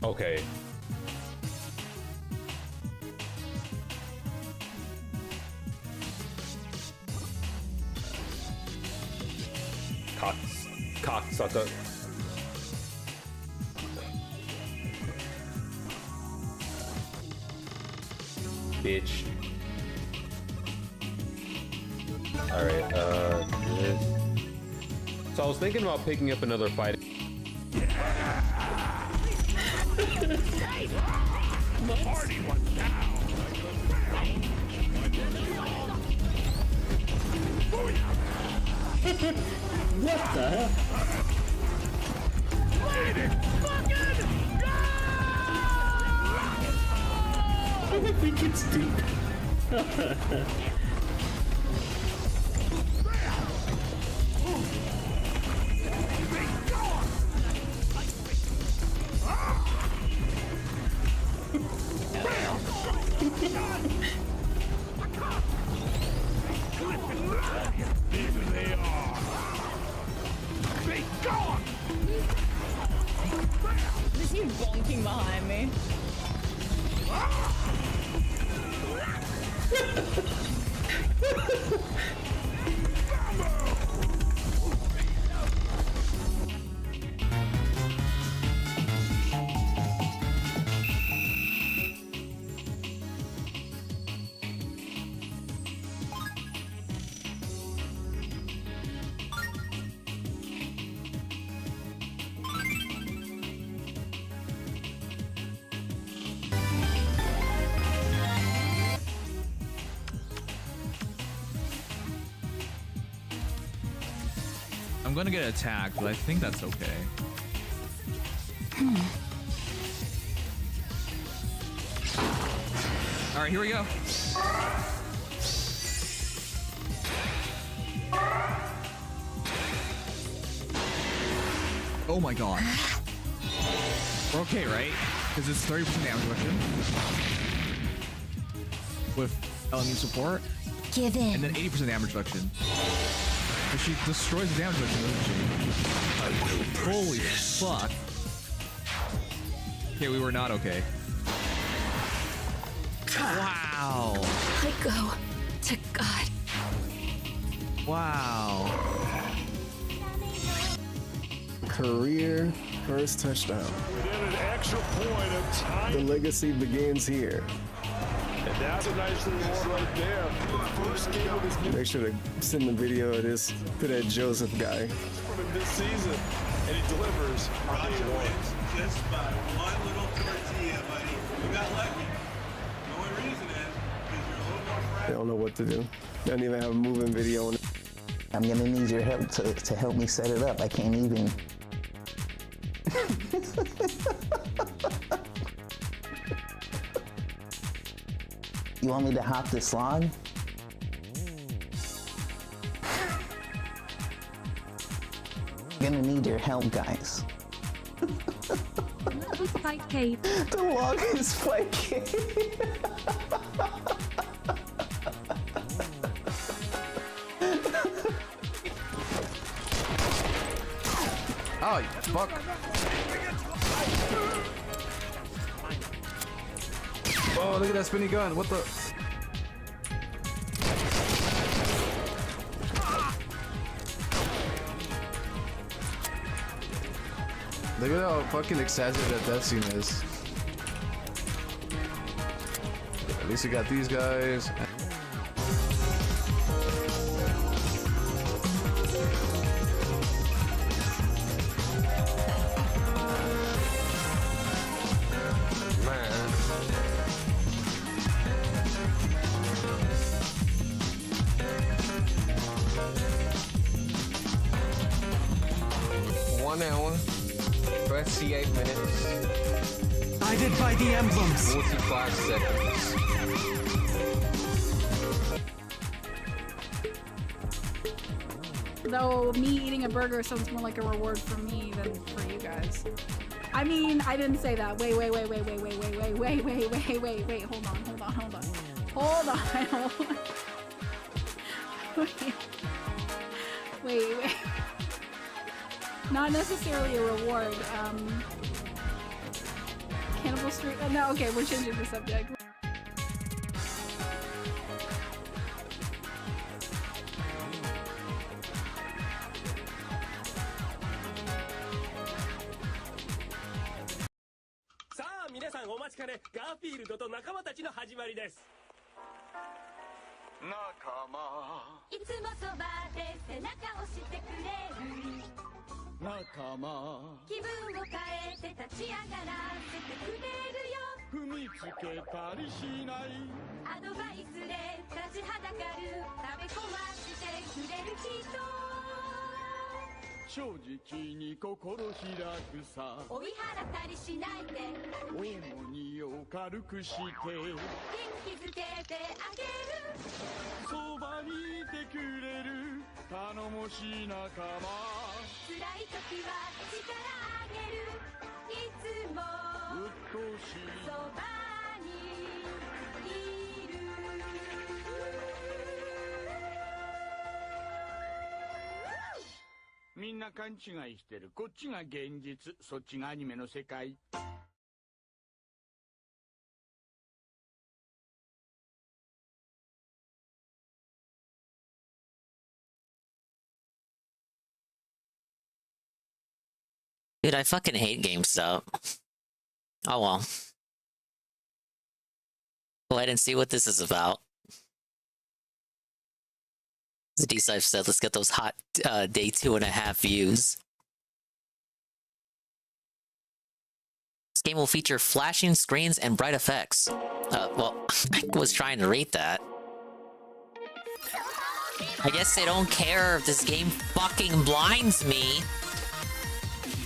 Okay. Cocksucker. Bitch. Alright, this. So I was thinking about picking up another fight. Party one down. What the hell? I think it's deep. Is he bonking behind me? I'm gonna get attacked, but I think that's okay. All right, here we go. Oh my god. We're okay, right? Because it's 30% damage reduction with LMU support. Give in. And then 80% damage reduction. But she destroys the damage reduction, doesn't she? Holy fuck. Okay, we were not okay. Wow. I go to God. Wow. Career first touchdown. Within an extra point of time. The legacy begins here. And that's a nice reward right there. The first game of his new Make sure to send the video of this to that Joseph guy. from him this season. And he delivers on day one. Just by one little tortilla, buddy. You got lucky. The only reason is because you're a little more They fragile. don't know what to do. Doesn't even have a moving video on it. I'm gonna need your help to help me set it up. I can't even. You want me to hop this log? Gonna need your help, guys. Fight Kate. The log is flaking. Oh, fuck. Oh, look at that spinny gun. What the? Look at how fucking excessive that death scene is. At least we got these guys. Guided by the emblems. 45 seconds. Though me eating a burger sounds more like a reward for me than for you guys. I mean, I didn't say that. Wait. Hold on. Wait. Not necessarily a reward. Cannibal Street. No, okay, we're changing the subject. Dude, I fucking hate GameStop. Oh well. Go ahead and see what this is about. As D-Cypher said, let's get those hot day 2.5 views. This game will feature flashing screens and bright effects. Well, I was trying to rate that. I guess they don't care if this game fucking blinds me.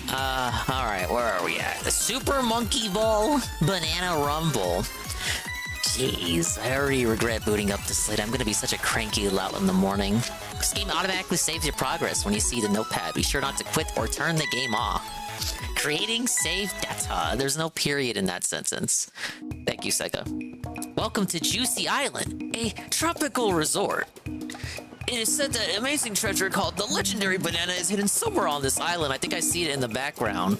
Alright, where are we at? The Super Monkey Ball Banana Rumble. Jeez, I already regret booting up this late. I'm gonna be such a cranky lout in the morning. This game automatically saves your progress when you see the notepad. Be sure not to quit or turn the game off. Creating save data. There's no period in that sentence. Thank you, Sega. Welcome to Juicy Island, a tropical resort. It is said that an amazing treasure called the legendary banana is hidden somewhere on this island. I think I see it in the background.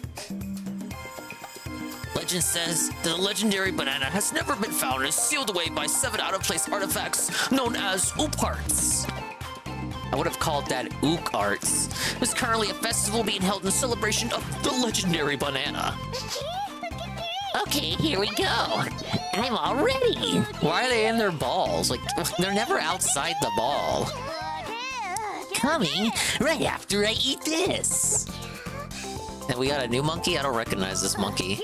Legend says that the legendary banana has never been found and is sealed away by 7 out-of-place artifacts known as Ook Arts. I would have called that Ook Arts. There's currently a festival being held in celebration of the legendary banana. Okay, here we go. I'm all ready. Why are they in their balls? Like, they're never outside the ball. Coming right after I eat this. And we got a new monkey? I don't recognize this monkey.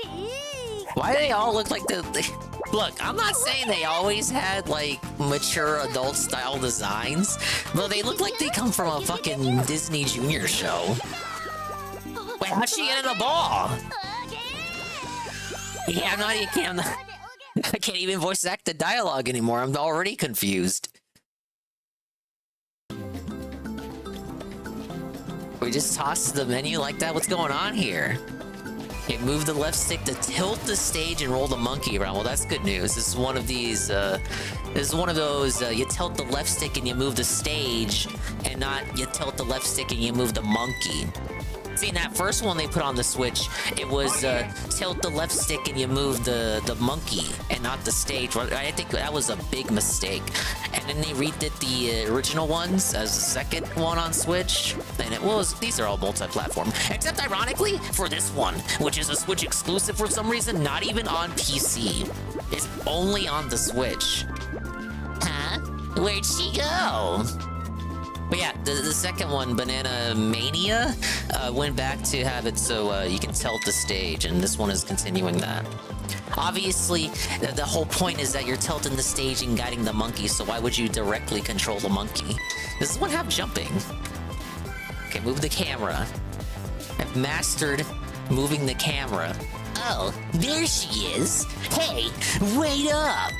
Why do they all look like the... Look, I'm not saying they always had, like, mature adult-style designs, but they look like they come from a fucking Disney Junior show. Wait, how'd she get in the ball? Yeah, I can't even voice act the dialogue anymore. I'm already confused. We just tossed the menu like that? What's going on here? Okay, move the left stick to tilt the stage and roll the monkey around. Well, that's good news. This is one of these, this is one of those, you tilt the left stick and you move the stage, and not you tilt the left stick and you move the monkey. See, in that first one they put on the Switch, it was tilt the left stick and you move the monkey and not the stage. I think that was a big mistake. And then they redid the original ones as the second one on Switch, and it was, these are all multi-platform. Except ironically, for this one, which is a Switch exclusive for some reason, not even on PC. It's only on the Switch. Huh? Where'd she go? But yeah, the second one, Banana Mania, went back to have it so you can tilt the stage, and this one is continuing that. Obviously, the whole point is that you're tilting the stage and guiding the monkey, so why would you directly control the monkey? Does this one have jumping? Okay, move the camera. I've mastered moving the camera. Oh, there she is. Hey, wait up!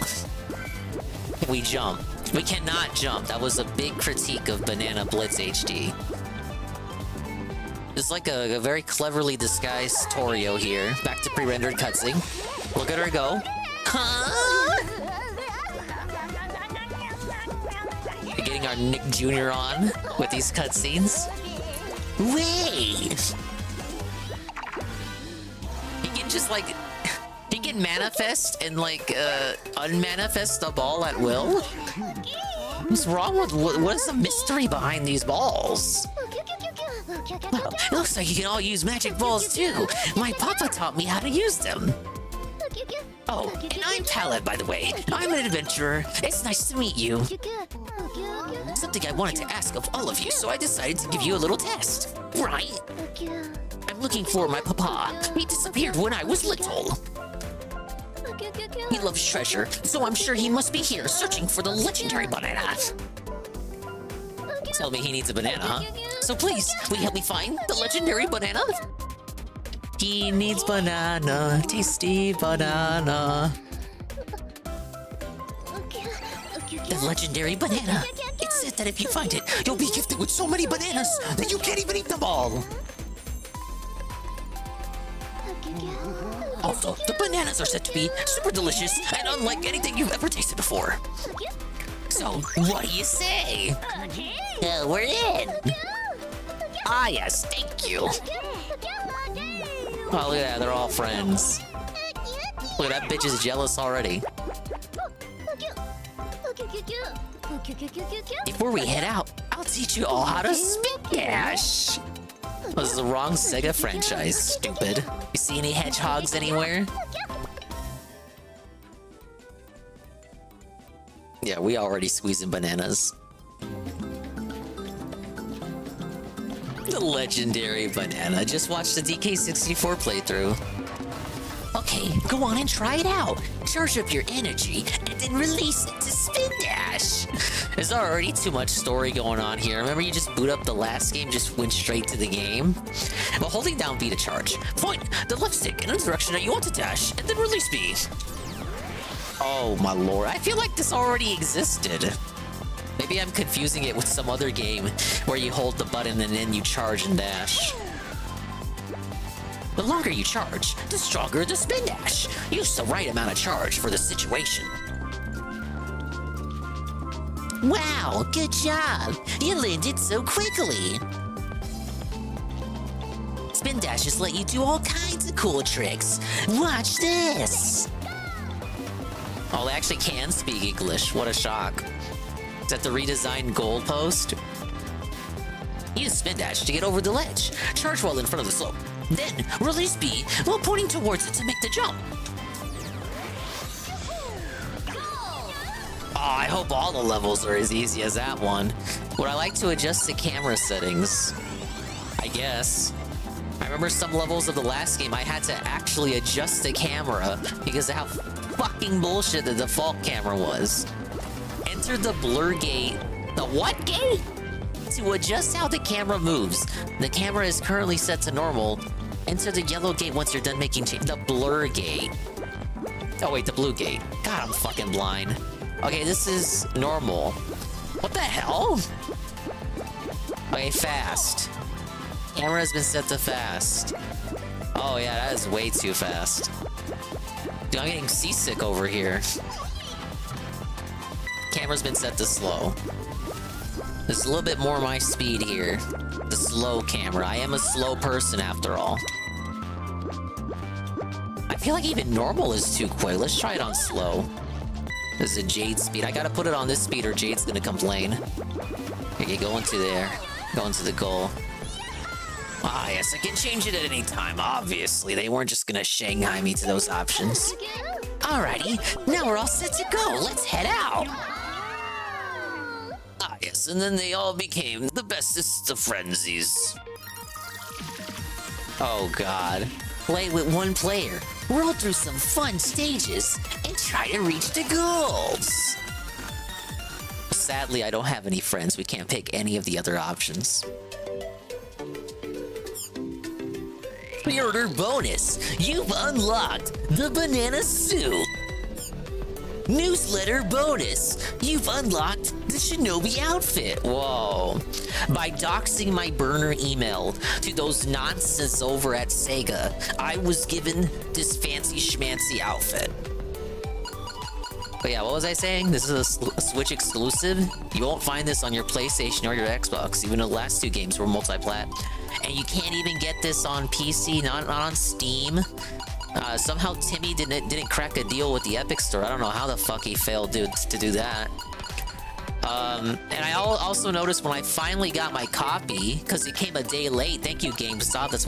We jump. We cannot jump. That was a big critique of Banana Blitz HD. It's like a very cleverly disguised Torio here. Back to pre-rendered cutscene. Look at her go. Huh? We're getting our Nick Jr. on with these cutscenes. Wait! He can just like... He can can manifest and like unmanifest the ball at will? What's wrong with what is the mystery behind these balls? Well, it looks like you can all use magic balls too. My papa taught me how to use them. Oh, and I'm Talib, by the way. I'm an adventurer. It's nice to meet you. Something I wanted to ask of all of you, so I decided to give you a little test. Right? I'm looking for my papa. He disappeared when I was little. He loves treasure, so I'm sure he must be here searching for the legendary banana. Tell me he needs a banana, huh? So please, will you help me find the legendary banana? He needs banana, tasty banana. The legendary banana. It said that if you find it, you'll be gifted with so many bananas that you can't even eat them all. Also, the bananas are said to be super delicious and unlike anything you've ever tasted before. So, what do you say? We're in. Ah, yes, thank you. Oh, look at that, they're all friends. Look, that bitch is jealous already. Before we head out, I'll teach you all how to spin dash. This is the wrong Sega franchise, stupid. You see any hedgehogs anywhere? Yeah, we already squeezing bananas. The legendary banana. Just watched the DK64 playthrough. Okay, go on and try it out. Charge up your energy and then release it to spin dash. There's already too much story going on here. Remember, you just boot up the last game, just went straight to the game? Well, holding down B to charge. Point the left stick in the direction that you want to dash, and then release B. Oh my lord, I feel like this already existed. Maybe I'm confusing it with some other game where you hold the button and then you charge and dash. The longer you charge, the stronger the spin dash. Use the right amount of charge for the situation. Wow, good job! You landed so quickly! Spin dashes let you do all kinds of cool tricks. Watch this! Oh, they actually can speak English. What a shock. Is that the redesigned goalpost? Use spin dash to get over the ledge. Charge while in front of the slope. Then release B while pointing towards it to make the jump. Oh, I hope all the levels are as easy as that one. Would I like to adjust the camera settings? I guess. I remember some levels of the last game I had to actually adjust the camera because of how fucking bullshit the default camera was. Enter the blur gate. The what gate? To adjust how the camera moves. The camera is currently set to normal. Enter the yellow gate once you're done making change. The blur gate. Oh wait, the blue gate. God, I'm fucking blind. Okay, this is normal. What the hell? Okay, fast. Camera has been set to fast. Oh yeah, that is way too fast. Dude, I'm getting seasick over here. Camera's been set to slow. There's a little bit more my speed here. The slow camera. I am a slow person after all. I feel like even normal is too quick. Let's try it on slow. This is a Jade speed. I gotta put it on this speed or Jade's gonna complain. Okay, go into there. Go into the goal. Ah, yes, I can change it at any time, obviously. They weren't just gonna Shanghai me to those options. Alrighty, now we're all set to go. Let's head out. Ah, yes, and then they all became the bestest of frenzies. Oh, God. Play with one player, roll through some fun stages, and try to reach the goals. Sadly, I don't have any friends. We can't pick any of the other options. Pre-order bonus! You've unlocked the banana suit! Newsletter bonus! You've unlocked the shinobi outfit! Whoa. By doxing my burner email to those nonsense over at Sega, I was given this fancy schmancy outfit. But yeah, what was I saying? This is a Switch exclusive. You won't find this on your PlayStation or your Xbox, even though the last two games were multi-plat. And you can't even get this on PC, not on Steam. Somehow Timmy didn't crack a deal with the Epic Store. I don't know how the fuck he failed to do that. And I also noticed when I finally got my copy, because it came a day late. Thank you, GameStop. That's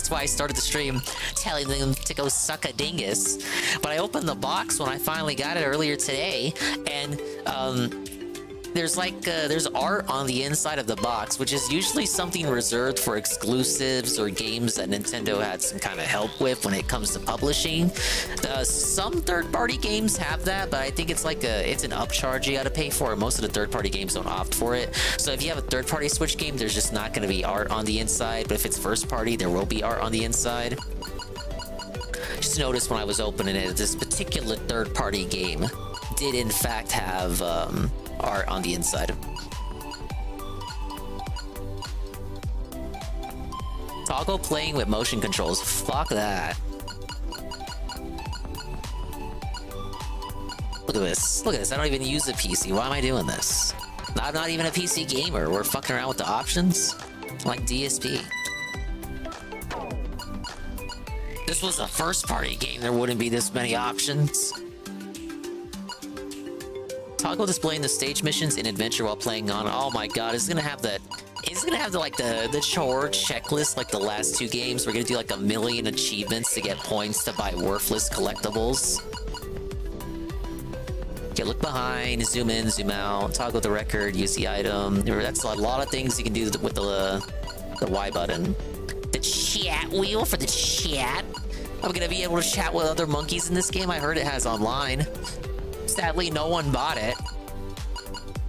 why I started the stream telling them to go suck a dingus. But I opened the box when I finally got it earlier today, and there's art on the inside of the box, which is usually something reserved for exclusives or games that Nintendo had some kind of help with when it comes to publishing. Some third-party games have that, but I think it's an upcharge you gotta pay for it. Most of the third-party games don't opt for it. So if you have a third-party Switch game, there's just not gonna be art on the inside. But if it's first-party, there will be art on the inside. Just noticed when I was opening it, this particular third-party game did in fact have art on the inside. Toggle playing with motion controls. Fuck that. Look at this. Look at this. I don't even use a PC. Why am I doing this? I'm not even a PC gamer. We're fucking around with the options. Like DSP. This was a first party game. There wouldn't be this many options. Toggle displaying the stage missions in adventure while playing on. Oh my god, it's gonna have that. It's gonna have the chore checklist like the last two games. We're gonna do like 1 million achievements to get points to buy worthless collectibles. Okay, look behind, zoom in, zoom out, toggle the record, use the item. That's a lot of things you can do with the Y button. The chat wheel for the chat. I'm gonna be able to chat with other monkeys in this game. I heard it has online. Sadly, no one bought it.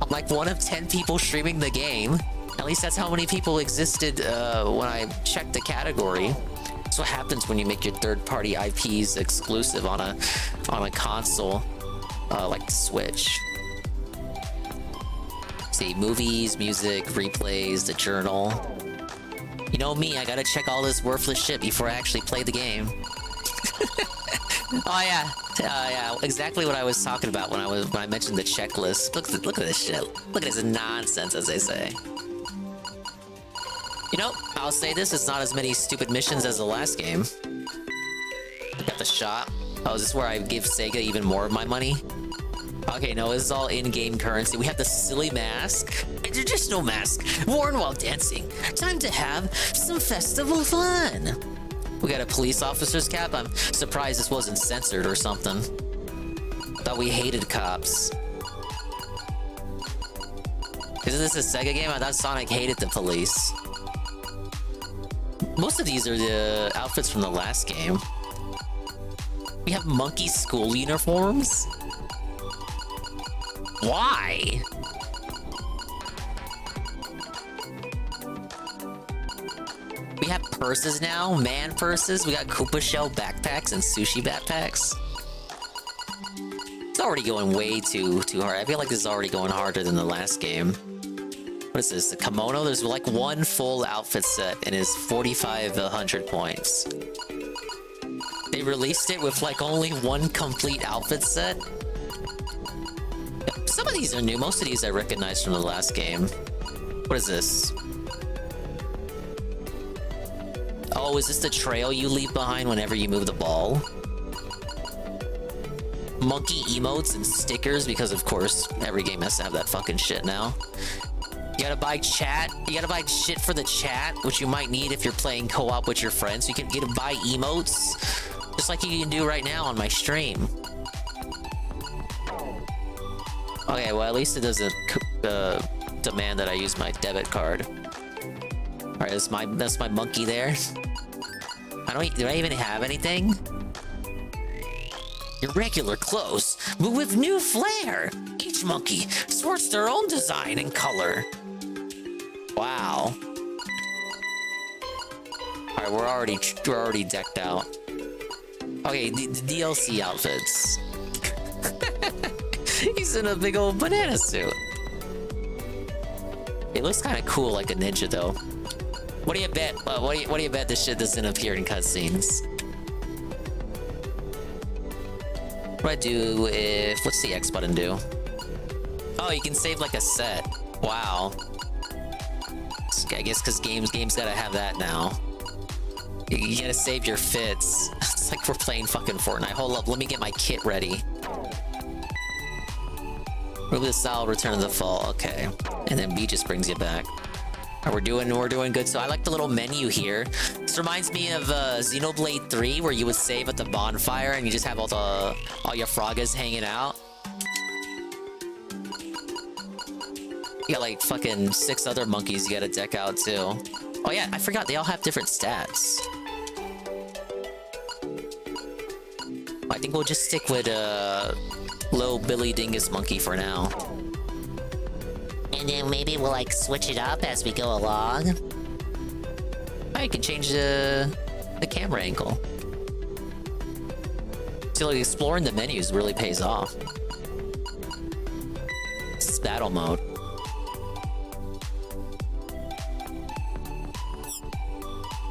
I'm like one of 10 people streaming the game. At least that's how many people existed when I checked the category. That's what happens when you make your third-party IPs exclusive on a console like the Switch. See, movies, music, replays, the journal. You know me, I gotta check all this worthless shit before I actually play the game. Oh yeah, yeah, exactly what I was talking about when I mentioned the checklist. Look at this shit. Look at this nonsense, as they say. You know, I'll say this: it's not as many stupid missions as the last game. Got the shop. Oh, is this where I give Sega even more of my money? Okay, no, this is all in-game currency. We have the silly mask. Traditional mask, worn while dancing. Time to have some festival fun. We got a police officer's cap. I'm surprised this wasn't censored or something. Thought we hated cops. Isn't this a Sega game? I thought Sonic hated the police. Most of these are the outfits from the last game. We have monkey school uniforms? Why? We have purses now, man purses. We got Koopa Shell backpacks and sushi backpacks. It's already going way too hard. I feel like this is already going harder than the last game. What is this? The kimono? There's like one full outfit set and it's 4,500 points. They released it with like only one complete outfit set. Some of these are new. Most of these I recognize from the last game. What is this? Oh, is this the trail you leave behind whenever you move the ball? Monkey emotes and stickers, because of course, every game has to have that fucking shit now. You gotta buy chat. You gotta buy shit for the chat, which you might need if you're playing co-op with your friends. You can get to buy emotes, just like you can do right now on my stream. Okay, well at least it doesn't demand that I use my debit card. Alright, that's my monkey there. Do I even have anything? Irregular clothes, but with new flair. Each monkey sports their own design and color. Wow. Alright, we're already decked out. Okay, the DLC outfits. He's in a big old banana suit. It looks kind of cool, like a ninja, though. What do you bet? What do you bet this shit doesn't appear in cutscenes? What do I do if... What's the X button do? Oh, you can save like a set. Wow. I guess because games gotta have that now. You gotta save your fits. It's like we're playing fucking Fortnite. Hold up, let me get my kit ready. Move the style, return to the fall. Okay. And then B just brings you back. We're doing good. So I like the little menu here. This reminds me of Xenoblade 3, where you would save at the bonfire and you just have all your froggas hanging out. You got like fucking 6 other monkeys you gotta deck out too. Oh yeah, I forgot, they all have different stats. I think we'll just stick with Low Billy Dingus Monkey for now. And then maybe we'll like switch it up as we go along. Oh, you can change the camera angle. So like exploring the menus really pays off. This is battle mode.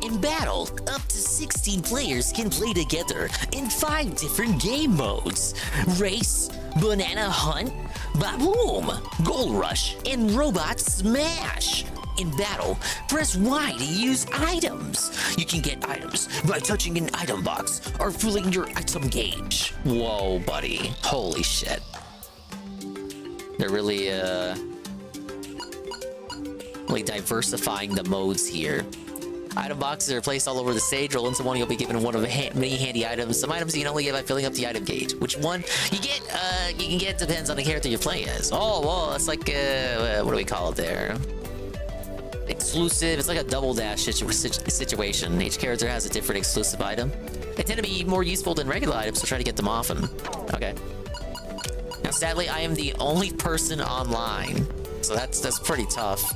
In battle, up to 16 players can play together in 5 different game modes. Race, Banana Hunt, Baboom, Gold Rush, and Robot Smash. In battle, press Y to use items. You can get items by touching an item box or filling your item gauge. Whoa, buddy. Holy shit. They're really diversifying the modes here. Item boxes are placed all over the stage. Roll into one, you'll be given one of many handy items. Some items you can only get by filling up the item gauge. Which one you can get depends on the character you're playing as. Oh, well, it's like, what do we call it there? Exclusive. It's like a double dash situation. Each character has a different exclusive item. They tend to be more useful than regular items, so try to get them often. Okay. Now, sadly, I am the only person online, so that's pretty tough.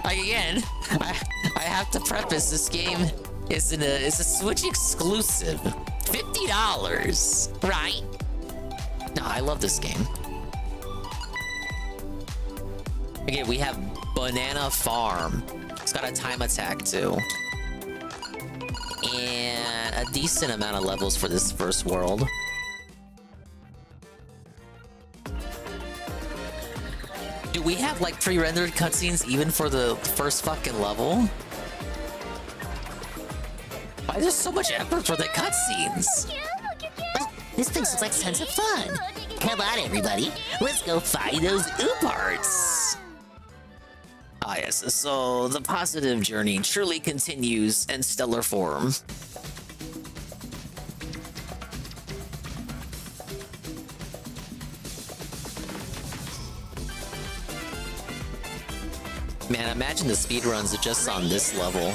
Again, I have to preface, this game is a Switch exclusive. $50, right? No, I love this game. Again, we have Banana Farm. It's got a time attack too. And a decent amount of levels for this first world. Do we have like pre-rendered cutscenes even for the first fucking level? Why there's so much effort for the cutscenes? Oh, this place looks like tons of fun. Come on, everybody. Let's go find those parts. Ah yes, so the positive journey truly continues in stellar form. Man, imagine the speedruns are just on this level.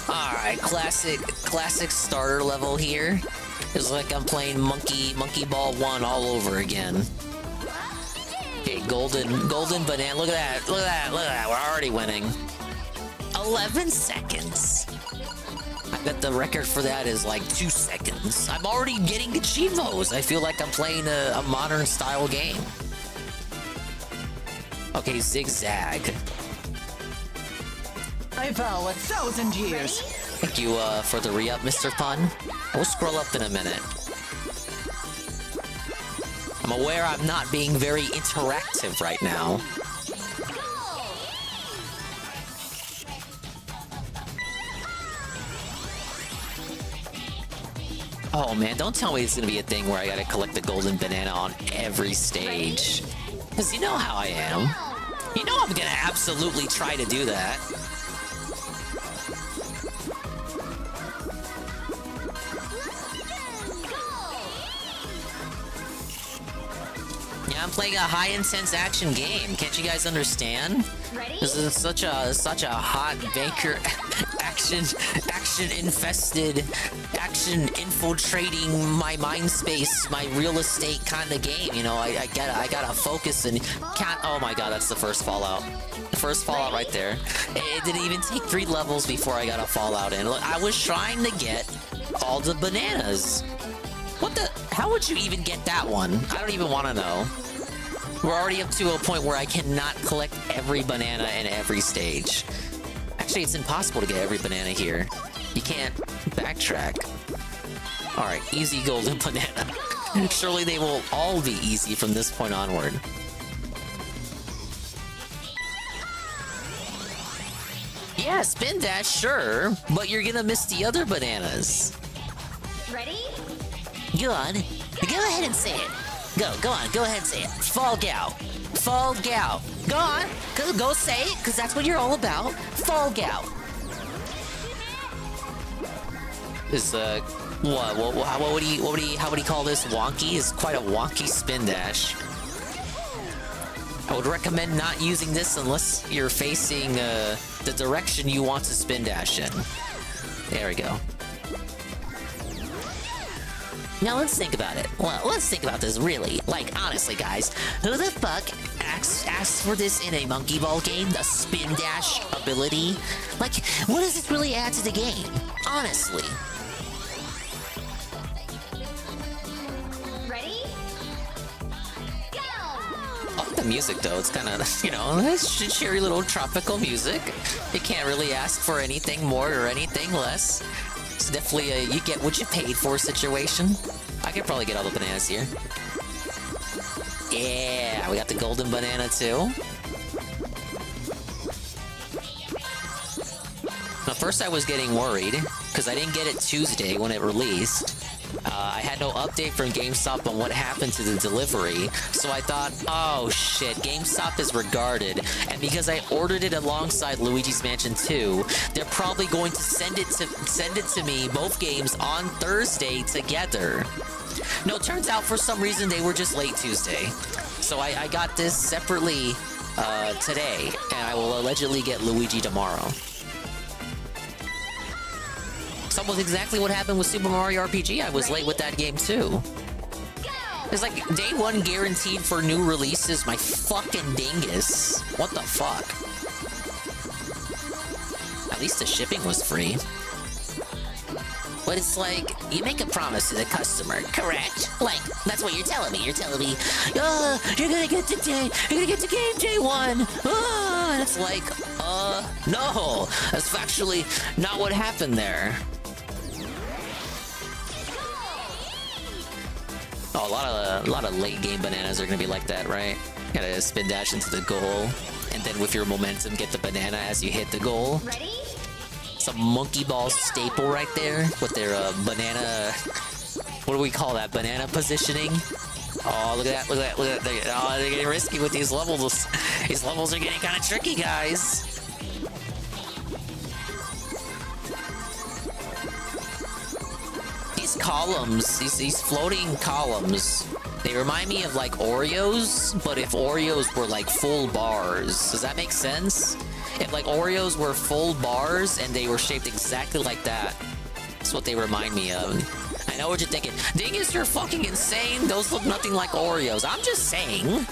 Alright, classic starter level here. It's like I'm playing Monkey Ball 1 all over again. Okay, golden banana. Look at that. We're already winning. 11 seconds. I bet the record for that is like 2 seconds. I'm already getting achievos. I feel like I'm playing a modern style game. Okay, zigzag. I vow 1,000 years. Thank you for the re-up, Mr. Pun. We'll scroll up in a minute. I'm aware I'm not being very interactive right now. Oh man, don't tell me it's gonna be a thing where I gotta collect the golden banana on every stage. Because you know how I am. You know I'm gonna absolutely try to do that. Yeah, I'm playing a high-intense action game. Can't you guys understand? This is such a hot banker action-infested, action-infiltrating my mind space, my real estate kind of game. You know, I gotta focus and can't. Oh my god, that's the first Fallout. The first Fallout right there. It didn't even take 3 levels before I got a Fallout in. Look, I was trying to get all the bananas. What the? How would you even get that one? I don't even want to know. We're already up to a point where I cannot collect every banana in every stage. Actually, it's impossible to get every banana here. You can't backtrack. Alright, easy golden banana. Surely they will all be easy from this point onward. Yeah, spin dash, sure, but you're gonna miss the other bananas. Ready? Go on. Go ahead and say it. Go on. Go ahead and say it. Fall gal. Fall gal. Go on. Go say it, because that's what you're all about. Fall gal. This, how would he call this? Wonky? It's quite a wonky spin dash. I would recommend not using this unless you're facing the direction you want to spin dash in. There we go. Now let's think about it. Well, let's think about this really. Like, honestly, guys, who the fuck asks for this in a monkey ball game? The spin dash ability? Like, what does this really add to the game? Honestly. Ready? Go! I like the music though. It's kind of, you know, it's cheery little tropical music. You can't really ask for anything more or anything less. It's definitely a you get what you paid for situation. I could probably get all the bananas here. Yeah, we got the golden banana too. At first I was getting worried because I didn't get it Tuesday when it released. I had no update from GameStop on what happened to the delivery, so I thought, oh shit, GameStop is regarded, and because I ordered it alongside Luigi's Mansion 2, they're probably going to send it to me, both games, on Thursday together. No, turns out for some reason they were just late Tuesday. So I got this separately today, and I will allegedly get Luigi tomorrow. It's almost exactly what happened with Super Mario RPG. I was late with that game too. It's like day one guaranteed for new releases. My fucking dingus. What the fuck? At least the shipping was free. But it's like, you make a promise to the customer, correct? Like, that's what you're telling me. You're telling me, you're gonna get the game day one. And it's like, no. That's actually not what happened there. Oh, a lot of late game bananas are gonna be like that, right? Gotta spin dash into the goal, and then with your momentum, get the banana as you hit the goal. Ready? Some monkey ball staple right there with their banana. What do we call that? Banana positioning. Oh, look at that! Look at that! They're getting risky with these levels. These levels are getting kind of tricky, guys. These columns, these floating columns, they remind me of like Oreos, but if Oreos were like full bars. Does that make sense? If like Oreos were full bars and they were shaped exactly like that. That's what they remind me of. I know what you're thinking. Dingus, you're fucking insane. Those look nothing like Oreos. I'm just saying.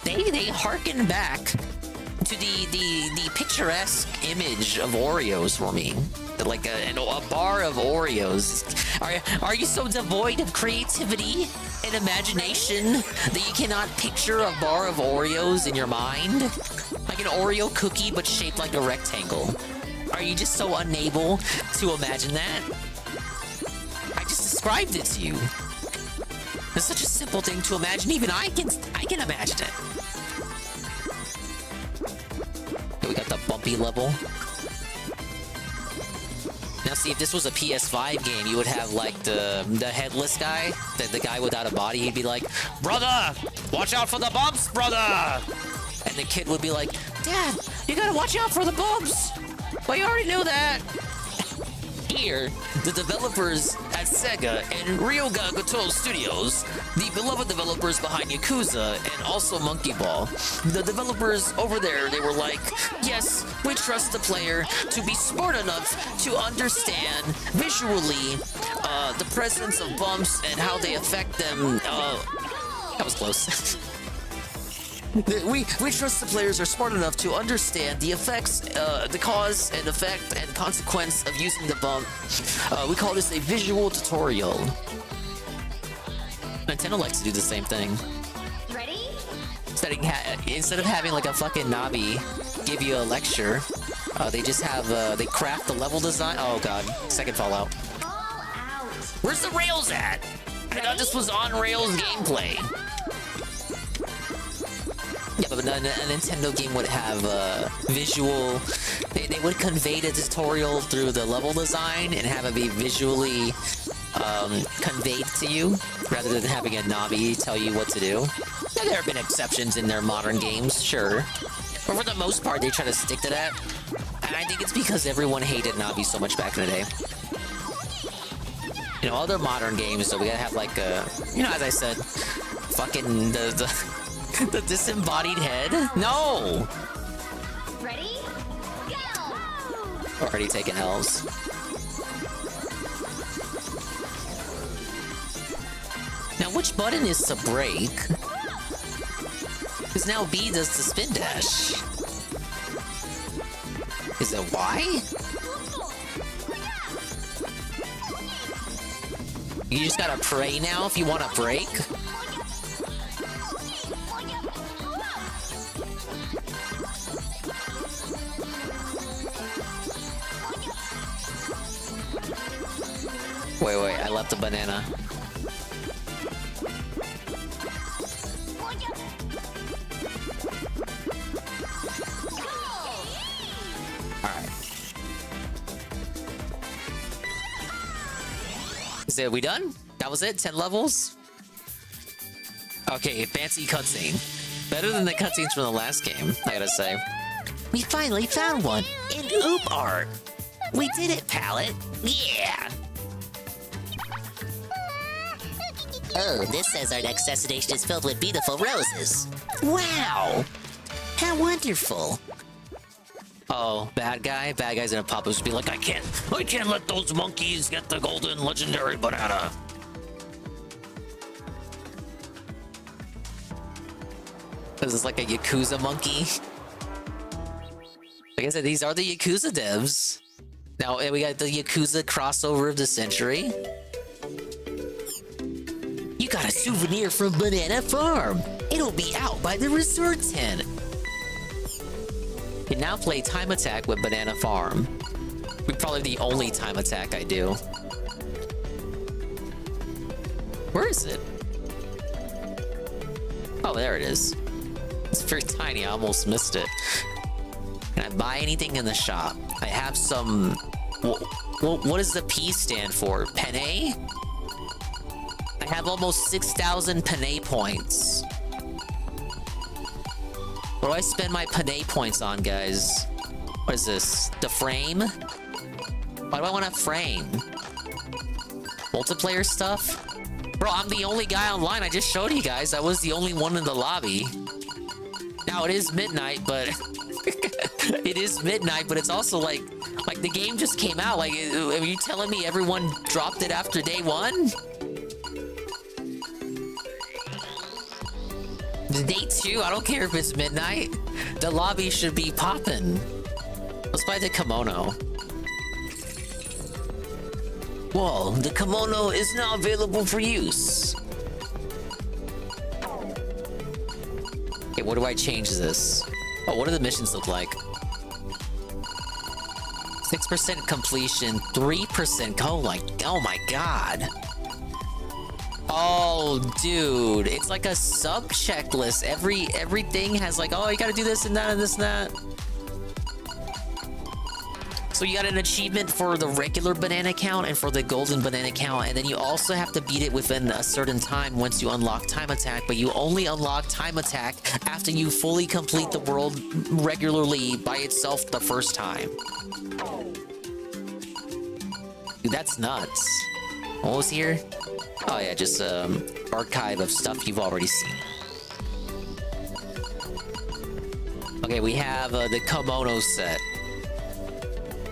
They harken back to the picturesque image of Oreos for me. Like a bar of Oreos. Are you so devoid of creativity and imagination that you cannot picture a bar of Oreos in your mind? Like an Oreo cookie but shaped like a rectangle. Are you just so unable to imagine that? I just described it to you. It's such a simple thing to imagine. Even I can imagine it. Okay, we got the bumpy level. Now see, if this was a PS5 game, you would have like the headless guy, the guy without a body. He'd be like, "Brother, watch out for the bumps, brother!" And the kid would be like, "Dad, you gotta watch out for the bumps." Well, you already knew that. Here, the developers at Sega and Ryoga Goto Studios, the beloved developers behind Yakuza and also Monkey Ball, the developers over there, they were like, yes, we trust the player to be smart enough to understand visually the presence of bumps and how they affect them. That was close. We trust the players are smart enough to understand the effects, the cause and effect and consequence of using the bump. We call this a visual tutorial. Nintendo likes to do the same thing. Ready? Instead of having like a fucking Navi give you a lecture, they just have, they craft the level design. Oh god, second Fallout. Where's the rails at? I thought this was on rails gameplay. Yeah, but a Nintendo game would have visual. They would convey the tutorial through the level design and have it be visually conveyed to you, rather than having a Navi tell you what to do. Now, there have been exceptions in their modern games, sure. But for the most part, they try to stick to that. And I think it's because everyone hated Navi so much back in the day. You know, other modern games, so we gotta have like you know, as I said, fucking the disembodied head. No! Ready? Go! Already taking L's. Now, which button is to break? Because now B does the spin dash. Is it Y? You just gotta pray now if you want to break? Wait, I left the banana. Alright. Is we done? That was it? 10 levels? Okay, fancy cutscene. Better than the cutscenes from the last game, I gotta say. We finally found one in Oop Art. We did it, Palette. Yeah. Oh, this says our next destination is filled with beautiful roses. Wow. How wonderful. Oh, bad guy? Bad guy's gonna pop up and be like, I can't let those monkeys get the golden legendary banana. This is like a Yakuza monkey. Like I said, these are the Yakuza devs. Now, we got the Yakuza crossover of the century. You got a souvenir from Banana Farm. It'll be out by the resort tent. You can now play Time Attack with Banana Farm. Probably the only Time Attack I do. Where is it? Oh, there it is. It's very tiny, I almost missed it. Can I buy anything in the shop? I have some... What does the P stand for? Penne? I have almost 6,000 Penne points. What do I spend my Penne points on, guys? What is this? The frame? Why do I want a frame? Multiplayer stuff? Bro, I'm the only guy online. I just showed you guys. I was the only one in the lobby. Now, it is midnight, but... it is midnight, but it's also like the game just came out. Like, are you telling me everyone dropped it after day one? Day 2, I don't care if it's midnight. The lobby should be popping. Let's buy the kimono. Whoa, the kimono is now available for use. Okay, what do I change this? Oh, what do the missions look like? 6% completion, 3%. Oh my god. Oh, dude, it's like a sub checklist. Everything has like, oh, you gotta do this and that and this and that. So you got an achievement for the regular banana count and for the golden banana count, and then you also have to beat it within a certain time once you unlock Time Attack, but you only unlock Time Attack after you fully complete the world regularly by itself the first time. Dude, that's nuts. What was here? Oh yeah, just archive of stuff you've already seen. Okay, we have the kimono set.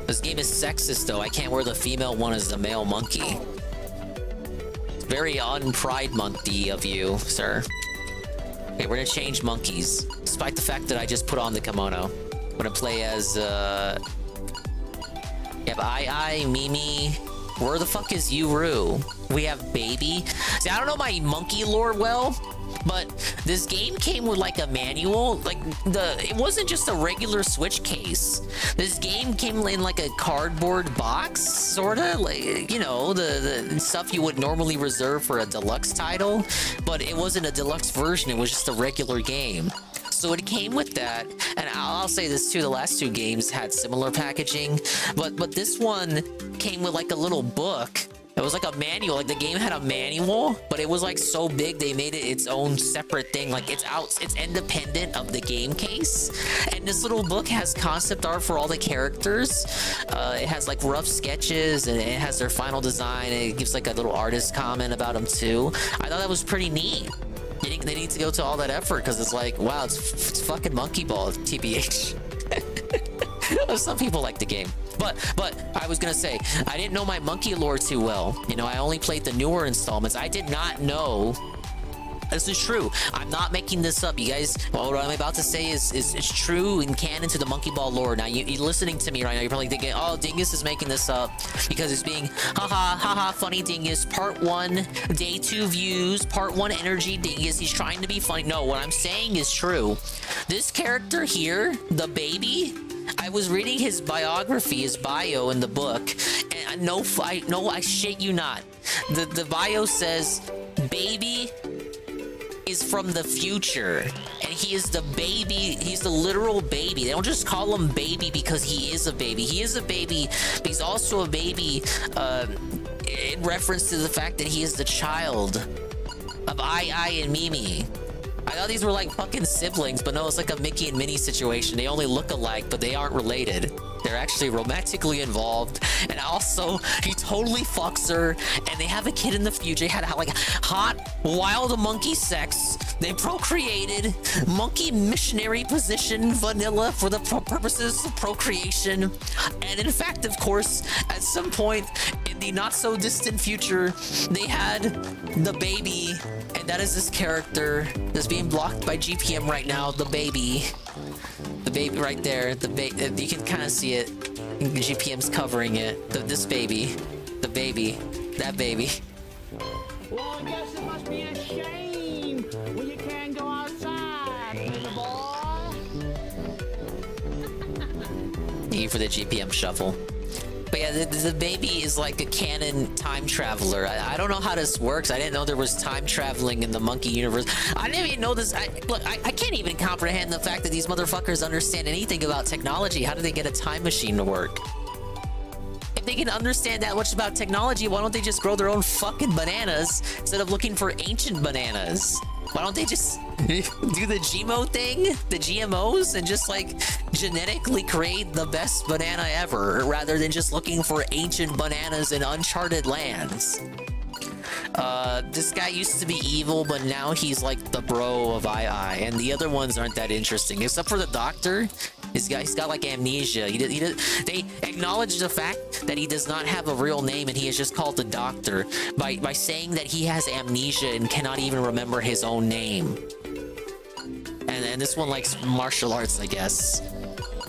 This game is sexist though. I can't wear the female one as the male monkey. It's very unpride monkey of you, sir. Okay, we're gonna change monkeys. Despite the fact that I just put on the kimono. I'm gonna play as you have AiAi, Mimi. Where the fuck is Yuru? We have Baby. See, I don't know my monkey lore well, but this game came with like a manual. Like it wasn't just a regular Switch case. This game came in like a cardboard box, sorta, like, you know, the stuff you would normally reserve for a deluxe title, but it wasn't a deluxe version. It was just a regular game. So it came with that, and I'll say this too, the last 2 games had similar packaging, but this one came with like a little book. It was like a manual, like the game had a manual, but it was like so big they made it its own separate thing. Like it's independent of the game case. And this little book has concept art for all the characters. It has like rough sketches and it has their final design. And it gives like a little artist comment about them too. I thought that was pretty neat. They need to go to all that effort because it's like, wow, it's fucking Monkey Ball, TBH. Some people like the game. But I was gonna say, I didn't know my monkey lore too well. You know, I only played the newer installments. I did not know. This is true. I'm not making this up. You guys, what I'm about to say is true and canon to the Monkey Ball lore. Now, you're listening to me right now. You're probably thinking, oh, Dingus is making this up because it's being, haha, funny Dingus. Part 1, day 2 views. Part 1 energy Dingus. He's trying to be funny. No, what I'm saying is true. This character here, the baby, I was reading his biography, his bio in the book, and I shit you not. The bio says, baby is from the future, and he is the baby. He's the literal baby. They don't just call him baby because he is a baby. He is a baby, but he's also a baby in reference to the fact that he is the child of AiAi and Mimi. I thought these were like fucking siblings, but no, it's like a Mickey and Minnie situation. They only look alike, but they aren't related. They're actually romantically involved. And also, he totally fucks her, and they have a kid in the future. They had like hot, wild monkey sex. They procreated, monkey missionary position, vanilla for the purposes of procreation. And in fact, of course, at some point in the not so distant future, they had the baby, and that is this character that's being blocked by GPM right now, the baby. The baby right there, you can kind of see it. GPM's covering it. This baby, the baby, that baby. Well, I guess it must be a shame when you can't go outside, little boy. Thank you for the GPM shuffle. But yeah, the baby is like a canon time traveler. I don't know how this works. I didn't know there was time traveling in the monkey universe. I didn't even know this. Look, I can't even comprehend the fact that these motherfuckers understand anything about technology. How do they get a time machine to work? If they can understand that much about technology, why don't they just grow their own fucking bananas instead of looking for ancient bananas? Why don't they just do the GMO thing, the GMOs, and just like genetically create the best banana ever, rather than just looking for ancient bananas in uncharted lands? This guy used to be evil, but now he's like the bro of AiAi, and the other ones aren't that interesting, except for the doctor. He's got like amnesia. They acknowledge the fact that he does not have a real name and he is just called the doctor by saying that he has amnesia and cannot even remember his own name. And this one likes martial arts, I guess.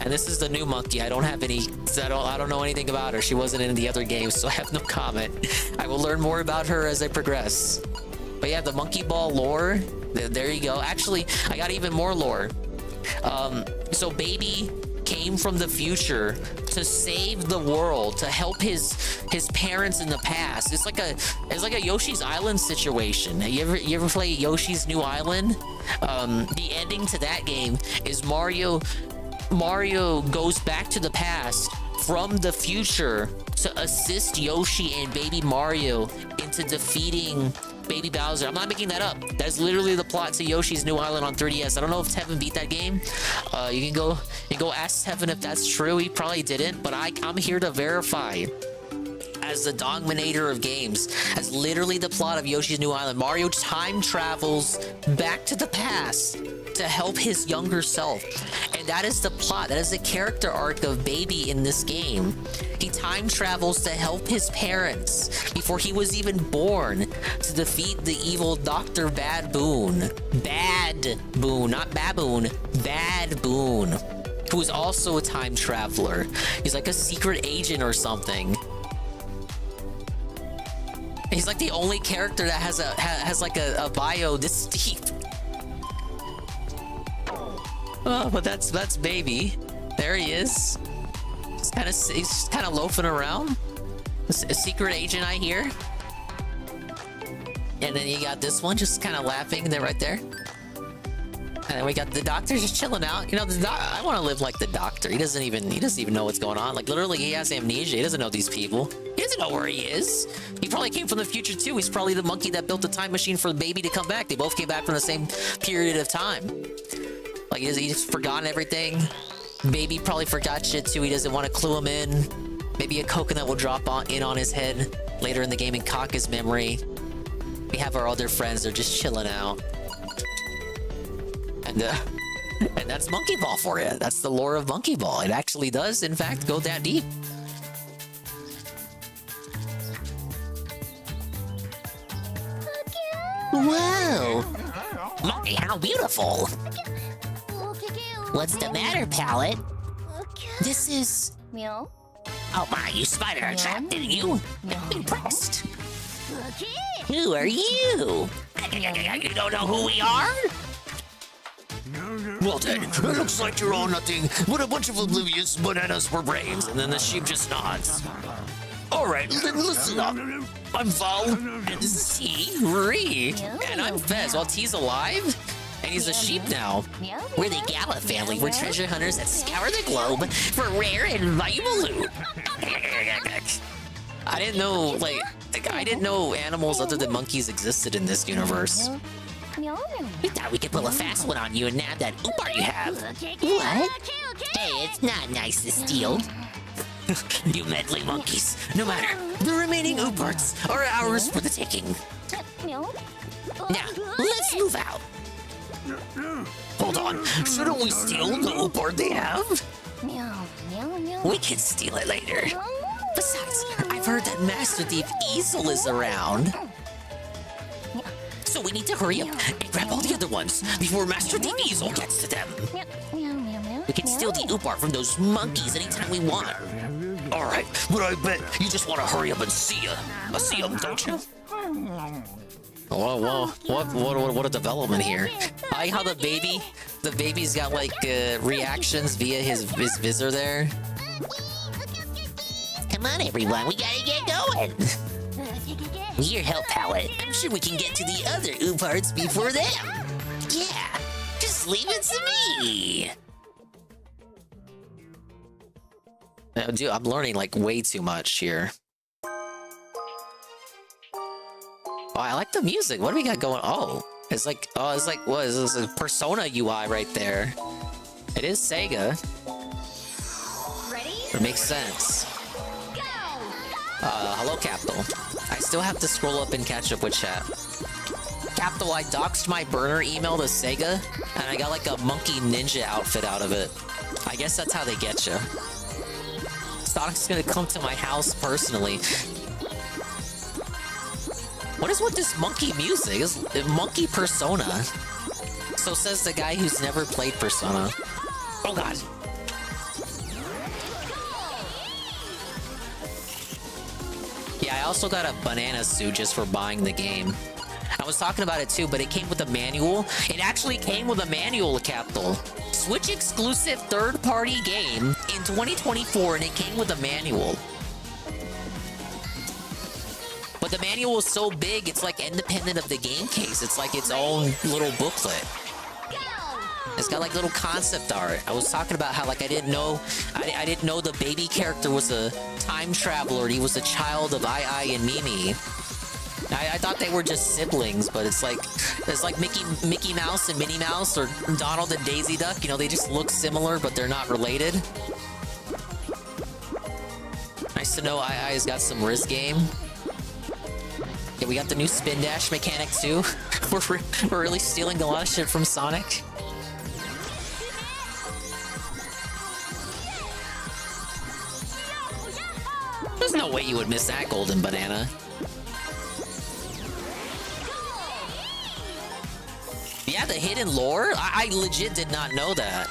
And this is the new monkey. I don't have any. I don't know anything about her. She wasn't in the other games, so I have no comment. I will learn more about her as I progress. But yeah, the monkey ball lore. There you go. Actually, I got even more lore. So baby came from the future to save the world, to help his parents in the past. It's like a Yoshi's Island situation. You ever play Yoshi's New Island? The ending to that game is Mario goes back to the past from the future to assist Yoshi and baby Mario into defeating Baby Bowser. I'm not making that up. That's literally the plot to Yoshi's New Island on 3DS. I don't know if Tevin beat that game. You can go ask Tevin if that's true. He probably didn't, but I'm here to verify. As the dominator of games, as literally the plot of Yoshi's New Island, Mario time travels back to the past to help his younger self. And that is the plot. That is the character arc of Baby in this game. He time travels to help his parents before he was even born to defeat the evil Dr. Bad Boon. Bad Boon, not Baboon. Bad Boon, who is also a time traveler. He's like a secret agent or something. He's like the only character that has like a bio this deep. Oh, but that's Baby. There he is. He's kind of loafing around. A secret agent, I hear. And then you got this one just kind of laughing there, right there. And then we got the doctor just chilling out. You know, I want to live like the doctor. He doesn't even know what's going on. Like literally, he has amnesia. He doesn't know these people. He doesn't know where he is. He probably came from the future too. He's probably the monkey that built the time machine for the baby to come back. They both came back from the same period of time. Like he's forgotten everything. Baby probably forgot shit too. He doesn't want to clue him in. Maybe a coconut will drop in on his head later in the game and cock his memory. We have our other friends. They're just chilling out. And that's Monkey Ball for you. That's the lore of Monkey Ball. It actually does, in fact, go that deep. Whoa! Monkey, how beautiful! What's the matter, Palette? This is... Oh my, you spider a trap, didn't you? I'm impressed. Who are you? You don't know who we are? Well then, it looks like you're all nothing but a bunch of oblivious bananas for brains. And then the sheep just nods. Alright, then listen up. I'm Val, and this is T, Ree, and I'm Fez. While T's alive, and he's a sheep now. We're the Gala family. We're treasure hunters that scour the globe for rare and valuable loot. I didn't know, I didn't know animals other than monkeys existed in this universe. We thought we could pull a fast one on you and nab that oopar you have. What? Hey, it's not nice to steal. You meddling monkeys. No matter, the remaining ooparts are ours for the taking. Now, let's move out. Hold on, shouldn't we steal the oopart they have? We can steal it later. Besides, I've heard that Master Thief Easel is around. So we need to hurry up and grab all the other ones before Master Thief Easel gets to them. We can steal the oopar from those monkeys anytime we want. Alright, but I bet you just want to hurry up and see them, don't you? Whoa, what a development here. I like how the baby's got like reactions via his visor there. Come on, everyone, we gotta get going. With your help, Palette, I'm sure we can get to the other ooparts before them. Yeah, just leave it to me. Dude, I'm learning like way too much here. Oh, I like the music. What do we got going? Oh, it's like what is this? A Persona UI right there. It is Sega. Ready? It makes sense. Hello, Capital. I still have to scroll up and catch up with chat. Capital, I doxed my burner email to Sega, and I got like a monkey ninja outfit out of it. I guess that's how they get you. Sonic's gonna come to my house personally. What is with this monkey music? It's monkey Persona. So says the guy who's never played Persona. Oh god. Yeah, I also got a banana suit just for buying the game. I was talking about it too, but it came with a manual. It actually came with a manual, Capital. Switch exclusive third-party game in 2024, and it came with a manual. But the manual is so big, it's like independent of the game case. It's like its own little booklet. It's got like little concept art. I was talking about how like I didn't know the baby character was a time traveler. He was a child of AiAi and Mimi. I thought they were just siblings, but it's like Mickey Mouse and Minnie Mouse, or Donald and Daisy Duck. You know, they just look similar, but they're not related. Nice to know AiAi's got some Riz game. Yeah, we got the new spin dash mechanic too. We're really stealing a lot of shit from Sonic. There's no way you would miss that golden banana. Yeah, the hidden lore? I legit did not know that.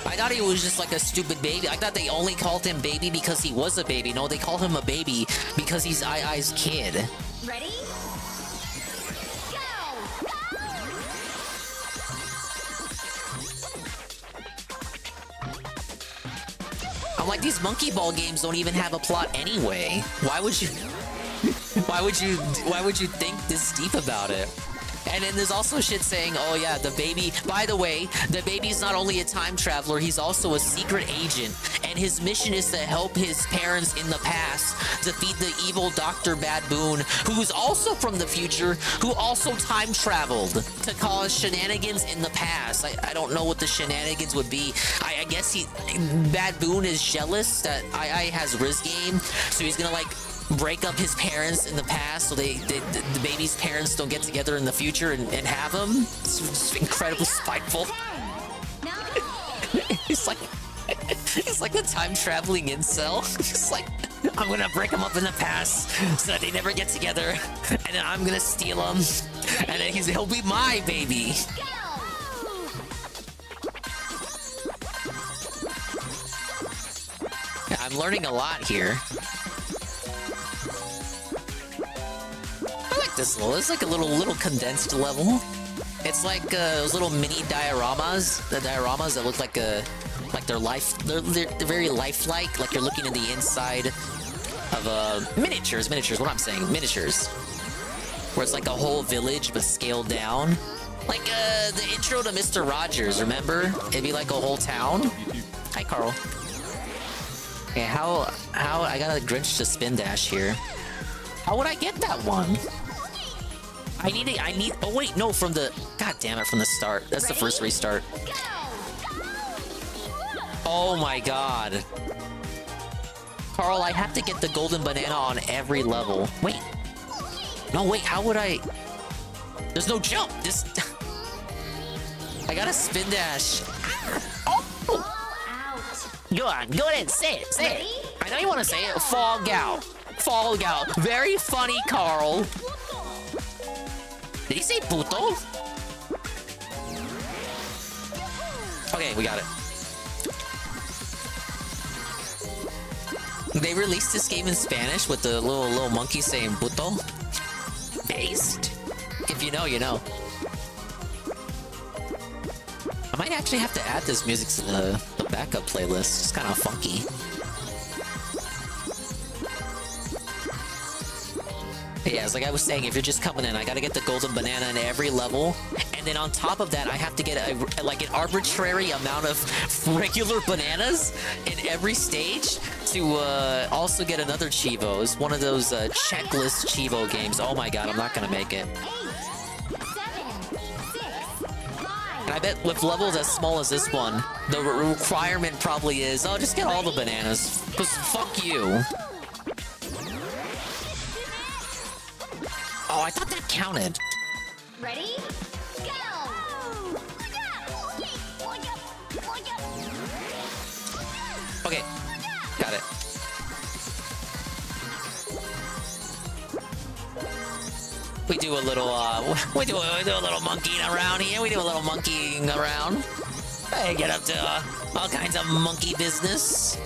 I thought he was just like a stupid baby. I thought they only called him baby because he was a baby. No, they call him a baby because he's AiAi's kid. Ready? I'm like, these monkey ball games don't even have a plot anyway. Why would you think this deep about it? And then there's also shit saying, oh yeah, the baby, by the way, the baby's not only a time traveler, he's also a secret agent. And his mission is to help his parents in the past defeat the evil Dr. Bad Boon, who's also from the future, who also time traveled to cause shenanigans in the past. I don't know what the shenanigans would be. I guess Bad Boon is jealous that AiAi has Riz game, so he's gonna like break up his parents in the past so the baby's parents don't get together in the future and have him. It's incredibly spiteful. He's like the time traveling incel. He's like, I'm gonna break them up in the past so that they never get together, and then I'm gonna steal them, and then he'll be my baby. Yeah, I'm learning a lot here. I like this level. It's like a little condensed level. It's like those little mini dioramas. The dioramas that look like they're very lifelike. Like you're looking in the inside of miniatures. What I'm saying, miniatures. Where it's like a whole village but scaled down. Like the intro to Mr. Rogers. Remember? It'd be like a whole town. Hi, Carl. Okay, how I got a Grinch to spin dash here. How would I get that one? I need oh wait, no, from the god damn it, from the start. That's the first restart. Oh my god. Carl, I have to get the golden banana on every level. Wait. No, wait, how would I? There's no jump. This I gotta spin dash. Oh! Go on, go ahead, say it, say it. I know you want to say it. Fall out. Fall out. Very funny, Carl. Did he say puto? Okay, we got it. They released this game in Spanish with the little monkey saying puto. Based. If you know, you know. I might actually have to add this music to the backup playlist. It's kind of funky. Yeah, it's like I was saying, if you're just coming in, I gotta get the golden banana in every level. And then on top of that, I have to get like an arbitrary amount of regular bananas in every stage to also get another Chivo. It's one of those checklist Chivo games. Oh my god, I'm not gonna make it. And I bet with levels as small as this one, the requirement probably is, oh, just get all the bananas. Because fuck you. Oh, I thought that counted. Ready? Go! Okay, got it. We do a little, we do a little monkeying around here. We do a little monkeying around. Hey, get up to all kinds of monkey business.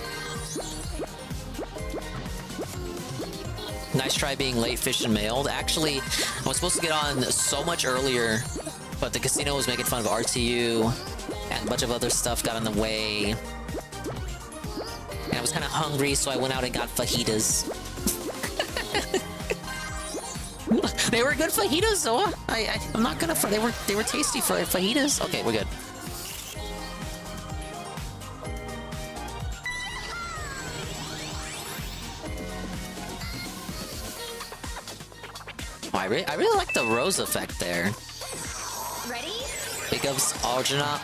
Nice try being late, fish and mailed. Actually, I was supposed to get on so much earlier, but the casino was making fun of RTU, and a bunch of other stuff got in the way. And I was kind of hungry, so I went out and got fajitas. They were good fajitas, though. I'm not gonna. They were tasty for fajitas. Okay, we're good. Oh, I really like the rose effect there. Ready? Big ups Arjuna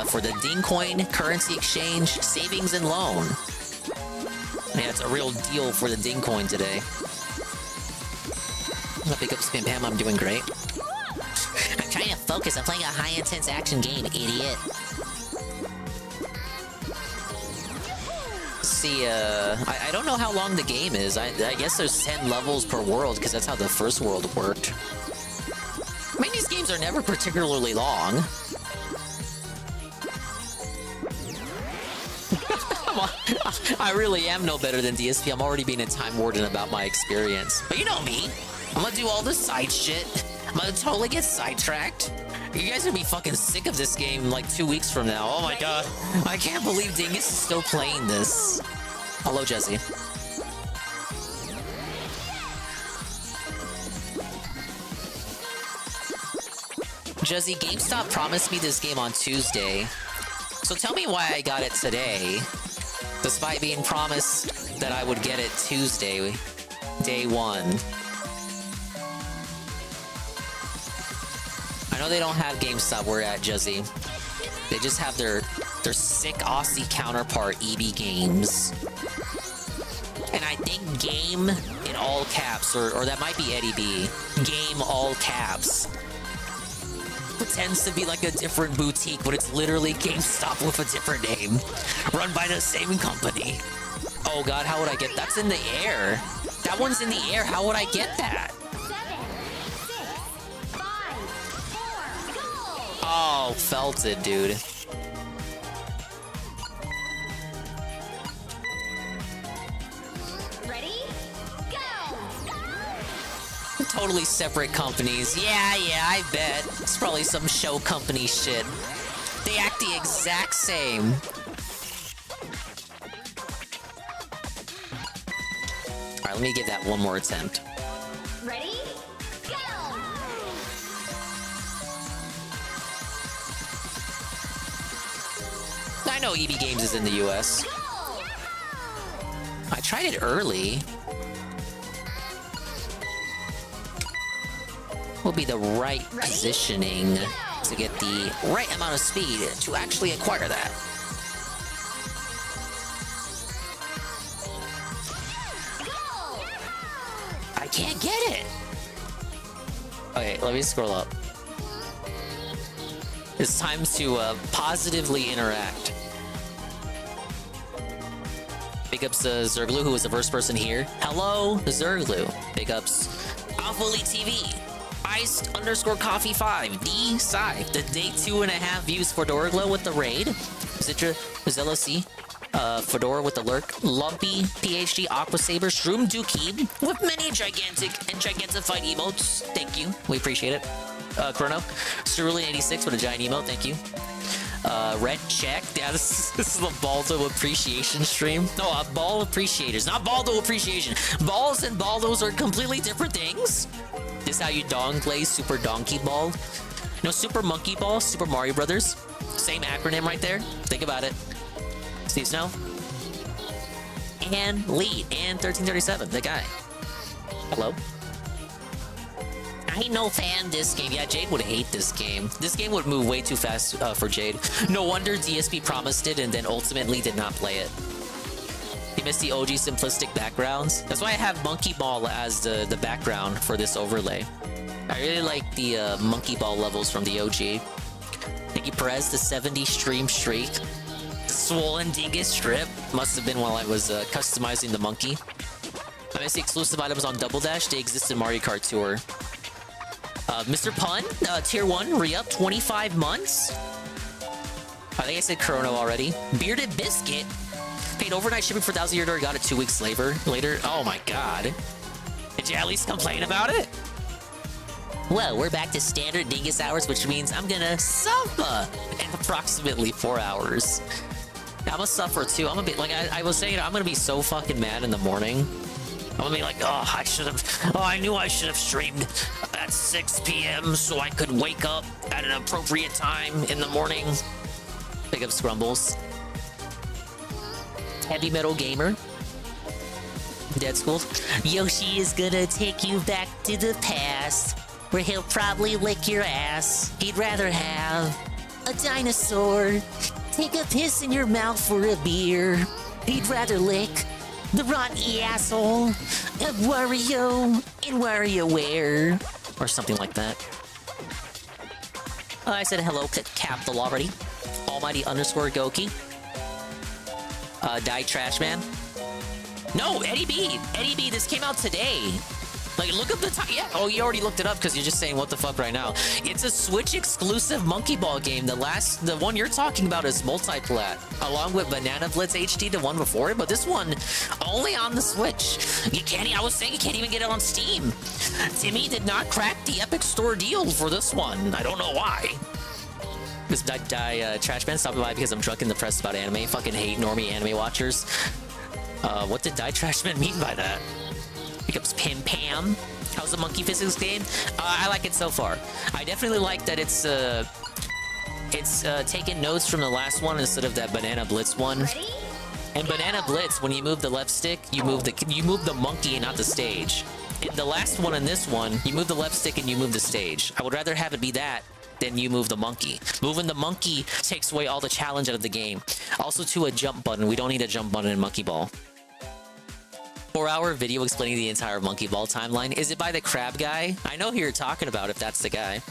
for the Ding Coin currency exchange savings and loan. Yeah, it's a real deal for the Ding Coin today. Big ups Spam Pam, I'm doing great. I'm trying to focus. I'm playing a high intense action game, idiot. See, I don't know how long the game is. I guess there's 10 levels per world, because that's how the first world worked. I mean, these games are never particularly long. I really am no better than DSP. I'm already being a time warden about my experience. But you know me. I'm gonna do all this side shit. I'm gonna totally get sidetracked. You guys are gonna be fucking sick of this game like 2 weeks from now. Oh my god. I can't believe Dingus is still playing this. Hello, Jesse. Juzzy, GameStop promised me this game on Tuesday. So tell me why I got it today, despite being promised that I would get it Tuesday, day one. I know they don't have GameStop where at, Juzzy. They just have their sick Aussie counterpart, EB Games. And I think game in all caps, or that might be Eddie B. Game all caps. Pretends to be like a different boutique, but it's literally GameStop with a different name. Run by the same company. Oh god, how would I get... That's in the air. That one's in the air. How would I get that? 7, 6, 5, 4, go! Oh, felt it, dude. Ready? Go! Totally separate companies. Yeah, I bet. It's probably some show company shit. They act the exact same. Alright, let me give that one more attempt. Ready? Go! I know EB Games is in the US. I tried it early. Will be the right positioning to get the right amount of speed to actually acquire that. I can't get it. Okay, let me scroll up. It's time to positively interact. Big ups to Zerglu, who was the first person here. Hello, Zerglu. Big ups. Alpha TV. Iced_coffee5. D. Sai. The day 2.5 views for Dorglo with the raid. Zitra. Zella C. Fedora with the lurk. Lumpy. PhD. Aqua Saber. Shroom Dookie. With many gigantic and gigantified emotes. Thank you. We appreciate it. Chrono. Cerulean86 with a giant emote. Thank you. Red check. Yeah, this is the Baldo appreciation stream. No, ball appreciators, not Baldo appreciation. Balls and Baldos are completely different things. This is how you dong play Super Donkey Ball. No, Super Monkey Ball, Super Mario Brothers. Same acronym right there. Think about it. Steve Snow. And Lee. And 1337, the guy. Hello. I ain't no fan this game. Yeah, Jade would hate this game. This game would move way too fast for Jade. No wonder DSP promised it and then ultimately did not play it. He missed the OG simplistic backgrounds. That's why I have Monkey Ball as the background for this overlay. I really like the Monkey Ball levels from the OG. Thank you, Perez, the 70 stream streak. The swollen dingus strip. Must have been while I was customizing the monkey. I missed the exclusive items on Double Dash. They exist in Mario Kart Tour. Mr. Pun, tier 1, re-up, 25 months. I think I said Chrono already. Bearded Biscuit. Paid overnight shipping for 1,000 year, got it 2 weeks later. Oh my god. Did you at least complain about it? Well, we're back to standard dingus hours, which means I'm gonna suffer in approximately 4 hours. I'm gonna suffer too. I'm gonna be, like I was saying, I'm gonna be so fucking mad in the morning. I'm gonna be like, I knew I should have streamed at 6 p.m. so I could wake up at an appropriate time in the morning. Pick up Scrumbles. Heavy Metal Gamer. Dead School. Yoshi is gonna take you back to the past, where he'll probably lick your ass. He'd rather have a dinosaur take a piss in your mouth for a beer. He'd rather lick the rotten asshole of Wario in WarioWare. Or something like that. I said hello to Captal already. Almighty_Goki. Die Trash Man. No, Eddie B. Eddie B, this came out today. Like, look up the time. Yeah. Oh, you already looked it up because you're just saying what the fuck right now. It's a Switch exclusive Monkey Ball game. The one you're talking about is multi-plat, along with Banana Blitz HD, the one before it. But this one only on the Switch. I was saying you can't even get it on Steam. Timmy did not crack the Epic Store deal for this one. I don't know why. This Trash Man stopping by because I'm drunk and depressed about anime. Fucking hate normie anime watchers. What did Die Trash Man mean by that? Pickups Pim Pam. How's the monkey physics game? I like it so far. I definitely like that it's taking notes from the last one instead of that Banana Blitz one. Ready? And Banana Blitz, when you move the left stick, you move the monkey and not the stage. In the last one and this one, you move the left stick and you move the stage. I would rather have it be that than you move the monkey. Moving the monkey takes away all the challenge out of the game. Also, to a jump button. We don't need a jump button in Monkey Ball. 4-hour video explaining the entire Monkey Ball timeline. Is it by the crab guy? I know who you're talking about if that's the guy.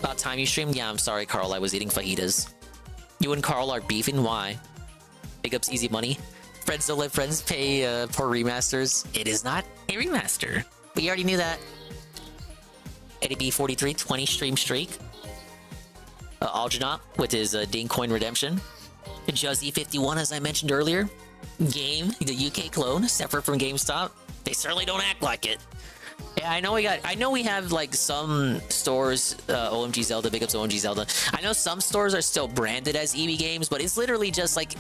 About time you streamed? Yeah, I'm sorry, Carl. I was eating fajitas. You and Carl are beefing? Why? Big ups, easy money. Friends don't let friends pay for remasters. It is not a remaster. We already knew that. ADB43, 20 stream streak. Algernaut with his Ding Coin Redemption. Juzzy51, as I mentioned earlier. Game, the UK clone, separate from GameStop. They certainly don't act like it. Yeah, I know we have like some stores, OMG Zelda, big ups OMG Zelda. I know some stores are still branded as EB Games, but it's literally just like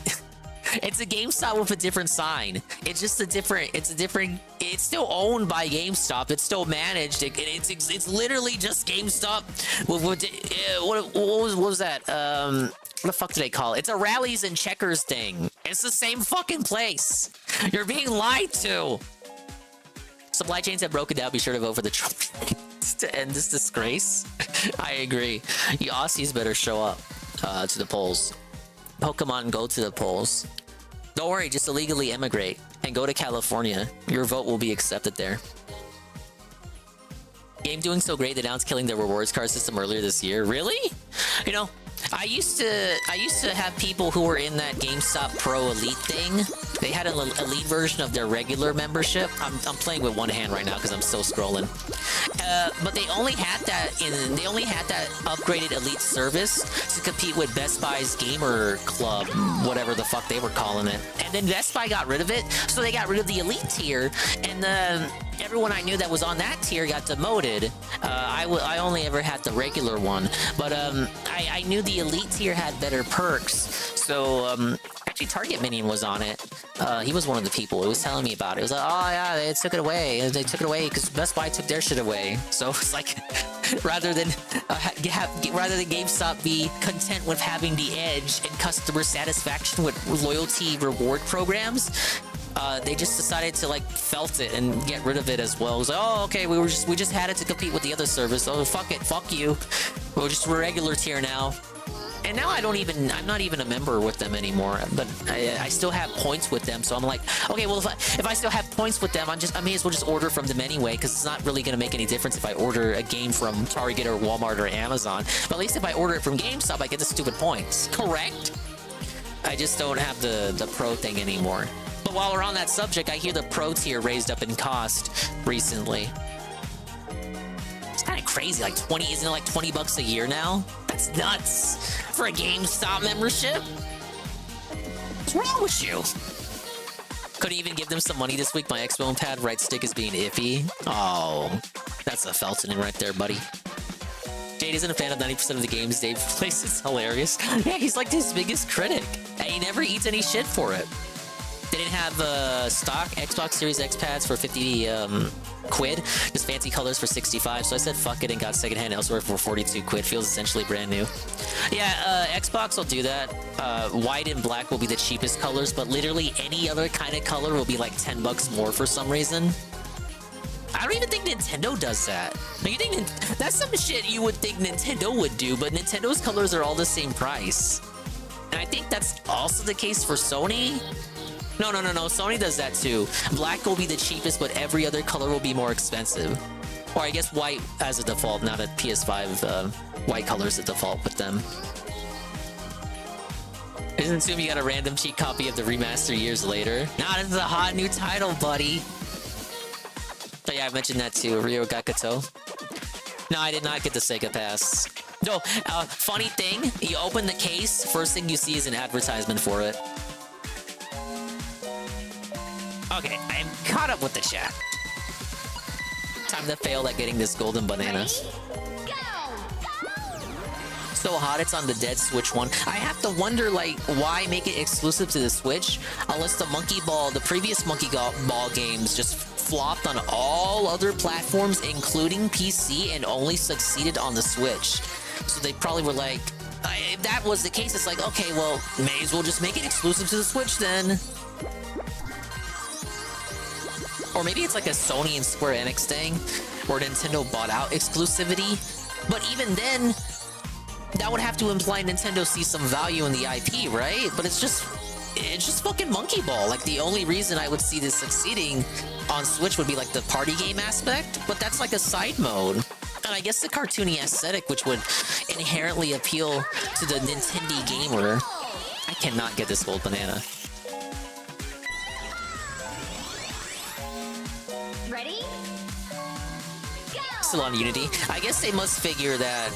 it's a GameStop with a different sign. It's just it's still owned by GameStop. It's still managed. It's literally just GameStop. What was that? What the fuck do they call it? It's a rallies and checkers thing. It's the same fucking place. You're being lied to. Supply chains have broken down. Be sure to vote for the Trump to end this disgrace. I agree. You Aussies better show up to the polls. Pokemon, go to the polls. Don't worry, just illegally emigrate and go to California. Your vote will be accepted there. Game doing so great, they announced killing the rewards card system earlier this year. Really? You know, I used to have people who were in that GameStop Pro Elite thing. They had an elite version of their regular membership. I'm playing with one hand right now because I'm still scrolling. But they only had that upgraded elite service to compete with Best Buy's Gamer Club, whatever the fuck they were calling it. And then Best Buy got rid of it, so they got rid of the elite tier, and everyone I knew that was on that tier got demoted. I only ever had the regular one, but I knew the elite tier had better perks. So actually, Target Minion was on it. He was one of the people who was telling me about it. It was like, oh yeah, they took it away. They took it away because Best Buy took their shit away. So it's like, rather than GameStop be content with having the edge and customer satisfaction with loyalty reward programs, they just decided to like felt it and get rid of it as well. It was like, oh, okay, we just had it to compete with the other service. Oh, fuck it, fuck you. We're just a regular tier now. And now I'm not even a member with them anymore, but I still have points with them. So I'm like, okay, well, if I still have points with them, I may as well just order from them anyway, because it's not really going to make any difference if I order a game from Target or Walmart or Amazon. But at least if I order it from GameStop, I get the stupid points. Correct? I just don't have the pro thing anymore. But while we're on that subject, I hear the pro tier raised up in cost recently. It's kind of crazy. Like isn't it like $20 a year now? That's nuts for a GameStop membership. What's wrong with you? Couldn't even give them some money this week. My Xbone pad right stick is being iffy. Oh, that's a Felton right there, buddy. Jade isn't a fan of 90% of the games Dave plays. It's hilarious. Yeah, he's like his biggest critic. And he never eats any shit for it. They didn't have stock Xbox Series X pads for 50 quid, just fancy colors for 65. So I said fuck it and got secondhand elsewhere for 42 quid. Feels essentially brand new. Yeah, Xbox will do that. White and black will be the cheapest colors, but literally any other kind of color will be like $10 more for some reason. I don't even think Nintendo does that. You think that's some shit you would think Nintendo would do, but Nintendo's colors are all the same price. And I think that's also the case for Sony. No. Sony does that too. Black will be the cheapest, but every other color will be more expensive. Or I guess white as a default, not a PS5. White color is the default with them. Isn't assume you got a random cheap copy of the remaster years later. Nah, this is a hot new title, buddy. So yeah, I mentioned that too. Ryo Gakuto. No, I did not get the Sega Pass. No, funny thing, you open the case, first thing you see is an advertisement for it. Okay, I'm caught up with the chat. Time to fail at getting this golden banana. so hot it's on the dead Switch one. I have to wonder, like, why make it exclusive to the Switch unless the previous Monkey Ball games just flopped on all other platforms, including PC, and only succeeded on the Switch. So they probably were like, if that was the case, it's like, okay, well, may as well just make it exclusive to the Switch then. Or maybe it's like a Sony and Square Enix thing where Nintendo bought out exclusivity. But even then, that would have to imply Nintendo sees some value in the IP, right? But it's just fucking Monkey Ball. Like, the only reason I would see this succeeding on Switch would be like the party game aspect, but that's like a side mode. And I guess the cartoony aesthetic, which would inherently appeal to the Nintendo gamer. I cannot get this gold banana. Ready? Go! Still on Unity. I guess they must figure that,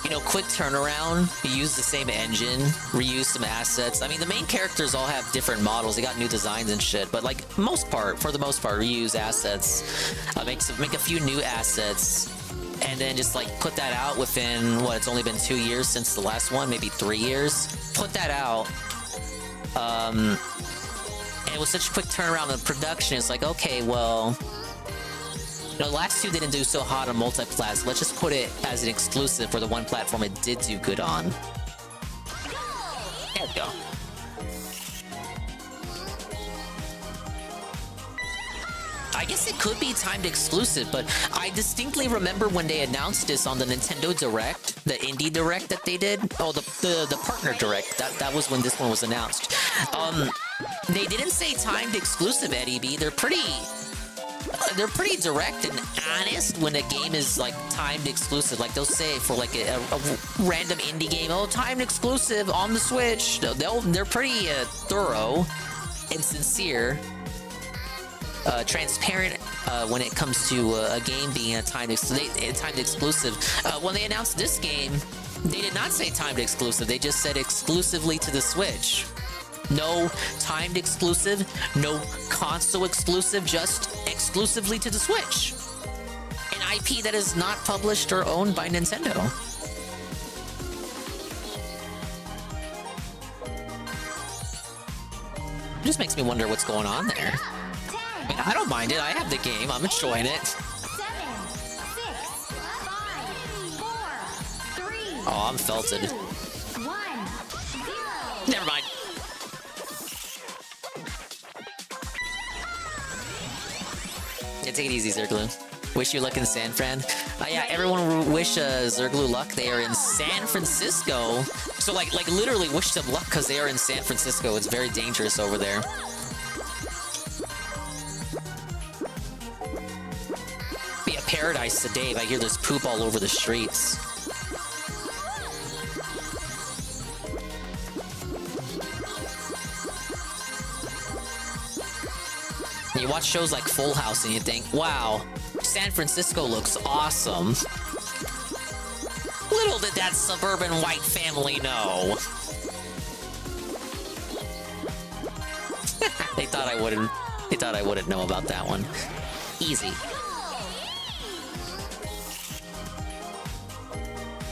you know, quick turnaround, you use the same engine, reuse some assets. I mean, the main characters all have different models. They got new designs and shit, but like for the most part, reuse assets. Make a few new assets, and then just like put that out within, what, it's only been 2 years since the last one, maybe 3 years. Put that out. And it was such a quick turnaround in production, it's like, okay, well, you know, the last two didn't do so hot on multi-plat. Let's just put it as an exclusive for the one platform it did do good on. There we go. I guess it could be timed exclusive, but I distinctly remember when they announced this on the Nintendo Direct, the Indie Direct that they did. Oh, the Partner Direct. That was when this one was announced. They didn't say timed exclusive, Eddie B. They're pretty direct and honest when a game is like timed exclusive. Like they'll say for like a random indie game, oh, timed exclusive on the Switch. They're pretty thorough and sincere, transparent when it comes to a game being a timed exclusive. When they announced this game, they did not say timed exclusive. They just said exclusively to the Switch. No timed exclusive, no console exclusive, just exclusively to the Switch. An IP that is not published or owned by Nintendo. It just makes me wonder what's going on there. I mean, I don't mind it. I have the game. I'm enjoying it. 7, 6, 5, 4, 3. Oh, I'm felted. 2, 1, 0. Never mind. Yeah, take it easy, Zergloo. Wish you luck in San Fran. Yeah, everyone wish Zergloo luck. They are in San Francisco. So, like literally wish them luck because they are in San Francisco. It's very dangerous over there. Be a paradise to Dave. I hear there's poop all over the streets. You watch shows like Full House and you think, wow, San Francisco looks awesome. Little did that suburban white family know. They thought I wouldn't know about that one. Easy.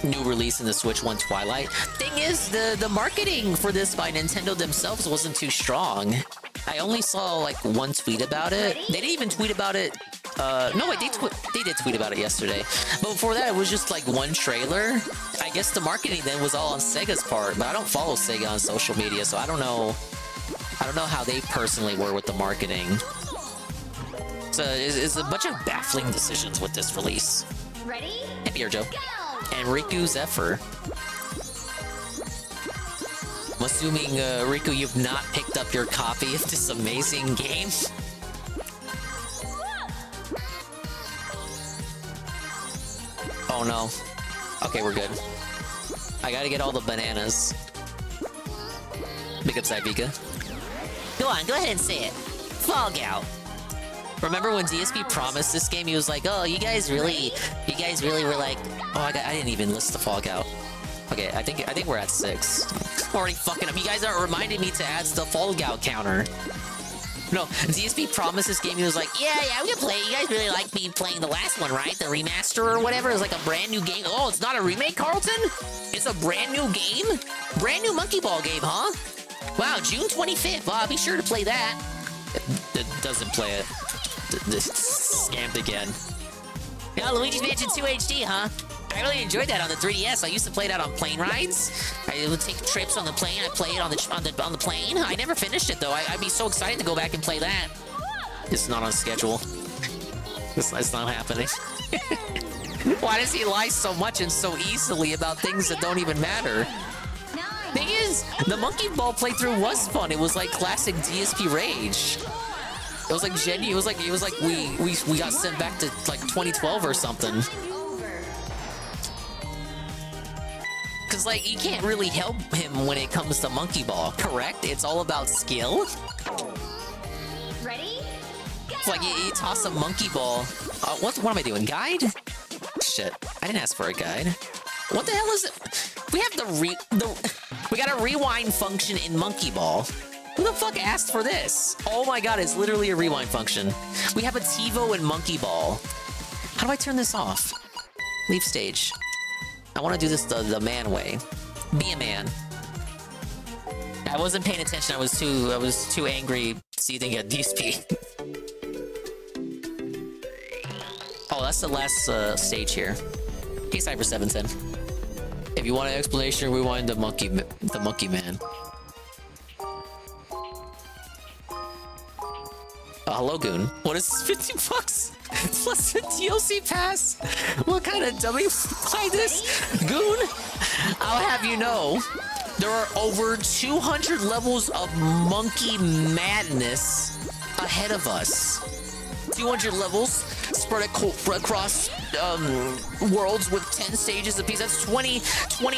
New release in the Switch 1 Twilight. Thing is, the marketing for this by Nintendo themselves wasn't too strong. I only saw like one tweet about it. They didn't even tweet about it. No, wait, they did tweet about it yesterday. But before that, it was just like one trailer. I guess the marketing then was all on Sega's part, but I don't follow Sega on social media, so I don't know how they personally were with the marketing. So it's a bunch of baffling decisions with this release. Ready? Happy Year, Joe. Go! And Riku Zephyr. I'm assuming, Riku, you've not picked up your copy of this amazing game. Oh no. Okay, we're good. I gotta get all the bananas. Big up, Vika. Go on, go ahead and say it. Fall Out. Remember when DSP promised this game? He was like, "Oh, you guys really were like, oh, I didn't even list the Fall Out." Okay, I think we're at 6. Already fucking up. You guys aren't reminding me to add the Fall Out counter. No, DSP promised this game. He was like, yeah, we can play. You guys really like me playing the last one, right? The remaster or whatever. It was like a brand new game. Oh, it's not a remake, Carlton? It's a brand new game? Brand new Monkey Ball game, huh? Wow, June 25th. Be sure to play that. It doesn't play it. This scammed again. Yeah, Luigi's Mansion 2 HD, huh? I really enjoyed that on the 3DS. I used to play that on plane rides. I would take trips on the plane. I play it on the plane. I never finished it though. I'd be so excited to go back and play that. It's not on schedule. It's not happening. Why does he lie so much and so easily about things that don't even matter? Thing is, the Monkey Ball playthrough was fun. It was like classic DSP rage. It was like genuine. It was like we got sent back to like 2012 or something. Cause like you can't really help him when it comes to Monkey Ball, correct? It's all about skill. Ready? It's like you toss a Monkey Ball. What am I doing? Guide? Shit, I didn't ask for a guide. What the hell is it? We have we got a rewind function in Monkey Ball. Who the fuck asked for this? Oh my god, it's literally a rewind function. We have a TiVo in Monkey Ball. How do I turn this off? Leave stage. I want to do this the man way. Be a man. I wasn't paying attention. I was too angry seething at DSP. Oh, that's the last stage here. Hey, Cyber 710. If you want an explanation, rewind the monkey man. Hello, Goon. What is 50 bucks? Plus a DLC pass? What kind of dummy buy this? Goon, I'll have you know, there are over 200 levels of monkey madness ahead of us. 200 levels spread across worlds with 10 stages apiece. That's 20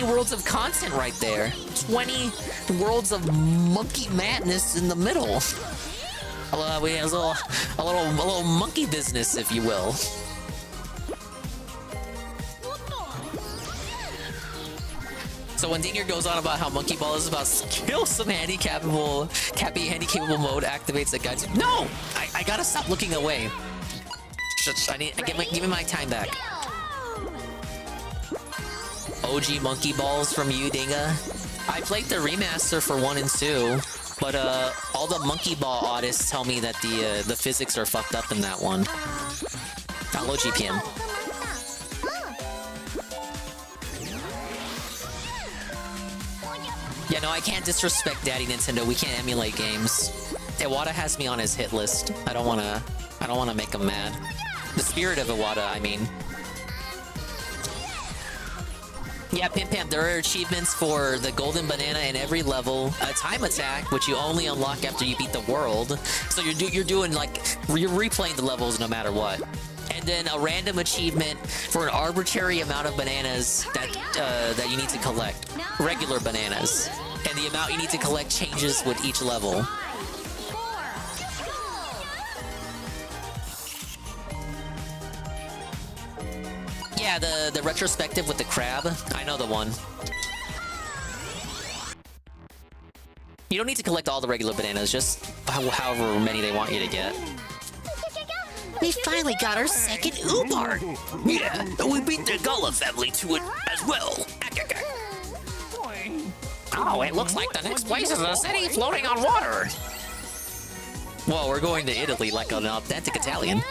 worlds of content right there. 20 worlds of monkey madness in the middle. We have a little monkey business, if you will. So when Dinger goes on about how Monkey Ball is about skill, some handicapable mode activates the guide. No, I gotta stop looking away. Give me my time back. OG Monkey Balls from you, Dinga. I played the remaster for 1 and 2. But all the Monkey Ball artists tell me that the physics are fucked up in that one. Low GPM. Yeah, no, I can't disrespect Daddy Nintendo. We can't emulate games. Iwata has me on his hit list. I don't wanna make him mad. The spirit of Iwata, I mean. Yeah, Pim, there are achievements for the golden banana in every level, a time attack, which you only unlock after you beat the world. So you're doing like, you're replaying the levels no matter what. And then a random achievement for an arbitrary amount of bananas that you need to collect. Regular bananas. And the amount you need to collect changes with each level. Yeah, the retrospective with the crab. I know the one. You don't need to collect all the regular bananas, just however many they want you to get. We finally got our second Ubar! Yeah, we beat the Gullah family to it as well. Oh, it looks like the next place is a city floating on water! Well, we're going to Italy like an authentic Italian.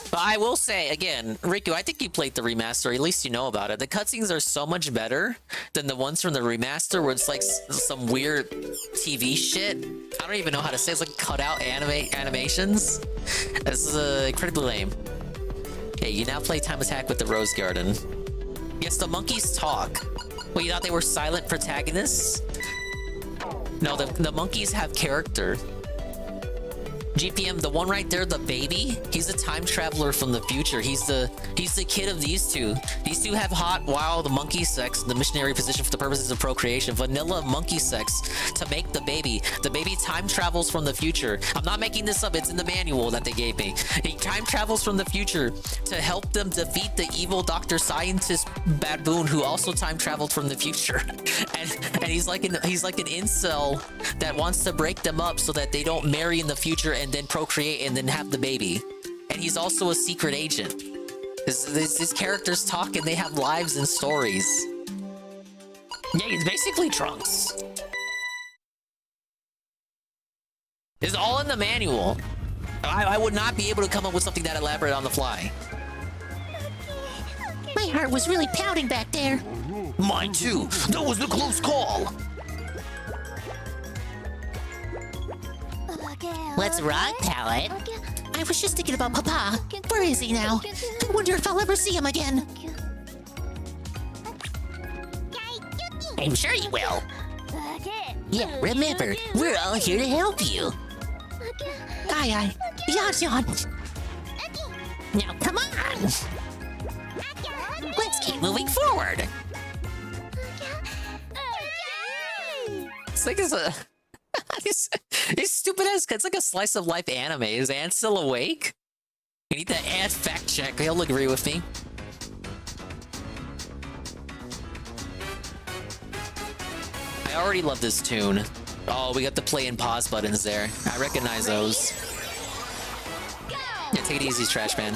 But I will say, again, Riku, I think you played the remaster, at least you know about it. The cutscenes are so much better than the ones from the remaster where it's like some weird TV shit. I don't even know how to say it. It's like cut out animations. This is incredibly lame. Okay, you now play Time Attack with the Rose Garden. Yes, the monkeys talk. Well, you thought they were silent protagonists? No, the monkeys have character. GPM, the one right there, the baby, he's a time traveler from the future. He's the kid of these two. These two have hot, wild monkey sex in the missionary position for the purposes of procreation. Vanilla monkey sex to make the baby. The baby time travels from the future. I'm not making this up. It's in the manual that they gave me. He time travels from the future to help them defeat the evil Dr. Scientist baboon who also time traveled from the future. And he's like an incel that wants to break them up so that they don't marry in the future and then procreate and then have the baby. And he's also a secret agent. His characters talk and they have lives and stories. Yeah, he's basically Trunks. It's all in the manual. I would not be able to come up with something that elaborate on the fly. My heart was really pounding back there. Mine too. That was a close call. What's wrong, Palette? I was just thinking about Papa. Where is he now? I wonder if I'll ever see him again. I'm sure you will. Yeah, remember, we're all here to help you. AiAi, Yan. Now, come on. Let's keep moving forward. It's like these stupid ass. It's like a slice of life anime. Is Ant still awake? You need the Ant fact check. He'll agree with me. I already love this tune. Oh, we got the play and pause buttons there. I recognize those. Yeah, take it easy, Trash Man.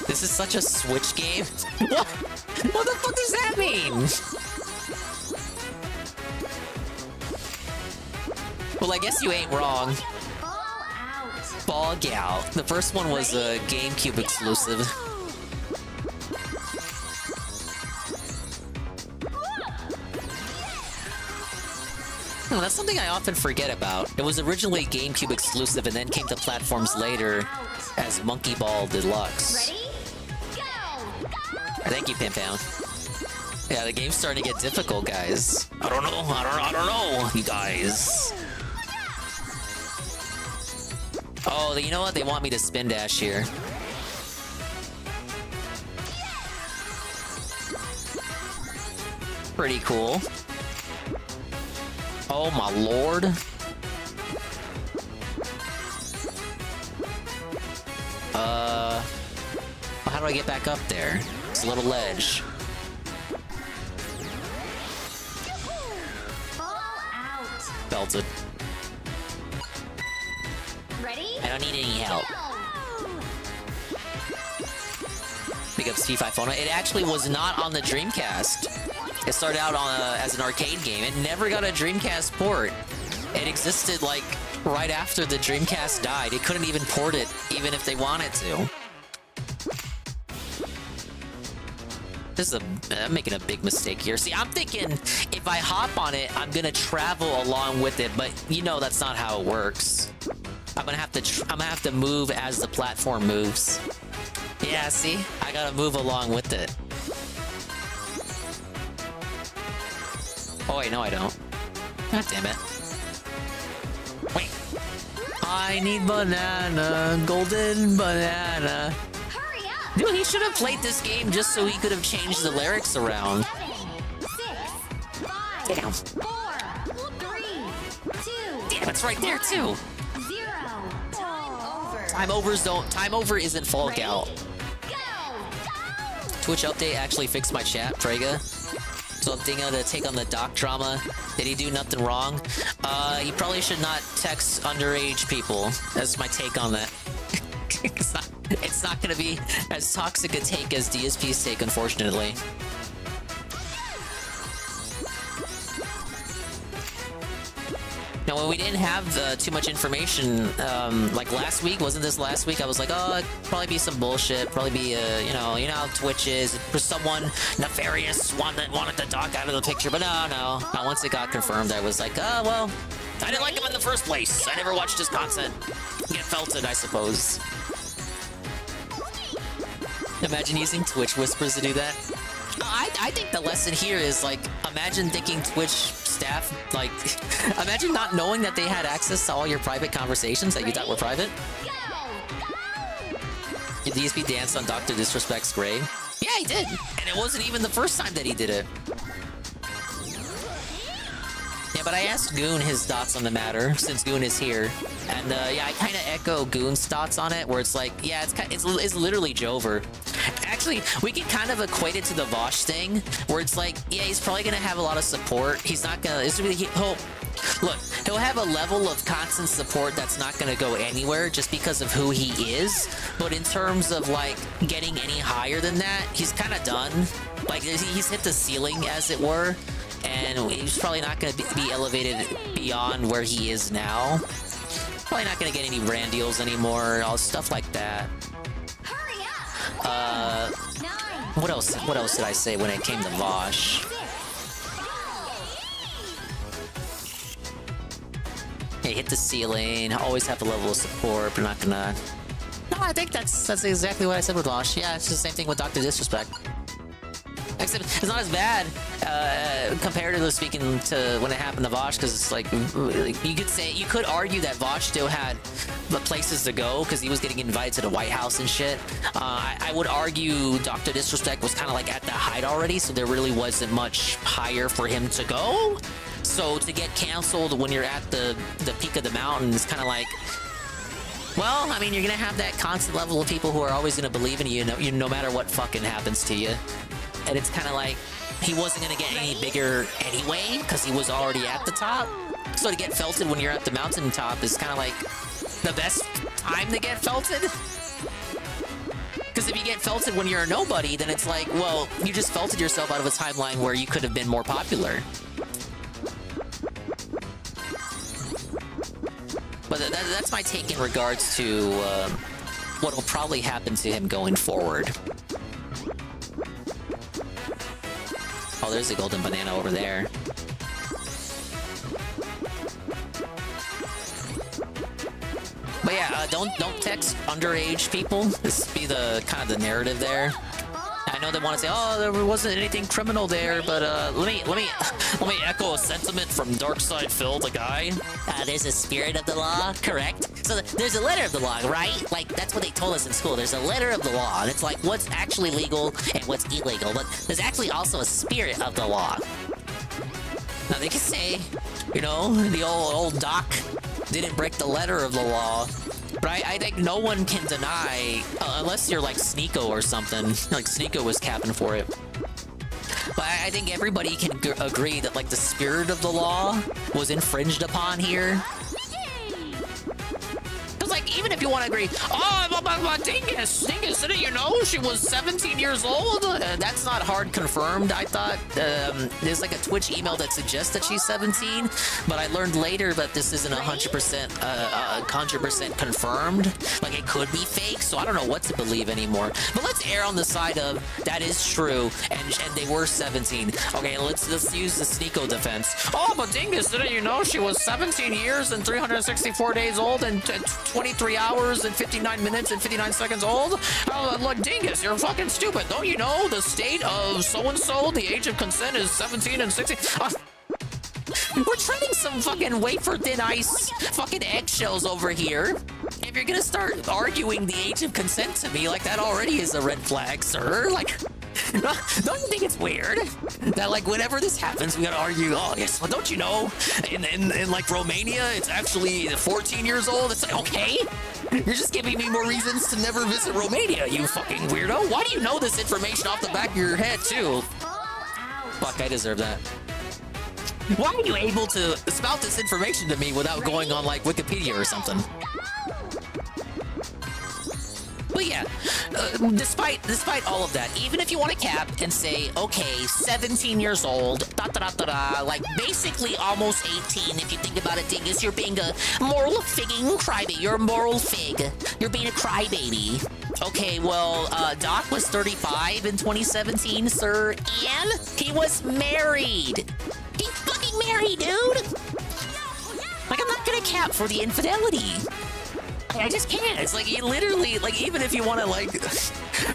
This is such a Switch game. What the fuck does that mean? Well, I guess you ain't wrong. Ball Out. The first one was a GameCube exclusive. Oh, that's something I often forget about. It was originally GameCube exclusive and then came to platforms later as Monkey Ball Deluxe. Ready? Go! Thank you, Pam Pound. Yeah, the game's starting to get difficult, guys. I don't know, you guys. Oh, you know what? They want me to spin dash here. Pretty cool. Oh my lord. How do I get back up there? It's a little ledge. Belted. Ready? I don't need any help. Big up Steve iPhone. It actually was not on the Dreamcast. It started out on as an arcade game. It never got a Dreamcast port. It existed like right after the Dreamcast died. It couldn't even port it, even if they wanted to. I'm making a big mistake here. See, I'm thinking if I hop on it, I'm gonna travel along with it, but you know that's not how it works. I'm gonna have to move as the platform moves. Yeah, see, I gotta move along with it. Oh wait, no, I don't. God damn it! Wait, I need banana, golden banana. Dude, he should have played this game just so he could have changed the lyrics around. 7, 6, 5, 4, 3, 2, damn, it's right there too. 0. Time over. Time over isn't Fall Out. Twitch update actually fixed my chat, Prega. So I'm thinking to take on the doc drama. Did he do nothing wrong? He probably should not text underage people. That's my take on that. It's not gonna be as toxic a take as DSP's take, unfortunately. Now, when we didn't have too much information, like last week, wasn't this last week? I was like, oh, it'd probably be some bullshit, probably be, you know how Twitch is, for someone nefarious wanted the doc out of the picture, but no. Once it got confirmed, I was like, oh, well, I didn't like him in the first place. I never watched his content. Get felted, I suppose. Imagine using Twitch whispers to do that. I think the lesson here is, like, imagine thinking Twitch staff, like, imagine not knowing that they had access to all your private conversations that you thought were private. Did these be danced on Dr. Disrespect's grave? Yeah, he did. And it wasn't even the first time that he did it. Yeah, but I asked Goon his thoughts on the matter, since Goon is here. And yeah, I kind of echo Goon's thoughts on it, where it's like, yeah, it's literally Jover. Actually, we can kind of equate it to the Vosh thing, where it's like, yeah, he's probably going to have a lot of support. He's not going to... He'll have a level of constant support that's not going to go anywhere just because of who he is. But in terms of, like, getting any higher than that, he's kind of done. Like, he's hit the ceiling, as it were. And he's probably not going to be elevated beyond where he is now. Probably not going to get any brand deals anymore, all stuff like that. What else did I say when it came to Vosh? Hey, hit the ceiling, always have a level of support, but not gonna... No, I think that's exactly what I said with Vosh. Yeah, it's the same thing with Dr. Disrespect. Except it's not as bad, comparatively speaking, to when it happened to Vosh, because it's like, you could argue that Vosh still had the places to go, because he was getting invited to the White House and shit. I would argue Dr. Disrespect was kind of like at the height already, so there really wasn't much higher for him to go. So to get canceled when you're at the peak of the mountain is kind of like, well, I mean, you're going to have that constant level of people who are always going to believe in you, no matter what fucking happens to you. And it's kind of like, he wasn't going to get any bigger anyway, because he was already at the top. So to get felted when you're at the mountaintop is kind of like the best time to get felted. Because if you get felted when you're a nobody, then it's like, well, you just felted yourself out of a timeline where you could have been more popular. But that's my take in regards to what will probably happen to him going forward. Oh, there's a golden banana over there. But yeah, don't text underage people. This be the kind of the narrative there. I know they want to say, oh, there wasn't anything criminal there, but let me echo a sentiment from Darkside Phil, the guy. There's a spirit of the law, correct? So there's a letter of the law, right? Like, that's what they told us in school. There's a letter of the law, and it's like what's actually legal and what's illegal. But there's actually also a spirit of the law. Now, they can say, you know, the old Doc didn't break the letter of the law. But I think no one can deny, unless you're like Sneeko or something, like Sneeko was capping for it. But I think everybody can agree that like the spirit of the law was infringed upon here. Because like, even if you want to agree, oh, Dingus, didn't you know she was 17 years old? That's not hard confirmed, I thought. There's like a Twitch email that suggests that she's 17, but I learned later that this isn't 100% confirmed. Like, it could be fake, so I don't know what to believe anymore. But let's err on the side of that is true, and they were 17. Okay, let's use the Sneeko defense. Oh, but Dingus, didn't you know she was 17 years and 364 days old and 23 hours and 59 minutes and 59 seconds old? Oh, look, Dingus, you're fucking stupid. Don't you know the state of so-and-so, the age of consent is 17 and 16? We're treading some fucking wafer-thin ice fucking eggshells over here. If you're gonna start arguing the age of consent to me, like, that already is a red flag, sir. Like, don't you think it's weird that, like, whenever this happens, we gotta argue, oh, yes, well, don't you know, in like, Romania, it's actually 14 years old? It's like, okay, you're just giving me more reasons to never visit Romania, you fucking weirdo. Why do you know this information off the back of your head, too? Fuck, I deserve that. Why are you able to spout this information to me without going on, like, Wikipedia or something? But yeah, despite all of that, even if you want to cap and say, okay, 17 years old, like basically almost 18, if you think about it, Dingus, you're being a moral figging crybaby. You're a moral fig. You're being a crybaby. Okay, well, Doc was 35 in 2017, sir, and he was married. He's fucking married, dude. Like, I'm not gonna cap for the infidelity. I just can't. It's like, you literally, like, even if you want to, like,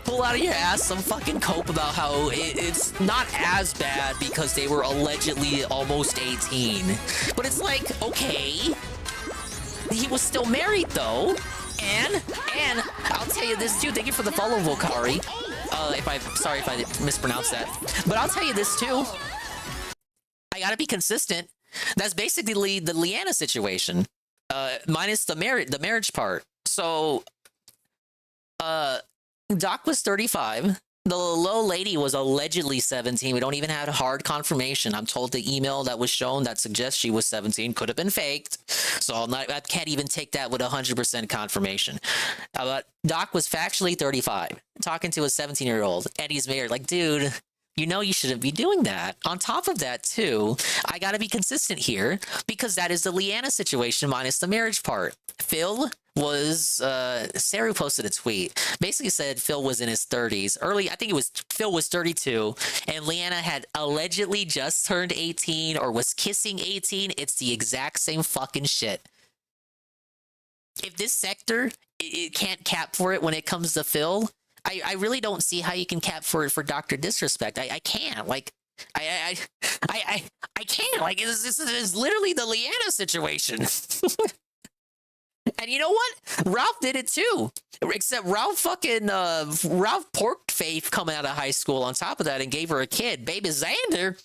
pull out of your ass some fucking cope about how it's not as bad because they were allegedly almost 18. But it's like, okay, he was still married though. And I'll tell you this too. Thank you for the follow, Volkari. Sorry if I mispronounced that. But I'll tell you this too. I gotta be consistent. That's basically the Leanna situation, minus the marriage part. So, Doc was 35. The little lady was allegedly 17. We don't even have hard confirmation. I'm told the email that was shown that suggests she was 17 could have been faked. So I can't even take that with 100% confirmation. But Doc was factually 35, talking to a 17-year-old, and he's married. Like, dude, you know you shouldn't be doing that. On top of that, too, I gotta be consistent here, because that is the Leanna situation minus the marriage part. Phil was, Saru posted a tweet, basically said Phil was in his 30s. I think it was, Phil was 32, and Leanna had allegedly just turned 18, or was kissing 18. It's the exact same fucking shit. If this sector, it can't cap for it when it comes to Phil, I really don't see how you can cap for it for Dr. Disrespect. I can't. Like, I can't. Like, this is literally the Leanna situation. And you know what? Ralph did it too. Except Ralph Ralph porked Faith coming out of high school on top of that and gave her a kid, baby Xander,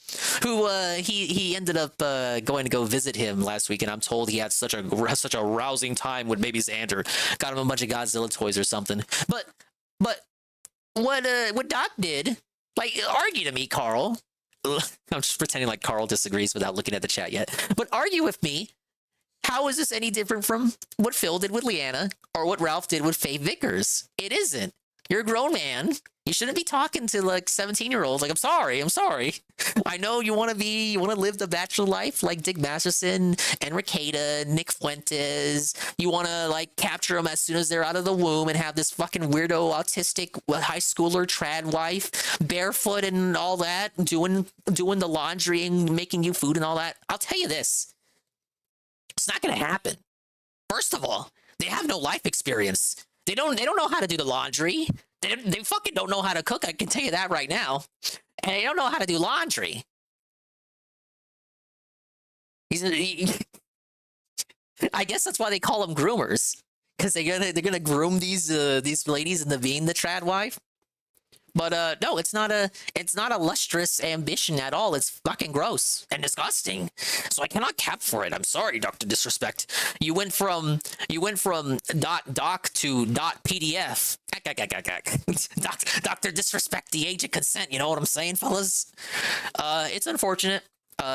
who he ended up going to go visit him last week, and I'm told he had such a rousing time with baby Xander. Got him a bunch of Godzilla toys or something. But what Doc did, like, argue to me, Carl. I'm just pretending like Carl disagrees without looking at the chat yet. But argue with me. How is this any different from what Phil did with Leanna or what Ralph did with Faith Vickers? It isn't. You're a grown man. You shouldn't be talking to like 17-year-olds. Like, I'm sorry. I know you want to live the bachelor life like Dick Masterson, Enriqueta, Nick Fuentes. You want to like capture them as soon as they're out of the womb and have this fucking weirdo autistic high schooler trad wife barefoot and all that, doing the laundry and making you food and all that. I'll tell you this. It's not going to happen. First of all, they have no life experience. They don't know how to do the laundry. They fucking don't know how to cook. I can tell you that right now. And they don't know how to do laundry. I guess that's why they call them groomers, because they're gonna groom these ladies into being the trad wife. But no, it's not a lustrous ambition at all. It's fucking gross and disgusting. So I cannot cap for it. I'm sorry, Dr. Disrespect. You went from .doc to .pdf. Dr. Disrespect, the age of consent. You know what I'm saying, fellas? It's unfortunate.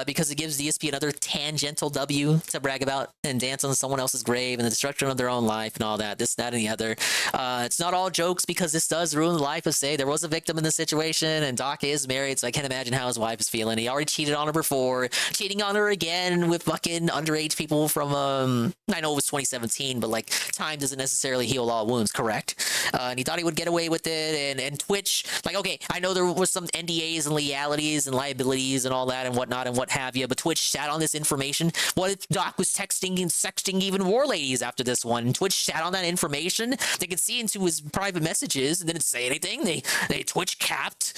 Because it gives DSP another tangential W to brag about and dance on someone else's grave and the destruction of their own life and all that, this, that, and the other. It's not all jokes, because this does ruin the life of, say, there was a victim in the situation, and Doc is married, so I can't imagine how his wife is feeling. He already cheated on her before, cheating on her again with fucking underage people from, I know it was 2017, but, like, time doesn't necessarily heal all wounds, correct? And he thought he would get away with it, and Twitch, like, okay, I know there was some NDAs and legalities and liabilities and all that and whatnot and what have you, but Twitch sat on this information. What if Doc was texting and sexting even more ladies after this one? Twitch sat on that information. They could see into his private messages and didn't say anything. They Twitch capped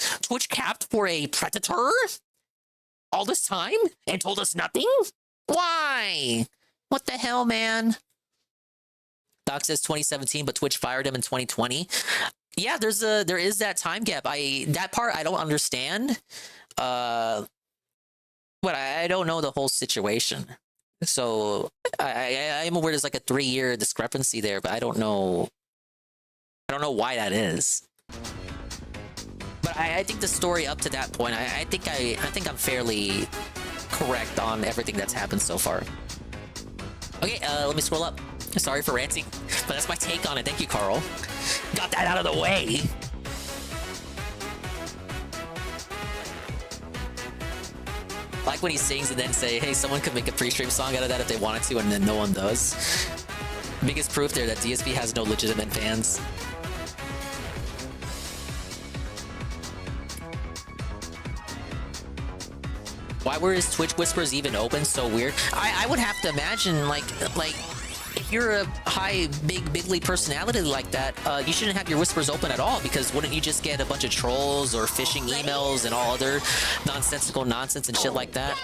for a predator all this time and told us nothing? Why? What the hell, man? Doc says 2017, but Twitch fired him in 2020. Yeah, there is that time gap. That part I don't understand. But I don't know the whole situation. So I'm aware there's like a 3-year discrepancy there, but I don't know why that is. But I think the story up to that point, I think I'm fairly correct on everything that's happened so far. Okay, let me scroll up. Sorry for ranting, but that's my take on it. Thank you, Carl. Got that out of the way. I like when he sings and then say, hey, someone could make a pre-stream song out of that if they wanted to, and then no one does. Biggest proof there that DSP has no legitimate fans. Why were his Twitch whispers even open? So weird. I would have to imagine, like if if you're a high, bigly personality like that, you shouldn't have your whispers open at all, because wouldn't you just get a bunch of trolls or phishing emails and all other nonsensical nonsense and shit like that?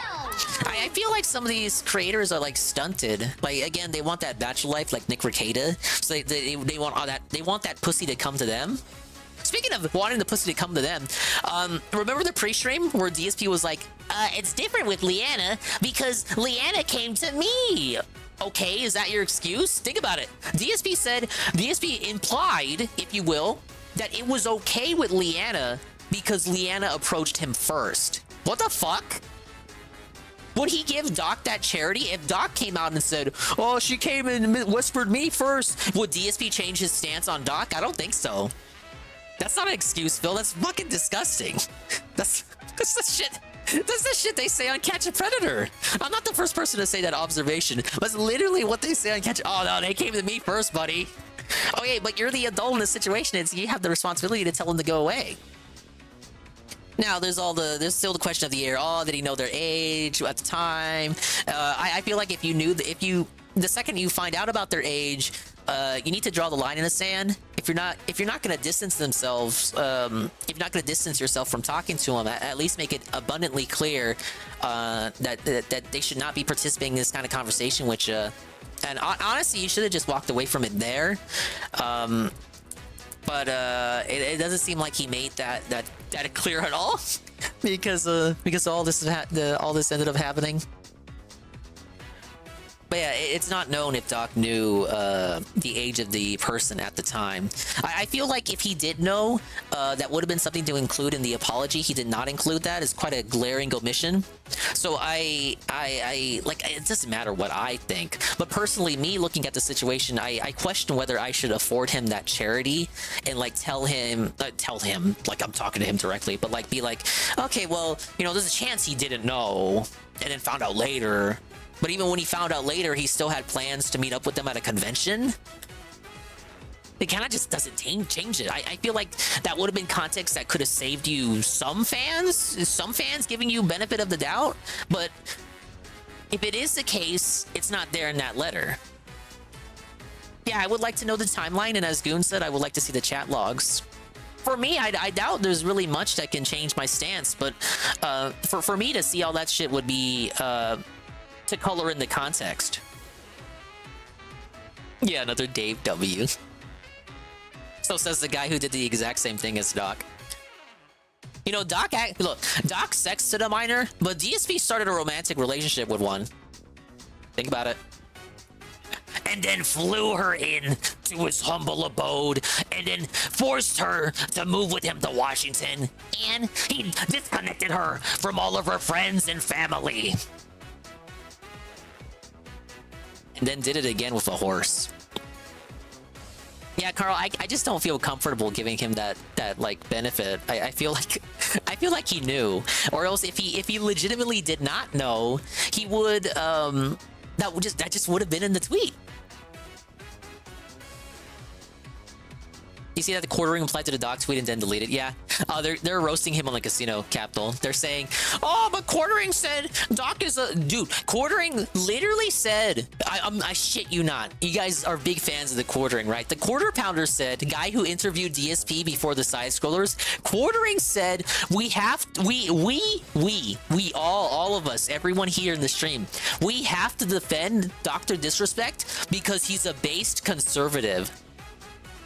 I feel like some of these creators are like stunted. Like, again, they want that bachelor life like Nick Rekieta, so they want all that. They want that pussy to come to them. Speaking of wanting the pussy to come to them, remember the pre-stream where DSP was like, it's different with Leanna because Leanna came to me. Okay, is that your excuse? Think about it. DSP implied, if you will, that it was okay with Leanna because Leanna approached him first. What the fuck? Would he give Doc that charity? If Doc came out and said, oh, she came and whispered me first, would DSP change his stance on Doc? I don't think so. That's not an excuse, Phil. That's fucking disgusting. That's the shit. That's the shit they say on Catch a Predator. I'm not the first person to say that observation. That's literally what they say on Catch. Oh no, they came to me first, buddy. Okay, but you're the adult in the situation, and so you have the responsibility to tell them to go away. Now, there's still the question of the year. Oh, did he know their age at the time? I feel like if you knew the second you find out about their age, you need to draw the line in the sand. If you're not going to distance themselves, if you're not going to distance yourself from talking to them, at least make it abundantly clear that they should not be participating in this kind of conversation with you. And honestly, you should have just walked away from it there. But it doesn't seem like he made that clear at all, because all this ended up happening. But yeah, it's not known if Doc knew the age of the person at the time. I feel like if he did know, that would have been something to include in the apology. He did not include that. It's quite a glaring omission. So I like, it doesn't matter what I think, but personally, me looking at the situation, I question whether I should afford him that charity and like tell him like I'm talking to him directly, but like be like, okay, well, you know, there's a chance he didn't know and then found out later. But even when he found out later, he still had plans to meet up with them at a convention. It kind of just doesn't change it. I feel like that would have been context that could have saved you some fans giving you benefit of the doubt. But if it is the case, it's not there in that letter. Yeah, I would like to know the timeline, and as Goon said, I would like to see the chat logs. For me, I doubt there's really much that can change my stance, but for me to see all that shit would be to color in the context. Yeah, another Dave W. So says the guy who did the exact same thing as Doc. You know, Doc sexted a minor, but DSP started a romantic relationship with one. Think about it. And then flew her in to his humble abode, and then forced her to move with him to Washington, and he disconnected her from all of her friends and family. And then did it again with a horse. Yeah, Carl, I just don't feel comfortable giving him that like benefit. I feel like he knew, or else if he legitimately did not know, he would that just would have been in the tweet. You see that the quartering applied to the Doc tweet and then deleted? Yeah. They're roasting him on the casino capital. They're saying, oh, but quartering said Doc is a dude. Quartering literally said, I shit you not. You guys are big fans of the quartering, right? The quarter pounder said, the guy who interviewed DSP before the side scrollers, quartering said, we all of us, everyone here in the stream, we have to defend Dr. Disrespect because he's a based conservative.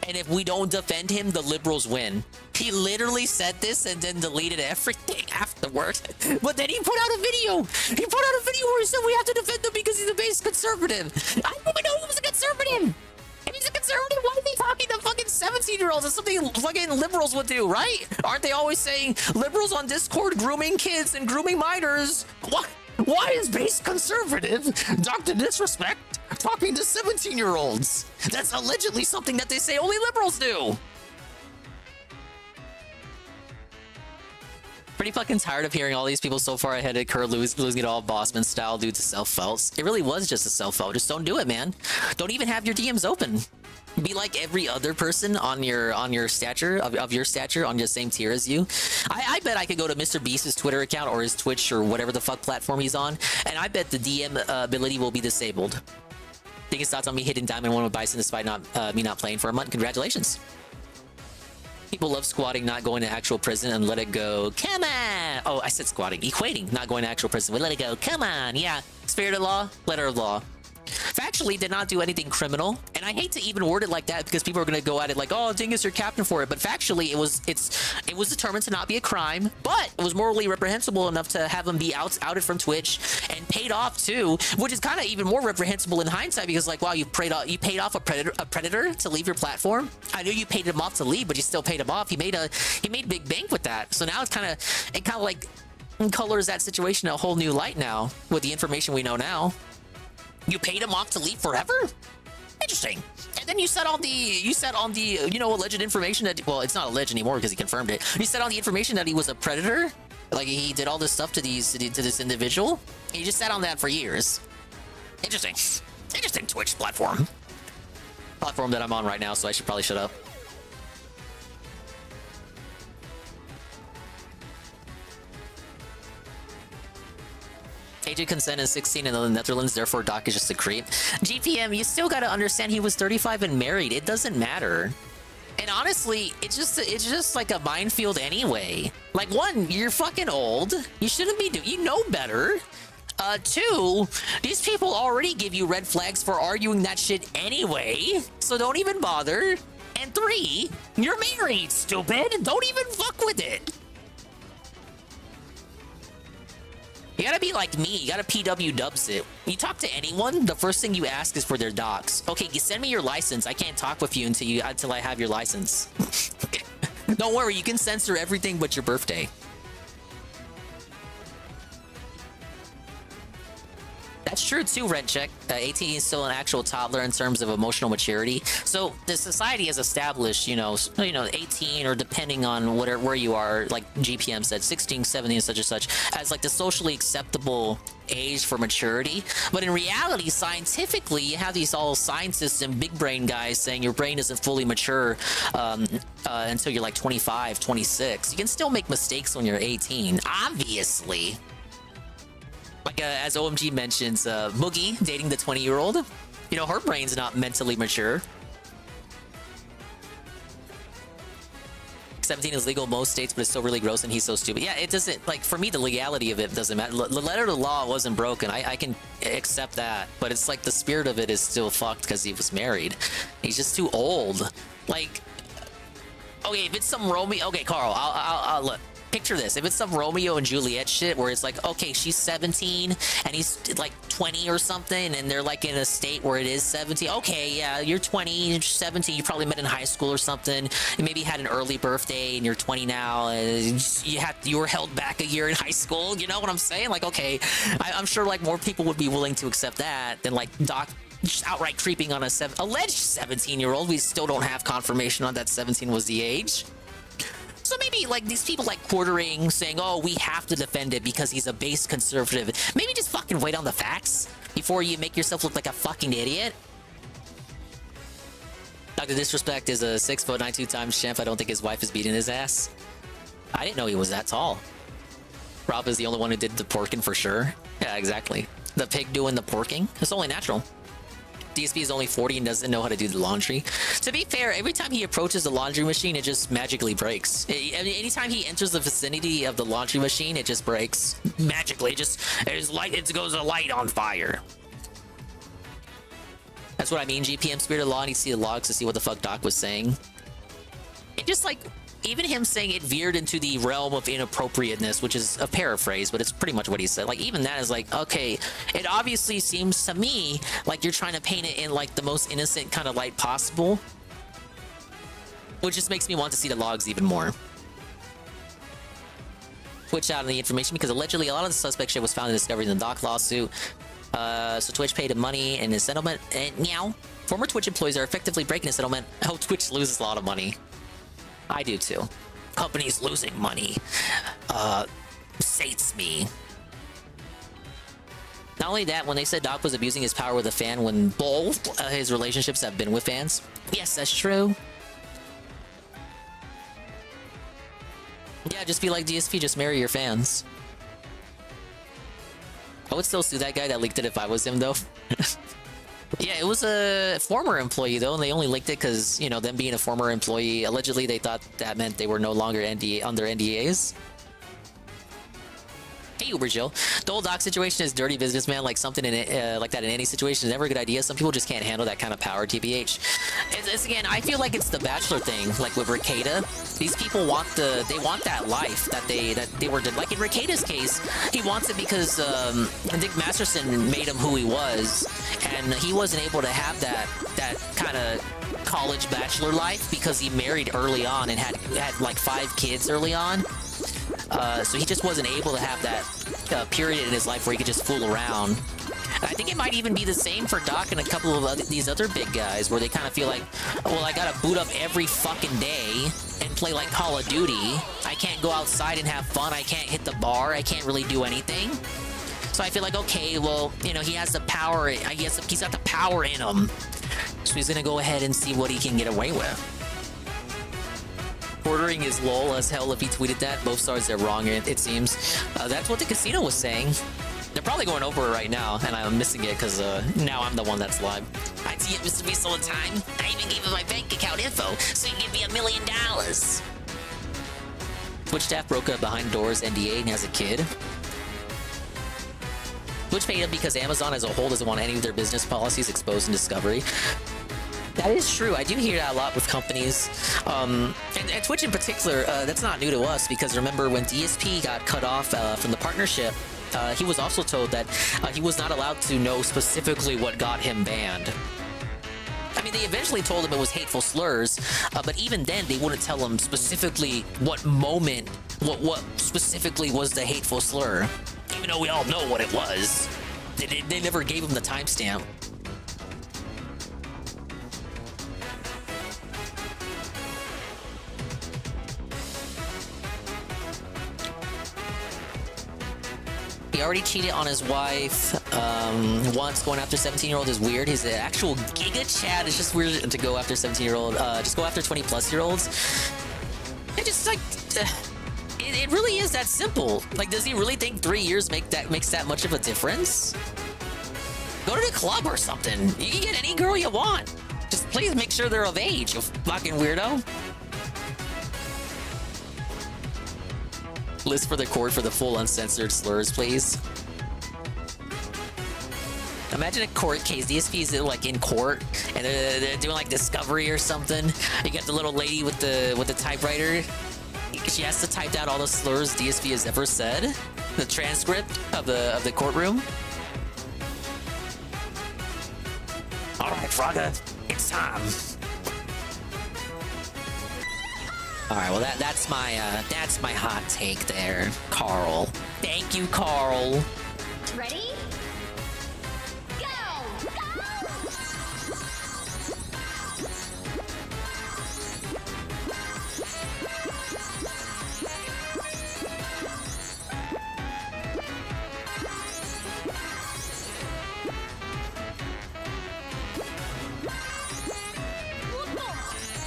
And if we don't defend him, the liberals win. He literally said this and then deleted everything afterward. But then he put out a video. He put out a video where he said we have to defend him because he's a base conservative. I don't even know he was a conservative. If he's a conservative, why is he talking to fucking 17-year-olds? That's something fucking liberals would do, right? Aren't they always saying liberals on Discord grooming kids and grooming minors? Why is base conservative Dr. Disrespect talking to 17-year-olds? That's allegedly something that they say only liberals do. Pretty fucking tired of hearing all these people so far ahead of Kerr losing it all Bossman style due to self-faults. It really was just a self-fault. Just don't do it, man. Don't even have your DMs open. Be like every other person on your stature of your stature on the same tier as you. I bet I could go to Mr. Beast's Twitter account or his Twitch or whatever the fuck platform he's on, and I bet the DM ability will be disabled. Think his thoughts on me hitting Diamond 1 with Bison despite me not playing for a month? Congratulations. People love squatting, not going to actual prison, and let it go. Come on! Oh, I said squatting. Equating, not going to actual prison. We let it go. Come on, yeah. Spirit of law, letter of law. Factually did not do anything criminal, and I hate to even word it like that because people are going to go at it like, oh, Dingus, you're captain for it. But factually, it was determined to not be a crime, but it was morally reprehensible enough to have him be outed from Twitch and paid off too, which is kind of even more reprehensible in hindsight because like, wow, you paid off a predator to leave your platform. I knew you paid him off to leave, but you still paid him off. He made big bank with that. So now it kind of like colors that situation in a whole new light now with the information we know now. You paid him off to leave forever? Interesting. And then you said on the alleged information that, well, it's not alleged anymore because he confirmed it. You said on the information that he was a predator, like he did all this stuff to this individual. He just sat on that for years. Interesting. Interesting Twitch platform that I'm on right now, so I should probably shut up. Age of consent is 16 in the Netherlands, therefore Doc is just a creep. GPM, you still gotta understand he was 35 and married. It doesn't matter. And honestly, it's just like a minefield anyway. Like, one, you're fucking old. You shouldn't be you know better. Two, these people already give you red flags for arguing that shit anyway, so don't even bother. And three, you're married, stupid. Don't even fuck with it. You gotta be like me. You gotta PW dubs it. You talk to anyone, the first thing you ask is for their docs. Okay, you send me your license. I can't talk with you until I have your license. Don't worry, you can censor everything but your birthday. That's true too, Rent Check. 18 is still an actual toddler in terms of emotional maturity. So the society has established, 18 or depending on where you are, like GPM said, 16, 17, and such, as like the socially acceptable age for maturity. But in reality, scientifically, you have these all scientists and big brain guys saying your brain isn't fully mature until you're like 25, 26. You can still make mistakes when you're 18, obviously. Like as OMG mentions, Moogie dating the 20-year-old. Her brain's not mentally mature. 17 is legal in most states, but it's still really gross and he's so stupid. Yeah, it doesn't, like, for me, the legality of it doesn't matter. The letter of the law wasn't broken. I can accept that. But it's like the spirit of it is still fucked because he was married. He's just too old. Like, okay, if it's some Romeo... Okay, Carl, I'll look. Picture this. If it's some Romeo and Juliet shit where it's like, okay, she's 17 and he's like 20 or something and they're like in a state where it is 17. Okay, yeah, you're 20, you're 17, you probably met in high school or something. You maybe had an early birthday and you're 20 now and you were held back a year in high school. You know what I'm saying? Like, okay, I'm sure like more people would be willing to accept that than like Doc just outright creeping on a alleged 17-year-old. We still don't have confirmation on that 17 was the age. So maybe like these people like quartering, saying, oh, we have to defend it because he's a base conservative. Maybe just fucking wait on the facts before you make yourself look like a fucking idiot. Dr. Disrespect is a 6'9" 2-time champ. I don't think his wife is beating his ass. I didn't know he was that tall. Rob is the only one who did the porking for sure. Yeah, exactly. The pig doing the porking. It's only natural. DSP is only 40 and doesn't know how to do the laundry. To be fair, every time he approaches the laundry machine, it just magically breaks. Anytime he enters the vicinity of the laundry machine, it just breaks. Magically, it goes a light on fire. That's what I mean, GPM Spirit of Law. I need to see the logs to see what the fuck Doc was saying. It just like... Even him saying it veered into the realm of inappropriateness, which is a paraphrase, but it's pretty much what he said. Like, even that is like, okay, it obviously seems to me like you're trying to paint it in like the most innocent kind of light possible. Which just makes me want to see the logs even more. Twitch out on the information because allegedly a lot of the suspect shit was found and discovered in the Doc lawsuit. So Twitch paid him money in his settlement. And meow. Former Twitch employees are effectively breaking a settlement. Oh, Twitch loses a lot of money. I do too. Companies losing money sates me. Not only that, when they said Doc was abusing his power with a fan when both his relationships have been with fans. Yes, that's true. Yeah, just be like DSP, just marry your fans. I would still sue that guy that leaked it if I was him though. Yeah, it was a former employee though, and they only linked it because, you know, them being a former employee, allegedly they thought that meant they were no longer under NDAs. Hey, Uber Jill. The whole doc situation is dirty business, man. Like something in it, like that in any situation is never a good idea. Some people just can't handle that kind of power, TBH. It's again, I feel like it's the Bachelor thing. Like with Ricada, these people want that life that they were like in Ricada's case. He wants it because Dick Masterson made him who he was, and he wasn't able to have that kind of college bachelor life because he married early on and had like 5 kids early on. So he just wasn't able to have that period in his life where he could just fool around. And I think it might even be the same for Doc and a couple of these other big guys where they kind of feel like, well, I gotta boot up every fucking day and play like Call of Duty. I can't go outside and have fun. I can't hit the bar. I can't really do anything. So I feel like, okay, well, you know, he has the power. I guess he's got the power in him. So he's gonna go ahead and see what he can get away with. Ordering is lol as hell if he tweeted that. Both sides are wrong, it seems. That's what the casino was saying. They're probably going over it right now, and I'm missing it because now I'm the one that's live. I see it, Mr. Beast, all the time. I even gave him my bank account info, so he can give me $1 million. Twitch staff broke a behind doors NDA and has a kid. Twitch paid him because Amazon as a whole doesn't want any of their business policies exposed in Discovery. That is true. I do hear that a lot with companies. And Twitch in particular, that's not new to us because remember when DSP got cut off from the partnership, he was also told that he was not allowed to know specifically what got him banned. I mean, they eventually told him it was hateful slurs, but even then they wouldn't tell him specifically what moment, what specifically was the hateful slur. Even though we all know what it was. They never gave him the timestamp. He already cheated on his wife once. Going after 17-year-old is weird. His actual Giga Chad is just weird to go after 17-year-old. Just go after 20+-year-olds. It just like it really is that simple. Like, does he really think 3 years makes that much of a difference? Go to the club or something. You can get any girl you want. Just please make sure they're of age, you fucking weirdo. List for the court for the full uncensored slurs, please. Imagine a court case. DSP's like in court and they're doing like discovery or something. You got the little lady with the typewriter. She has to type down all the slurs DSP has ever said. The transcript of the courtroom. All right, Frogga, it's time. All right, well that's my hot take there, Carl. Thank you, Carl. Ready?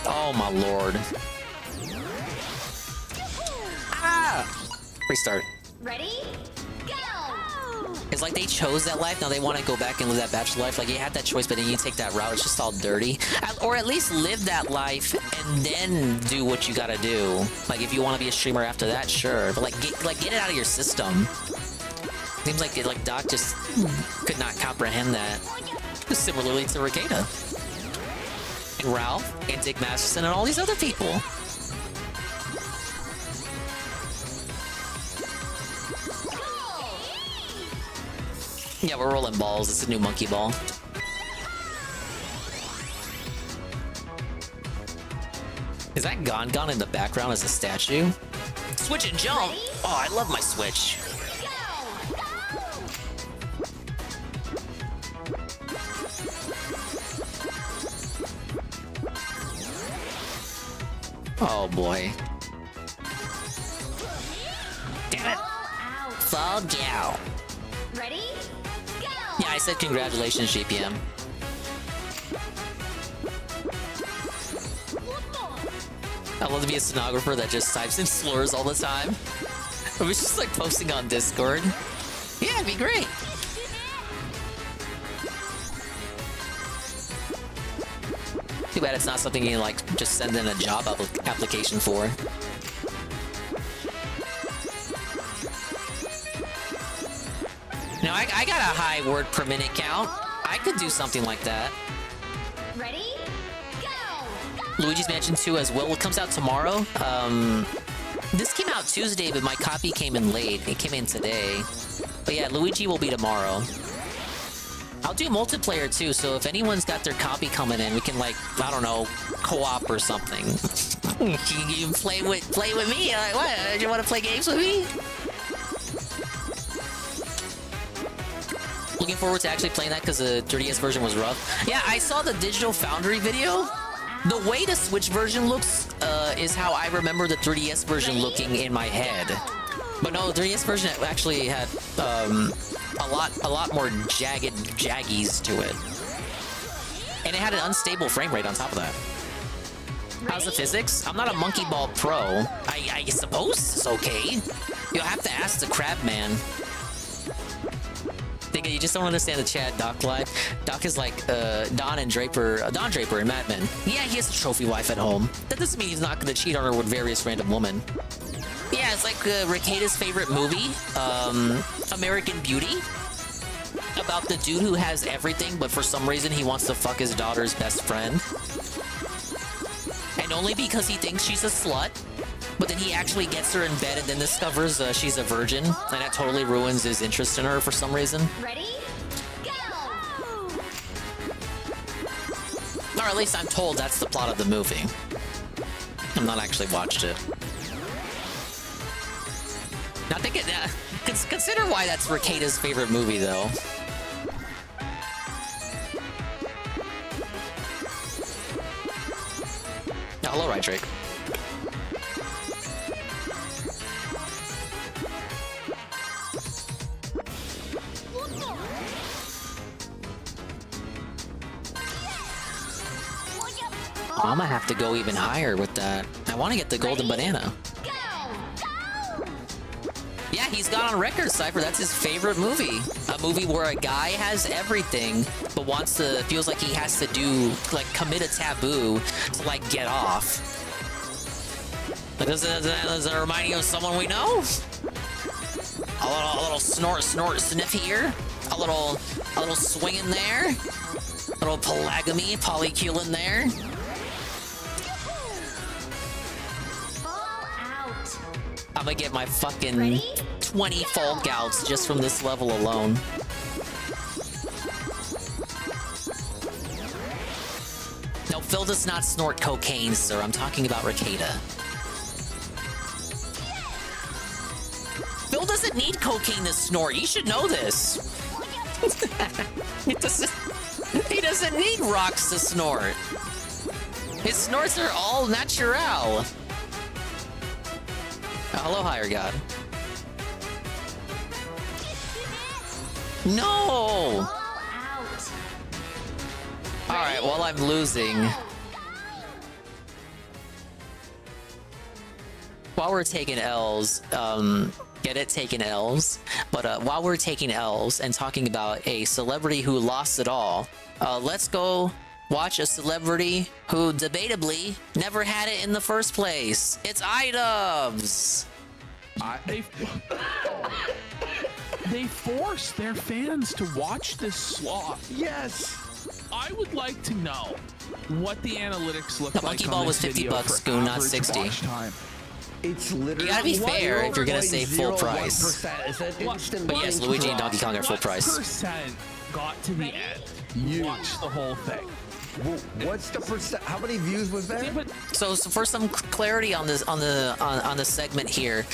Oh my lord. Restart. Ready? Go! It's like they chose that life, now they want to go back and live that bachelor life. Like, you had that choice, but then you take that route, it's just all dirty. Or at least live that life and then do what you gotta do. Like, if you want to be a streamer after that, sure. But get it out of your system. Seems like Doc just could not comprehend that. Similarly to Ricada. And Ralph, and Dick Masterson, and all these other people. Yeah, we're rolling balls. It's a new monkey ball. Is that Gon in the background as a statue? Switch and jump! Oh, I love my switch. Oh boy. Damn it! Fall down. Ready? Go! Yeah, I said congratulations, GPM. I love to be a stenographer that just types in slurs all the time. I was just like posting on Discord. Yeah, it'd be great. Too bad it's not something you can, like, just send in a job application for. Now, I got a high word per minute count. I could do something like that. Ready? Luigi's Mansion 2 as well. It comes out tomorrow. This came out Tuesday, but my copy came in late. It came in today. But yeah, Luigi will be tomorrow. I'll do multiplayer too, so if anyone's got their copy coming in, we can, like, I don't know, co-op or something. You can play with me? Like, what? You want to play games with me? Looking forward to actually playing that because the 3DS version was rough. Yeah, I saw the Digital Foundry video. The way the Switch version looks is how I remember the 3DS version looking in my head. But no, the 3DS version actually had a lot more jagged jaggies to it. And it had an unstable frame rate on top of that. How's the physics? I'm not a Monkey Ball pro. I suppose it's okay. You'll have to ask the Crab Man. You just don't understand the chat, Doc Live. Doc is like Don Draper in Mad Men. Yeah, he has a trophy wife at home. That doesn't mean he's not going to cheat on her with various random women. Yeah, it's like Ricada's favorite movie, American Beauty. About the dude who has everything, but for some reason he wants to fuck his daughter's best friend. And only because he thinks she's a slut. But then he actually gets her in bed and then discovers she's a virgin. And that totally ruins his interest in her for some reason. Ready? Go! Or at least I'm told that's the plot of the movie. I've not actually watched it. Now think it. Consider why that's Ricada's favorite movie, though. Oh, hello, right, Drake. I'm gonna have to go even higher with that. I want to get the golden banana. Yeah, he's got on record, Cypher. That's his favorite movie. A movie where a guy has everything, but feels like he has to commit a taboo to, like, get off. But does it remind you of someone we know? A little snort, sniff here. A little swing in there. A little polygamy, polycule in there. I'm gonna get my fucking 20 fall gouts just from this level alone. No, Phil does not snort cocaine, sir. I'm talking about Ricada. Phil doesn't need cocaine to snort. You should know this. He doesn't need rocks to snort. His snorts are all natural. Hello, Higher God. No! Alright, while I'm losing... While we're taking L's, get it, taking L's. But while we're taking L's and talking about a celebrity who lost it all, let's go watch a celebrity who debatably never had it in the first place. It's iDubbbz. They force their fans to watch this slot. Yes. I would like to know what the analytics look like. The monkey ball was $50, Goon, not 60. It's literally. You gotta be fair if you're gonna say full price. But yes, Luigi and Donkey Kong are full price. Percent got to the end. Watch the whole thing. What's the percent? How many views was there? So for some clarity on this on the segment here,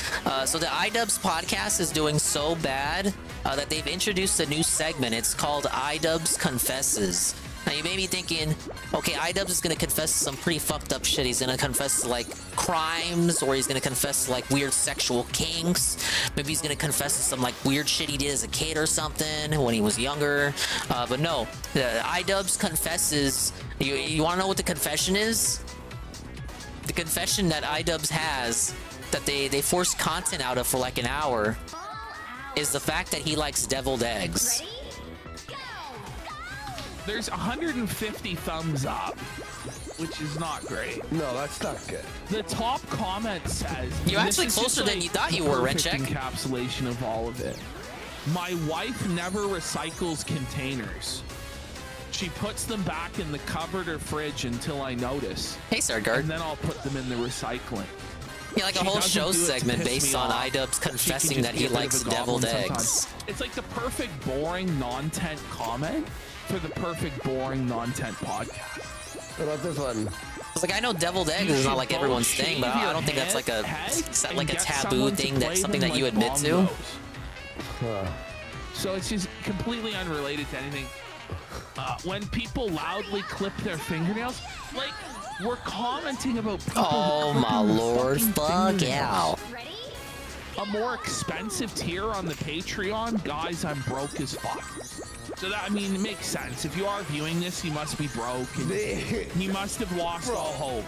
so the iDubbbz podcast is doing so bad that they've introduced a new segment. It's called iDubbbz Confesses. Now you may be thinking, okay, iDubbbz is gonna confess to some pretty fucked up shit. He's gonna confess to, like, crimes, or he's gonna confess to, like, weird sexual kinks. Maybe he's gonna confess to some, like, weird shit he did as a kid or something when he was younger. But no, the iDubbbz Confesses. You wanna know what the confession is? The confession that iDubbbz has, that they force content out of for like an hour, is the fact that he likes deviled eggs. There's 150 thumbs up which is not great. No, that's not good. The top comment says You're and actually this is closer just, than you thought you were, perfect Rencheck. encapsulation of all of it. My wife never recycles containers. She puts them back in the cupboard or fridge until I notice. Hey, Sargard. And then I'll put them in the recycling. Yeah, like a She whole doesn't show do it to segment piss based me on off. iDubbbz She can confessing just that be he a bit likes of a goblin deviled eggs. sometimes. It's like the perfect boring non-tent comment for the perfect boring non-tent podcast. What about this one? It's like, I know deviled eggs is not like everyone's thing, but I don't think that's like a taboo thing, that's something that you admit to. So it's just completely unrelated to anything. When people loudly clip their fingernails, like we're commenting about people Oh who clip my their lord, fucking fuck fingernails. yeah. A more expensive tier on the Patreon, guys, I'm broke as fuck. So that, I mean, it makes sense. If you are viewing this, you must be broke. And you must have lost all hope.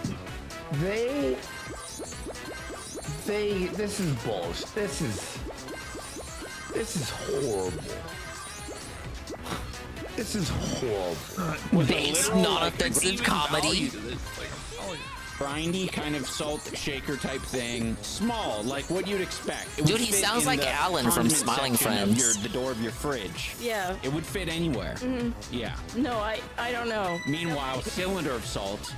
This is bullshit. This is horrible. This is horrible. It's non-offensive comedy. Grindy kind of salt shaker type thing. Small, like what you'd expect. It Dude, would he fit sounds in like the Alan from condiment Smiling section of Friends. the door of your fridge. Yeah. It would fit anywhere. Yeah. No, I don't know. Meanwhile, cylinder of salt.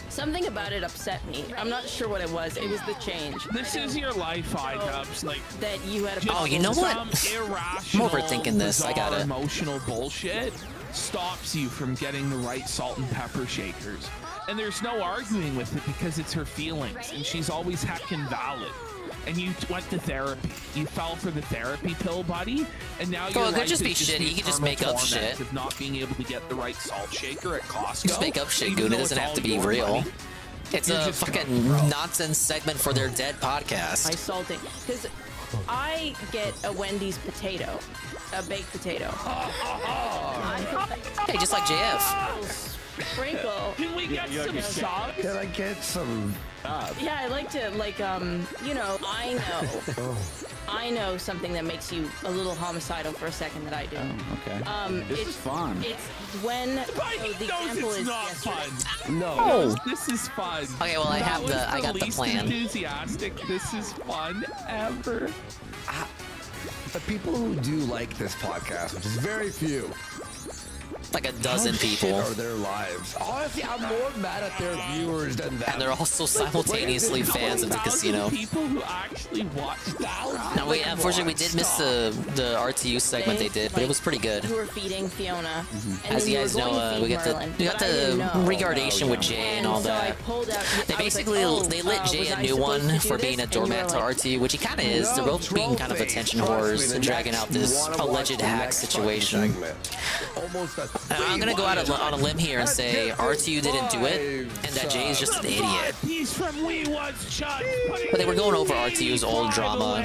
Something about it upset me. I'm not sure what it was. It was the change. This is your life, iDubbbz. Like that you had a Oh, you know what? some irrational, I'm overthinking this. I got bizarre, it. Emotional bullshit stops you from getting the right salt and pepper shakers. And there's no arguing with it because it's her feelings, and she's always heckin' valid. And you went to therapy. You fell for the therapy pill, buddy, and now Oh, your it could life just is be shit. the You could just eternal make up torment shit. of not being able to get the right salt shaker at Costco. Just make up shit, even Goon. It though doesn't it's have to all be your real. money. It's You're a just fucking nonsense segment for their dead my podcast. salting because I get a Wendy's potato, a baked potato. Hey, just like JF. Sprinkle. Can we get some subs? Can I get some? Yeah, I like to you know, I know something that makes you a little homicidal for a second that I do. Okay. This is fun. It's when Mike so the knows example it's is not yesterday. fun. No. Oh. This is fun. Okay, well, I have That was I got the least plan. Enthusiastic. This is fun ever. The people who do like this podcast, which is very few, Like a dozen how shit people. are their lives? Honestly, I'm more mad at their viewers than them. And they're also simultaneously fans of the casino. People who actually watch Now, unfortunately, we did miss the RTU segment they did, but it was pretty good. You were feeding Fiona. And As then you were guys going to know, feed we got Merlin, the but I didn't know. regardation with Jay and all so I that. pulled out. They basically they lit Jay a new one for being a doormat to RTU, which he kind of is. They're both being kind of attention whores and dragging out this alleged hack situation. I'm gonna go out on a limb here and say RTU didn't do it, and that Jay is just an idiot. He's from We Was Chuck. But they were going over RTU's old drama,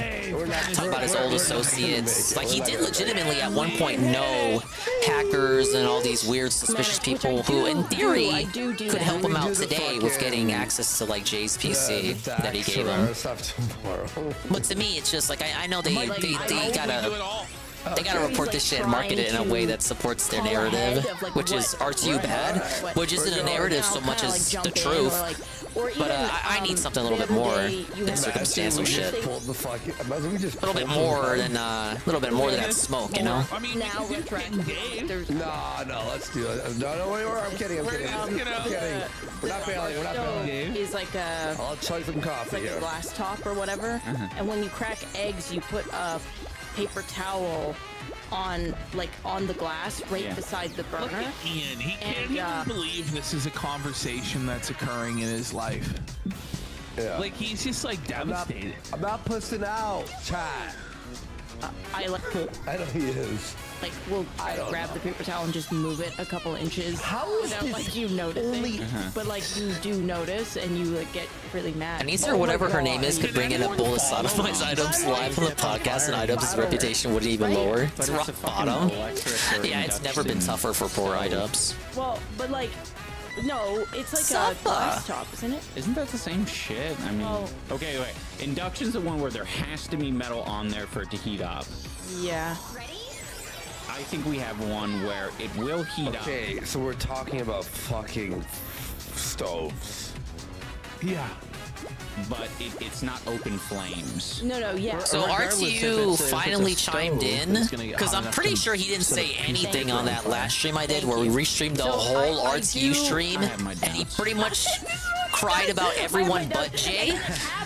talking about his old associates. Like, he did legitimately at one point know hackers and all these weird, suspicious people who, in theory, could help him out today with getting access to, like, Jay's PC that he gave him. But to me, it's just like, I know they gotta report this shit and market it in a way that supports their narrative, which is RTU bad, which isn't a narrative so much as the truth. But I need something a little bit more than circumstantial shit. A little bit more than that smoke, you know? I mean, Now we're tracking. No, let's do it. No, wait, I'm kidding. I'm kidding. We're not failing. We're not failing. Is like a I'll chug some coffee like a here. glass top or whatever, and when you crack eggs, you put a paper towel on the glass right beside the burner. Look at Ian. He can't And, even believe this is a conversation that's occurring in his life. Yeah. Like, he's just like devastated. I'm not pussing out, chat. I like I know he is. we'll grab the paper towel and just move it a couple inches. How is without this you noticing? But you do notice and you get really mad. Anissa or whatever her name is could bring in a bowl of sodomized items live on the podcast, and iDubbbz's reputation wouldn't even lower. It's rock bottom. Yeah, it's never been tougher for poor iDubbbz. Well, but no, it's like a glass top, isn't it? Isn't that the same shit? I mean, okay, wait. Induction's the one where there has to be metal on there for it to heat up. Yeah. I think we have one where it will heat up. Okay, so we're talking about fucking stoves. Yeah. But it's not open flames. No, yeah. So RTU finally chimed in because I'm pretty sure he didn't say anything on that last stream I did where we restreamed the whole RTU stream, and he pretty much cried about everyone but Jay.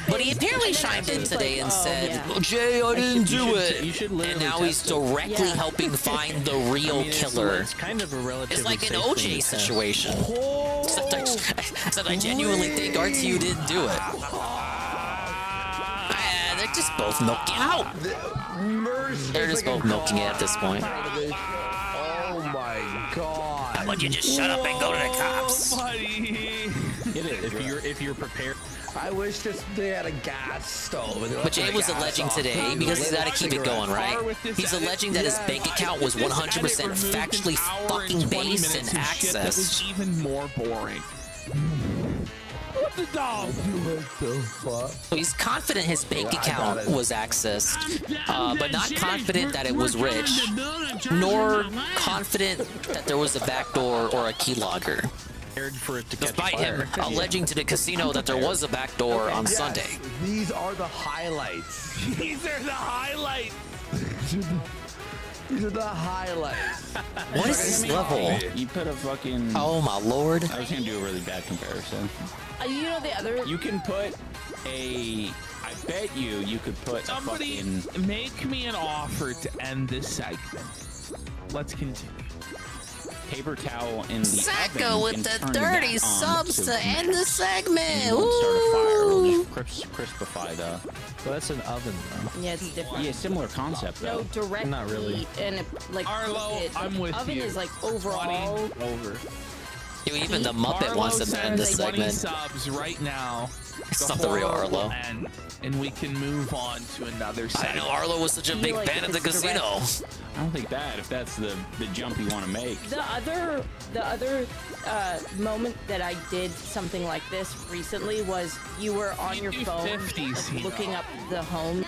But he apparently chimed in today and said, oh, "Jay, I didn't do it," and now he's directly helping find the real killer. It's kind of a relatively It's like an OJ situation. Except I genuinely think RTU didn't do it. They're just both milking out. They're just both milking it at this point. Oh my god. How about you just shut up and go to the cops? If you're prepared. I wish they had a gas stove. But Jay was alleging today, because he's got to keep it going, right? He's alleging that his bank account was 100% factually fucking based in access. That was even more boring. What the dog? So he's confident his bank account was accessed, but not confident that it was rich, nor confident that there was a backdoor or a keylogger. Despite him alleging to the casino that there was a backdoor on Sunday. These are the highlights. These are the highlights. These are the highlights. What is this level? You put a fucking... Oh my lord. I was gonna do a really bad comparison. You know the other... You can put a... I bet you could put Somebody a fucking... make me an offer to end this segment. Let's continue. Paper towel in the Sacco oven with and the turn 30 that on subs to end the segment. And you won't start a fire. It'll just crispify the... Well, that's an oven, though. Yeah, it's different. Yeah, similar concept, though. No, direct Not really. heat, and it, like Arlo, it, I'm with oven you. is like overall Over. Dude, even the Muppet wants to end this 20 segment. subs right now. It's not the real horror Arlo. will end, and we can move on to another I segment. know Arlo was such a big fan of the casino. I don't think that, if that's the jump you want to make. The other moment that I did something like this recently was you were on your phone 50s, like, looking up the homes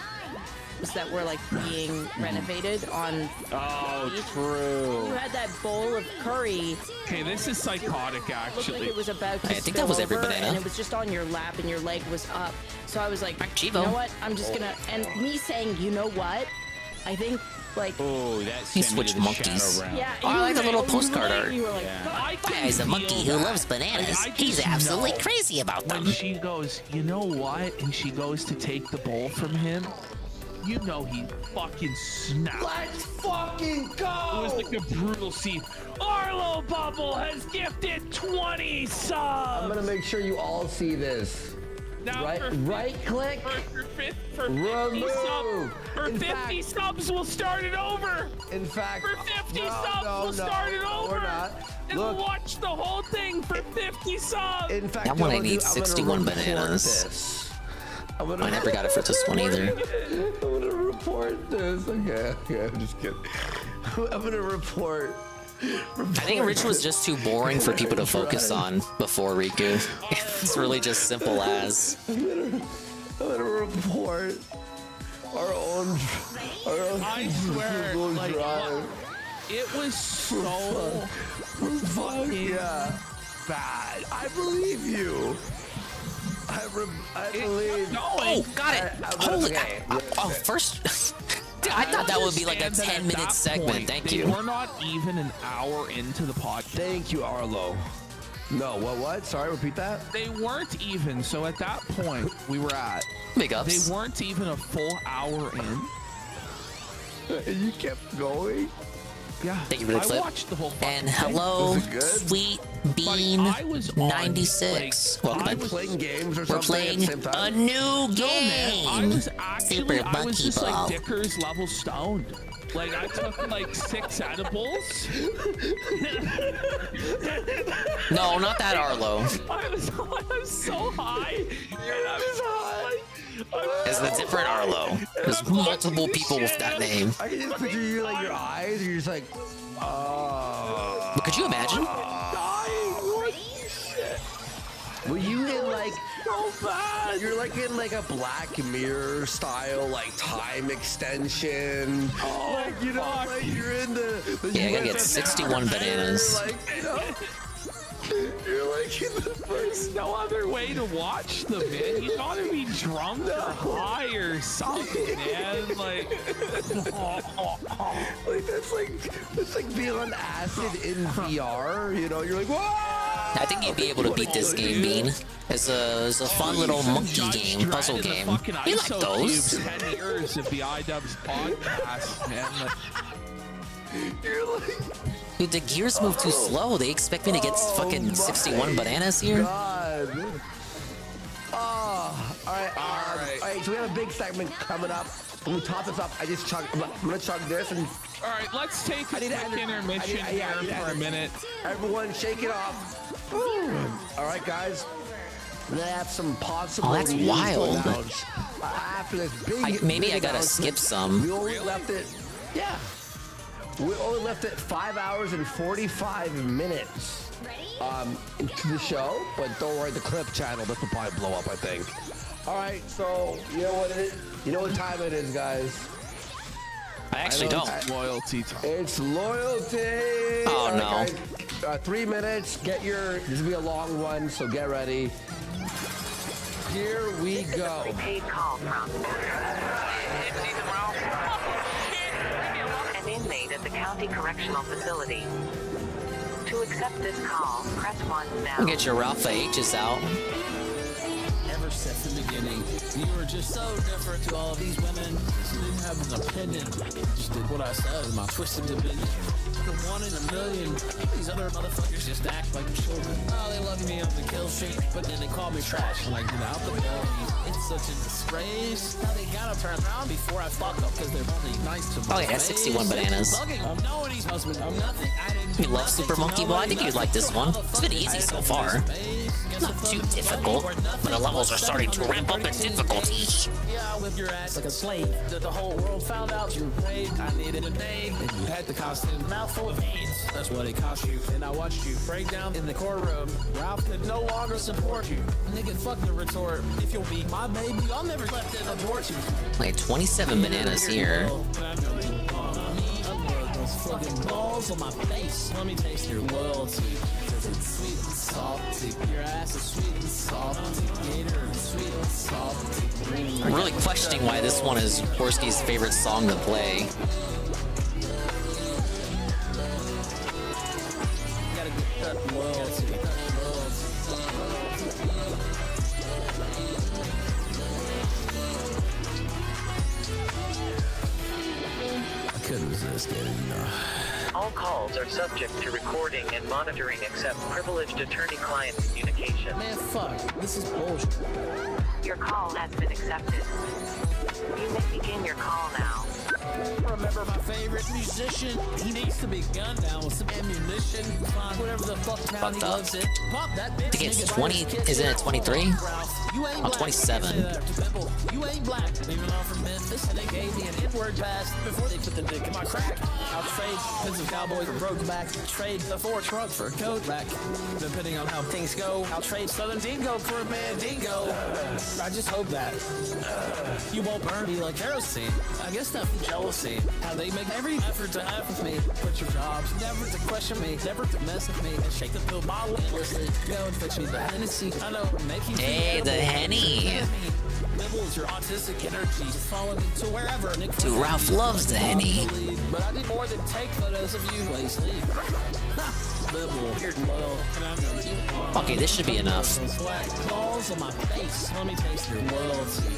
that were like being renovated on. Oh, beach. true. You had that bowl of curry. Okay, this is psychotic, Looked actually. like it was about to I think that was every spill over, banana. and it was just on your lap, and your leg was up. So I was like, you Chivo. know what? I'm just gonna. And me saying, you know what? I think like. Oh, that He sent me to switched the monkeys. shadow realm. Yeah. Oh, I like the little you postcard were- art. You were like, I can Guy's a monkey feel who that. loves bananas. Like, I He's just absolutely know crazy about them. When she goes, you know what? And she goes to take the bowl from him. You know he fucking snapped. Let's fucking It go! was like a brutal scene. Arlo Bubble has gifted 20 subs. I'm gonna make sure you all see this. Now Right, for right click. For 50 Remove. subs. For In 50 subs, we'll start it over. In fact, For 50 no, subs, no, we'll no, start it over. We're not. And Look. we'll watch the whole thing for 50 subs. In fact, That one I need 61 bananas. I never got it for this one either. I'm gonna report this. Okay, I'm just kidding. I'm gonna report. I think Rich was just too boring for people to focus on before Riku. It's really just simple as. I'm gonna report our own I swear, Google like, Drive. it was so fucking bad. I believe you. I believe. Oh, got it. Holy. First. Dude, I thought that would be like a 10-minute segment. Thank you. We're not even an hour into the podcast. Thank you, Arlo. No, what? Sorry, repeat that. They weren't even. So at that point, we were at. Big ups. They weren't even a full hour in. And you kept going. Yeah. Thank you for the clip. I watched the whole fucking And thing. hello, Was it good? Sweet Buddy, I was on, 96. like, Welcome I back. was Playing games or We're something at playing the same a time. new No, man, I game. was actually, Super I was Monkey just Ball. like Dicker's level stoned. Like, I took like 6 edibles. No, not that Arlo. I was so high. And I was high. It's a different Arlo. There's multiple people with that name. I can just picture you like your eyes. And you're just like, oh. But could you imagine? Were you in like so bad? You're like in like a Black Mirror style like time extension. Oh, like you know, like you're in the Yeah, I gotta get USS 61 bananas. Like, you know, You're like in the There's no other way to watch them, man. You gotta be drunk or high or something, man. Like that's like being on acid in VR. You know, you're like, whoa! I think you'd be able to beat this game, Bean. It's a fun little monkey game, puzzle game. You like those? 10 years of the iDubbbz podcast, man. You're like, Dude, the gears move too slow. They expect me to get fucking 61 bananas here. God. Oh, all right. All right. So we have a big segment coming up. When we top this up, I'm gonna chug this and. All right, let's take a quick intermission here for a minute. Everyone, shake it off. All right, guys. We're gonna have some possible. Oh, that's wild. After this big. Maybe I gotta skip some. We only left it. Yeah. We only left it 5 hours and 45 minutes into the show, but don't worry, the clip channel, this will probably blow up, I think. All right, so you know what it is? You know what time it is, guys? I actually don't. Loyalty time. It's loyalty. Oh, all no. right, guys, 3 minutes. Get your. This will be a long one, so get ready. Here we go. Paid call from an inmate at the county correctional facility. To accept this call, press 1 now. We'll get your Alpha H's out. Ever since the beginning, you were just so different to all of these women. You didn't have an opinion. You just did what I said in my twisted opinion. The 1 in a million. These other motherfuckers just act like children. Oh, they love me on the kill streak, but then they call me trash. Like, get out the door. It's such a disgrace. Now they gotta turn around before I fuck up because they're only nice to me. Oh, yeah, 61 bananas. Nobody's husband. I'm nothing. I didn't. You love Super Monkey Ball? I think you'd like this one. It's been easy so far. Not too difficult, but the levels are starting to ramp up in difficulty. Yeah, I whipped your ass like a slave. The whole world found out you were paid. I needed a name, and you had the constant mouthful of AIDS. That's what it cost you. And I watched you break down in the courtroom. Ralph could no longer support you. Nigga, fuck the retort. If you'll be my baby, I'll never let them abort you. Like 27 bananas here. Those fucking balls on my face. Let me taste your loyalty. It's sweet and salty. Your ass is sweet and salty. Gator is sweet and salty. I'm really questioning why this one is Worski's favorite song to play. Gotta get that loyalty. I couldn't resist it, you know. All calls are subject to recording and monitoring except privileged attorney-client communication. Man, fuck. This is bullshit. Your call has been accepted. You may begin your call now. Remember my favorite musician? He needs to be gunned down with some ammunition. Find whatever the fuck town he lives in. Pop that bitch. I think it's 20. Isn't it 23? Oh, 27. You ain't black. Even though I'm from Memphis, and they gave me an N-word pass before they put the dick in my crack. I'll trade pins of cowboys for broke backs. Trade the 4 truck for a coat rack. Depending on how things go, I'll trade Southern Dingo for a Mandingo. I just hope that you won't burn me like kerosene. I guess that's jealousy. How they make every effort to have with me. Put your jobs, never to question me, never to mess with me. And shake the pill bottle endlessly. Go and fix me the Hennessy. I know, make you Hey, the Henny. Nibbles your autistic energy. Follow me to wherever. Dude, Ralph loves the Henny. But I did more than take photos of you. Please leave. Okay, this should be enough. Balls on my face. Let me taste your loyalty.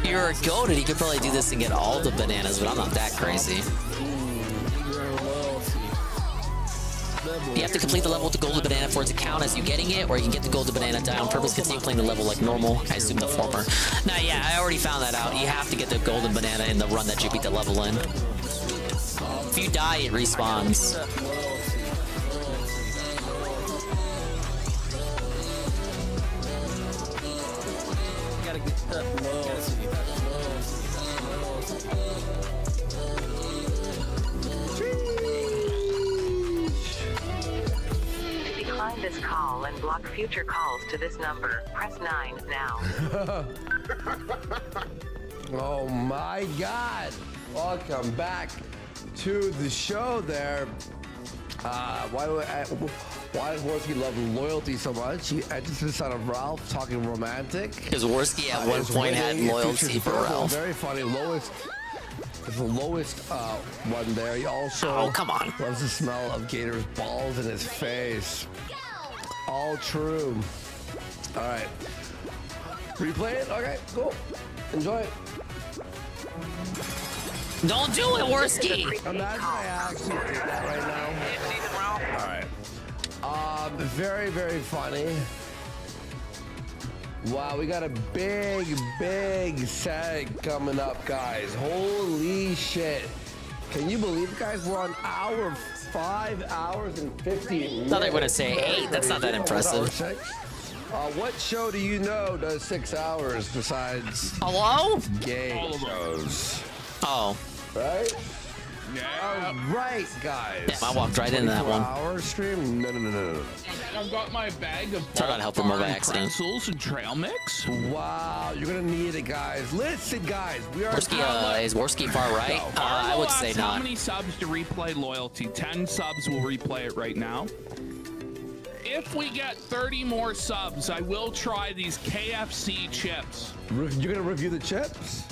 You're a goated. You could probably do this and get all the bananas, but I'm not that crazy. You have to complete the level with the golden banana for it to count as you getting it, or you can get the golden banana die on purpose, continue playing the level like normal. I assume the former. Nah, yeah, I already found that out. You have to get the golden banana in the run that you beat the level in. If you die, it respawns. Gotta get that loyalty. To decline this call and block future calls to this number, press 9 now. Oh my God! Welcome back to the show. There. Why does Worski love loyalty so much? He edges this out of Ralph talking romantic. Because Worski at one point had loyalty for Ralph. Very funny. Lowest. It's the lowest one there. He also come on. loves the smell of Gator's balls in his face. All true. All right. Replay it? Okay, cool. Enjoy it. Don't do it, Worski! Imagine I actually did that right now. All right. Very, very funny. Wow, we got a big seg coming up, guys. Holy shit. Can you believe, guys, we're on 5 hours and 50 minutes. Thought they were gonna say 8. That's not that impressive. What show do you know does 6 hours besides game shows? Oh. Right? Yeah. All right, guys. Damn, I walked right into that one. 24-hour stream? No. I've got my bag of Try not to help him by accident. pretzels and trail mix. Wow, you're gonna need it, guys. Listen, guys, we are. Worski, is Worski far right? I would say How not. many subs to replay loyalty? 10 subs will replay it right now. If we get 30 more subs, I will try these KFC chips. You're gonna review the chips?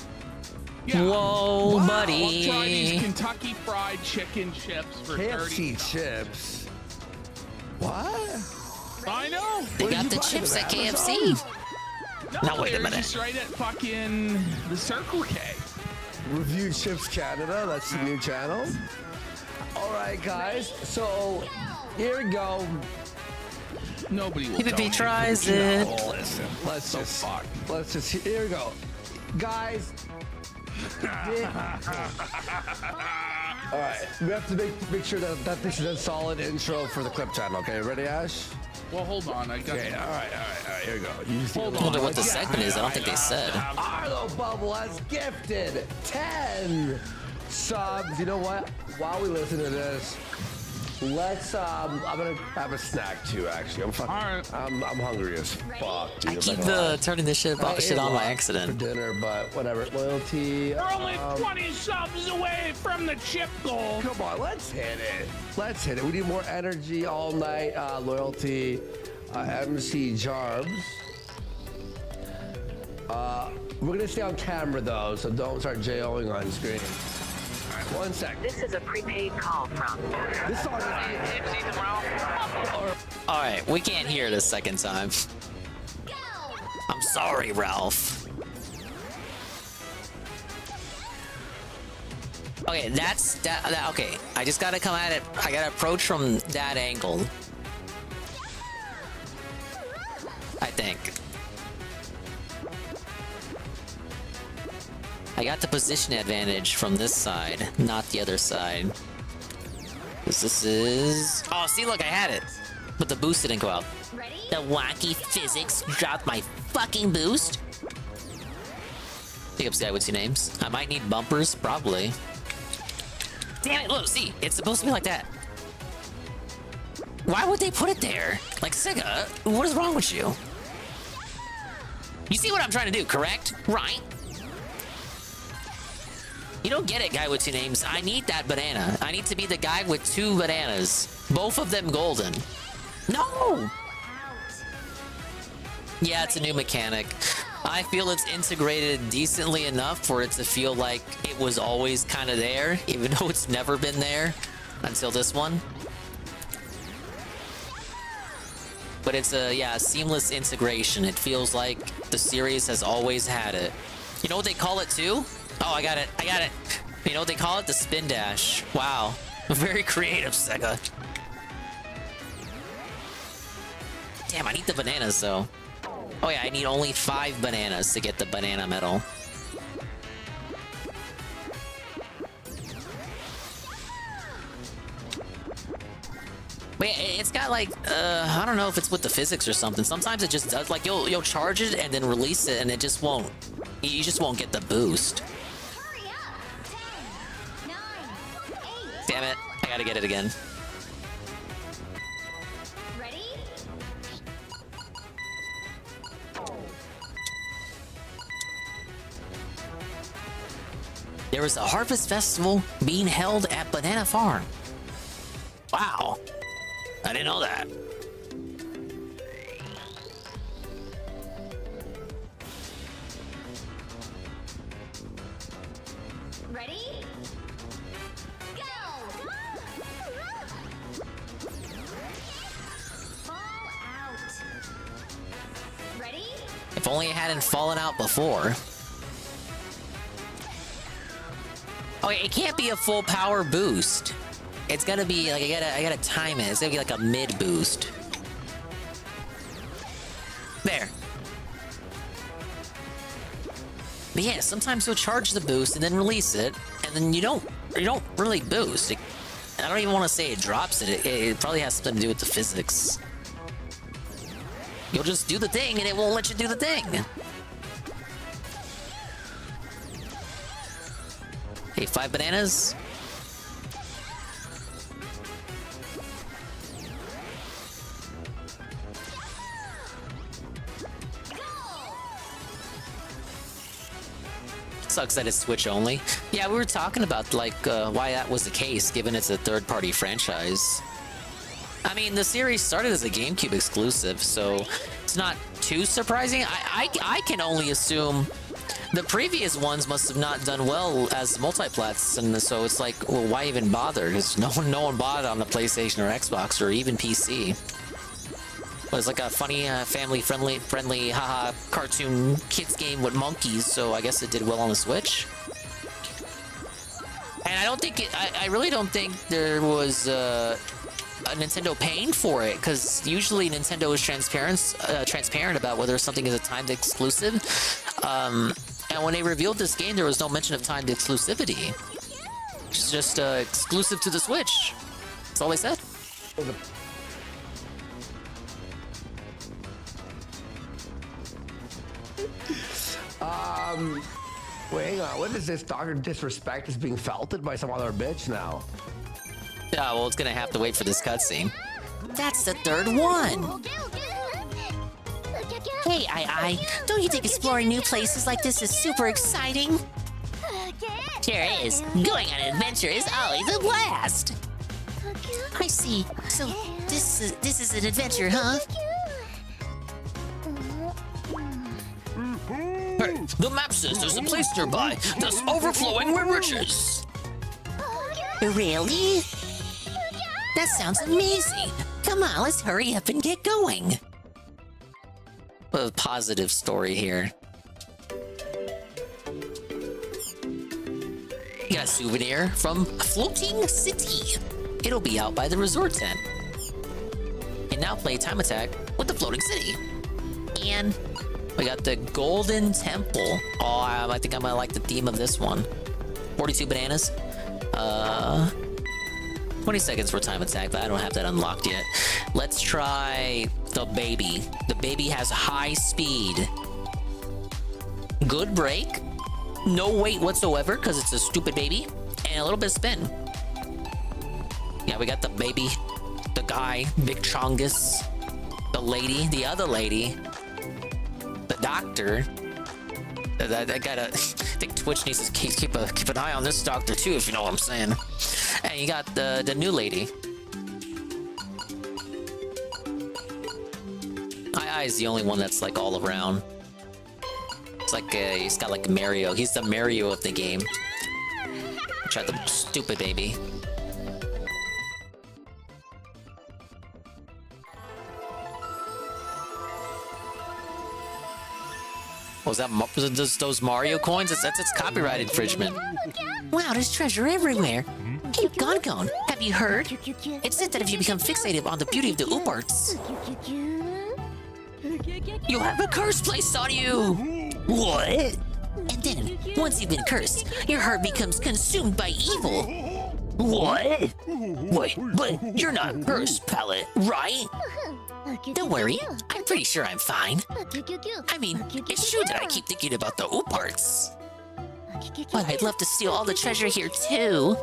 Yeah. Whoa, Wow, buddy. I'll try these Kentucky Fried Chicken chips for 30. KFC chips. What? I know. They got the chips at KFC. No, Now wait a they're minute. just right at fucking the Circle K. Review Chips Canada. That's the new channel. All right, guys. So here we go. Nobody will. If he tries it. Oh, listen. Let's just. Here we go, guys. All right, we have to make sure that this is a solid intro for the clip channel. Okay, ready, Ash? Well, hold on. I got. Okay, all right. Here we go. You just Hold I wonder what the segment is. I don't think they said. Arlo Bubble has gifted 10 subs. You know what? While we listen to this, let's. I'm gonna have a snack too. Actually, I'm hungry as fuck. Dude. I keep turning this shit on by accident. For dinner, but whatever. Loyalty. We're only 20 subs away from the chip goal. Come on, let's hit it. Let's hit it. We need more energy all night. Loyalty. MC Jarbs. We're gonna stay on camera though, so don't start JOing on screen. All right, 1 sec. This is a prepaid call from. This song All right, we can't hear it a second time. I'm sorry, Ralph. Okay, that's that. Okay, I just gotta come at it. I gotta approach from that angle. I think. I got the position advantage from this side, not the other side. Because this is... Oh, see, look, I had it. But the boost didn't go out. The wacky physics dropped my fucking boost. Pick up Sky with two names. I might need bumpers, probably. Damn it, look, see, it's supposed to be like that. Why would they put it there? Like, Sega, what is wrong with you? You see what I'm trying to do, correct? Right? You don't get it, guy with two names. I need that banana. I need to be the guy with 2 bananas. Both of them golden. No! Yeah, it's a new mechanic. I feel it's integrated decently enough for it to feel like it was always kind of there, even though it's never been there until this one. But it's a, seamless integration. It feels like the series has always had it. You know what they call it too? Oh, I got it. You know what they call it? The spin dash. Wow. Very creative, Sega. Damn, I need the bananas though. Oh yeah, I need only 5 bananas to get the banana medal. But it's got like, I don't know if it's with the physics or something. Sometimes it just does, like you'll charge it and then release it and it just won't. You just won't get the boost. Damn it, I gotta get it again. Ready? There was a harvest festival being held at Banana Farm. Wow. I didn't know that. Ready? Go! Fall out. Ready? If only it hadn't fallen out before. Okay, it can't be a full power boost. It's gotta be like I gotta time it. It's gonna be like a mid boost. There. But yeah, sometimes you'll charge the boost and then release it, and then you don't really boost. I don't even want to say it drops it. It probably has something to do with the physics. You'll just do the thing and it won't let you do the thing. Hey, 5 bananas. Sucks that it's Switch only. Yeah, we were talking about like why that was the case, given it's a third-party franchise. I mean, the series started as a GameCube exclusive, so it's not too surprising. I can only assume the previous ones must have not done well as multiplats, and so it's like, well, why even bother? Because no one bought it on the PlayStation or Xbox or even PC. But it's like a funny, family-friendly, haha, cartoon kids game with monkeys, so I guess it did well on the Switch. And I really don't think there was a Nintendo paying for it, because usually Nintendo is transparent about whether something is a timed exclusive. And when they revealed this game, there was no mention of timed exclusivity. It's just exclusive to the Switch. That's all they said. Wait, hang on. What is this? Dr. Disrespect is being felted by some other bitch now. Yeah, well, it's gonna have to wait for this cutscene. That's the third one. Hey, AiAi, don't you think exploring new places like this is super exciting? Sure is. Going on an adventure is always a blast. I see. So this is an adventure, huh? Hey, the map says there's a place nearby that's overflowing with riches. Really? That sounds amazing. Come on, let's hurry up and get going. A positive story here. You got a souvenir from Floating City. It'll be out by the resort tent. And now play Time Attack with the Floating City. And we got the Golden Temple. Oh, I think I might like the theme of this one. 42 bananas. 20 seconds for Time Attack, but I don't have that unlocked yet. Let's try the baby. The baby has high speed. Good break. No weight whatsoever, because it's a stupid baby. And a little bit of spin. Yeah, we got the baby, the guy, Big Chongus, the lady, the other lady, the doctor. I think Twitch needs to keep an eye on this doctor too, if you know what I'm saying. And you got the new lady. AiAi is the only one that's like all around. It's like he's got like Mario. He's the Mario of the game. Try the stupid baby. Was that those Mario coins? That's copyright infringement. Wow, there's treasure everywhere. Hey, Gon, have you heard? It said that if you become fixated on the beauty of the Uparts, you'll have a curse placed on you! What? And then, once you've been cursed, your heart becomes consumed by evil. What? Wait, but you're not cursed, Pallet, right? Don't worry, I'm pretty sure I'm fine. I mean, it's true that I keep thinking about the Uparts. But I'd love to steal all the treasure here too.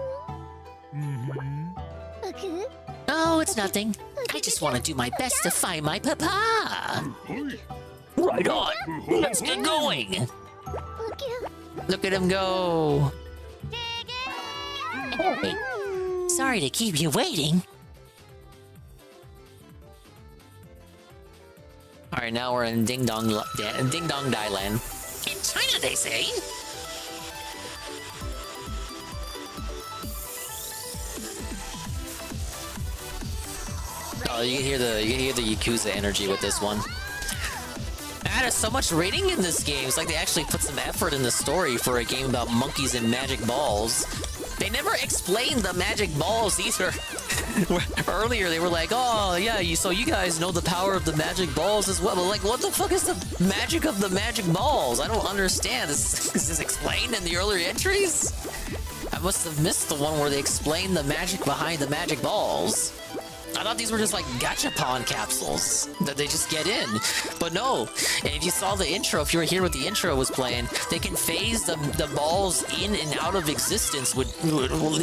Oh, it's nothing. I just want to do my best to find my papa. Right on. Let's get going. Look at him go. Hey, sorry to keep you waiting. right, now we're in Ding Dong Dailand. In China, they say. Oh, you can hear the Yakuza energy with this one. Man, there's so much rating in this game. It's like they actually put some effort in the story for a game about monkeys and magic balls. They never explained the magic balls either. Earlier, they were like, oh, yeah, so you guys know the power of the magic balls as well. But, like, what the fuck is the magic of the magic balls? I don't understand. Is this explained in the earlier entries? I must have missed the one where they explained the magic behind the magic balls. I thought these were just like gachapon capsules that they just get in. But no, and if you saw the intro, if you were here when the intro was playing, they can phase the balls in and out of existence. They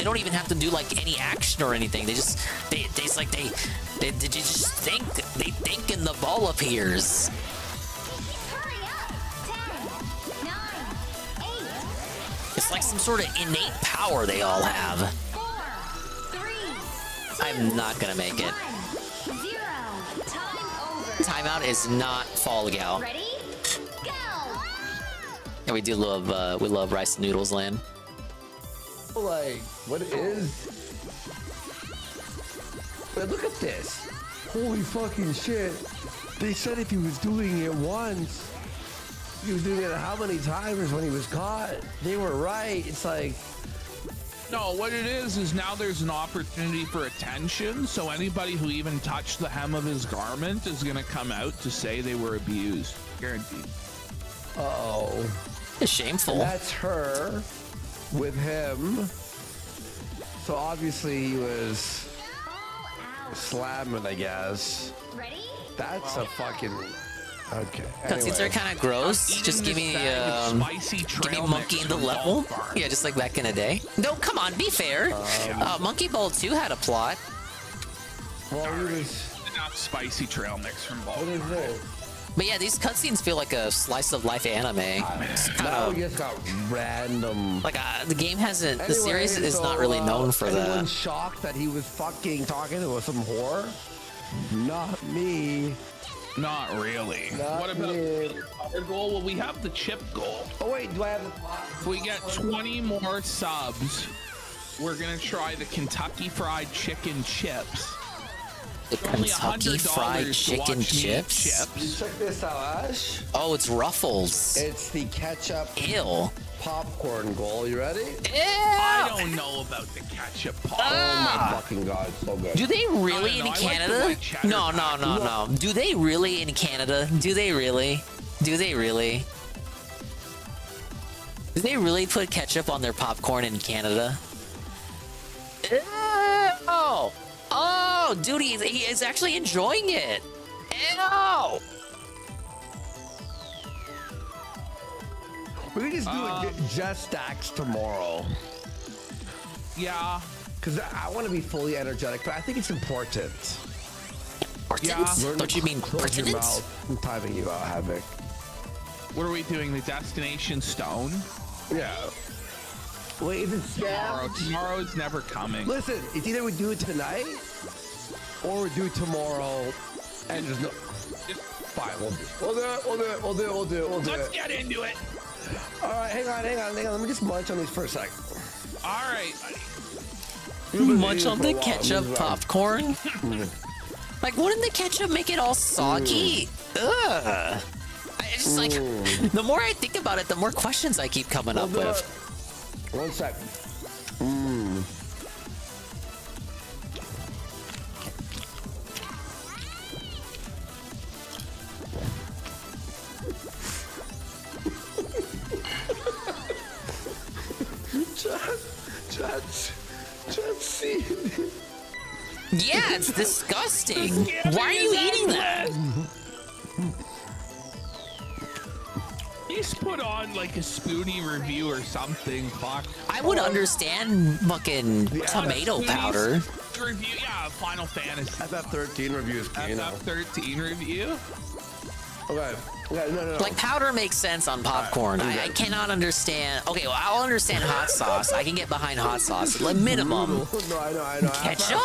don't even have to do like any action or anything. They just they just think and the ball appears. Hurry up! 10, 9, 8. It's like some sort of innate power they all have. 4, 3, 2, I'm not gonna make it. 1, 0. Time over. Timeout is not Fall Gal. Ready? Go! And we love rice noodles land. Like, what is? But look at this. Holy fucking shit. They said if he was doing it once, he was doing it how many times when he was caught? They were right. It's like, no, what it is now there's an opportunity for attention, so anybody who even touched the hem of his garment is gonna come out to say they were abused. Guaranteed. uh-oh. It's shameful. And that's her with him. So obviously he was slamming, I guess. Ready? That's a fucking... Okay. Cutscenes are kind of gross. Just give me Monkey in the level. Yeah, just like back in the day. No, come on, be fair. Monkey Ball 2 had a plot. Well, he was... Not spicy trail mix from Ball. What is it? But yeah, these cutscenes feel like a slice of life anime. Now we just got random... Like, the game hasn't... the series is not really known for that. Anyone shocked that he was fucking talking to some whore? Not me. Not really. What about the other goal? Well, we have the chip goal. Oh wait, do I have the... If we get 20 more subs, we're gonna try the Kentucky Fried Chicken chips. The Kentucky Fried Chicken chips? Check this out, Ash. Oh, it's Ruffles. It's the ketchup Ew. popcorn goal. You ready? I don't know about the ketchup popcorn. Oh my fucking god, so good. Do they really in Canada? No. Do they really in Canada? Do they really? Do they really? Do they really put ketchup on their popcorn in Canada? Oh! Oh, dude, he is actually enjoying it. Ew! We can just do it just stacks tomorrow. Yeah. Because I want to be fully energetic, but I think it's important. Yeah. Don't you mean close your pertinent? mouth? I'm timing you out, Havoc. What are we doing? The Destination Stone? Yeah. Wait, is it scam? Tomorrow's never coming. Listen, it's either we do it tonight or we do it tomorrow and there's no... Fine, we'll do it. Let's get into it. All right, hang on. Let me just munch on these for a sec. All right, You munch on the ketchup popcorn? Like, wouldn't the ketchup make it all soggy? Ugh. It's just like, the more I think about it, the more questions I keep coming up with. 1 sec. Just see. Yeah, it's disgusting. Why are you eating that? He's put on like a Spoonie review or something. Fuck. I would understand fucking tomato powder. Review, yeah, Final Fantasy. FF13 reviews, FF13 review. Okay. No. Like, powder makes sense on popcorn. I cannot understand. Okay, well, I'll understand hot sauce. I can get behind hot sauce. Like, minimum. No, I know. Ketchup?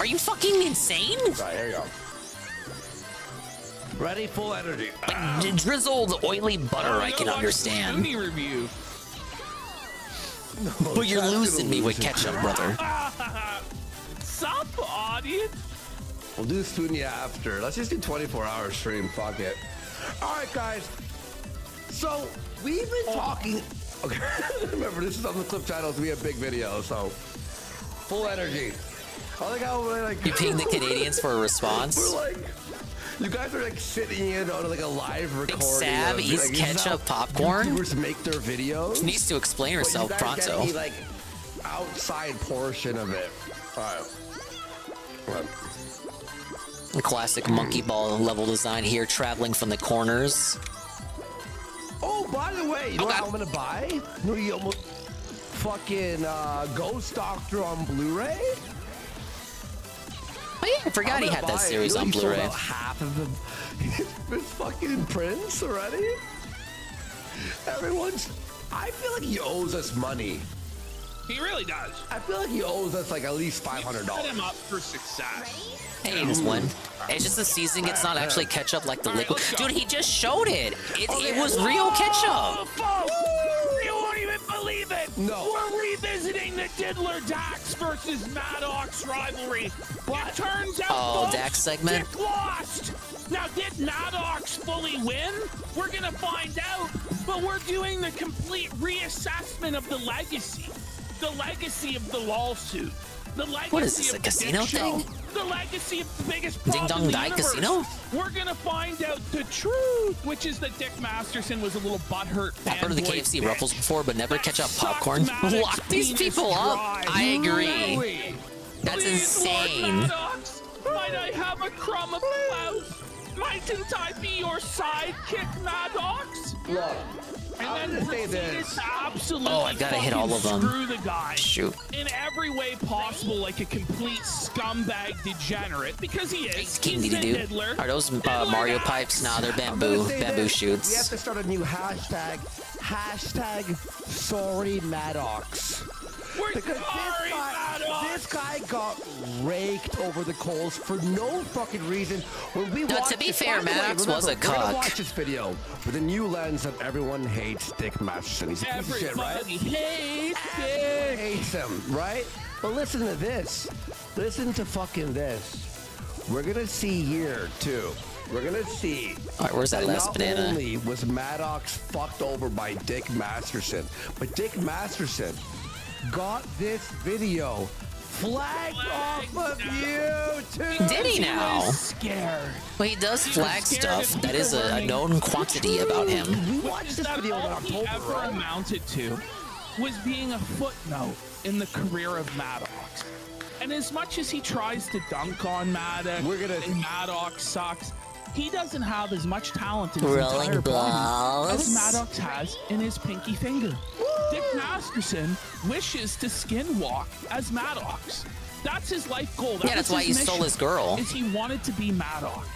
Are you fucking insane? Right, here you go. Ready? Full energy. Like, drizzled, oily butter, I can understand. Review. But you're losing me with ketchup, brother. Sup, audience? We'll do Spoonie after. Let's just do 24-hour stream. Fuck it. All right, guys. So we've been talking. Okay, remember this is on the clip channel. So we have big video. So full energy. I like how we're like. You ping the Canadians for a response. We're like, you guys are like sitting in on like a live recording. Sav eats ketchup popcorn. YouTubers make their videos. She needs to explain herself but you guys pronto. get the, like outside portion of it. All right. Classic monkey ball level design here, traveling from the corners. Oh, by the way, you know what I'm gonna buy? You almost fucking Ghost Doctor on Blu-ray. Oh yeah, I forgot he had that series on Blu-ray. About half of them. It's fucking prints already. Everyone's. I feel like he owes us money. He really does. I feel like he owes us like at least $500. Set him up for success. Hey, this one. It's just the seasoning. It's not actually ketchup like the liquid. Dude, he just showed it. It was real ketchup. Folks, you won't even believe it. No. We're revisiting the Diddler Dax versus Maddox rivalry. But it turns out Dax segment. Dick lost. Now, did Maddox fully win? We're gonna find out. But we're doing the complete reassessment of the legacy. The legacy of the lawsuit. The legacy What is this, of a casino the thing? The legacy of the biggest Ding problem Dong in the Die universe. Casino? We're gonna find out the truth, which is that Dick Masterson was a little butthurt. I've heard of the KFC Ruffles before, but never ketchup popcorn. Lock these people up. I agree. That's insane. Maddox, might I have a crumb of blouse? Mightn't I be your sidekick, Maddox? Look, and then proceeded to absolutely I've got to hit all of them. screw the guy. Shoot. In every way possible, like a complete scumbag degenerate, because he is. King He's the Diddy Diddler. Are those Mario pipes? Nah, they're bamboo shoots. We have to start a new hashtag. Hashtag sorry Maddox. Because this guy got raked over the coals for no fucking reason. When we No, watched to be this, fair, by the way, Maddox was a remember, we're gonna cock. watch this video with a new lens of everyone hates Dick Masterson. He's a piece of shit, right? Everybody hates Everyone hates him, right? But listen to this. Listen to fucking this. We're gonna see here too. We're gonna see. All right, where's that last banana? Not only was Maddox fucked over by Dick Masterson, but Dick Masterson got this video flagged off of YouTube. Did he now? Scared. Well, he does flag stuff. That is a known quantity about him. We watched this video in All he October. ever amounted to was being a footnote in the career of Maddox. And as much as he tries to dunk on Maddox, and Maddox sucks, he doesn't have as much talent in his Rolling entire body balls. as Maddox has in his pinky finger. Dick Masterson wishes to skinwalk as Maddox. That's his life goal. Yeah, that's why he stole his girl. Is he wanted to be Maddox.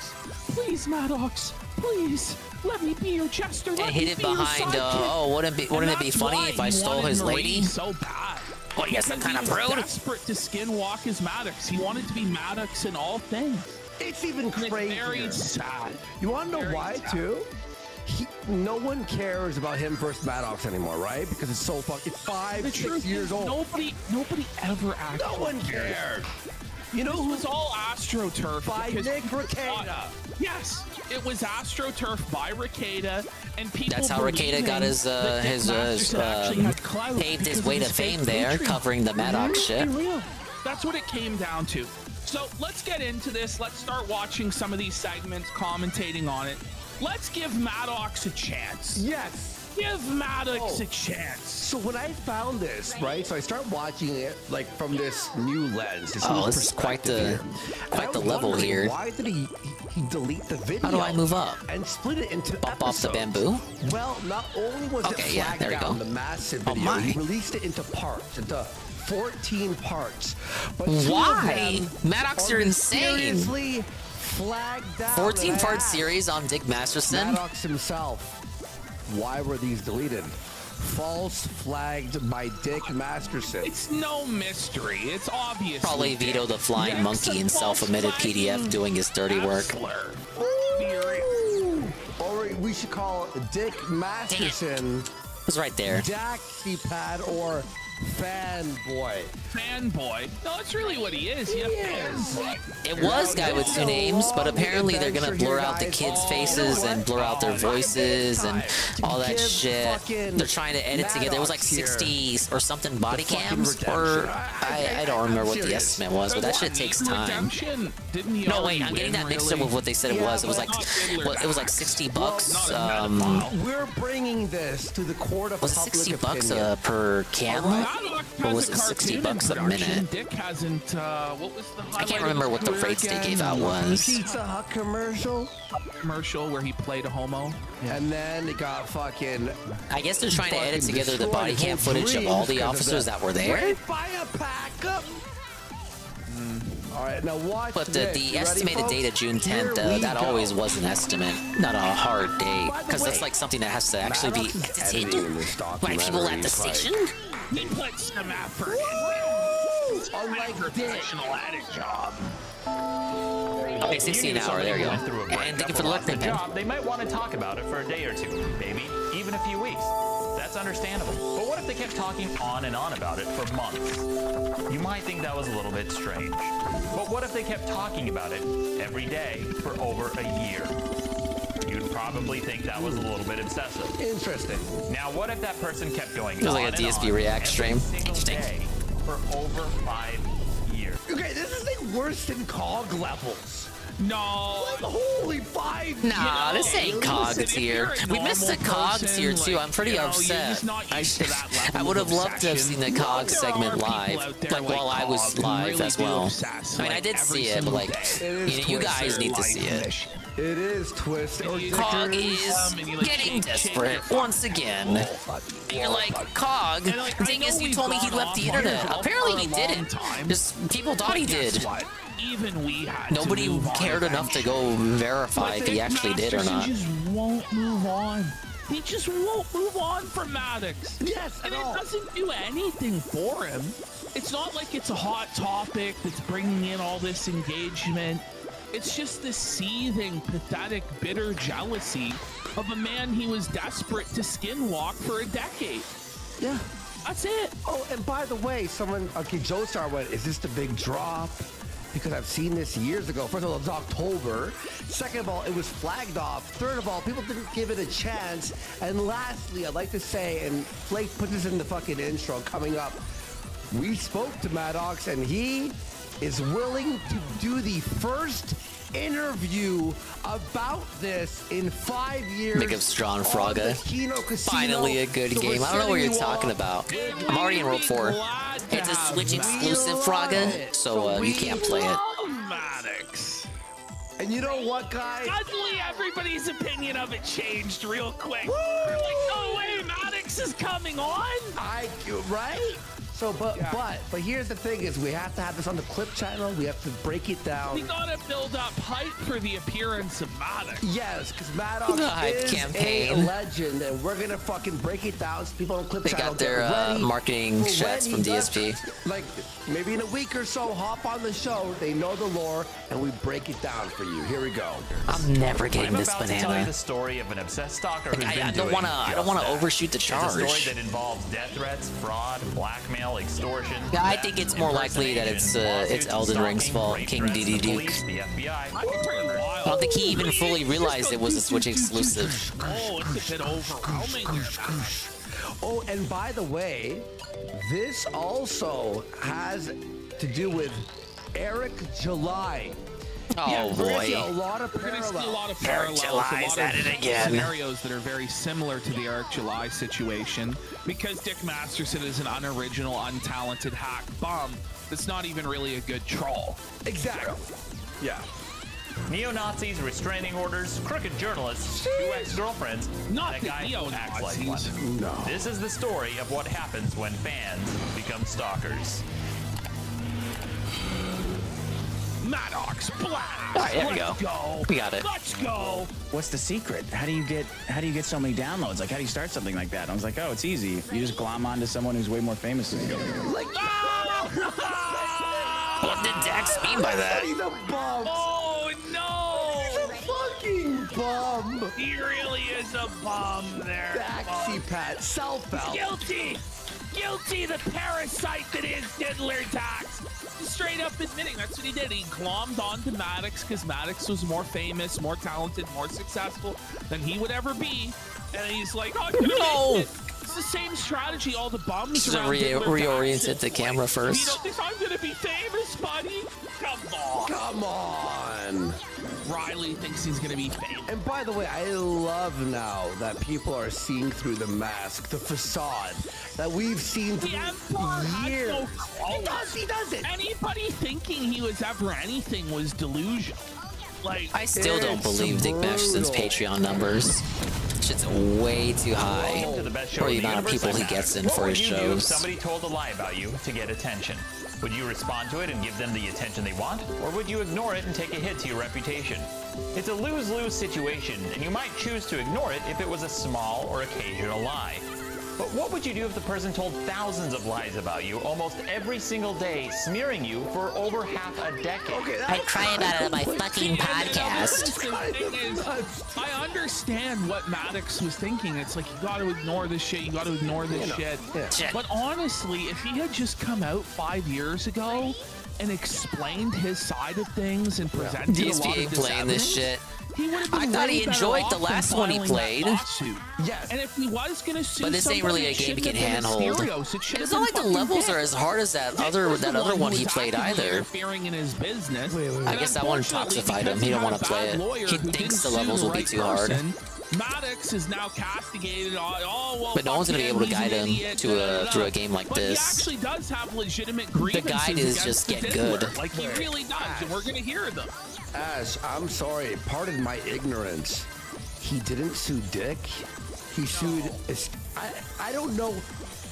Please, Maddox, please, let me be your jester. And hid it behind, wouldn't it be funny if I stole his lady? So bad. What, are you some kind of He was prude? desperate to skinwalk as Maddox. He wanted to be Maddox in all things. It's even crazier. It's very sad. You want to know why too? No one cares about him versus Maddox anymore, right? Because it's so fucking. It's 5-6 years old. Nobody ever actually. No one cared. You know This who was all AstroTurf by because Nick people Rekieta. thought- Yes, it was AstroTurf by Rekieta, and people. That's how Rekieta got his that Dick Masterson actually had clout paved his because way of to his fake fame there, Patreon. covering the Maddox shit. Be real. That's what it came down to. So let's get into this. Let's start watching some of these segments, commentating on it. Let's give Maddox a chance. Yes. Give Maddox a chance. So when I found this, right? So I start watching it like from this new lens. This Oh, new this is quite the perspective quite here. the And I was level wondering, here. Why did he delete the video? How do I move up? And split it into Bump off the episodes? bamboo? Well, not only was it Okay, yeah, flagged there we down go. the massive Oh, video, my. he released it into parts, into 14 parts. But two of Why? them Maddox, are you're insane. mysteriously flagged down. 14-part and series on Dick Masterson? Maddox himself. Why were these deleted? False flagged by Dick Masterson. It's no mystery. It's obvious. Probably Vito the Flying Monkey and self-admitted PDF doing his dirty work. Be real. we should call Dick Masterson. It was right there. Daxi pad or fanboy. Fanboy? No, that's really what he is. Yeah, fanboy. It was Guy with Two Names, but apparently they're gonna blur out the kids' faces and blur out their voices and all that shit. They're trying to edit together. It was like 60 or something body cams, or I don't remember what the estimate was, but that shit takes time. No, wait, I'm getting that mixed up with what they said it was. It was like, it was like $60. We're bringing this to the court of was public $60 opinion. Per camera? Or was it $60 a minute? Dick hasn't. What was the? I can't remember what the rates they gave out was. Pizza Hut commercial. Commercial where he played a homo. And then it got fucking. I guess they're trying to edit together the body cam footage of all the officers that were there. Buy a pack up. All right, now watch But this. the You ready, estimated folks? date of June 10th, Here we that go. always was an estimate, not a hard date, because that's like something that has to actually be edited by people at the station. He put some effort in. Unlike professional at a job. Okay, 16 an hour, there you go. And thank you for the look, Pin. They might want to talk about it for a day or two, maybe even a few weeks. That's understandable. But what if they kept talking on and on about it for months? You might think that was a little bit strange. But what if they kept talking about it every day for over a year? You'd probably think that was a little bit excessive. Interesting. Now, what if that person kept going Feels on like a and DSP on React stream. every single Interesting. day for over 5 years? Okay, this is like worse than COG levels. No. Like, holy 5 Nah, this ain't COG tier. We missed the COG tier too. I'm pretty upset. I would have loved to have seen the COG segment live, like while I was live as well. I mean, I did see it, but like, you guys need to see it. It is Twist. COG is getting desperate once again. And you're like, COG, Dingus, you told me he left the internet. Apparently he didn't. Just people thought he did. Even we had Nobody to move on cared enough to go verify if he actually did or not. He just won't move on. He just won't move on from Maddox. Yes, and it doesn't do anything for him. It's not like it's a hot topic that's bringing in all this engagement. It's just this seething, pathetic, bitter jealousy of a man he was desperate to skinwalk for a decade. Yeah. That's it. Oh, and by the way, Joestar went, is this the big drop? Because I've seen this years ago. First of all, it's October. Second of all, it was flagged off. Third of all, people didn't give it a chance. And lastly, I'd like to say, and Flake put this in the fucking intro coming up, we spoke to Maddox and he is willing to do the first interview about this in 5 years. Big of Strong Frogga. Kino Casino. Finally a good So game. we're I don't know what you're setting you talking up. about. I'm already in World 4. It's a Switch exclusive Frogga, so you can't play it. Maddox. And you know what, guys? Suddenly everybody's opinion of it changed real quick. They're like, no way, Maddox is coming on. Right? So, but here's the thing: is we have to have this on the clip channel. We have to break it down. We gotta build up hype for the appearance of Maddox. Yes, because Maddox The hype is campaign. a legend, and we're gonna fucking break it down. So people on clip They channel got their get ready. marketing We're shots ready. from DSP. Like maybe in a week or so, hop on the show. They know the lore, and we break it down for you. Here we go. I'm never getting this I'm about to tell you banana. the story of an obsessed stalker Like, who's been I don't doing wanna. I don't just wanna that. overshoot the charge. It's a story that involves death threats, fraud, blackmail, extortion. Yeah, I think it's more likely that it's Elden Ring's fault. King DD Duke. The FBI. I don't think he even fully realized it was a Switch exclusive. Oh, it's a bit overwhelming. Oh, and by the way, this also has to do with Eric July. Oh we're gonna see boy. a lot of We're gonna see a parallels. lot of parallels, a lot of at it again. scenarios that are very similar to the Eric July situation, because Dick Masterson is an unoriginal, untalented hack bum that's not even really a good troll. Exactly. Yeah. Neo-Nazis, restraining orders, crooked journalists, two ex-girlfriends, Not that the guy who acts like one. neo-Nazis. No. This is the story of what happens when fans become stalkers. Maddox Blast. All right, there we Let's go. We got it. Let's go. What's the secret? How do you get so many downloads? Like, how do you start something like that? I was like, oh, it's easy. You just glom onto someone who's way more famous than you. Like, What did Dax mean by that? he's a bum. Oh no! He's a fucking bum. He really is a bum there. Taxi Pat, self-help. Guilty! Guilty, the parasite that is Diddler Tax. Straight up admitting that's what he did. He glommed onto Maddox because Maddox was more famous, more talented, more successful than he would ever be. And he's like, oh, no! It's the same strategy all the bums Should have around Diddler reoriented Tax. the camera You first. don't think I'm going to be famous, buddy? Come on. Come on. Riley thinks he's going to be famous. And by the way, I love now that people are seeing through the mask, the facade that we've seen through years. He doesn't. Anybody thinking he was ever anything was delusional. Like, I still don't believe Dick Masterson's Patreon numbers. Shit's way too high for the amount of people he gets in for his What would you do if shows. somebody told a lie about you to get attention? Would you respond to it and give them the attention they want? Or would you ignore it and take a hit to your reputation? It's a lose-lose situation, and you might choose to ignore it if it was a small or occasional lie. But what would you do if the person told thousands of lies about you almost every single day, smearing you for over half a decade? I cry about it on my fucking podcast. I understand what Maddox was thinking. It's like, you got to ignore this shit. You got to ignore this shit. But honestly, if he had just come out 5 years ago and explained his side of things and presented a lot of this playing this evidence, shit. he would have been I thought way he better enjoyed off the than last one he filing that played. lawsuit. Yes. And if he was going to sue But this ain't really a game you can handhold. It's not like the levels are as hard as that other one he played either. Interfering in his business. I guess that one toxified him. He don't want to play it. He thinks the levels will be too hard. Maddox is now castigated. But no one's gonna be able to guide him through a game like this. He actually does have legitimate grievances. The guide is just get good. Like he really does, and we're gonna hear them. Ash, I'm sorry. Pardon my ignorance. He didn't sue Dick. He sued. I don't know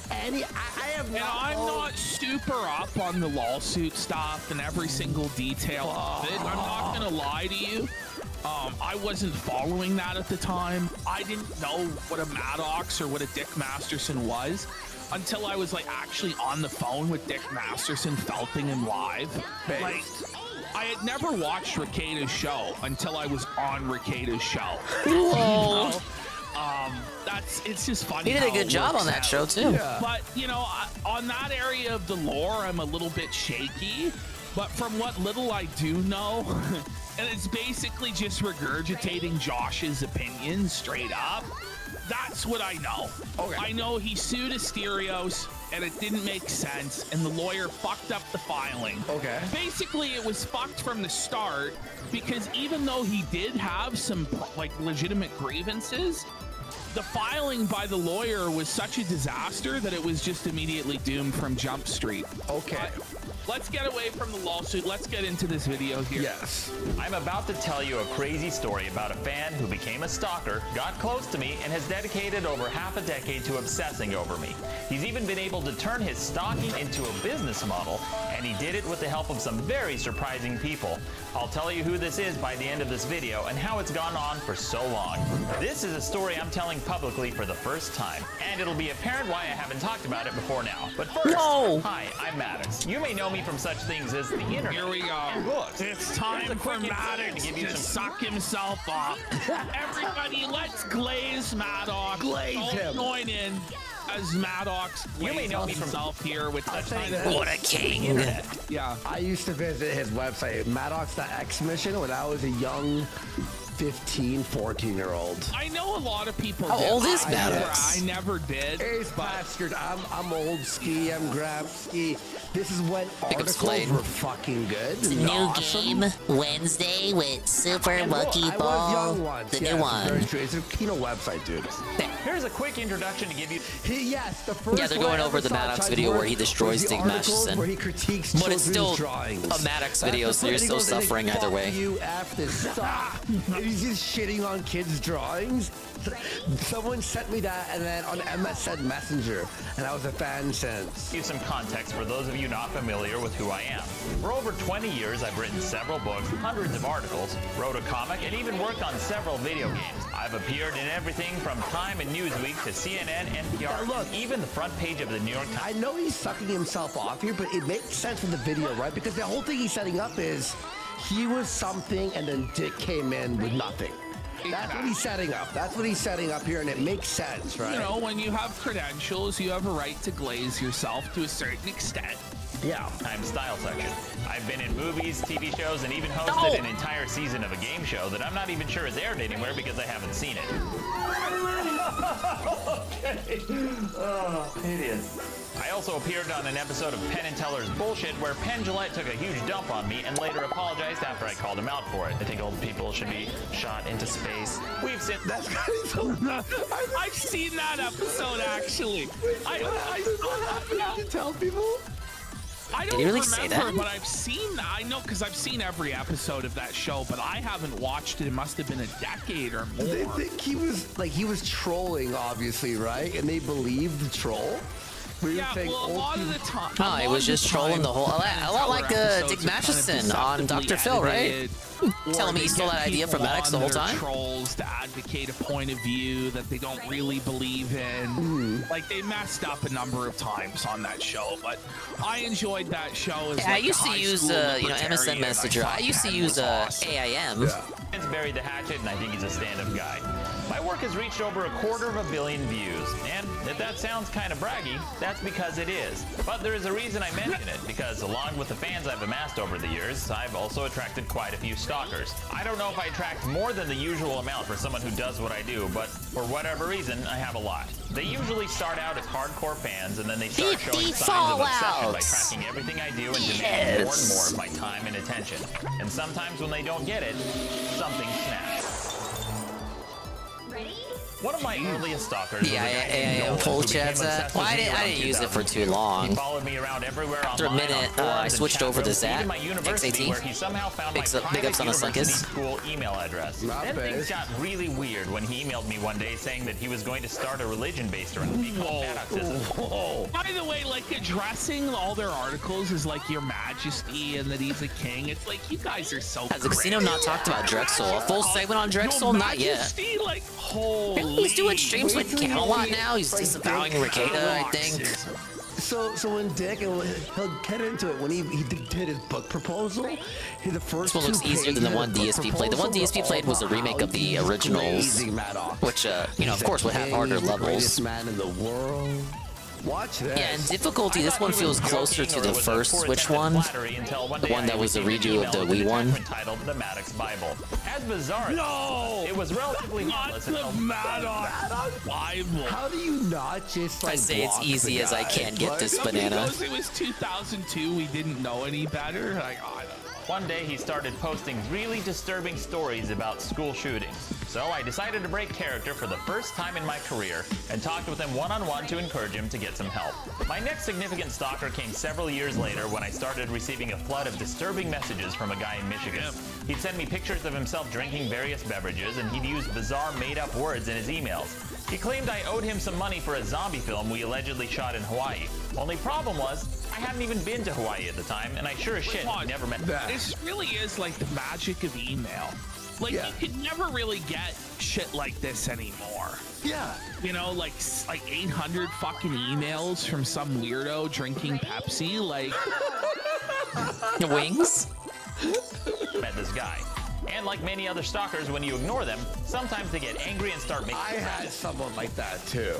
any. I have not. I'm not super up on the lawsuit stuff and every single detail of it. I'm not gonna lie to you. I wasn't following that at the time. I didn't know what a Maddox or what a Dick Masterson was until I was like actually on the phone with Dick Masterson, felting him live. Like, I had never watched Rekida's show until I was on Rekida's show. Lol. It's just funny. He did a good job on that show too. Yeah. But you know, on that area of the lore, I'm a little bit shaky. But from what little I do know, and it's basically just regurgitating Josh's opinions straight up. That's what I know. Okay. I know he sued Asterios, and it didn't make sense, and the lawyer fucked up the filing. Okay. Basically, it was fucked from the start, because even though he did have some, like, legitimate grievances, the filing by the lawyer was such a disaster that it was just immediately doomed from Jump Street. Okay. Let's get away from the lawsuit. Let's get into this video here. Yes. I'm about to tell you a crazy story about a fan who became a stalker, got close to me, and has dedicated over half a decade to obsessing over me. He's even been able to turn his stalking into a business model, and he did it with the help of some very surprising people. I'll tell you who this is by the end of this video and how it's gone on for so long. This is a story I'm telling publicly for the first time, and it'll be apparent why I haven't talked about it before now. But first, hi, I'm Maddox. You may know me from such things as the internet. Here we go. And books. It's time for Maddox to suck himself off. Everybody, let's glaze Maddox. Glaze him. Join in as Maddox You may know me from himself here with the time. What a king. Internet. Yeah. I used to visit his website, Maddox.X mission, when I was a young 15, 14-year-old. I know a lot of people. How did. old is Maddox? I never did. He's plastered. I'm old ski. I'm grab ski. This is when articles were fucking good. New game Wednesday with Super Monkey I was Ball. young once. The Yeah, new it's one. very true. It's a Kino website, dude. Here's a quick introduction to give you. Yes, the first. Yeah, they're going over the Maddox video where he destroys Dick Masterson. Where he critiques But it's still drawings. a Maddox video, so you're still suffering either way. You after stop. He's just shitting on kids' drawings. Someone sent me that, and then on MSN Messenger, and I was a fan since. Give some context for those of you not familiar with who I am. For over 20 years, I've written several books, hundreds of articles, wrote a comic, and even worked on several video games. I've appeared in everything from Time and Newsweek to CNN, NPR, and even the front page of the New York Times. I know he's sucking himself off here, but it makes sense from the video, right? Because the whole thing he's setting up is he was something, and then Dick came in with nothing. That's what he's setting up. That's what he's setting up here, and it makes sense, right? You know, when you have credentials, you have a right to glaze yourself to a certain extent. Yeah. I'm style section. I've been in movies, TV shows, and even hosted an entire season of a game show that I'm not even sure is aired anywhere because I haven't seen it. Okay. Oh, hideous. I also appeared on an episode of Penn and Teller's Bullshit where Penn Jillette took a huge dump on me and later apologized after I called him out for it. I think old people should be shot into space. We've seen that's kind of I've seen that episode actually. I saw that. Yeah. Tell people. I don't remember, but I've seen that. I know because I've seen every episode of that show, but I haven't watched it. It must have been a decade or more. They think he was trolling, obviously, right? And they believed the troll. Yeah, well, a lot of the time. Oh, he was just trolling the whole. A lot like Dick Masterson on Dr. Phil, right? Telling me he stole that idea from Maddox the whole time. Trolls to advocate a point of view that they don't really believe in. Like they messed up a number of times on that show, but I enjoyed that show. As I used to use MSN Messenger. I used to use AIM. He's buried the hatchet, and I think he's a stand-up guy. My work has reached over 250 million views, and if that sounds kind of braggy, that's because it is. But there is a reason I mention it, because along with the fans I've amassed over the years, I've also attracted quite a few stalkers. I don't know if I attract more than the usual amount for someone who does what I do, but for whatever reason, I have a lot. They usually start out as hardcore fans, and then they start showing signs of obsession by tracking everything I do and demanding more and more of my time and attention. And sometimes when they don't get it, something snaps. One of my earliest stalkers was a guy named Nolan, full who became chats. obsessed Well, with I me around didn't use it for 2002. too long. He followed me around everywhere After a online, minute, on forums I and switched chat over to rooms, Zat, even my university, XAT. where he somehow found my Big private ups on the university Sunkiss. school email address. Then things got really weird when he emailed me one day saying that he was going to start a religion based around me called TAHXIC. By the way, like addressing all their articles is like Your Majesty and that he's a king. It's like you guys are so. Has the casino not talked about Drexel? A full segment on Drexel? Not yet. Majesty, like, holy. He's doing streams with Camelot now. He's disavowing Ricada, I think. So when Dick, and he'll get into it, when he did his book proposal, the first This one looks easier than the one DSP played. The one DSP played was a remake of the originals, which, you know, of course, would have harder levels. Greatest man in the world. Watch this. Yeah, in difficulty, this one feels closer to the first Switch one. The one that was a redo of the Wii one. Titled the Maddox Bible. As bizarre, it was relatively harmless until Maddox Bible. How do you not just like I say it's easy as I can get this banana. Because it was 2002, we didn't know any better. Like, I don't know. One day he started posting really disturbing stories about school shootings. So I decided to break character for the first time in my career and talked with him one-on-one to encourage him to get some help. My next significant stalker came several years later when I started receiving a flood of disturbing messages from a guy in Michigan. He'd send me pictures of himself drinking various beverages and he'd use bizarre made-up words in his emails. He claimed I owed him some money for a zombie film we allegedly shot in Hawaii. Only problem was, I hadn't even been to Hawaii at the time, and I sure as shit never met that. This really is like the magic of email. Like, you could never really get shit like this anymore. Yeah. You know, like 800 fucking emails from some weirdo drinking Pepsi, like... Wings? Met this guy. And like many other stalkers, when you ignore them, sometimes they get angry and start making I had someone like that too.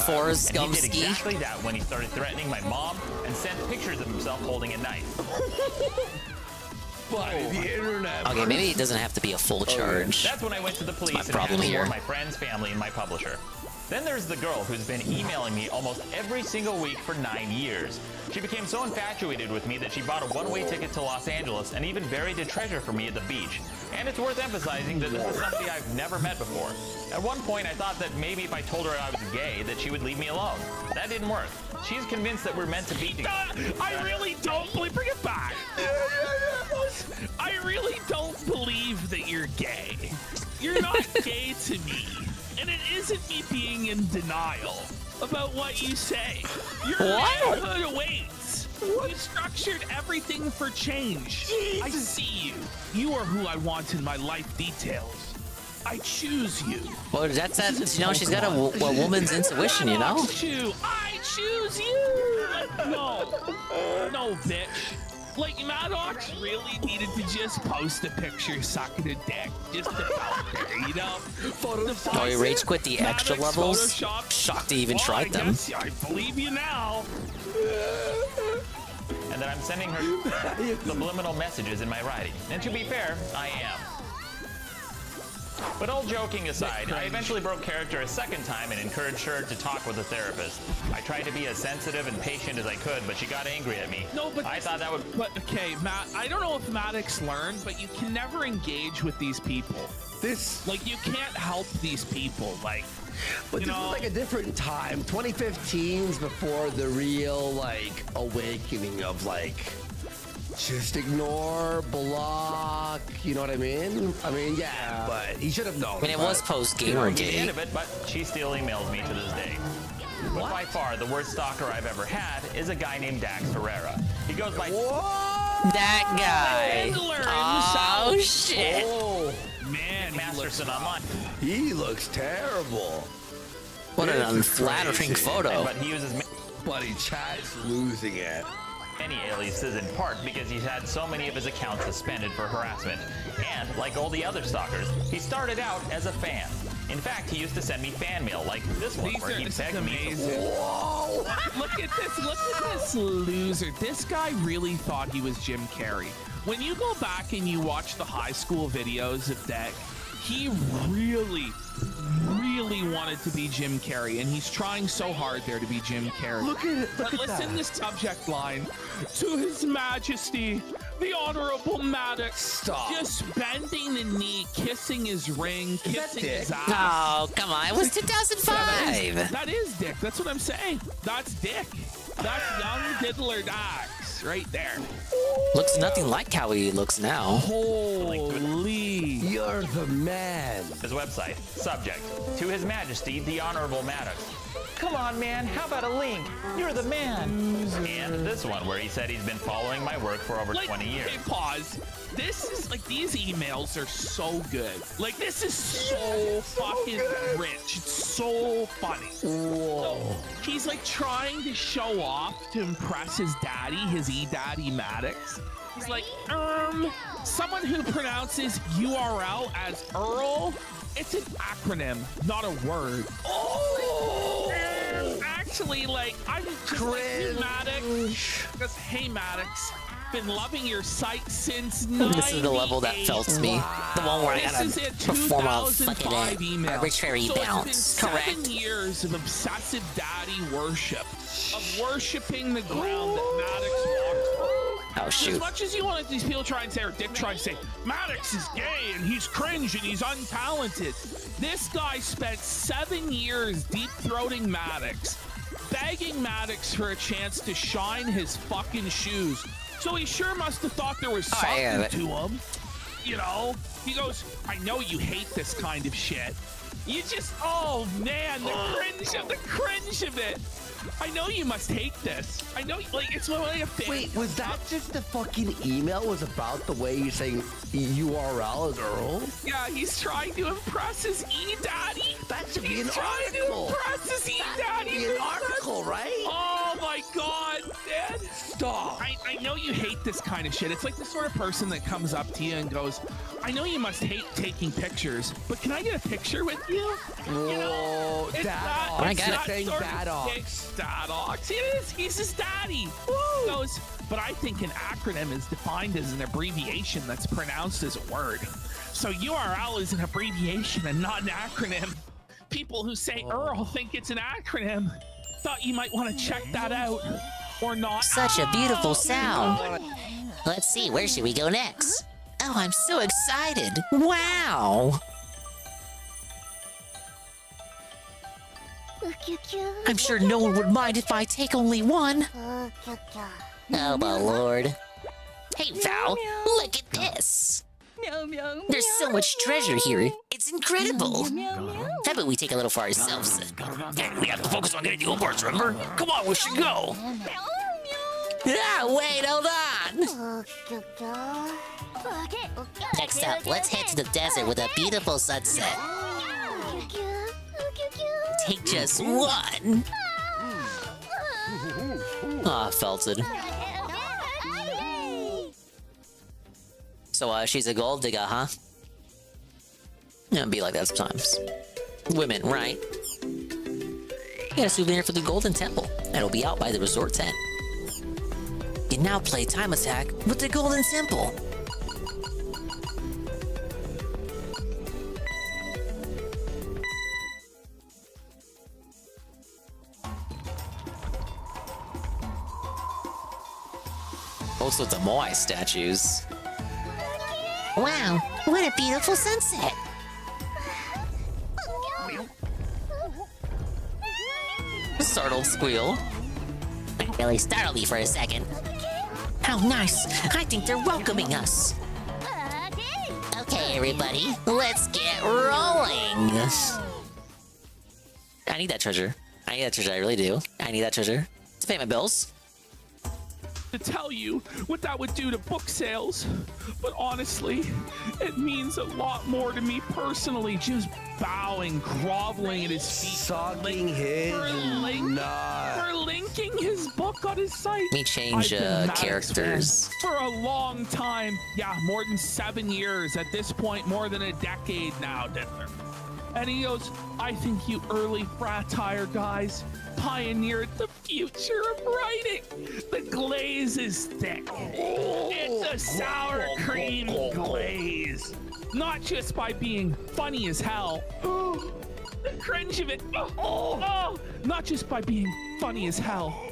Forrest and he did Gumsky. exactly that when he started threatening my mom and sent pictures of himself holding a knife. But the internet. Okay, maybe it doesn't have to be a full charge. That's when I went to the police and problem had to here. warn my friends, family, and my publisher. Then there's the girl who's been emailing me almost every single week for 9 years. She became so infatuated with me that she bought a one-way ticket to Los Angeles and even buried a treasure for me at the beach. And it's worth emphasizing that this is somebody I've never met before. At one point, I thought that maybe if I told her I was gay, that she would leave me alone. That didn't work. She's convinced that we're meant to be together. I really don't believe... Bring it back. I really don't believe that you're gay. You're not gay to me. And it isn't me being in denial about what you say. Your manhood awaits. You structured everything for change. Jesus. I see you. You are who I want in my life details. I choose you. Well, that's that. You know, she's got a woman's intuition. You know. I choose you. No, bitch. Like, Maddox really needed to just post a picture sucking a dick just to out there, you know? Oh, he rage quit the extra levels? Shocked he even tried them. I believe you now. And then I'm sending her subliminal messages in my writing. And to be fair, I am. But all joking aside, I eventually broke character a second time and encouraged her to talk with a therapist. I tried to be as sensitive and patient as I could, but she got angry at me. No, but I thought that would... But, okay, Matt, I don't know if Maddox learned, but you can never engage with these people. Like, you can't help these people, like... But this was like a different time. 2015's before the real, like, awakening of, like... Just ignore, block, you know what I mean? I mean, yeah, but he should have known. I mean, it was post-Gamergate. The end of it, but she still emails me to this day. But by far, the worst stalker I've ever had is a guy named Dax Herrera. He goes by... That guy. Oh, shit. Oh, man, Masterson online. He looks terrible. What an unflattering photo. But he uses... Buddy Chad's losing it. Any aliases in part because he's had so many of his accounts suspended for harassment. And, like all the other stalkers, he started out as a fan. In fact, he used to send me fan mail like this one, where he begged me to... Whoa! Look at this loser. This guy really thought he was Jim Carrey. When you go back and you watch the high school videos of Deck, he really wanted to be Jim Carrey, and he's trying so hard there to be Jim Carrey. Look at it. But listen to this subject line. To His Majesty, the Honorable Maddox. Stop. Just bending the knee, kissing his ring, kissing his ass. Oh, come on. It was 2005. That is Dick. That's what I'm saying. That's Dick. That's young Diddler Dax right there. Looks nothing like how he looks now. Holy. You're the man. His website, subject, to His Majesty, the Honorable Maddox. Come on, man, how about a link? You're the man. And this one where he said he's been following my work for over 20 years. Okay, pause. This is like, these emails are so good. Like, this is so fucking rich. It's so funny. Whoa. He's like trying to show off to impress his daddy, his E-Daddy Maddox. He's like, someone who pronounces URL as Earl, it's an acronym, not a word. Oh! Actually, like, I'm just like, hey, Maddox. Because, hey, Maddox, been loving your site since 98. This is the level that felts me. The one where I gotta perform a fucking arbitrary bounce. Correct. 7 years of obsessive daddy worship, of worshiping the ground that Maddox walked for. Oh, shoot. As much as you want these people try and say, or Dick try to say, Maddox is gay and he's cringe and he's untalented. This guy spent 7 years deep-throating Maddox, begging Maddox for a chance to shine his fucking shoes. So he sure must have thought there was something to him. You know? He goes, I know you hate this kind of shit. You just, oh man, the cringe of it. I know you must hate this. I know, like, it's like a thing. Wait, was that just the fucking email was about the way you're saying URL is Earl? Yeah, he's trying to impress his E-Daddy. That should be an article. He's trying to impress his E-Daddy. That should be an article, right? Oh my god, man. Stop. I know you hate this kind of shit. It's like the sort of person that comes up to you and goes, I know you must hate taking pictures, but can I get a picture with you? Whoa, You know, it's Dadox. I got it. Saying Dadox. Dadox. It is. He's his daddy. He goes, but I think an acronym is defined as an abbreviation that's pronounced as a word. So URL is an abbreviation and not an acronym. People who say Earl think it's an acronym. Thought you might want to check that out. Or not. Such a beautiful sound. Let's see, where should we go next? Oh, I'm so excited. Wow. I'm sure no one would mind if I take only one. Oh, my lord. Hey, Val, look at this. There's so much treasure here. It's incredible. How about we take a little for ourselves? We have to focus on getting the old parts, remember? Come on, we should go. Ah, wait, hold on. Next up, let's head to the desert with a beautiful sunset. Take just one. Aw, Felton. So, she's a gold digger, huh? Yeah, it'd be like that sometimes. Women, right? You got a souvenir for the Golden Temple. That'll be out by the resort tent. You now play Time Attack with the Golden Temple. Also, the Moai statues. Wow, what a beautiful sunset. Startled squeal. That really startled me for a second. How nice. I think they're welcoming us. Okay, everybody. Let's get rolling. I need that treasure. I need that treasure. I really do. I need that treasure to pay my bills. To tell you what that would do to book sales, but honestly, it means a lot more to me personally. Just bowing, groveling at his feet, sucking his nuts. For linking his book on his site. Let me change characters. For a long time, yeah, more than 7 years. At this point, more than a decade now, Diddler. And he goes, I think you early fratire guys pioneered the future of writing. The glaze is thick. It's a sour cream glaze. Not just by being funny as hell. The cringe of it. Not just by being funny as hell,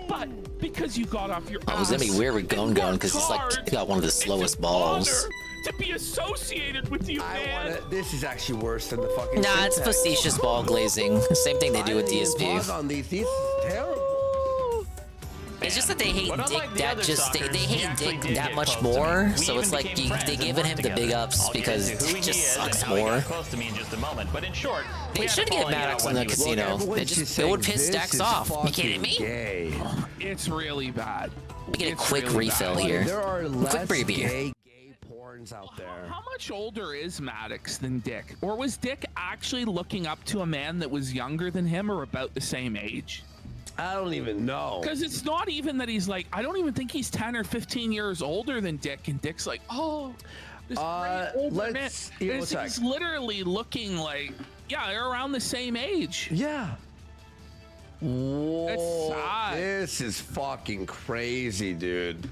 but because you got off your ass. Oh, it's gonna be weird with Gon because it's like he got one of the slowest balls. To be associated with you, man. This is actually worse than the fucking. Nah, it's facetious ball glazing. Same thing they do with DSP. On these is terrible. It's just that they hate Dick that just they hate Dick that much more. So it's like they giving him the big ups because Dick just sucks more. Close to me in just a moment, but in short, they should get Maddox in the casino. It would piss Dax off. You kidding me? It's really bad. We get a quick refill here. There are Quick preview. Out there. How much older is Maddox than Dick? Or was Dick actually looking up to a man that was younger than him or about the same age? I don't even know. Because it's not even that he's like, I don't even think he's 10 or 15 years older than Dick. And Dick's like, oh, this great older man. He's literally looking like, yeah, they're around the same age. Yeah. Whoa, it's sad. This is fucking crazy, dude.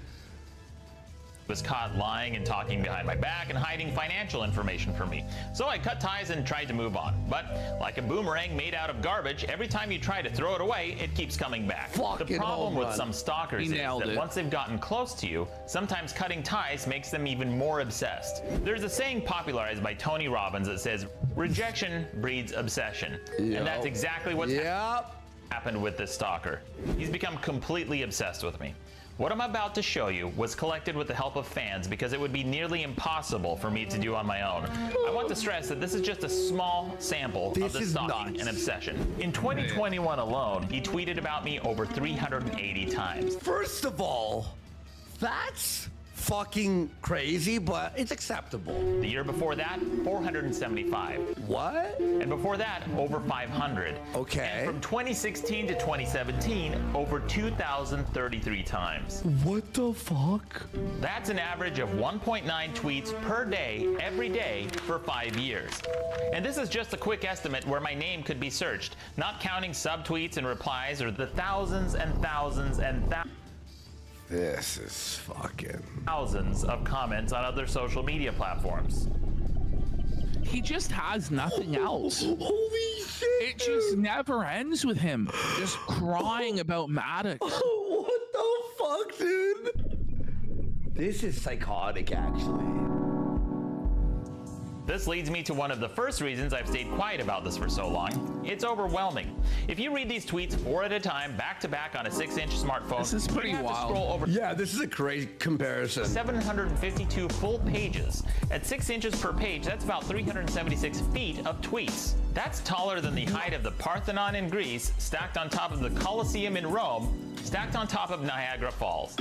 Was caught lying and talking behind my back and hiding financial information from me. So I cut ties and tried to move on. But like a boomerang made out of garbage, every time you try to throw it away, it keeps coming back. The problem with some stalkers is that once they've gotten close to you, sometimes cutting ties makes them even more obsessed. There's a saying popularized by Tony Robbins that says, rejection breeds obsession. And that's exactly what's happened with this stalker. He's become completely obsessed with me. What I'm about to show you was collected with the help of fans because it would be nearly impossible for me to do on my own. I want to stress that this is just a small sample of the stalking and obsession. In 2021 alone, he tweeted about me over 380 times. First of all, that's fucking crazy, but it's acceptable. The year before that, 475. What? And before that, over 500. Okay. And from 2016 to 2017, over 2,033 times. What the fuck? That's an average of 1.9 tweets per day, every day, for 5 years. And this is just a quick estimate where my name could be searched, not counting subtweets and replies or the thousands and thousands and thousands. This is fucking thousands of comments on other social media platforms. He just has nothing else. Holy shit! It just never ends with him just crying about Maddox. What the fuck, dude? This is psychotic, actually. This leads me to one of the first reasons I've stayed quiet about this for so long. It's overwhelming. If you read these tweets 4 at a time, back to back on a 6-inch smartphone, this is pretty wild. Scroll over this is a crazy comparison. 752 full pages. At 6 inches per page, that's about 376 feet of tweets. That's taller than the height of the Parthenon in Greece, stacked on top of the Colosseum in Rome, stacked on top of Niagara Falls.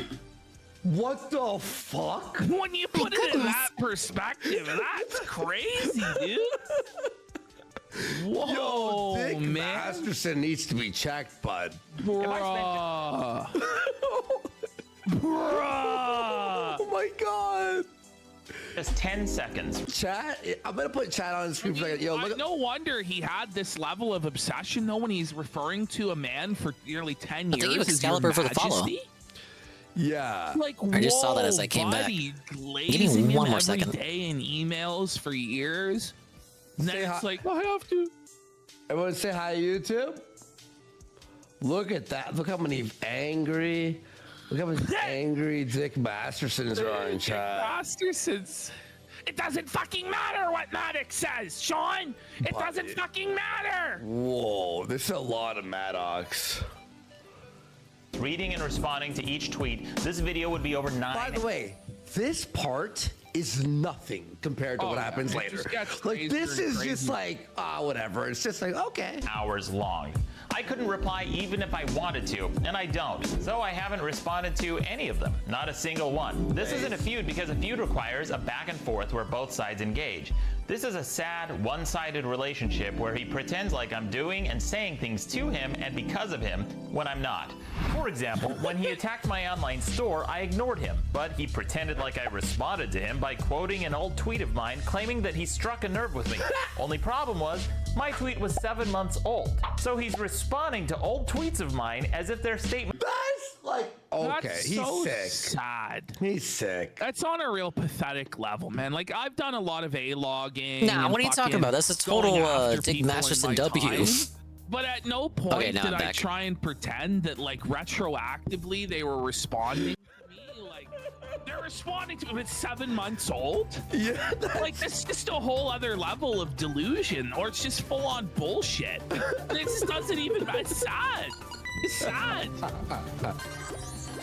What the fuck? When you put it in that perspective, that's crazy, dude. Whoa, Yo, Dick man. Masterson needs to be checked, bud. Bruh. Bruh. Oh my god. Just 10 seconds. Chat, I'm gonna put chat on the screen for a second. Yo, look. No wonder he had this level of obsession, though, when he's referring to a man for nearly 10 years. Thank you, as Your Excalibur, for the follow. Majesty. Yeah. Like, I just saw that as I came back. buddy, Give glazing me one him more every second. day in emails for years. And then Say it's hi. like, I have to. Everyone say hi, YouTube. Look at that. Look how many angry. Look how many angry Dick Mastersons are in chat. Mastersons. It doesn't fucking matter what Maddox says, Sean. It doesn't fucking matter. Whoa, this is a lot of Maddox. Reading and responding to each tweet, this video would be over 9. By the way, this part is nothing compared to what happens it later. just gets Like, this crazier and is just crazier. like, whatever. It's just like, okay. Hours long. I couldn't reply even if I wanted to, and I don't. So I haven't responded to any of them. Not a single one. This isn't a feud because a feud requires a back and forth where both sides engage. This is a sad, one-sided relationship where he pretends like I'm doing and saying things to him and because of him when I'm not. For example, when he attacked my online store, I ignored him, but he pretended like I responded to him by quoting an old tweet of mine claiming that he struck a nerve with me. Only problem was, my tweet was 7 months old. So he's responding to old tweets of mine as if they're statements. That's like, okay, That's he's so sick. sad. He's sick. That's on a real pathetic level, man. Like, I've done a lot of A-logging. Nah, and what are you talking fucking about? That's a total going after Dick people in Masterson my W. time. But at no point Okay, now did I'm I back. try and pretend that, like, retroactively they were responding to me. Like, they're responding to me, but it's 7 months old? Yeah. Like, that's just a whole other level of delusion, or it's just full-on bullshit. It just doesn't even, it's sad. It's sad.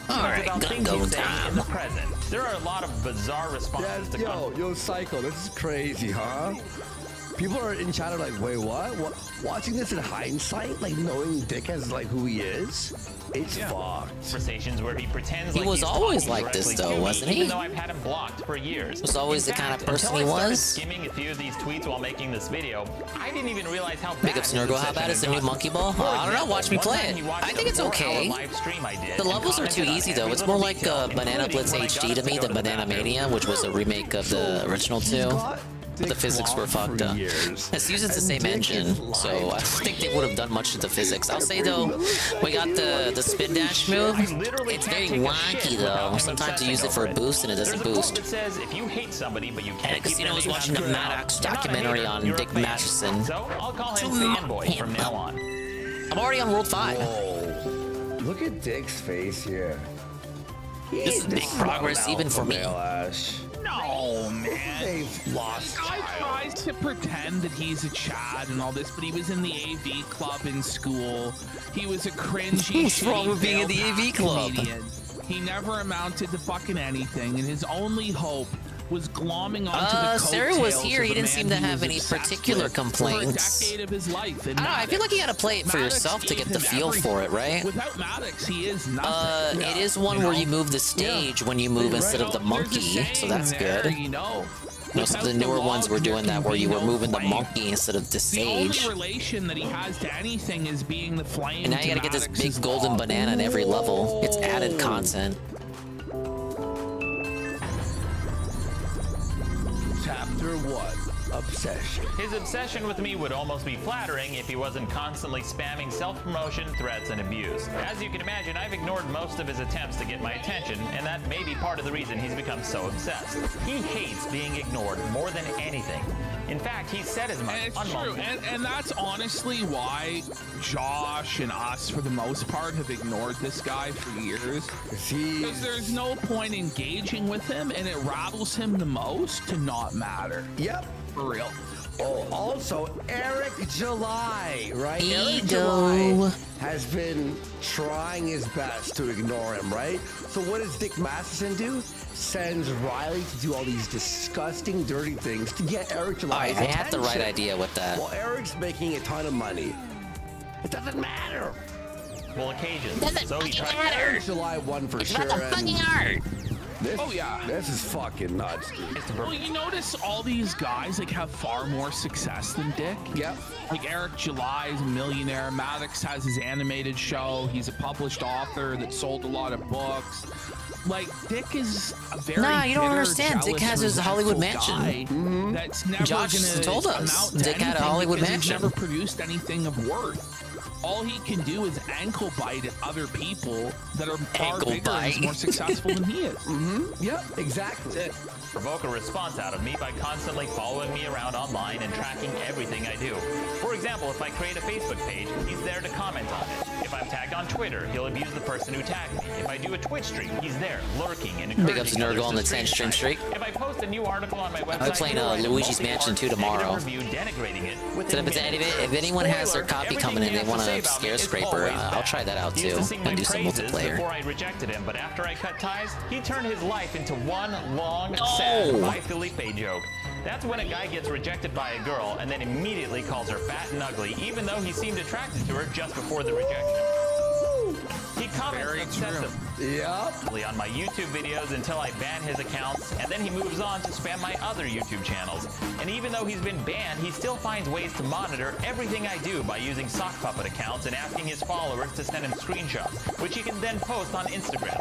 All right, about gonna things go he's saying in the time. present. There are a lot of bizarre responses to Yo, Psycho, this is crazy, huh? People are in chat are like, wait, what? Watching this in hindsight, like knowing Dick has like who he is, it's fucked. conversations where he pretends He like was he's always talking like this, directly though, to me, wasn't he? Even though I've had him blocked for years. Was always In the kind of fact, person until he I started was? skimming a few of these tweets while making this video, I didn't even realize how bad Big up his Snurgle, how obsession bad is the had new gotten. monkey ball? For I don't know, watch me example, play one time it. he watched I think a it's 4-hour okay. live stream I did The and levels are too commented on easy, every though. It's little more like detail, Banana including Blitz when I HD got to up me go than to the Banana bathroom. Mania, which was a remake of the original 2. But the physics were fucked up. It's using the same engine, so I don't think they would have done much with the physics. I'll say though, we got the spin dash move. It's very wonky though. Sometimes you use it for a boost and it doesn't boost. That says if you hate somebody but you And can't keep Casino their was name watching the out, Maddox you're not a documentary hater, on you're a Dick fan. Masterson. So I'll call him fanboy from now on. I'm already on World 5. Whoa. Look at Dick's face here. This is big progress even for me. No, man. They've lost. Guy tries to pretend that he's a Chad and all this, but he was in the AV club in school. He was a cringy. What's wrong with being in the AV club? Comedian. He never amounted to fucking anything, and his only hope was glomming onto the Sarah was coattails here. of He a didn't man seem to he have was any obsessed particular with complaints. For a decade of his life. And I don't know. I feel like you gotta play it for Maddox yourself to gave get the him feel for it, right? Without Maddox, he is nothing. It is one where you move the stage when you move instead of the monkey, so that's good. You know. Most of the newer ones were doing that where you were moving the monkey instead of the The stage. only relation that he has to anything is being the flame. And now you gotta get this big golden banana in every level. It's added content. Chapter 1, Obsession. His obsession with me would almost be flattering if he wasn't constantly spamming self-promotion, threats, and abuse. As you can imagine, I've ignored most of his attempts to get my attention, and that may be part of the reason he's become so obsessed. He hates being ignored more than anything. In fact, he said as much It's on true, multiple. and that's honestly why Josh and us, for the most part, have ignored this guy for years. Because there's no point engaging with him, and it rattles him the most to not matter. Yep. For real. Oh, also, Eric July, right? Eric Ego. July has been trying his best to ignore him, right? So what does Dick Masterson do? Sends Riley to do all these disgusting, dirty things to get Eric July's I have the right attention. idea with that. Well, Eric's making a ton of money. It doesn't matter. Well, occasions. Doesn't So he fucking tried. matter. Eric July won for It's sure. about the and fucking art. This, Oh, yeah. This is fucking nuts, dude. Well, you notice all these guys like have far more success than Dick. Yep. Like Eric July is a millionaire. Maddox has his animated show. He's a published author that sold a lot of books. Like, Dick is a very Nah, you don't bitter, understand. Dick jealous, has his Hollywood resentful mansion. guy That's never Josh gonna told us amount to Dick had a anything Hollywood because mansion. He's never produced anything of worth. All he can do is ankle bite at other people that are far Ankle bigger and bite. more successful than he is. Yep, exactly. Provoke a response out of me by constantly following me around online and tracking everything I do. For example, if I create a Facebook page, he's there to comment on it. If I'm tagged on Twitter, he'll abuse the person who tagged me. If I do a Twitch stream, he's there, lurking and encouraging Big up to Nurgle others on the to 10 stream streak. If I post a new article on my website, I'm playing he'll write a Luigi's multi-part Mansion 2 negative tomorrow. review denigrating it So within minutes. if anyone has their Spoiler, copy everything coming in, he they has want to say a about me scare is scraper, always I'll bad. try that out He used too to sing my and do some praises multiplayer. before I rejected him, but after I cut ties, he turned his life into one long, No. sad Bye Felipe joke. That's when a guy gets rejected by a girl and then immediately calls her fat and ugly, even though he seemed attracted to her just before the rejection. He comments obsessively on my YouTube videos until I ban his accounts, and then he moves on to spam my other YouTube channels. And even though he's been banned, he still finds ways to monitor everything I do by using sock puppet accounts and asking his followers to send him screenshots, which he can then post on Instagram.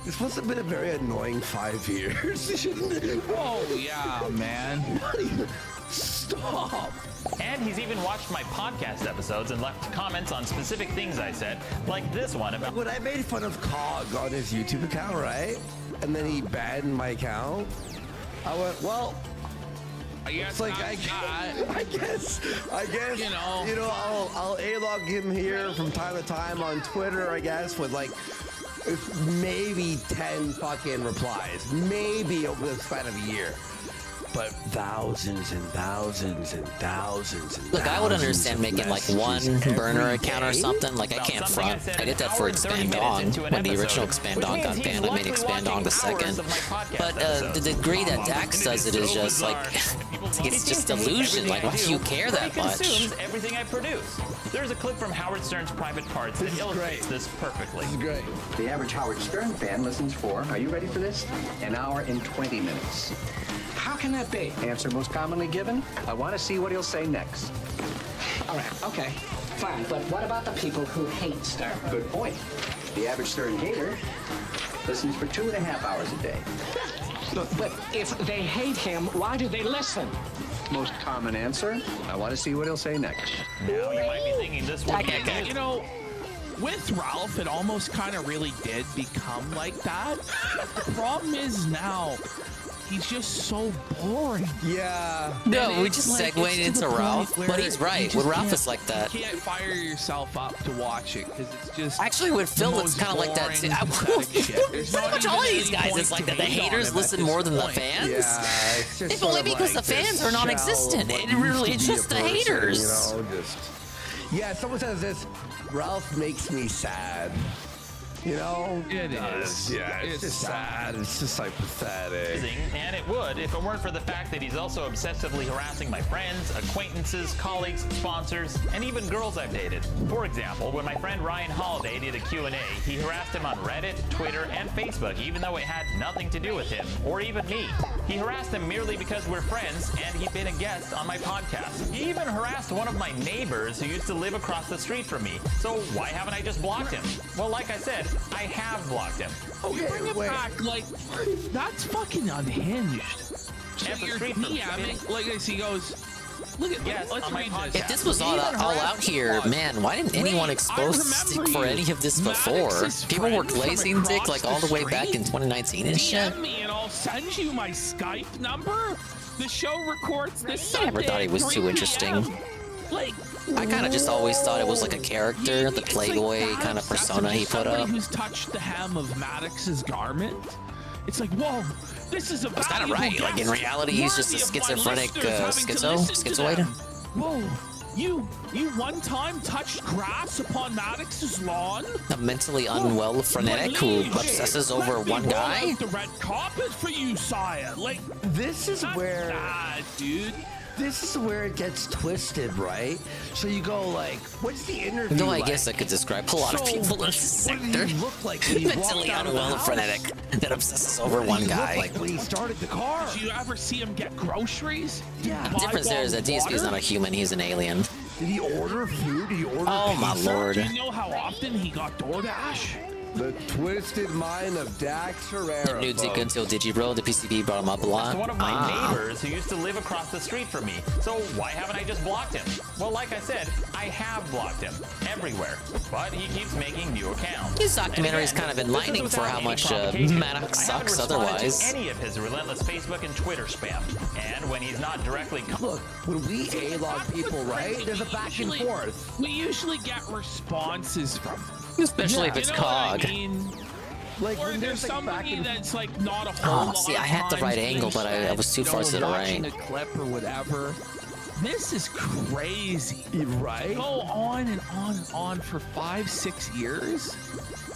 This must have been a very annoying 5 years, shouldn't it? Oh, yeah, man. Stop. And he's even watched my podcast episodes and left comments on specific things I said, like this one about When I made fun of Cog on his YouTube account, right? And then he banned my account, I went, well, it's like I guess, you know, I'll A-log him here from time to time on Twitter, I guess, with like maybe 10 fucking replies, maybe over the span of a year. But thousands and thousands and thousands and Look, I would understand making like one burner account or something. Like, I can't front. I did that for Expandong. When the original Expandong got banned, I made Expandong the second. But the degree that Dax does it is just like, it's just delusion. Like, why do you care that much? consumes everything I produce. There's a clip from Howard Stern's Private Parts that illustrates this perfectly. This is great. The average Howard Stern fan listens for, are you ready for this? An hour and 20 minutes. How can that be? Answer most commonly given, I want to see what he'll say next. All right, okay, fine, but what about the people who hate Stern? Good point. The average Stern hater listens for 2.5 hours a day. Look, but if they hate him, why do they listen? Most common answer, I want to see what he'll say next. Now you might be thinking this would be a You know, with Ralph, it almost kind of really did become like that. The problem is now, he's just so boring. Yeah. No, And we it's just like, segued it's to into the Ralph, point but where he's you right. just With Ralph, can't- it's like that. You can't fire yourself up to watch it because it's just. Actually, with Phil, it's kind of like that too. Pretty much all these guys, it's like that. The haters listen more than the fans. Yeah, it's just If only sort of because like the fans this are non-existent. shell of It what really, used it's to be just a the person, haters. You know, just yeah. Someone says this. Ralph makes me sad. You know, It is. Yeah, it's just sad. It's just like pathetic. And it would if it weren't for the fact that he's also obsessively harassing my friends, acquaintances, colleagues, sponsors, and even girls I've dated. For example, when my friend Ryan Holiday did a Q&A, he harassed him on Reddit, Twitter, and Facebook, even though it had nothing to do with him, or even me. He harassed him merely because we're friends and he'd been a guest on my podcast. He even harassed one of my neighbors who used to live across the street from me. So why haven't I just blocked him? Well, like I said, I have blocked him. You bring it back, like, that's fucking unhinged. So And the you're street DMing, like this, he goes, look at, Yes, let's on my read podcast. this. If this was all out here, man, why didn't anyone expose Stick for any of this before? People were glazing Dick like all the way back in 2019 and shit. DM me and I'll send you my Skype number. The show records this I never Sunday thought he was at too 3 interesting. PM. Like, I kind of just always thought it was like a character, the it's Playboy like kind of that persona he put somebody up. who's touched the hem of Maddox's garment. It's like, whoa, this is a That's kind of right. Like in reality, he's just a schizophrenic schizoid. Whoa, you one time touched grass upon Maddox's lawn? A mentally unwell frenetic who obsesses over one guy. The red carpet for you, sire. Like, This is where, bad, dude. this is where it gets twisted, right? So you go like, what's the interview? Though I like? guess I could describe a lot of So, people in this what did sector. he look like when he walked Mentally out of the unwell and house? frenetic that obsesses over What one did he look guy. like when he started the car? Did you ever see him get groceries? Yeah. The difference there is that DSP is not a human, he's an alien. Did he order food? Did he order Oh my pizza? lord. Do you know how often he got DoorDash? The twisted mind of Dax Herrera. New Dick until Digibro, the PCB brought him up a lot. To one of my neighbors who used to live across the street from me. So why haven't I just blocked him? Well, like I said, I have blocked him everywhere, but he keeps making new accounts. His documentary is kind of enlightening for how much Maddox sucks otherwise. Any of his relentless Facebook and Twitter spam, and when he's not directly look, when we A-log people, right? There's a back and forth. We usually get responses from them. Especially if it's COG. Like, or there's somebody that's like not a whole lot. See, I had the right angle, but I was too far to the right. Watching a clip or whatever. This is crazy. Right? Go on and on and on for 5-6 years,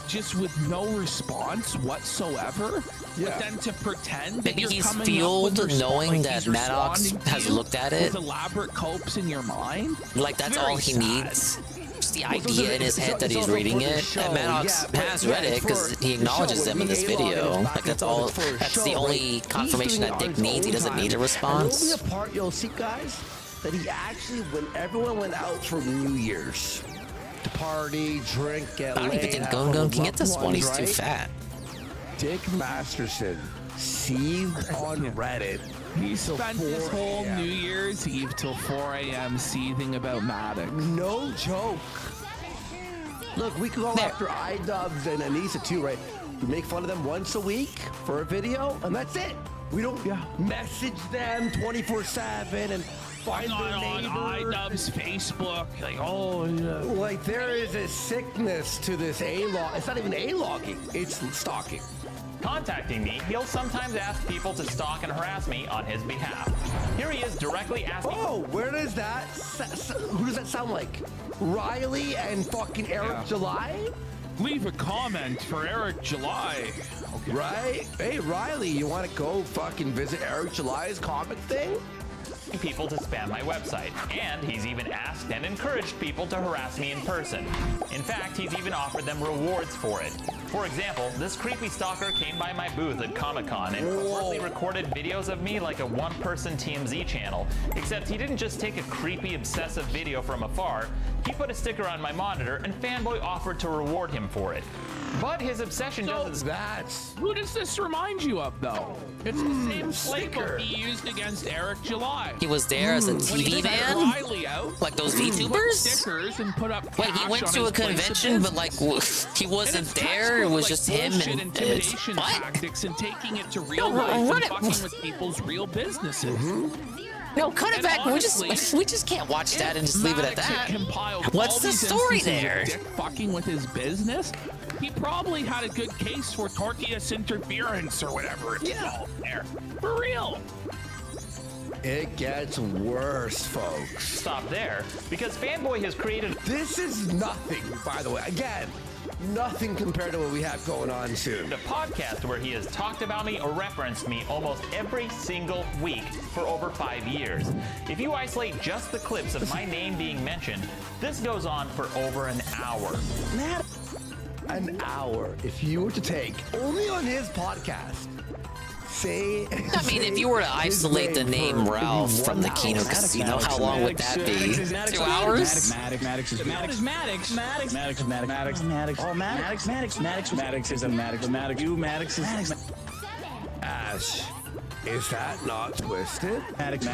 just with no response whatsoever. Yeah. But then to pretend that maybe you're he's coming fueled up with knowing that Maddox has looked at it. With elaborate copes in your mind. Like that's all he needs. Just the idea in his head that he's reading it. And Maddox has read it because he acknowledges them in this video. Like that's all. That's the only confirmation that Dick needs. He doesn't need a response. There'll be a part you'll see, guys, that he actually, when everyone went out for New Year's to party, drink, get laid. I don't even think Gun can get this one. He's too fat. Dick Masterson seethed on Reddit. He spent his whole New Year's Eve till 4 a.m. seething about Maddox. No joke. Look, we could go after iDubbbz and Anissa too, right? We make fun of them once a week for a video, and that's it. We don't message them 24/7 and find their neighbors. On iDubbbz Facebook, like, oh, yeah. Like, there is a sickness to this A-log. It's not even A-logging, it's stalking. Contacting me, he'll sometimes ask people to stalk and harass me on his behalf. Here he is directly asking. Oh, where does that? Who does that sound like? Riley and fucking Eric July? Leave a comment for Eric July. Okay. Right? Hey, Riley, you want to go fucking visit Eric July's comic thing? People to spam my website, and he's even asked and encouraged people to harass me in person. In fact, he's even offered them rewards for it. For example, this creepy stalker came by my booth at Comic-Con and purposely recorded videos of me like a one-person TMZ channel, except he didn't just take a creepy, obsessive video from afar, he put a sticker on my monitor and Fanboy offered to reward him for it. But his obsession doesn't... Who does this remind you of, though? It's the same playbook he used against Eric July. He was there as a TV man? Like those VTubers? Stickers and put up wait, he went to a convention, but like he wasn't there? It was just him and intimidation tactics and taking it to real life and fucking with people's real businesses. No, cut it back. Honestly, we just can't watch that and just leave it at that. What's the story there? Dick fucking with his business. He probably had a good case for tortillas interference or whatever it's called there. For real. It gets worse, folks. Stop there, because Fanboy has created... This is nothing, by the way. Again, nothing compared to what we have going on soon. The podcast where he has talked about me or referenced me almost every single week for over 5 years. If you isolate just the clips of my name being mentioned, this goes on for over an hour. An hour. If you were to take, only on his podcast, I mean, if you were to isolate the name Ralph from the Kino Casino, how long would that be? 2 hours? Maddox is Maddox. Maddox is a Maddox. You Maddox is Ash. Is that not twisted? Maddox.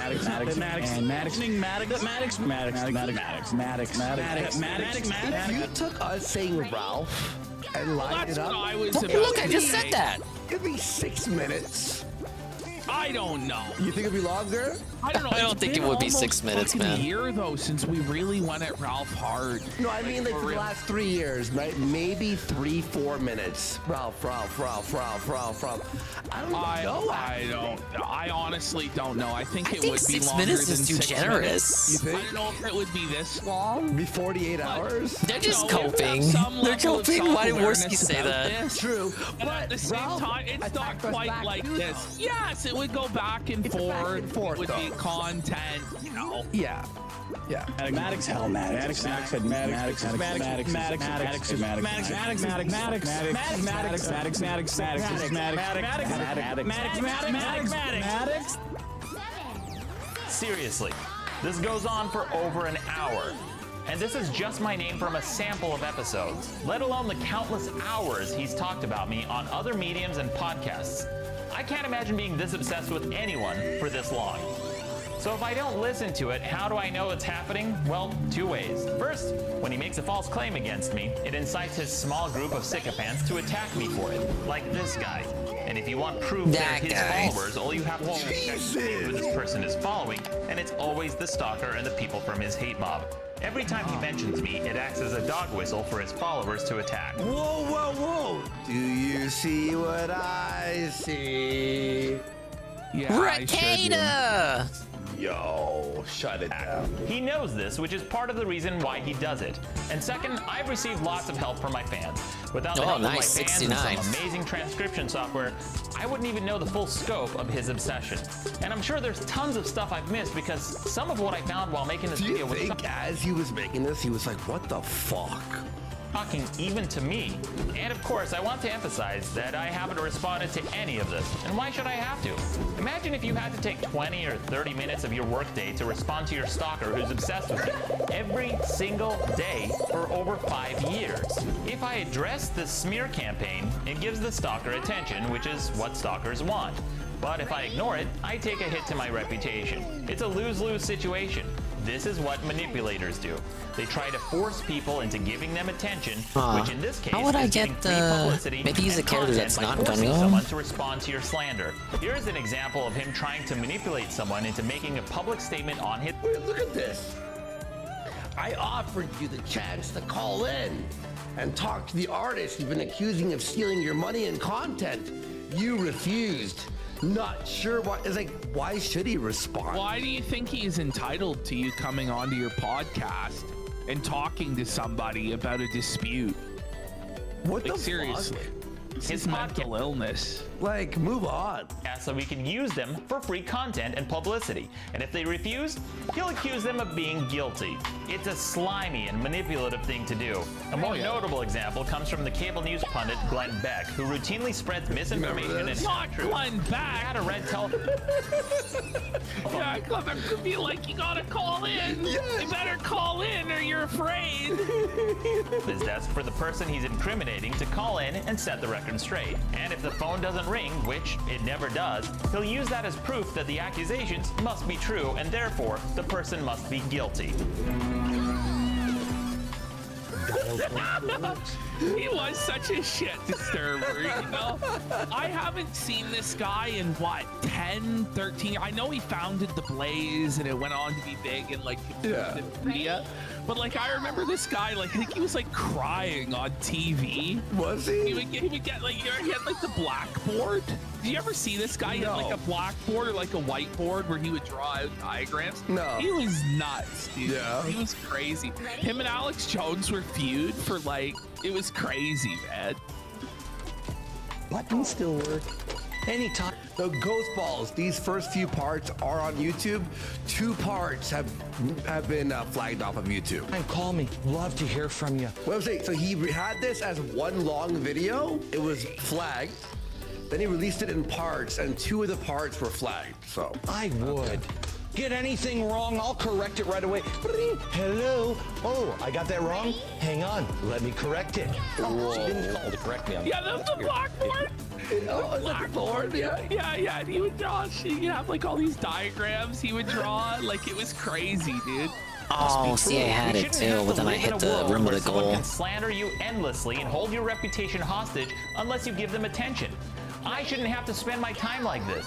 If you took us saying Ralph and lined it up, look, I just said that. It'd be 6 minutes. I don't know. You think it'd be longer? I don't know. I don't think it would be 6 minutes, man. A year though, since we really went at Ralph hard. No, I mean like for the last 3 years, right? Maybe 3-4 minutes. Ralph. I don't know. I honestly don't know. I think it would be 6 longer minutes than is too 6 generous. Minutes. You think? I don't know if it would be this long. Be 48 hours? They're just coping. They're coping. Why did Worski say that? True. But at the same time, it's not quite like this. Yes, it would go back and forth. It would be content, you know. Yeah. Maddox, hell, Maddox. Maddox. Seriously, this goes on for over an hour. And this is just my name from a sample of episodes, let alone the countless hours he's talked about me on other mediums and podcasts. I can't imagine being this obsessed with anyone for this long. So if I don't listen to it, how do I know it's happening? Well, two ways. First, when he makes a false claim against me, it incites his small group of sycophants to attack me for it, like this guy. And if you want proof they're his followers, all you have to do is check who this person is following, and it's always the stalker and the people from his hate mob. Every time he mentions me, it acts as a dog whistle for his followers to attack. Whoa, whoa, whoa! Do you see what I see? Yeah, Ricada! Yo, shut it down. He knows this, which is part of the reason why he does it. And second, I've received lots of help from my fans. Without the help of my fans 69. and some amazing transcription software, I wouldn't even know the full scope of his obsession. And I'm sure there's tons of stuff I've missed because some of what I found while making this video was as he was making this, he was like, what the fuck? talking even to me. And of course, I want to emphasize that I haven't responded to any of this. And why should I have to? Imagine if you had to take 20 or 30 minutes of your workday to respond to your stalker who's obsessed with you every single day for over 5 years. If I address this smear campaign, it gives the stalker attention, which is what stalkers want. But if I ignore it, I take a hit to my reputation. It's a lose-lose situation. This is what manipulators do. They try to force people into giving them attention, which in this case how would I is get getting free publicity maybe use a and character content that's by not forcing gung-ho? someone to respond to your slander. Here's an example of him trying to manipulate someone into making a public statement on his... Wait, look at this. I offered you the chance to call in and talk to the artist you've been accusing of stealing your money and content. You refused. Not sure why. It's like, why should he respond? Why do you think he's entitled to you coming onto your podcast and talking to somebody about a dispute? What like, the seriously? fuck? His mental illness. Like, move on. Yeah, so we can use them for free content and publicity. And if they refuse, he'll accuse them of being guilty. It's a slimy and manipulative thing to do. A more notable example comes from the cable news pundit Glenn Beck, who routinely spreads misinformation and not Glenn Beck. Had a red telephone. Yeah, Clever could be like, you gotta call in. Yes. You better call in or you're afraid. His desk for the person he's incriminating to call in and set the record straight. And if the phone doesn't ring, which it never does, he'll use that as proof that the accusations must be true and therefore the person must be guilty. He was such a shit disturber, you know? I haven't seen this guy in what, 10, 13? I know he founded The Blaze and it went on to be big in like media. But like, I remember this guy, like, I think he was like crying on TV. Was he? He would get like, he had like the blackboard. Did you ever see this guy? He had like a blackboard or like a whiteboard where he would draw out diagrams? No. He was nuts, dude. Yeah. He was crazy. Him and Alex Jones were feud for like, it was crazy, man. Buttons still work. Anytime. The Ghost Balls, these first few parts are on YouTube. 2 parts have been flagged off of YouTube. And call me. Love to hear from you. What I'm saying, so he had this as one long video. It was flagged. Then he released it in parts, and 2 of the parts were flagged. So I would. Get anything wrong, I'll correct it right away. Hello. Oh, I got that wrong? Hang on, let me correct it. Oh, she didn't call to correct me on Yeah, that was the blackboard. Blackboard, yeah. Yeah. And he would draw. He'd have like all these diagrams he would draw. Like, it was crazy, dude. Oh, see, I had it too, but then I hit the rim with a Someone goal. can slander you endlessly and hold your reputation hostage unless you give them attention. I shouldn't have to spend my time like this.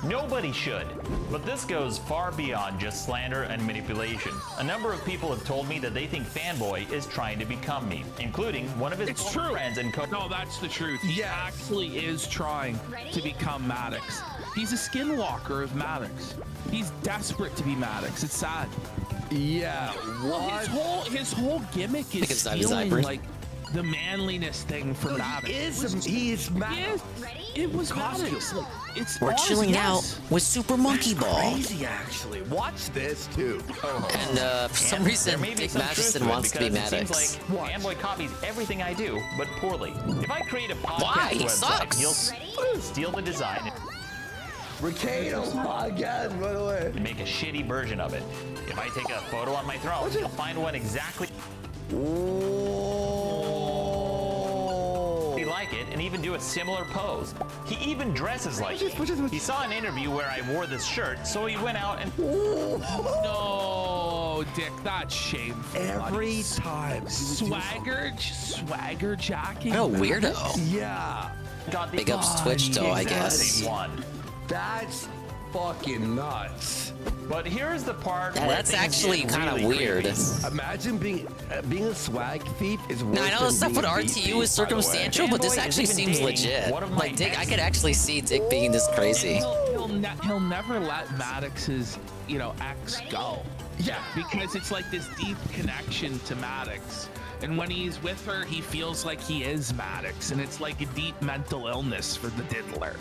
Nobody should. But this goes far beyond just slander and manipulation. A number of people have told me that they think Fanboy is trying to become me, including one of his friends and No, that's the truth. He actually is trying to become Maddox. He's a skinwalker of Maddox. He's desperate to be Maddox. It's sad. Yeah. What? His whole gimmick is stealing like the manliness thing from Maddox. He is Maddox. It was Maddox. We're chilling out with Super Monkey Ball. Crazy, actually. Watch this too. And for some reason, Dick Masterson wants to be because Maddox. It seems like Fanboy copies everything I do, but poorly. If I create a Why? podcast He website, sucks. he'll steal the design. Volcano again, by the way. Make a shitty version of it. If I take a photo on my throne, you'll find one exactly like it and even do a similar pose. He even dresses like it. He saw an interview where I wore this shirt, so he went out and... No, Dick, that's shameful. Every time. Swagger jacking. Oh, weirdo. Yeah. Got the Big ups Twitch, though, I guess. That's fucking nuts. But here's the part Yeah, where that's things actually get kind of really weird. creepy. Imagine being a swag thief is worse Now, I know the than stuff with being a RTU thief, is by the way. circumstantial, but this Fanboy actually is even seems dating legit. one of my Like, Dick, I could actually see Dick being this crazy. He'll never let Maddox's, ex go. Yeah. Because it's like this deep connection to Maddox. And when he's with her, he feels like he is Maddox. And it's like a deep mental illness for the diddler.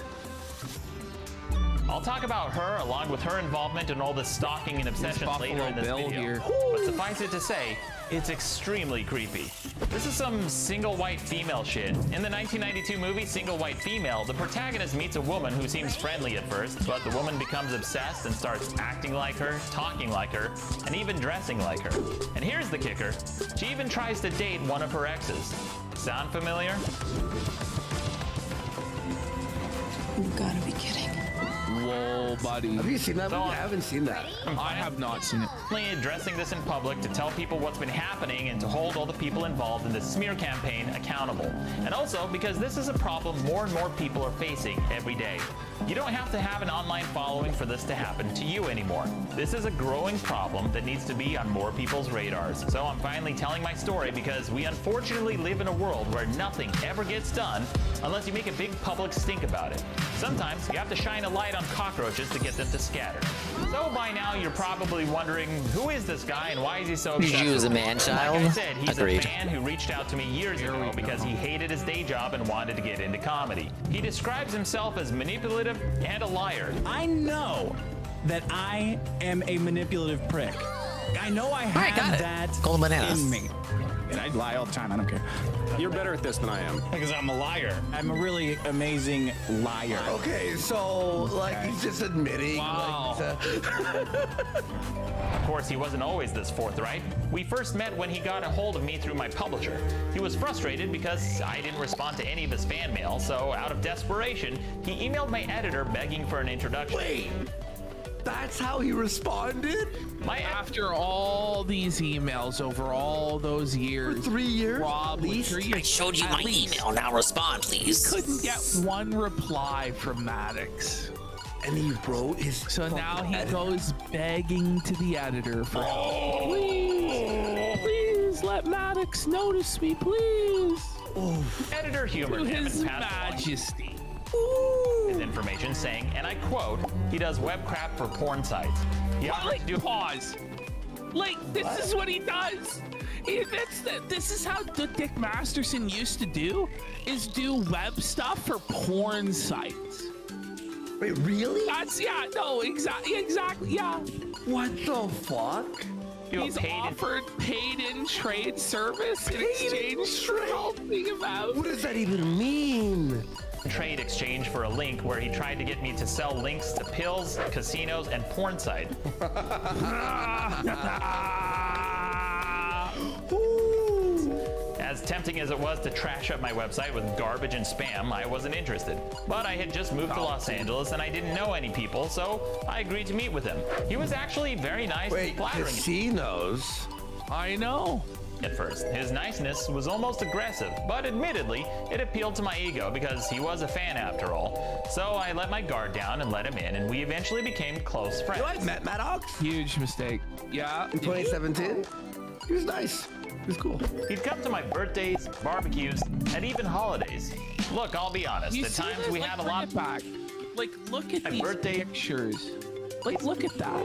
I'll talk about her along with her involvement in all this stalking and obsession later in this Bill video. here. But suffice it to say, it's extremely creepy. This is some single white female shit. In the 1992 movie Single White Female, the protagonist meets a woman who seems friendly at first, but the woman becomes obsessed and starts acting like her, talking like her, and even dressing like her. And here's the kicker. She even tries to date one of her exes. Sound familiar? You gotta be kidding. Whoa, buddy. Have you seen that So, movie? I haven't seen that. I have not seen it. Addressing this in public to tell people what's been happening and to hold all the people involved in this smear campaign accountable. And also because this is a problem more and more people are facing every day. You don't have to have an online following for this to happen to you anymore. This is a growing problem that needs to be on more people's radars. So I'm finally telling my story because we unfortunately live in a world where nothing ever gets done unless you make a big public stink about it. Sometimes you have to shine a light on cockroaches to get them to scatter. So by now you're probably wondering, who is this guy and why is he so obsessed? You as a man-child? Like I said, he's Agreed. a fan who reached out to me years ago because he hated his day job and wanted to get into comedy. He describes himself as manipulative and a liar. I know that I am a manipulative prick. I know I have that Golden banana. in me. And I lie all the time, I don't care. You're better at this than I am. Because I'm a liar. I'm a really amazing liar. Okay, so like he's just admitting. Wow. Of course, he wasn't always this forthright. We first met when he got a hold of me through my publisher. He was frustrated because I didn't respond to any of his fan mail, so out of desperation, he emailed my editor begging for an introduction. Wait, that's how he responded? After all these emails over all those years. For 3 years? Probably 3 years. I showed you my email. Now respond, please. He couldn't get one reply from Maddox. And he wrote his. So now he goes begging to the editor for, please let Maddox notice me, please. Editor humored him His and passed along Majesty. his information saying, and I quote, he does web crap for porn sites. He offers to do Pause. Like, this is what he does. This is how Dick Masterson used to do, is do web stuff for porn sites. Wait, really? Exactly, yeah. What the fuck? He's offered paid-in trade service in exchange for helping him out. What does that even mean? trade exchange for a link where he tried to get me to sell links to pills, casinos, and porn sites. As tempting as it was to trash up my website with garbage and spam, I wasn't interested. But I had just moved to Los Angeles and I didn't know any people, so I agreed to meet with him. He was actually very nice and flattering. Casinos? I know. At first, his niceness was almost aggressive, but admittedly, it appealed to my ego because he was a fan after all. So I let my guard down and let him in, and we eventually became close friends. You know, I met Maddox. Huge mistake. Yeah. In 2017? He was nice. He was cool. He'd come to my birthdays, barbecues, and even holidays. Look, I'll be honest, at times we had a lot back. Like, look at these pictures. Like, look at that.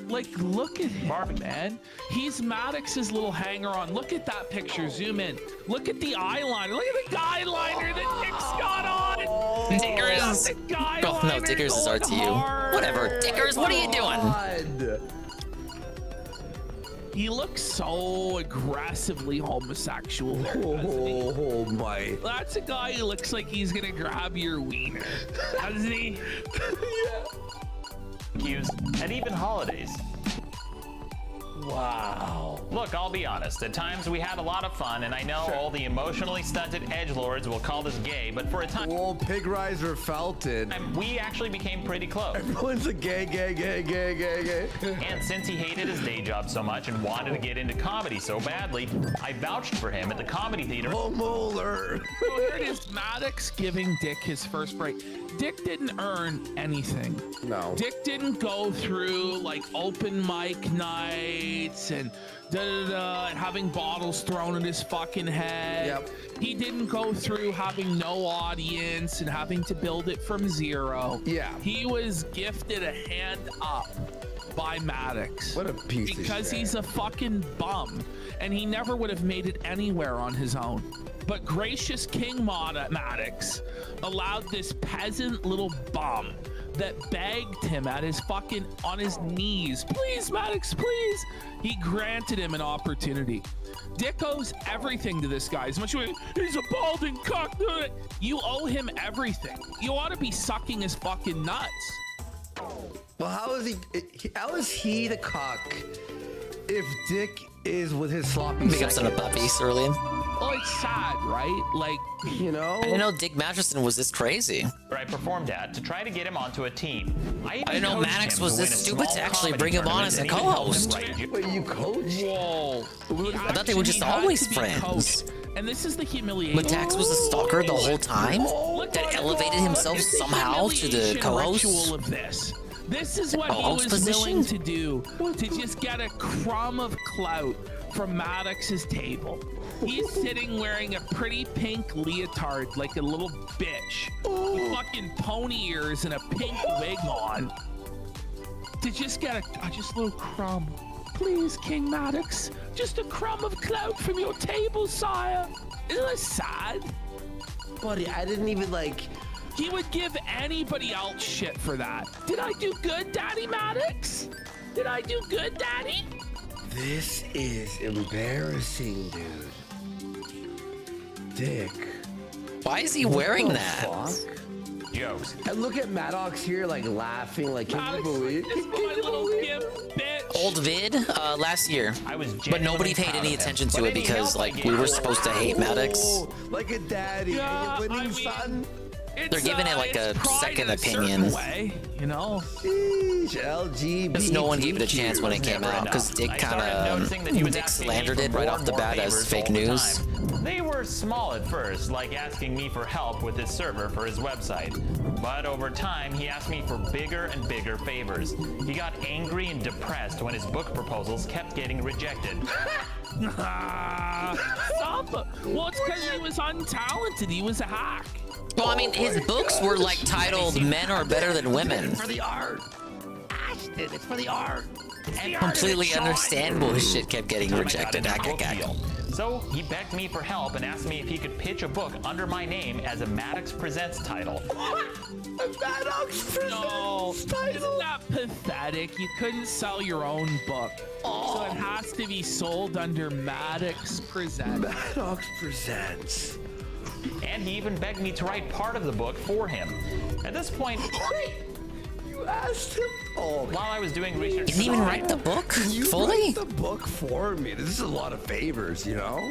Like, look at him, man. He's Maddox's little hanger-on. Look at that picture. Zoom in. Look at the eyeliner. Look at the guyliner that Dick's got on. Dickers. Oh, no, Dickers is RTU. Whatever. Dickers, what are you doing? He looks so aggressively homosexual. Doesn't he? Oh my. That's a guy who looks like he's gonna grab your wiener, doesn't he? Cues, and even holidays. Wow. Look, I'll be honest. At times we had a lot of fun, and I know all the emotionally stunted edgelords will call this gay, but for a time, Whoa, Pig Riser Felton. we actually became pretty close. Everyone's a gay. And since he hated his day job so much and wanted to get into comedy so badly, I vouched for him at the comedy theater. Oh, Moeller. So here it is, Maddox giving Dick his first break. Dick didn't earn anything. No. Dick didn't go through like open mic nights and and having bottles thrown in his fucking head. Yep. He didn't go through having no audience and having to build it from zero. Yeah. He was gifted a hand up by Maddox. What a piece of shit. Because he's a fucking bum, and he never would have made it anywhere on his own. But gracious King Maddox allowed this peasant little bum that begged him at his fucking on his knees, please Maddox, please. He granted him an opportunity. Dick owes everything to this guy. As much as he's a balding cock, you owe him everything. You ought to be sucking his fucking nuts. Well, how is he the cock if Dick is with his sloppy Big ups on the puppies earlier. Well, it's sad, right? Like, you know? I didn't know Dick Masterson was this crazy. Where I performed at to try to get him onto a team. I didn't know Maddox was this stupid to actually bring him on as a co-host. Wait, you coach? Whoa. I thought they were just always friends. And this is the humiliation. But Dax was a stalker the whole time? That elevated himself somehow to the co-host? Ritual of this. This is what he Co-host was willing position? to do to just get a crumb of clout from Maddox's table. He's sitting wearing a pretty pink leotard like a little bitch with fucking pony ears and a pink wig on to just get a just little crumb. Please, King Maddox, just a crumb of clout from your table, sire. Isn't that sad? Buddy, I didn't even like... He would give anybody else shit for that. Did I do good, Daddy Maddox? Did I do good, Daddy? This is embarrassing, dude. Dick. Why is he wearing What the that? fuck? Jokes. And look at Maddox here, like laughing, like, can you believe? It's my little gimp, bitch. Old vid last year, I was but nobody genuinely paid proud any of him. attention to But it any because help I like gave we were him- supposed to hate Maddox. Oh, like a daddy. Yeah, Are you winning, I mean, son? They're giving it like it's a pride second in a certain opinion. way, you know? Sheesh, LGBT. Because no one gave it a chance when it came Never out. Because enough. Dick I kind started noticing that he was of asking slandered me it for right more off the and bat more as favors fake all the news. time. They were small at first, like asking me for help with his server for his website. But over time, he asked me for bigger and bigger favors. He got angry and depressed when his book proposals kept getting rejected. Stop. Well, it's because he was untalented. He was a hack. Well, I mean, his books were like titled "Men Are Better Than Women." For the art. Ashton, it's for the art. Completely understandable. His shit kept getting rejected. So he begged me for help and asked me if he could pitch a book under my name as a Maddox Presents title. Maddox Presents No, title. isn't that pathetic? You couldn't sell your own book, so it has to be sold under Maddox Presents. Maddox Presents. And he even begged me to write part of the book for him. At this point, You asked him. Oh, while I was doing research, Didn't even write the book you fully. write the book for me. This is a lot of favors, you know?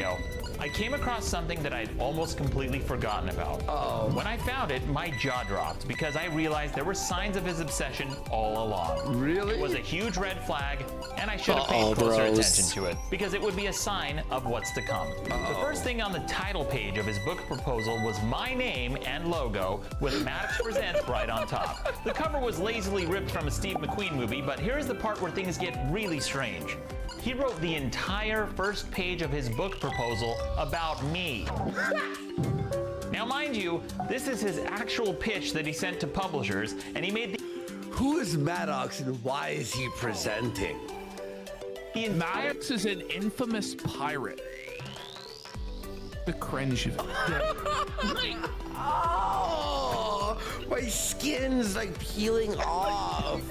I came across something that I'd almost completely forgotten about. Uh-oh. When I found it, my jaw dropped because I realized there were signs of his obsession all along. Really? It was a huge red flag, and I should have Uh-oh, paid closer bros. attention to it because it would be a sign of what's to come. The first thing on the title page of his book proposal was my name and logo with Maddox Presents right on top. The cover was lazily ripped from a Steve McQueen movie, but here's the part where things get really strange. He wrote the entire first page of his book proposal about me. Now, mind you, this is his actual pitch that he sent to publishers, and he made the Who is Maddox and why is he presenting? Maddox is an infamous pirate. The cringe of it. Oh, my skin's like peeling off.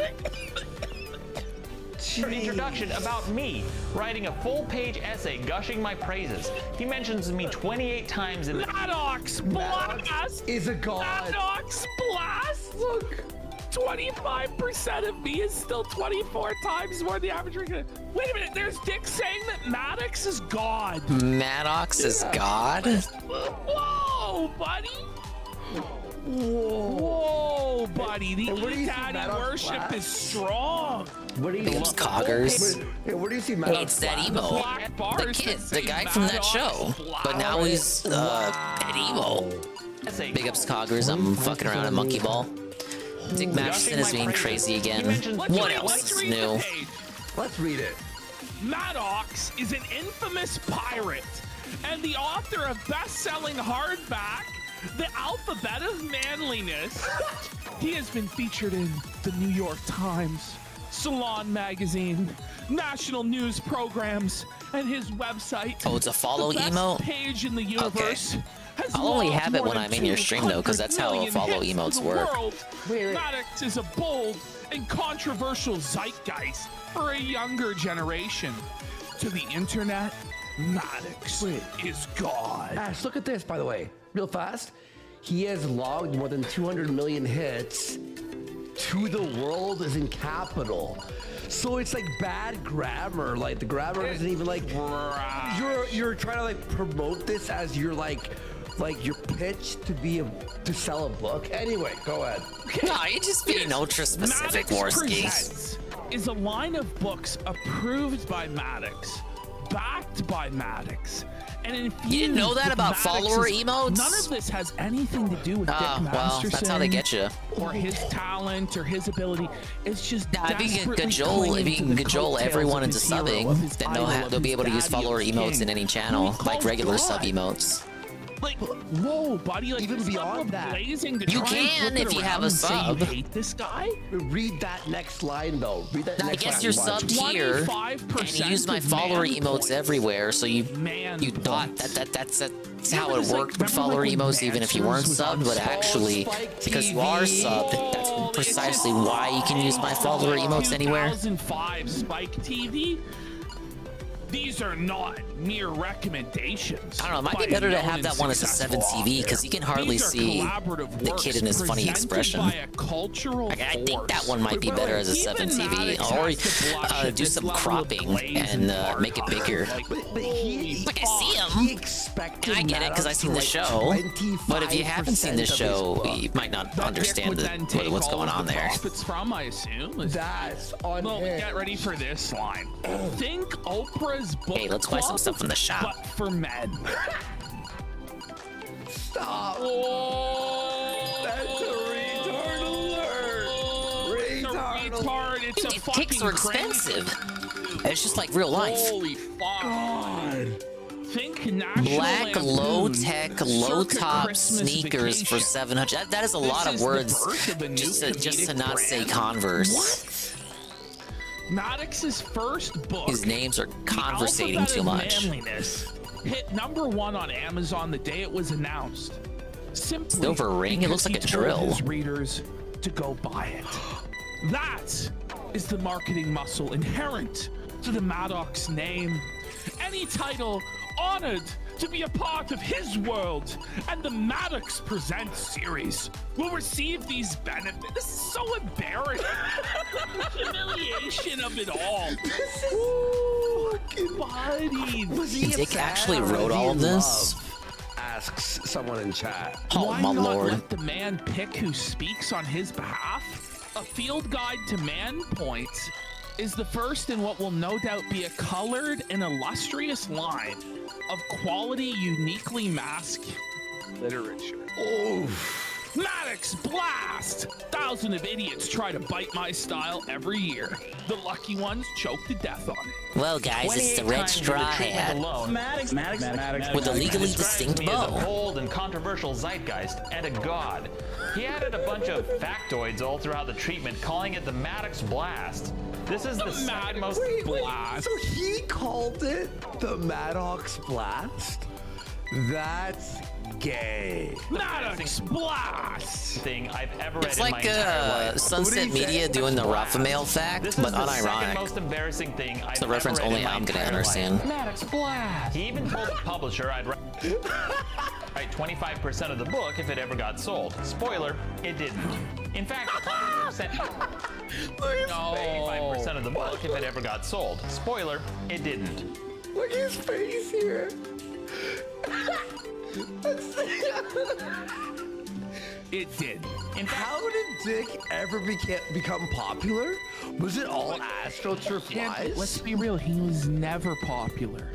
for an introduction about me, writing a full-page essay gushing my praises. He mentions me 28 times in the... Maddox Blast is a god. Maddox Blast. Look, 25% of me is still 24 times more than the average rating. Wait a minute, there's Dick saying that Maddox is God. Maddox is God? Whoa, buddy. Whoa, buddy. The daddy worship is strong. What do you It's Coggers. Where do you see Maddox? It's that emo. The kid, the guy from that show. But now he's at emo. Big ups Coggers, I'm fucking around at Monkey Ball. Dick Masterson is being crazy again. What else is new? Let's read it. Maddox is an infamous pirate and the author of best-selling hardback, The Alphabet of Manliness. He has been featured in the New York Times, Salon Magazine, national news programs, and his website. Oh, it's a follow the best emote? page in the universe. Has I'll only logged have it more when than I'm in your stream though, because that's how 200 follow million hits emotes to the work. world. Maddox is a bold and controversial zeitgeist for a younger generation. To the internet, Maddox is God. Ash, look at this, by the way, real fast. He has logged more than 200 million hits. To the world is in capital. So it's like bad grammar. Like the grammar isn't even like you're trying to like promote this as your like your pitch to sell a book. Anyway, go ahead. No, you're just being ultra specific, Warskis. Is a line of books approved by Maddox, backed by Maddox, and infused You didn't know that with about follower Maddox's- emotes? None of this has anything to do with Dick well, Masterson. that's how they get you. Or his talent, or his ability. It's just If you can desperately cajole, clinging if you to can the cajole coattails everyone of into his hero, subbing, of his then idol, they'll of be his able to use daddy, follower of his emotes king. in any channel, Who he like calls regular God. sub emotes. Like, whoa, buddy! Like, Even this beyond level of that. blazing to You try and can flip it if you have around a and say you sub. hate this guy. Read that next line though. Read that I next guess line. you're Watch. subbed here, and you use my follower emotes everywhere, so you thought that's how it worked with follower emotes, even if you weren't subbed, but actually, because you are subbed, that's precisely why you can use my follower emotes anywhere. 2005 Spike TV. These are not mere recommendations. I don't know, it might be by better to known have and that one as a successful 7 TV, because you can hardly These are see collaborative the works kid in his funny presented expression. by a cultural I think that force. one might be better as a 7 Even TV, Maddox or has to blush at do this some level of cropping glaze and art make it on. bigger. But he Like, I see He him. expected I get it because I've seen the show, but if you haven't seen the show, you might not understand what's going on there. Profits from, I assume. That's on Well, him. get ready for this line. Think Oprah's book Hey, let's buy some club, stuff from the shop. but for men. Stop. Oh, That's a retard alert. it's a retard. It's a Dude, fucking kicks are crazy- expensive. It's just like real life. Holy fuck. God. Think National Black Lampoon, low-tech, low-top Christmas sneakers for Vacation. 700. That is a lot This of is the words birth of a new just to comedic not say brand. Converse. Maddox's first book, His names are The conversating Alphabet too of much. Manliness, hit #1 on Amazon the day it was announced. Simply Silver ring? It looks like a because he told drill. his readers to go buy it. That is the marketing muscle inherent to the Maddox name. Any title honored to be a part of his world and the Maddox Presents series will receive these benefits. This is so embarrassing. The humiliation of it all. Buddy. Was he Dick upset actually or wrote was he all of in this? love? Asks someone in chat. Oh, Why my not lord. let the man pick who speaks on his behalf? A field guide to man points is the first in what will no doubt be a colored and illustrious line of quality, uniquely masked literature. Maddox Blast! Thousands of idiots try to bite my style every year. The lucky ones choke to death on it. Well, guys, it's the red straw hat Maddox with a legally distinct me as a bow. bold and controversial zeitgeist and a god. He added a bunch of factoids all throughout the treatment, calling it the Maddox Blast. This is the second most Blast. So he called it the Maddox Blast? That's Gay. Maddox Blast! Thing I've ever read It's in my like entire life. Sunset Media doing the Rafamale fact, This but is the second unironic. most embarrassing thing I've It's a ever reference read only in my I'm gonna entire understand. life. Maddox Blast. He even told the publisher I'd write 25% of the book if it ever got sold. Spoiler, it didn't. In fact, the publisher sent 85% of the book if it ever got sold. Spoiler, it didn't. Look at his face here. It did. How did Dick ever become popular? Was it all AstroTurf Yeah, but lies? let's be real. He was never popular.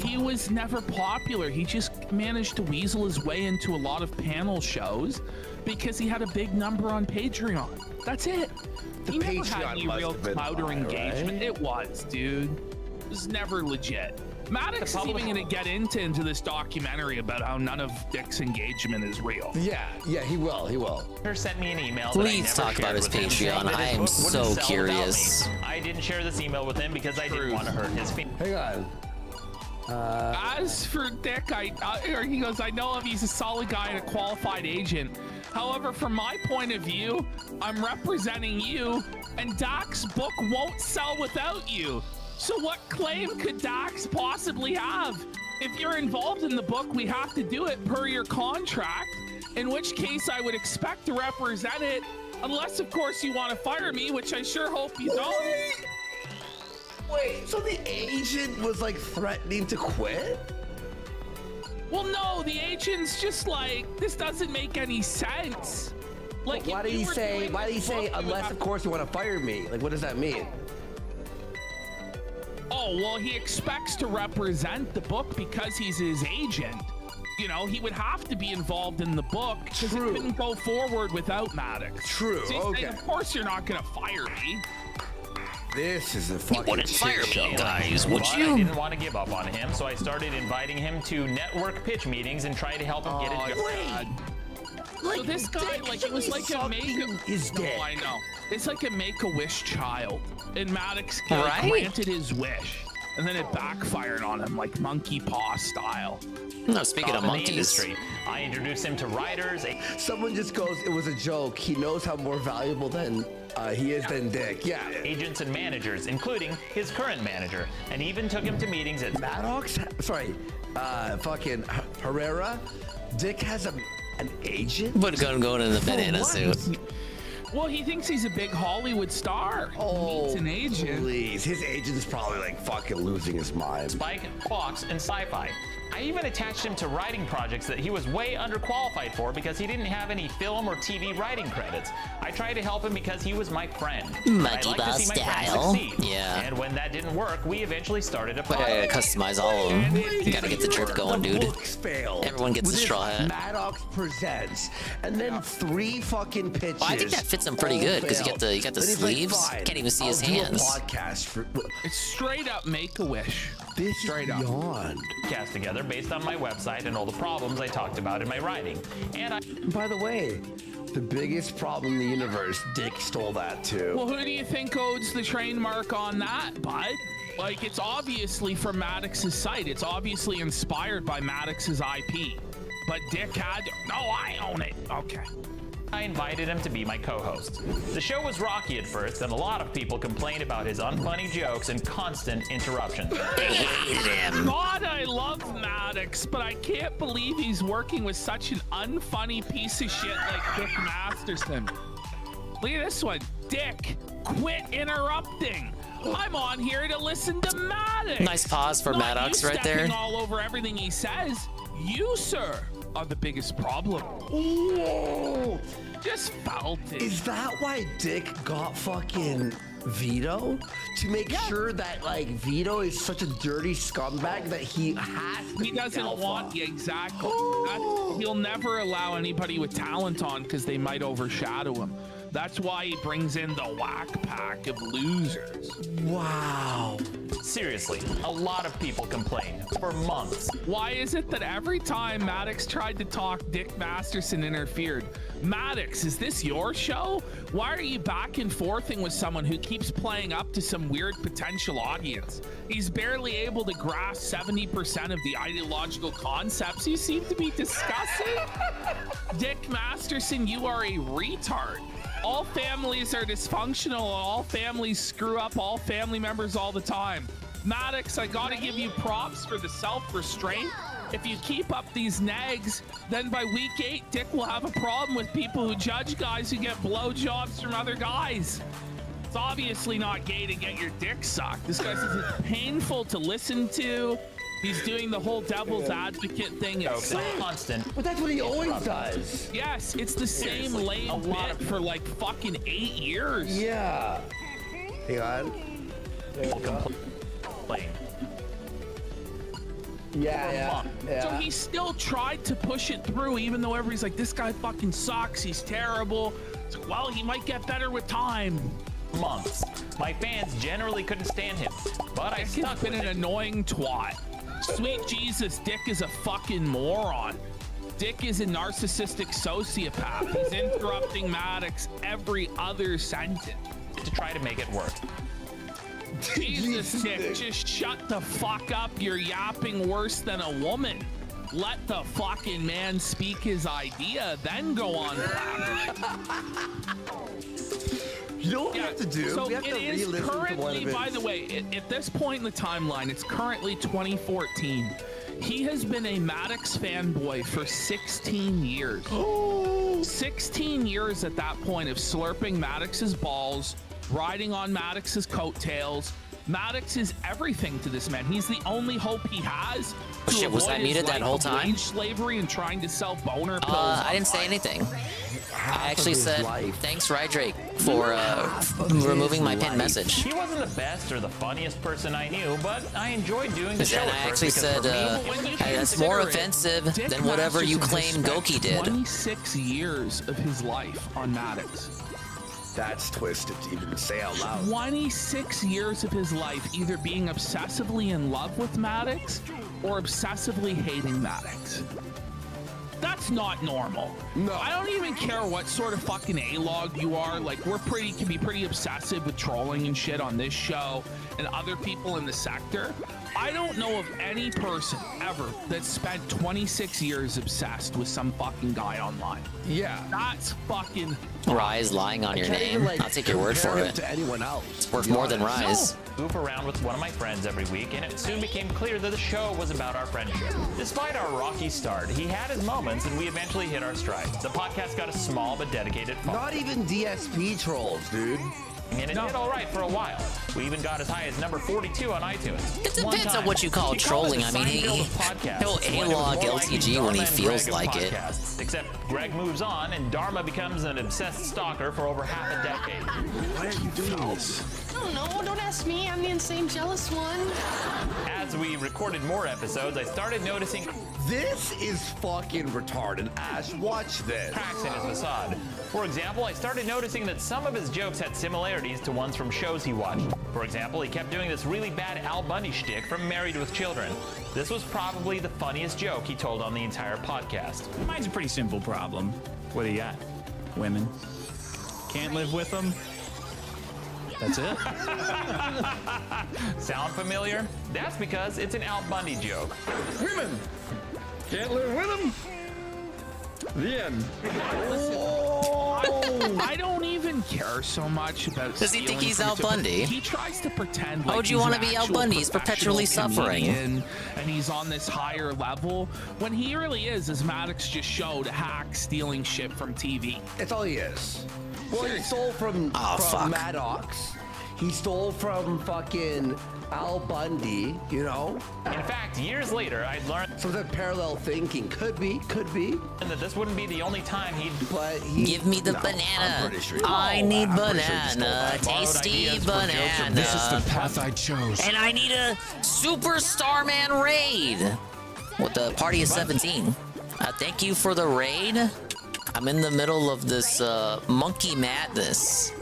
He was never popular. He just managed to weasel his way into a lot of panel shows because he had a big number on Patreon. That's it. He never had any real clout or engagement. It was, dude. It was never legit. Maddox is even going to get into this documentary about how none of Dick's engagement is real. Yeah, he will. Sent me an email. Please talk about his Patreon. I am so curious. I didn't share this email with him because I didn't want to hurt his feelings. Hang on. As for Dick, he goes, I know him, he's a solid guy and a qualified agent. However, from my point of view, I'm representing you, and Doc's book won't sell without you. So what claim could Dax possibly have? If you're involved in the book, we have to do it per your contract, in which case I would expect to represent it, unless, of course, you want to fire me, which I sure hope you don't. Wait, so the agent was like threatening to quit? Well, no, the agent's just like, this doesn't make any sense. Like, Why did he say, unless, of course, you want to fire me? Like, what does that mean? Oh, well, he expects to represent the book because he's his agent. You know, he would have to be involved in the book because it couldn't go forward without Maddox. True, So he's okay. saying, of course you're not going to fire me. This is a fucking shit show. guys, But I didn't want to give up on him, so I started inviting him to network pitch meetings and try to help him get a job. So this guy, like, it was like a I know. It's like a Make-A-Wish child. And Maddox granted his wish. And then it backfired on him, like monkey paw style. No, speaking of monkeys. Industry, I introduced him to writers. Someone just goes, it was a joke. He knows how more valuable than he is than Dick. Yeah. Agents and managers, including his current manager, and even took him to meetings at Maddox. Sorry, fucking Herrera. Dick has an agent. But going in the banana suit. Well, he thinks he's a big Hollywood star. Oh, he's an agent. Please, his agent's probably like fucking losing his mind. Spike, Fox, and Sci-Fi. I even attached him to writing projects that he was way underqualified for because he didn't have any film or TV writing credits. I tried to help him because he was my friend. Monkey I like to see my friends style. succeed. Yeah. And when that didn't work, we eventually started a But I gotta customize all of them. You gotta get the drip going, dude. Books failed. Everyone gets a straw hat. Maddox presents, and then 3 fucking pitches. Well, I think that fits him pretty good because you got the Then he's like, sleeves. "Fine, Can't even see his I'll do a hands. podcast for It's straight up Make-A-Wish. this straight up. beyond. Cast together based on my website and all the problems I talked about in my writing. And I By the way, the biggest problem in the universe, Dick stole that too. Well, who do you think owns the trademark on that, bud? Like, it's obviously from Maddox's site. It's obviously inspired by Maddox's IP. But Dick had... No, I own it. Okay. I invited him to be my co-host. The show was rocky at first, and a lot of people complained about his unfunny jokes and constant interruptions. They hated him. God, I love Maddox, but I can't believe he's working with such an unfunny piece of shit like Dick Masterson. Look at this one. Dick, quit interrupting. I'm on here to listen to Maddox. Nice pause for Not Maddox you right there. stepping all over everything he says. You, sir, are the biggest problem. Whoa! Just felt it. Is that why Dick got fucking Vito? To make sure that like Vito is such a dirty scumbag that he has to He doesn't want, yeah, exactly. He'll never allow anybody with talent on because they might overshadow him. That's why he brings in the whack pack of losers. Wow. Seriously, a lot of people complain for months. Why is it that every time Maddox tried to talk, Dick Masterson interfered? Maddox, is this your show? Why are you back and forthing with someone who keeps playing up to some weird potential audience? He's barely able to grasp 70% of the ideological concepts you seem to be discussing. Dick Masterson, you are a retard. All families are dysfunctional, all families screw up all family members all the time. Maddox, I gotta give you props for the self-restraint. If you keep up these nags, then by week 8, Dick will have a problem with people who judge guys who get blowjobs from other guys. It's obviously not gay to get your dick sucked. This guy's painful to listen to. He's doing the whole devil's advocate thing. It's so constant. But that's what he always does. Yes, it's the same lame bit for like fucking 8 years. Yeah. Hang on. Complain. Yeah. So he still tried to push it through, even though everybody's like, this guy fucking sucks, he's terrible. It's like, well, he might get better with time. Months. My fans generally couldn't stand him, but I stuck with been an annoying twat. Sweet Jesus, Dick is a fucking moron. Dick is a narcissistic sociopath. He's interrupting Maddox every other sentence. To try to make it work. Jesus, Dick, just shut the fuck up. You're yapping worse than a woman. Let the fucking man speak his idea, then go on platform. You know what we have to do? So we have it to is re-listen to one currently, of his. by the way, at this point in the timeline, it's currently 2014. He has been a Maddox fanboy for 16 years. 16 years at that point of slurping Maddox's balls, riding on Maddox's coattails. Maddox is everything to this man. He's the only hope he has. Shit, was I muted that whole time? Wage slavery and trying to sell boner pills. I didn't say anything. I actually said, thanks, Rydrake, for removing my pinned message. He wasn't the best or the funniest person I knew, but I enjoyed doing the show. And I actually said, that's more offensive than whatever you claim Goki did. 26 years of his life on Maddox. That's twisted to even say out loud. 26 years of his life either being obsessively in love with Maddox or obsessively hating Maddox. That's not normal. No. I don't even care what sort of fucking A-log you are. Like, can be pretty obsessive with trolling and shit on this show and other people in the sector. I don't know of any person ever that spent 26 years obsessed with some fucking guy online. Yeah. That's fucking... Rise lying on your name. I'll take your word for it. To anyone else. It's worth more than Rise. Goof around with one of my friends every week, and it soon became clear that the show was about our friendship. Despite our rocky start, he had his moments, and we eventually hit our stride. The podcast got a small but dedicated following. Not even DSP trolls, dude. And it did all right for a while. We even got as high as number 42 on iTunes. It depends on what you call trolling. I mean, he'll A-log LTG when he feels like it. Except Greg moves on, and Dharma becomes an obsessed stalker for over half a decade. Why are you doing this? Oh no, don't ask me. I'm the insane jealous one. As we recorded more episodes, I started noticing... This is fucking retarded, Ash. Watch this. Cracks in his facade. For example, I started noticing that some of his jokes had similarities to ones from shows he watched. For example, he kept doing this really bad Al Bundy shtick from Married with Children. This was probably the funniest joke he told on the entire podcast. Mine's a pretty simple problem. What do you got? Women. Can't live with them? That's it? Sound familiar? That's because it's an Al Bundy joke. Women! Can't live with them? The end. I don't even care so much about. Does he think he's Al Bundy? He tries to pretend. How would you want to be Al Bundy? He's perpetually suffering. And he's on this higher level when he really is, as Maddox just showed, hack stealing shit from TV. That's all he is. Well, he stole from Maddox. He stole from fucking Al Bundy, you know? In fact, years later, I'd learned... So the parallel thinking could be. And that this wouldn't be the only time he'd... Give me the banana. I need banana. Tasty banana. This is the path I chose. And I need a Super Starman raid. With the party of 17. Thank you for the raid. I'm I'm in the middle of this monkey madness.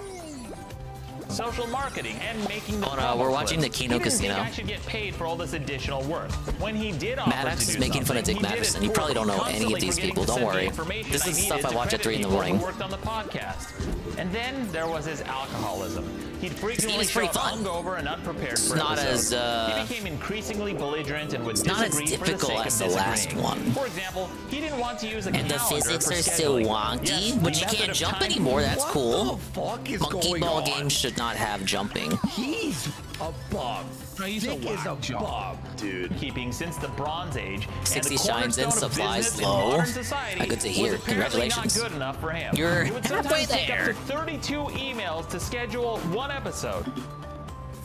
Social marketing and making the Oh no, we're watching the Kino He didn't Casino. think I should get paid for all this additional work. When he did offer Maddox to is do making fun of something, Dick he did it Madison. You probably don't know any constantly of these forgetting people. to Don't send me worry. information This I is needed stuff I to watch at credit 3 in the people who morning. worked on the podcast. And then there was his alcoholism. He'd frequently was show pretty up fun. hungover and unprepared It's for not episodes. as, He became increasingly belligerent and would it's not as disagree for the typical sake as of the last disagreeing. one. For example, he didn't want to use a And the calendar physics for are so scheduling. wonky, Yes, but the you method can't of jump time- anymore. That's cool. What the fuck is Monkey going ball on? games should not have jumping. He's a bum. He's a Dick is a whack job. bum, dude. Keeping since the Bronze Age, and 60 the shines in, cornerstone of supplies business in low. modern society Good to was hear. apparently Congratulations. Not good enough for him. You're It would halfway sometimes take up there. to 32 emails to schedule one episode.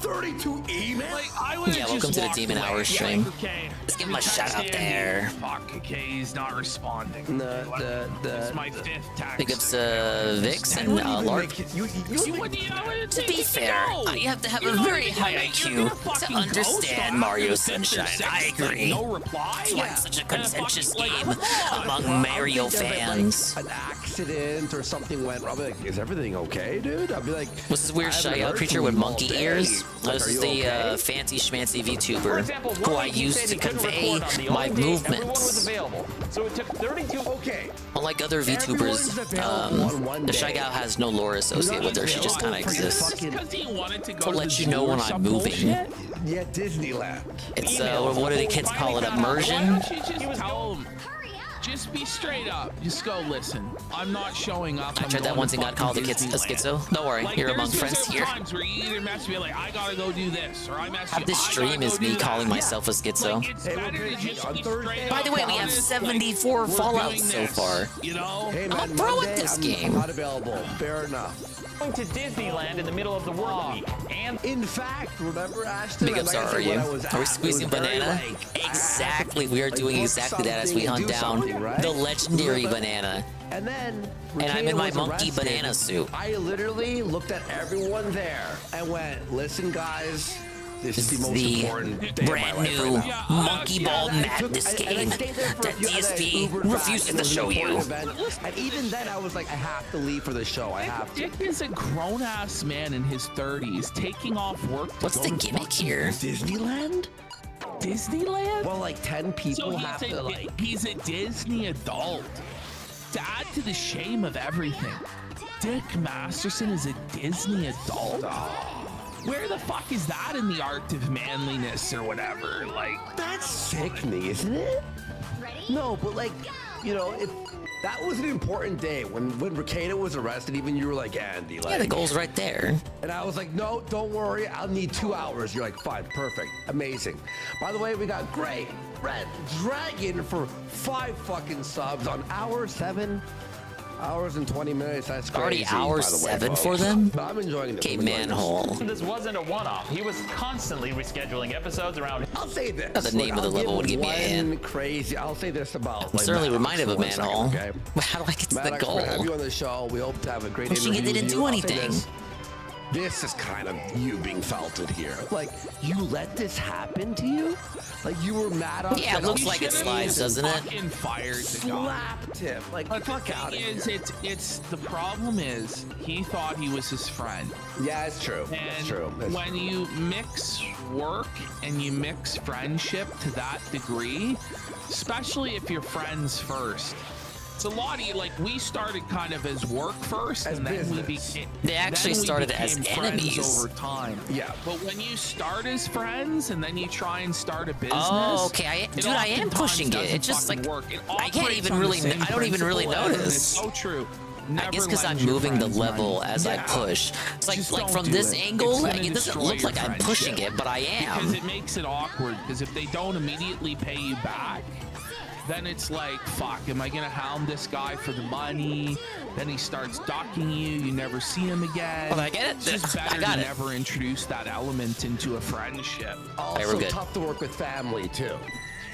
32 emails? Like, I would Yeah, welcome to the Demon Hour stream. Like, okay, Let's give him a we shout out texted there. him. Fuck, okay, he's not responding. It's my fifth text. Big ups to Vix and Lark. To be fair, you have to have a very high IQ to understand Mario Sunshine. I agree. No reply. That's why it's such a contentious game among Mario fans. An accident or something went wrong. I'll be like, is everything okay, dude? I'll be like, Was this weird I haven't Shia heard creature from with him all monkey day. ears? Like, This are is you the okay? fancy schmancy For VTuber example, who I one week he used said to he couldn't convey record on the my only day everyone was movements. available. So it took 32. Okay. Unlike other VTubers, the Shy Gal has no lore associated with her. She just kind of exists Because he wanted to go to to let the you know zoo when or I'm some moving. bullshit. Yeah, Disneyland. It's what do the kids call it? Why Immersion? don't you just tell him? Just be straight up. Just go, listen, I'm not showing up. I tried that once and got called a schizo. Don't worry, you're among friends here. Times where you either mess me like, I gotta go do this, or I mess Half you, this I stream gotta is go do me that. calling myself a schizo. Like, it's better to just be straight By the way, up we have honest, 74 like, we're Fallouts doing so this, far. You know? Hey, I'm man, a pro Monday, at this I'm game. not available. Fair enough. Going to Disneyland in the middle of the work week. And in fact, remember, Ashton? Big ups like I are said, you? when I was Are we at, squeezing it was very, banana? like, Exactly, we are doing book exactly that as we something hunt and do down something, right? the legendary banana. And then, And I'm in my was monkey arrested. banana suit. I literally looked at everyone there and went, "Listen, guys, this is the most The important day of my brand life new right now." Monkey Ball And I took- Madness and I game stayed there for a that few- and I DSP Ubered back, refuses and to it was show an you. important event. And even then, I was like, I have to leave for the show. I have to. Dick is a grown-ass man in his 30s, taking off work to What's go the to gimmick fucking here? Disneyland? Disneyland? Well, like 10 people So have to like. he's a Disney adult. To add to the shame of everything, Dick Masterson is a Disney adult. Where the fuck is that in the art of manliness or whatever? Like, That's sickening, isn't it? No, but like, you know, if that was an important day when Ricada was arrested, even you were like, Andy, like, Yeah, the goal's right there. and I was like, no, don't worry, I'll need 2 hours. You're like, fine, perfect, amazing. By the way, we got great Red Dragon for 5 fucking subs on hour 7. Hours and 20 minutes. That's Already crazy. hour by the way, 7 folks. for them? But I'm enjoying it. Okay, I'm enjoying this. manhole. this wasn't a one-off. He was constantly rescheduling episodes around. I'll say this. Oh, the name of the I'll level would give me a one hand. Crazy. I'll say this about. I'm certainly Maddox reminded of a for 1 second, manhole. okay? How do I get to the Maddox, we're gonna have goal? you on the show. We hope to have a great Pushing it interview didn't with do you. I'll say anything. this is kind of you being felted here. Like, you let this happen to you? Like, you were mad on Yeah, it looks like it slides, doesn't it? fucking fired the guy. Slapped him. Like, But fuck the out of thing here. is, it's the problem is he thought he was his friend. Yeah, it's true. And It's true. It's when true. you mix work and you mix friendship to that degree, especially if you're friends first, it's a lot of like we started kind of as work first, As and then we business. became. They actually then we started as became friends enemies. over time. Yeah. But when you start as friends and then you try and start a business, Oh, okay. it Dude, I am oftentimes pushing it. doesn't It's just fucking like work. It I can't operates even on the really. same I don't even really principle, and notice. It's so true. I Never guess because I'm lend your moving the friends level money. as I Yeah. push. It's like Just like don't from do this it. angle, It's like gonna it doesn't destroy look your like I'm pushing friendship. it, but I Because am. it makes it awkward. Because if they don't immediately pay you back, then it's like, fuck, am I gonna hound this guy for the money? Then he starts docking you. You never see him again. Oh, I get it. It's just I better got to it. never introduce that element into a friendship. Also we're good. tough to work with family, too.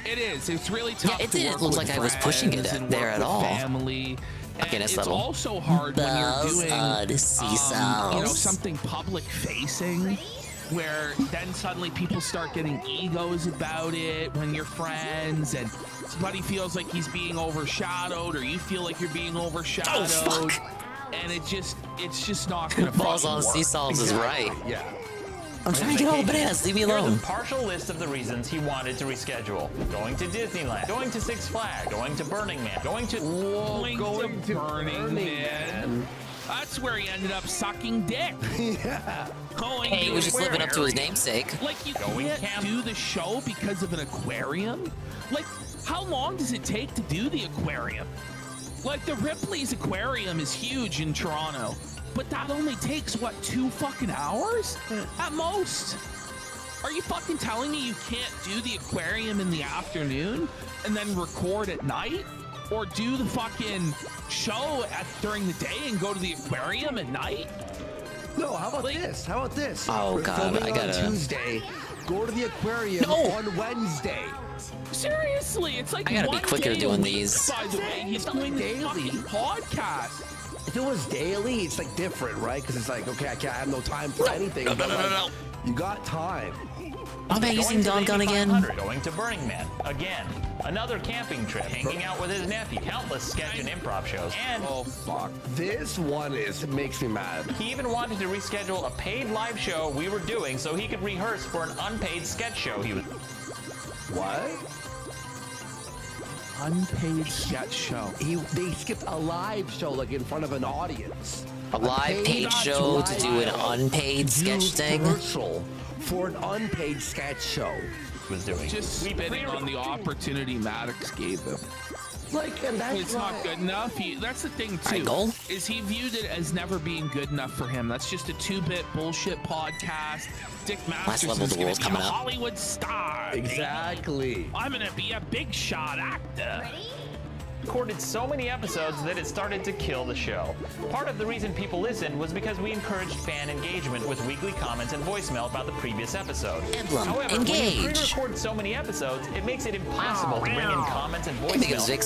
It is. It's really tough. it to didn't work look with like I was pushing it friends and there work at with all. Family. Okay, And next it's level. also hard when you're Buzz doing, on you know, seesaws. something public facing. where then suddenly people start getting egos about it when you're friends, and somebody feels like he's being overshadowed, or you feel like you're being overshadowed. Oh, fuck. And it's just not gonna Balls on work. seesaws is right. Yeah. I'm trying to get all the bananas. Leave me alone. Here's a partial list of the reasons he wanted to reschedule: going to Disneyland, going to Six Flags, going to Burning Man, going to Burning Man. That's where he ended up sucking dick. Yeah. Hey, he was just living up to his namesake. Like, you can't do the show because of an aquarium? Like, how long does it take to do the aquarium? Like, the Ripley's aquarium is huge in Toronto, but that only takes, what, 2 fucking hours? At most. Are you fucking telling me you can't do the aquarium in the afternoon and then record at night? Or do the fucking show during the day and go to the aquarium at night? No, how about this? How about this? Oh, We're God, filming I gotta... on Tuesday. Go to the aquarium on Wednesday. Seriously, it's like I gotta be one quicker day doing a week, these. By the way, he's doing this fucking podcast. If it was daily, it's like different, right? Because it's like, okay, I have no time for anything. No. You got time. Am I using Dawn Gun again? Going to Burning Man again. Another camping trip, hanging out with his nephew, countless sketch and improv shows, and oh fuck, this one makes me mad. He even wanted to reschedule a paid live show we were doing so he could rehearse for an unpaid sketch show he was. What? Unpaid sketch show. They skipped a live show like in front of an audience. A live paid show to do an unpaid sketch thing? Commercial for an unpaid sketch show. Was doing. Just spitting on the opportunity Maddox gave him. Like, and that's it's not good enough. That's the thing too. Is he viewed it as never being good enough for him? That's just a 2-bit bullshit podcast. Dick Masterson's gonna be a Hollywood star. Exactly. I'm gonna be a big shot actor. Recorded so many episodes that it started to kill the show. Part of the reason people listened was because we encouraged fan engagement with weekly comments and voicemail about the previous episode. Emblem, however, engage. when you pre-record so many episodes, it makes it impossible to bring in comments and voicemail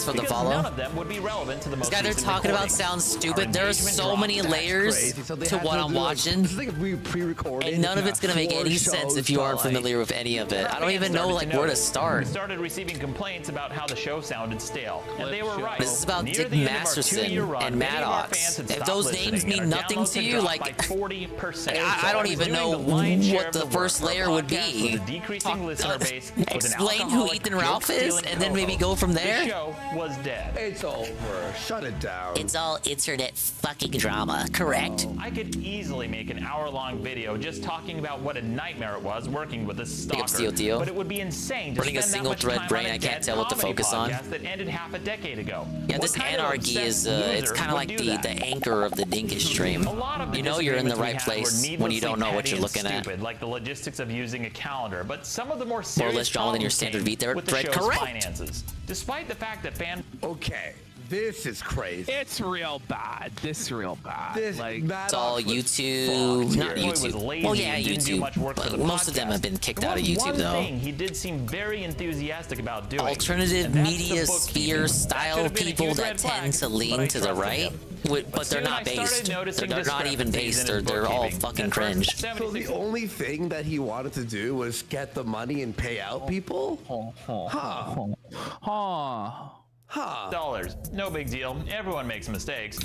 for the because follow. none of them would be relevant to the most This guy they're recent talking about recordings. sounds stupid. There are so many layers to what I'm watching, and none of it's gonna make any sense if you aren't familiar with any of it. I don't even know like where to start. We started receiving complaints about how the show sounded stale, and they were right. This is about Dick Masterson and Maddox. If those names mean nothing to you, like, I don't even know what the first layer would be. Explain who Ethan Ralph is, and then maybe go from there. The show was dead. It's over. Shut it down. It's all internet fucking drama, correct? I could easily make an hour-long video just talking about what a nightmare it was working with a stalker. But it would be insane to running a spend single that much thread time brain. on a I can't dead tell what to comedy focus on. podcast that ended half a decade ago. Yeah, this anarchy is it's kind of like the anchor of the dinkish stream. You know you're in the right place when you don't know what you're looking at. Like the logistics of using a calendar, but some of the more More or serious less drama than your standard beat there. with the Thread show's correct. finances. Despite the fact that fan Okay, this is crazy. It's real bad. This is real bad. This like It's all YouTube, not YouTube. Well, yeah, YouTube. But most of them have been kicked out of YouTube, one though. thing he did seem very enthusiastic about doing. Alternative and that's the media bookkeeping. sphere That style could have been a people huge that red flag, tend to lean but I to the trusted right, him. but they're soon not I started based. noticing They're not even discrepancies based. in his They're all bookkeeping. fucking At first, cringe. So the only thing that he wanted to do was get the money and pay out people? Dollars. No big deal. Everyone makes mistakes.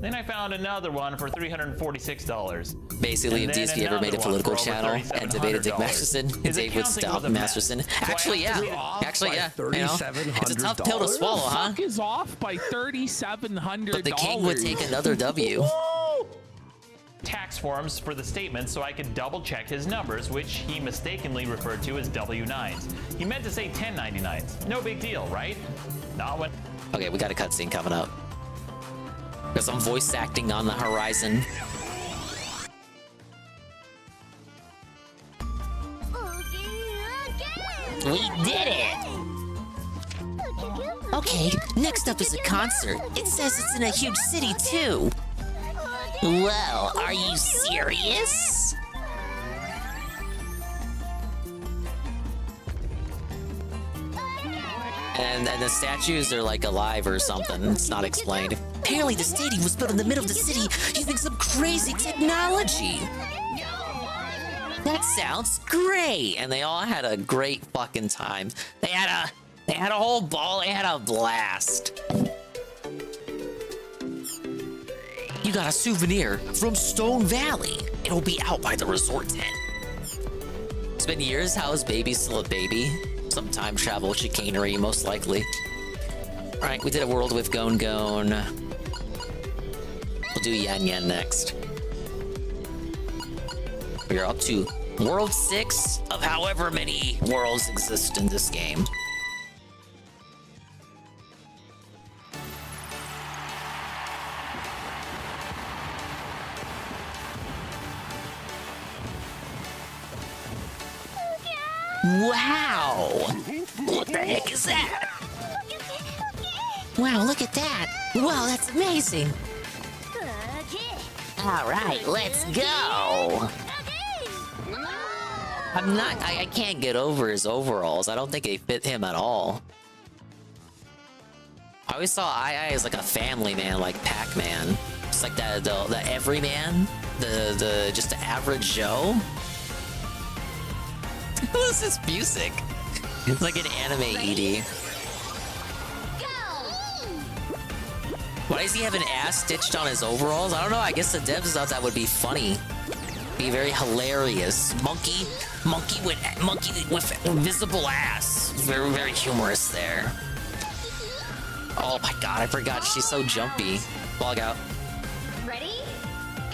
Then I found another one for $346. Basically, if And then DSP ever made a another one political for over channel and debated Dick $3,700. Masterson, His Dave would accounting stop was a mess. Masterson. So I Actually, have to yeah. read off Actually, by yeah. You know, it's a tough pill to swallow, huh? fuck is off by $3,700. But the king would take another W. Tax forms for the statements so I could double check his numbers, which he mistakenly referred to as W-9s. He meant to say 1099s. No big deal, right? Not when... Okay, we got a cutscene coming up. There's some voice acting on the horizon. We did it! Okay, next up is a concert. It says it's in a huge city, too. Whoa, are you serious? And the statues are like alive or something. It's not explained. Apparently the stadium was built in the middle of the city using some crazy technology. That sounds great. And they all had a great fucking time. They had a whole ball. They had a blast. You got a souvenir from Stone Valley. It'll be out by the resort tent. It's been years. How is baby still a baby? Some time travel chicanery, most likely. All right, we did a world with Gon Gon. We'll do Yan Yan next. We are up to World 6 of however many worlds exist in this game. Wow! What the heck is that? Wow, look at that. Wow, that's amazing. All right, let's go. I can't get over his overalls. I don't think they fit him at all. I always saw AiAi as like a family man, like Pac-Man. It's like the everyman, the just the average Joe. What is this music? It's like an anime ED. Why does he have an ass stitched on his overalls? I don't know. I guess the devs thought that would be funny. Be very hilarious. Monkey with invisible ass. Very, very humorous there. Oh my god, I forgot. She's so jumpy. Log out. Ready?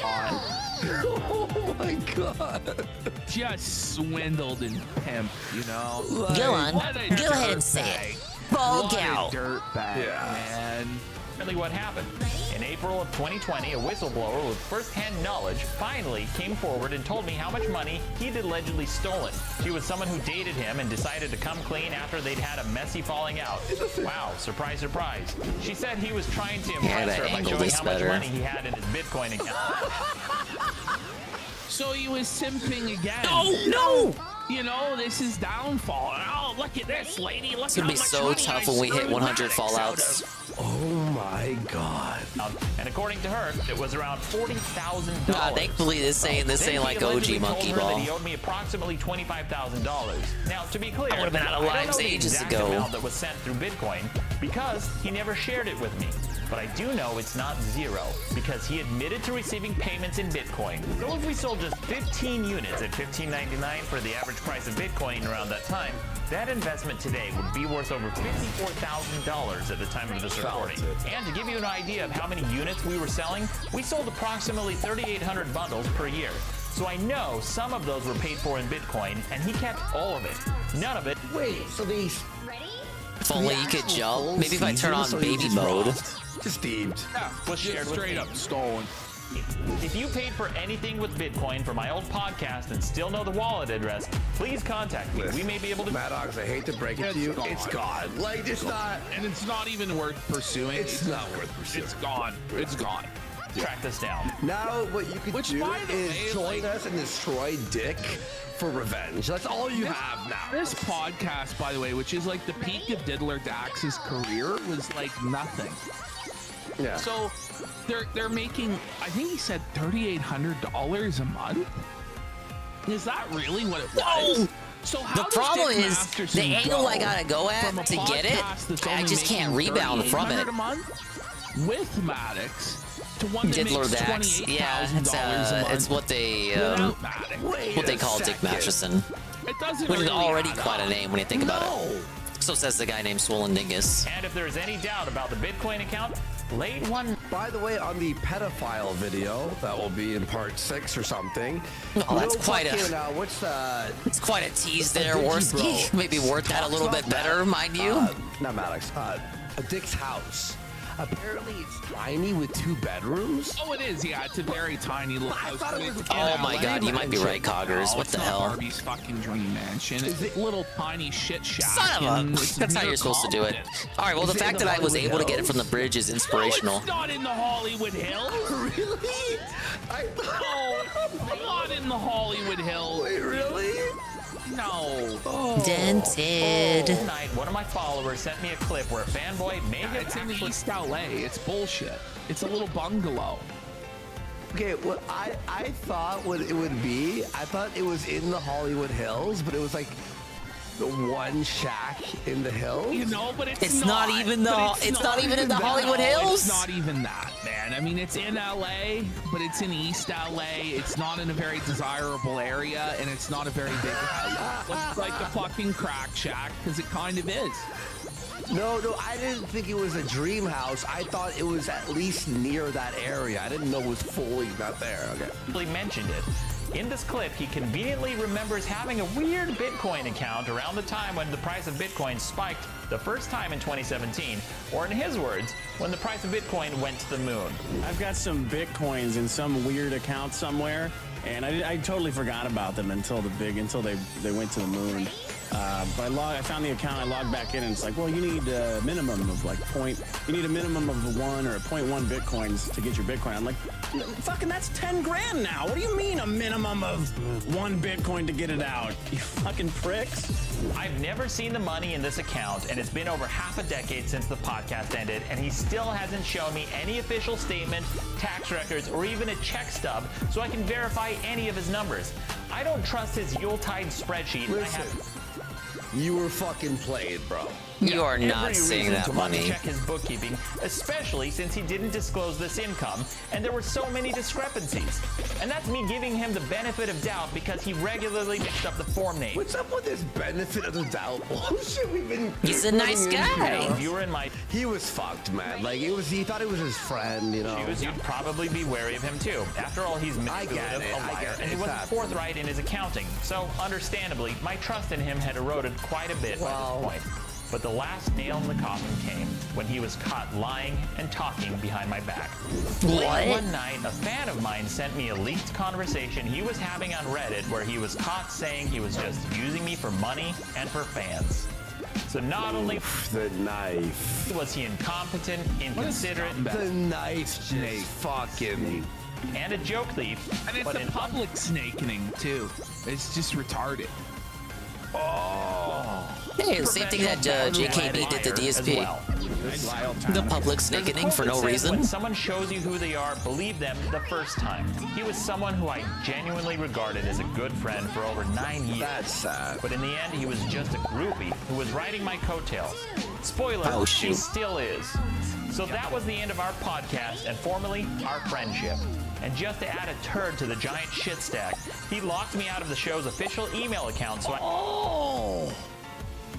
Oh my god. Just swindled and pimped, you know? Like, go on. Go ahead and say it. Bog out. Dirtbag, man. Really what happened. In April of 2020, a whistleblower with first-hand knowledge finally came forward and told me how much money he'd allegedly stolen. She was someone who dated him and decided to come clean after they'd had a messy falling out. Wow, surprise, surprise. She said he was trying to impress her by showing how much money he had in his Bitcoin account. So he was simping again. No! You know, this is downfall. Oh, look at this, lady. Look It's gonna be so tough when we hit 100 fallouts. Oh my god. And according to her, it was around $40,000. Thankfully, this ain't like OG Monkey Ball. He owed me approximately $25,000. Now, to be clear, I would've been out of lives ages ago. Amount that was sent through Bitcoin because he never shared it with me. But I do know it's not zero because he admitted to receiving payments in Bitcoin. So if we sold just 15 units at $15.99 for the average price of Bitcoin around that time, that investment today would be worth over $54,000 at the time of this recording. And to give you an idea of how many units we were selling, we sold approximately 3,800 bundles per year. So I know some of those were paid for in Bitcoin, and he kept all of it. None of it. Wait, so these... If only you could jump. Maybe if I turn on baby mode. Just thieved. Yeah, was shared with straight up stolen. If you paid for anything with Bitcoin for my old podcast and still know the wallet address, please contact me. We may be able to... Maddox, I hate to break it to you. It's gone. Like, it's not... And it's not even worth pursuing. It's not worth pursuing. It's gone. It's gone. Track this down. Now, what you could do is join us and destroy Dick for revenge. That's all you have now. This podcast, by the way, which is like the peak of Diddler Dax's career, was like nothing. Yeah. So they're making, I think he said $3,800 a month. Is that really what it was? No! So how the problem Dick is Masterson the angle I gotta go from a at to get it. I just can't rebound from it. $3,800 a month with Maddox to one that Diddler makes Dax. Yeah, $28,000 a month. it's what they call Dick Masterson. It doesn't Which is really already add quite up. a name when you think about it. So says the guy named Swollen Dingus. And if there's any doubt about the Bitcoin account, late one. By the way, on the pedophile video that will be in part 6 or something. Oh, that's quite a. what's It's quite a tease there, Worski. Maybe worked that a little bit better, mind you. Not Maddox. A Dick's house. Apparently, it's tiny with 2 bedrooms. Oh, it is. Yeah, it's a very tiny little house. Oh my god, you might be right, Coggers. What the hell? Barbie's fucking dream mansion. It's a little tiny shit shack. Son of a. That's how you're supposed to do it. All right. Well, the fact that I was able to get it from the bridge is inspirational. No, it's not in the Hollywood Hills. Really? No, not in the Hollywood Hills. Wait, really? No. Dented. Tonight, one of my followers sent me a clip where a fanboy may have It's in actually... East LA. It's bullshit. It's a little bungalow. Okay, what I thought what it would be, I thought it was in the Hollywood Hills, but it was like the one shack in the hills. You know, but It's not even not even in the Hollywood Hills. It's not even that, man. I mean, it's in LA, but it's in East LA. It's not in a very desirable area, and it's not a very big house. It's like the fucking crack shack, because it kind of is. No, I didn't think it was a dream house. I thought it was at least near that area. I didn't know it was fully not there. Okay. He mentioned it. In this clip, he conveniently remembers having a weird Bitcoin account around the time when the price of Bitcoin spiked the first time in 2017, or in his words, when the price of Bitcoin went to the moon. I've got some Bitcoins in some weird account somewhere, and I totally forgot about them until they went to the moon. But I found the account, I logged back in, and it's like, well, you need a minimum of you need a minimum of 1 or 0.1 Bitcoins to get your Bitcoin. I'm like, fucking that's 10 grand now. What do you mean a minimum of 1 Bitcoin to get it out? You fucking pricks. I've never seen the money in this account, and it's been over half a decade since the podcast ended, and he still hasn't shown me any official statement, tax records, or even a check stub so I can verify any of his numbers. I don't trust his Yuletide spreadsheet. Listen, you were fucking played, bro. You are not seeing reason that to money. Check his bookkeeping, especially since he didn't disclose this income, and there were so many discrepancies. And that's me giving him the benefit of doubt because he regularly mixed up the form name. What's up with this benefit of the doubt bullshit we've been? He's a nice guy. If you were in my, he was fucked, man. Like he thought it was his friend, you know. You'd probably be wary of him too. After all, he's manipulative, a liar, and he wasn't forthright in his accounting. So, understandably, my trust in him had eroded quite a bit by this point. But the last nail in the coffin came when he was caught lying and talking behind my back. Late one night, a fan of mine sent me a leaked conversation he was having on Reddit where he was caught saying he was just using me for money and for fans. So not only the knife was he incompetent, inconsiderate, the knife snake, fucking, and a joke thief, and it's but a public snakening too. It's just retarded. Oh. Hey, same thing that JKB did to DSP. The public snakening for no reason. When someone shows you who they are, believe them the first time. He was someone who I genuinely regarded as a good friend for over 9 years. That's sad. But in the end, he was just a groupie who was riding my coattails. Spoiler, he still is. So that was the end of our podcast and formally our friendship. And just to add a turd to the giant shit stack, he locked me out of the show's official email account so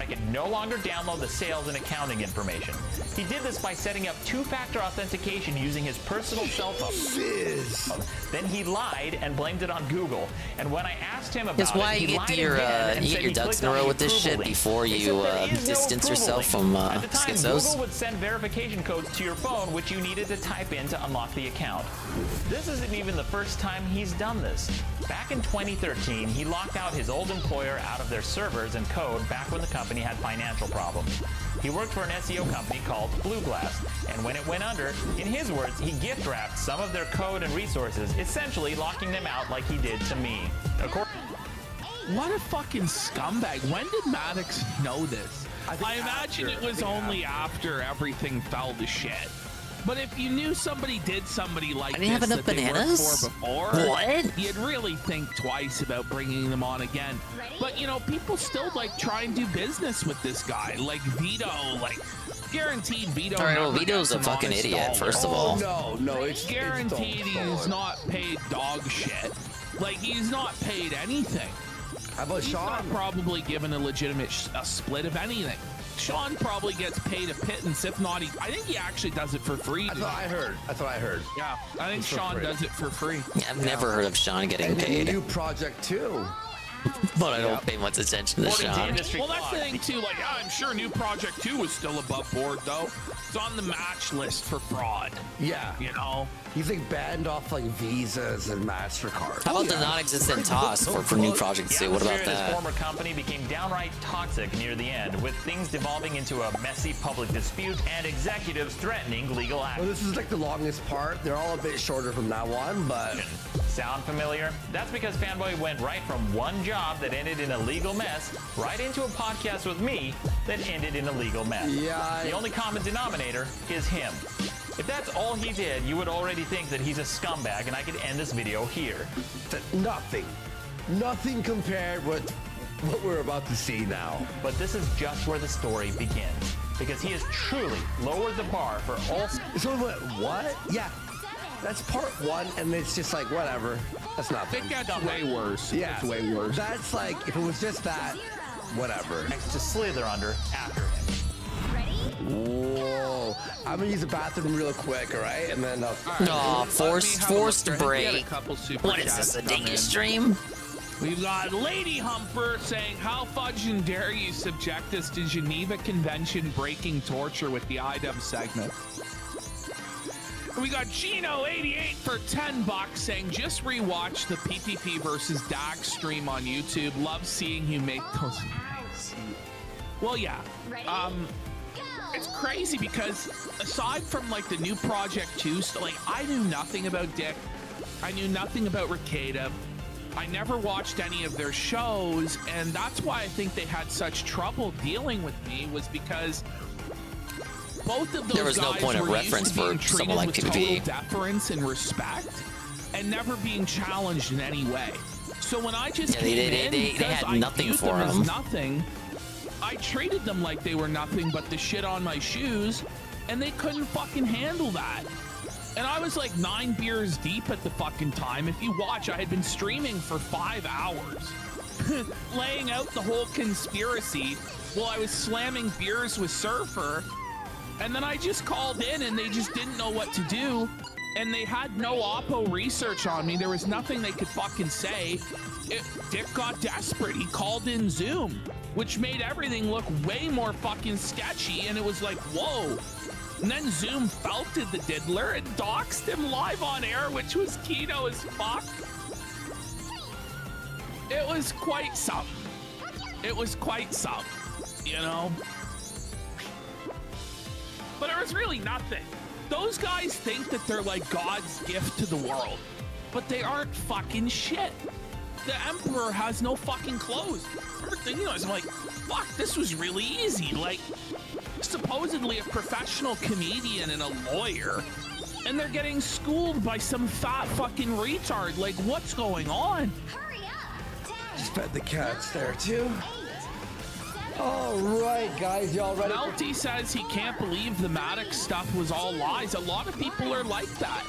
I could no longer download the sales and accounting information. He did this by setting up two-factor authentication using his personal cell phone. Then he lied and blamed it on Google. And when I asked him about That's why it, you he get lied your again and you said get your he ducks clicked in a on row the with this approval shit link. before you distance yourself from At the time, schizos. Google would send verification codes to your phone, which you needed to type in to unlock the account. This isn't even the first time he's done this. Back in 2013, he locked out his old employer out of their servers and code back when the company had financial problems. He worked for an SEO company called Blue Glass, and when it went under, in his words, he gift wrapped some of their code and resources, essentially locking them out like he did to me. What a fucking scumbag. When did Maddox know this? I imagine it was only after everything fell to shit. But if you knew somebody did somebody like didn't have this enough that they worked bananas? for before, What? you'd really think twice about bringing them on again. But, you know, people still, like, try and do business with this guy. Like, Vito, like, guaranteed Vito. All right, well, never Vito's gets a an fucking honest idiot, dollar. first of all. No, it's guaranteed he's not paid dog shit. Like, he's not paid anything. How about Sean? Not probably given a legitimate split of anything. Sean probably gets paid a pittance, if not, I think he actually does it for free. That's what I heard. Yeah, I think Sean does it for free. Yeah, I've never heard of Sean getting paid. New project too. But I don't pay much attention to Sean. Well, that's the thing too. Like, I'm sure New Project 2 is still above board though. It's on the match list for fraud. Yeah, you know, he's like banned off like visas and MasterCard. How about the non-existent toss for New Project 2? What about His that? former company became downright toxic near the end, with things devolving into a messy public dispute and executives threatening legal action. Well, this is like the longest part. They're all a bit shorter from now on, but... Sound familiar? That's because Fanboy went right from one job that ended in a legal mess right into a podcast with me that ended in a legal mess. Yeah. The only common denominator is him. If that's all he did, you would already think that he's a scumbag, and I could end this video here. Nothing compared with what we're about to see now. But this is just where the story begins, because he has truly lowered the bar for all. So what? Yeah, that's part one, and it's just like whatever. That's not. It gets way worse. Yeah, it's way worse. That's like if it was just that, whatever. Next to slither under after him. Whoa! I'm gonna use the bathroom real quick, all right? And then forced break. What is this, a dinky stream? We've got Lady Humper saying, how fudging dare you subject us to Geneva Convention breaking torture with the IDUB segment. We got Gino88 for $10 saying, just rewatch the PPP versus DAG stream on YouTube. Love seeing you make those. Well, yeah. It's crazy because aside from like the new Project 2, like I knew nothing about Dick. I knew nothing about Ricada. I never watched any of their shows, and that's why I think they had such trouble dealing with me, was because both of those there was no guys point of were reference used to being for someone like treated with total PPP. deference and respect, and never being challenged in any way. So when I just came in, they had nothing viewed for them as them. nothing, I treated them like they were nothing but the shit on my shoes, and they couldn't fucking handle that. And I was like 9 beers deep at the fucking time. If you watch, I had been streaming for 5 hours, laying out the whole conspiracy while I was slamming beers with Surfer. And then I just called in and they just didn't know what to do. And they had no Oppo research on me. There was nothing they could fucking say. Dick got desperate. He called in Zoom, which made everything look way more fucking sketchy. And it was like, whoa. And then Zoom felted the diddler and doxed him live on air, which was Kino as fuck. It was quite something. It was quite something, you know? But it was really nothing. Those guys think that they're like God's gift to the world, but they aren't fucking shit. The Emperor has no fucking clothes. I remember thinking, I'm like, fuck, this was really easy. Like, supposedly a professional comedian and a lawyer, and they're getting schooled by some fat fucking retard. Like, what's going on? Just fed the cats there too. All right, guys, y'all ready? Melty says he can't believe the Maddox stuff was all lies. A lot of people are like that.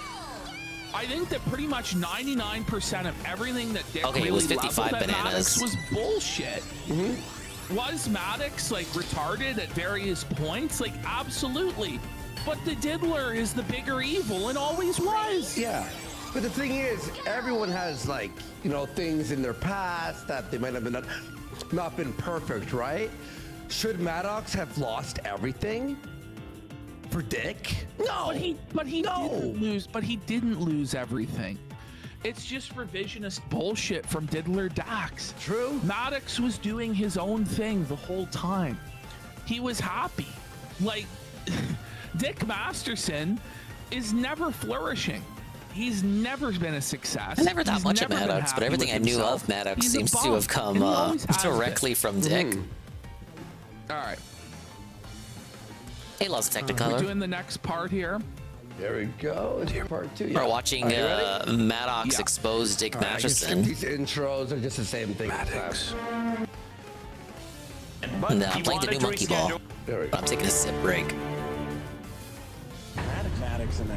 I think that pretty much 99% of everything that Dick Okay, really it was 55 leveled at bananas. Maddox was bullshit. Was Maddox like retarded at various points? Like, absolutely. But the diddler is the bigger evil and always was. Yeah. But the thing is, everyone has like, you know, things in their past that they might have been not been perfect, right? Should Maddox have lost everything for Dick? No. But he didn't lose. But he didn't lose everything. It's just revisionist bullshit from Diddler Dax. True. Maddox was doing his own thing the whole time. He was happy. Like, Dick Masterson is never flourishing. He's never been a success. I never thought He's much of never been Maddox, but happy everything with I knew himself. of Maddox He's a seems to bum, have come and he always has directly been. from Dick. All right. Hey, loves We're Technicolor. doing the next part here. There we go. It's part 2. We're watching Maddox expose Dick Masterson. These intros are just the same thing. Maddox. No, I'm playing the new monkey ball. I'm taking a sip break. Maddox and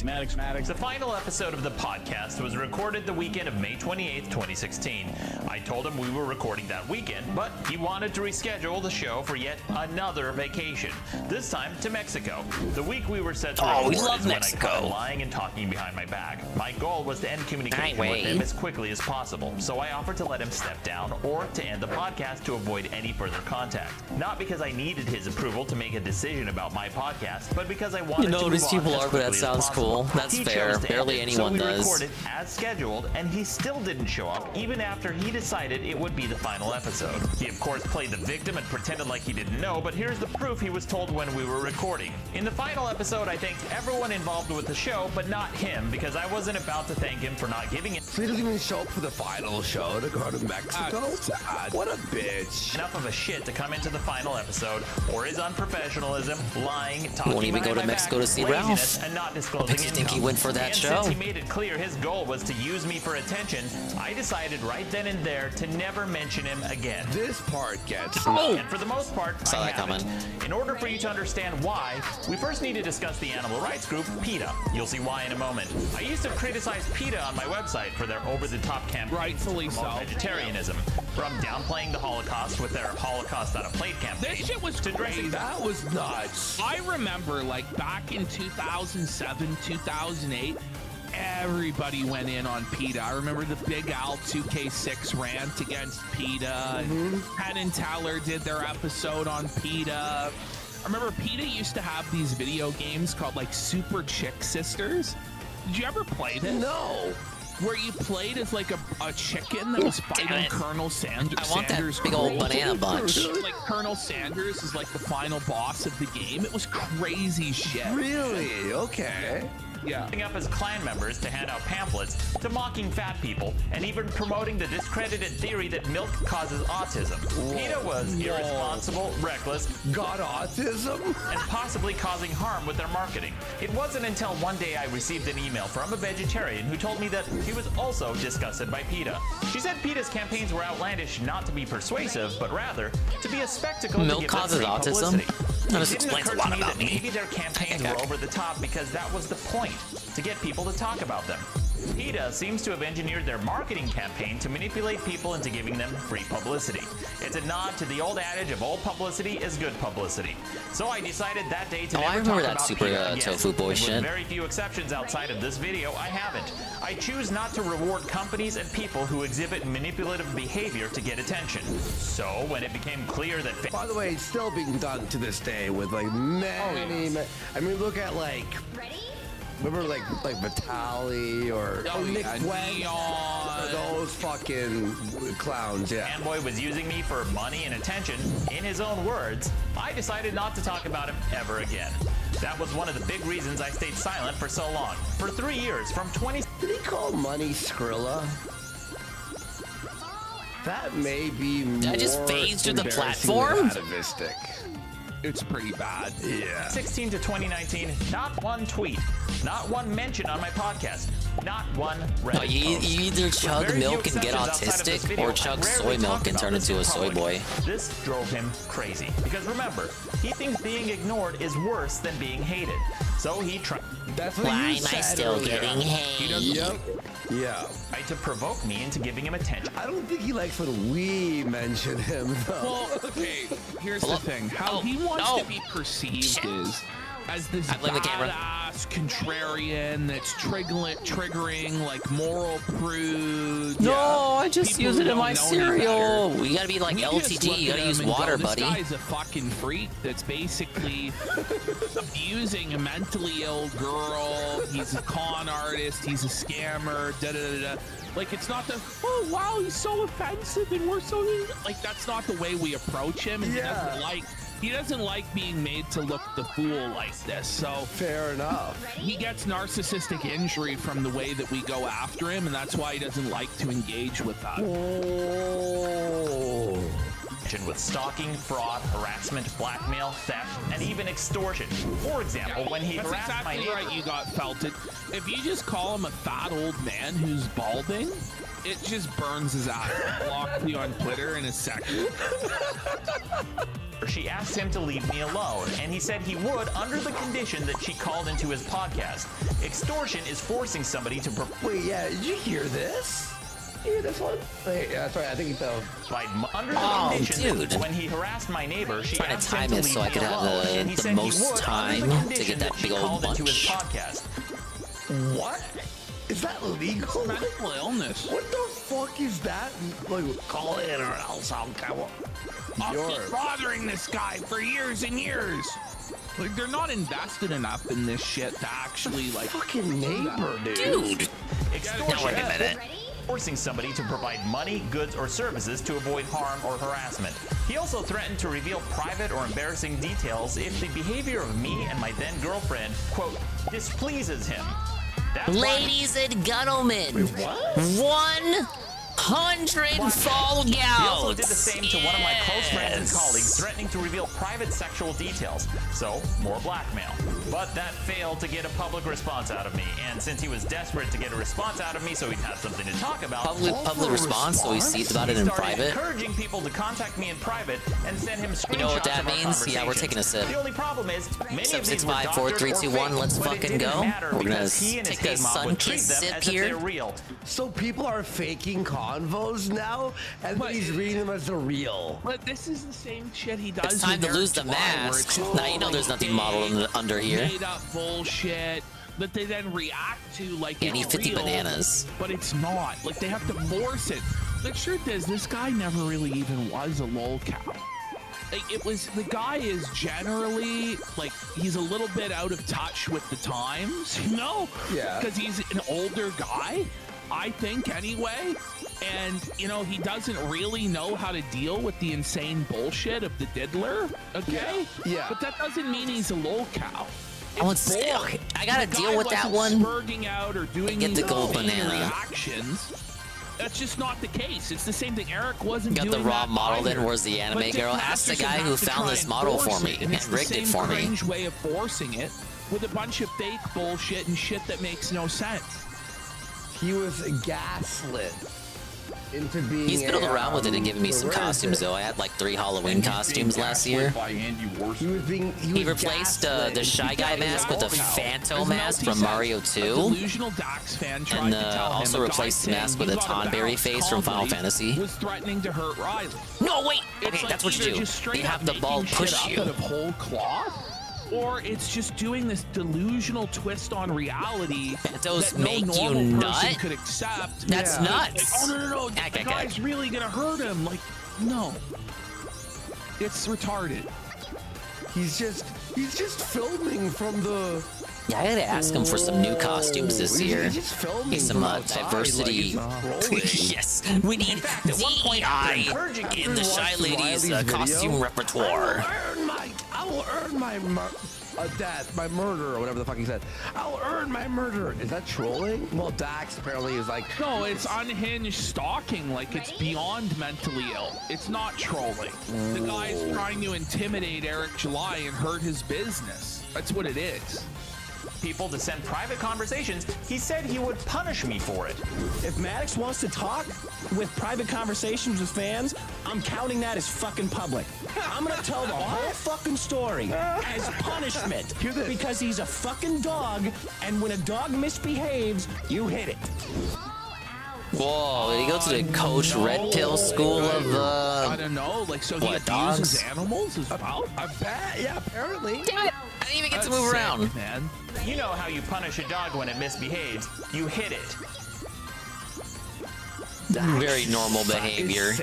Maddox. The final episode of the podcast was recorded the weekend of May 28th, 2016. I told him we were recording that weekend, but he wanted to reschedule the show for yet another vacation, this time to Mexico. The week we were set to record we love is when Mexico. I caught him lying and talking behind my back. My goal was to end communication with him as quickly as possible, so I offered to let him step down or to end the podcast to avoid any further contact. Not because I needed his approval to make a decision about my podcast, but because I wanted to move these on people as are, but that quickly as sounds possible. cool. That's He fair. chose to Barely end it, anyone so we does. recorded as scheduled, and he still didn't show up, even after he decided it would be the final episode. He of course played the victim and pretended like he didn't know, but here's the proof he was told when we were recording. In the final episode, I thanked everyone involved with the show, but not him, because I wasn't about to thank him for not giving it. So he doesn't even show up for the final show to go to Mexico? What a bitch. Enough of a shit to come into the final episode, or his unprofessionalism, lying, talking Won't even go to behind my Mexico back, to see laziness, Ralph. and not What disclosing makes you think he income. went for that and show? Since he made it clear his goal was to use me for attention, I decided right then and there to never mention him again. This part gets. And for the most part, Saw I that haven't. coming. In order for you to understand why, we first need to discuss the animal rights group, PETA. You'll see why in a moment. I used to criticize PETA on my website for their over-the-top campaign Rightfully to promote so. vegetarianism. From downplaying the Holocaust with their Holocaust on a plate campaign. This shit was to crazy. dressing That was nuts. I remember, like, back in 2007, 2008, everybody went in on PETA. I remember the Big Al 2K6 rant against PETA. Penn and Teller did their episode on PETA. I remember PETA used to have these video games called, like, Super Chick Sisters. Did you ever play this? No. Where you played as like a chicken that was fighting Colonel Sanders. I want that big old banana bunch. Like Colonel Sanders is like the final boss of the game. It was crazy shit. Really? Okay. Yeah. Setting up as clan members to hand out pamphlets, to mocking fat people, and even promoting the discredited theory that milk causes autism. PETA was irresponsible, reckless, Got autism? and possibly causing harm with their marketing. It wasn't until one day I received an email from a vegetarian who told me that he was also disgusted by PETA. She said PETA's campaigns were outlandish not to be persuasive, but rather to be a spectacle Milk to give them causes free autism? publicity. That It didn't explains a occur lot to me about that me. maybe their campaigns were over the top because that was the point, to get people to talk about them. PETA seems to have engineered their marketing campaign to manipulate people into giving them free publicity. It's a nod to the old adage of all publicity is good publicity. So I decided that day to Oh, never I remember talk that about Super PETA again. Tofu Boy And shit. With very few exceptions outside of this video, I haven't. I choose not to reward companies and people who exhibit manipulative behavior to get attention. So when it became clear that By the way, it's still being done to this day with like many. I mean, look at like. Remember like Vitali or Nick Webb? Those fucking clowns, yeah. Fanboy was using me for money and attention, in his own words, I decided not to talk about him ever again. That was one of the big reasons I stayed silent for so long. For 3 years, from 20... Did he call money Skrilla? That may be more I just phased through the embarrassing platform? than atavistic. It's pretty bad. Yeah. 16 to 2019, not one tweet, not one mention on my podcast, not one Reddit No, you post. either With chug very few milk and get exceptions outside of this autistic, video, or I chug rarely soy milk talk and about turn this into in a soy public. boy. This drove him crazy. Because remember, he thinks being ignored is worse than being hated. So he tried... That's what Why you am I said still earlier. getting hate? Yep. Yeah. tried to provoke me into giving him attention. I don't think he likes when we mention him, though. Well, okay, here's the thing. How he wants to be perceived is as this I blame the camera. badass contrarian that's triggering like moral prude. No, Yeah. I just People use who it in don't my know any cereal. better. You gotta be like We just LTT, look you at gotta him use and go, water, this buddy. guy's a fucking freak that's basically abusing a mentally ill girl. He's a con artist. He's a scammer. Da da da da. Like, it's not the, oh wow, he's so offensive and we're so, like, that's not the way we approach him. And he doesn't like being made to look the fool like this. So fair enough. He gets narcissistic injury from the way that we go after him, and that's why he doesn't like to engage with us. With stalking, fraud, harassment, blackmail, theft, and even extortion. For example, when he That's harassed my exactly neighbor... right, you got felted. If you just call him a fat old man who's balding, it just burns his ass. Block you on Twitter in a second. She asked him to leave me alone, and he said he would under the condition that she called into his podcast. Extortion is forcing somebody to... Wait, yeah, did you hear this? You hear this one? Wait, yeah, that's right, I think it's under the condition that when he harassed my neighbor, she Trying to asked him time to it leave so I me could have alone, and he the said he most would time under the to condition get that she big old called into his bunch. podcast. What? Is that legal? Mental illness. What the fuck is that? Like, call in or else I'll come up. I'll keep bothering this guy for years and years. Like, they're not invested enough in this shit to actually, like... Fucking neighbor, dude. Extortion. Now wait a minute. Forcing somebody to provide money, goods, or services to avoid harm or harassment. He also threatened to reveal private or embarrassing details if the behavior of me and my then girlfriend, quote, displeases him. That's why- Ladies and gentlemen, 100 100 fall gouts. He also did the same to one of my close friends and colleagues, threatening to reveal private sexual details. So, more blackmail. But that failed to get a public response out of me. And since he was desperate to get a response out of me so he'd have something to talk about... Public response, so he sees about it in private? Encouraging people to contact me in private and send him screenshots. You know what that of our means? Yeah, we're conversations. taking a sip. The only problem is, many of these 6, were 5, 4, doctored 3, or 2, 1, fake, let's but it fucking didn't go. matter We're gonna because he and his take a hate mob would treat sun-kissed them sip as if here. they're real. So people are faking convos now, and then he's reading them as the real. But this is the same shit he does. It's time with to lose the Eric July, where mask. it's Now you know there's nothing modeled under here. Made up bullshit that they then react to like Yeah, I need it's 50 real, bananas. but it's not. Like they have to force it. The truth is, this guy never really even was a lolcow. Like it was, the guy is generally like he's a little bit out of touch with the times, you know? Yeah. Because he's an older guy, I think, anyway. And, you know, he doesn't really know how to deal with the insane bullshit of the diddler, okay? Yeah. But that doesn't mean he's a lolcow. Okay, I gotta The deal guy with that wasn't one. spurging out or doing Get the these gold insane banana. reactions. That's just not the case. It's the same thing. Eric wasn't Got doing the raw that model either. then. Where's the anime But girl? Dick Ask the Masterson guy who has to found try this and model force for me it, and it's the rigged it same for me. cringe way of forcing it with a bunch of fake bullshit and shit that makes no sense. He was gaslit into being. He's fiddled around with it and given me some costumes though. I had like 3 Halloween costumes last year. He was being. He replaced the Shy Guy mask with a Phantom mask from Mario 2. Delusional Dax fan tried And to tell him also a guy replaced the saying mask he with a got a Tonberry bounce face from Final calmly Fantasy. was threatening to hurt Riley. No, wait! It's Okay, like that's what you either do. just straight You have up the ball making push shit you. up out of whole cloth, or it's just doing this delusional twist on reality Those that no make you normal person nut? could accept. That's Like, nuts. oh no, the guy's really gonna hurt him. Like, no, it's retarded. He's just filming from the. Yeah, I gotta ask him for some new costumes this year. He's just filming Get some from outside, diversity. Yes, we need DEI in the Shy Ladies costume repertoire. I will earn my death, my murder, or whatever the fuck he said. I'll earn my murder. Is that trolling? Well, Dax apparently is like. No, it's unhinged stalking. Like it's beyond mentally ill. It's not trolling. The guy's trying to intimidate Eric July and hurt his business. That's what it is. People to send private conversations, he said he would punish me for it. If Maddox wants to talk with private conversations with fans, I'm counting that as fucking public. I'm gonna tell the whole fucking story as punishment because he's a fucking dog, and when a dog misbehaves, you hit it. Whoa, did he go to the Coach Red Pill School of, I don't know, like, so he what, abuses dogs? animals as well? I bet, yeah, apparently. Damn it, I didn't even get to That's move sick, around. Man. You know how you punish a dog when it misbehaves. You hit it. Very normal behavior.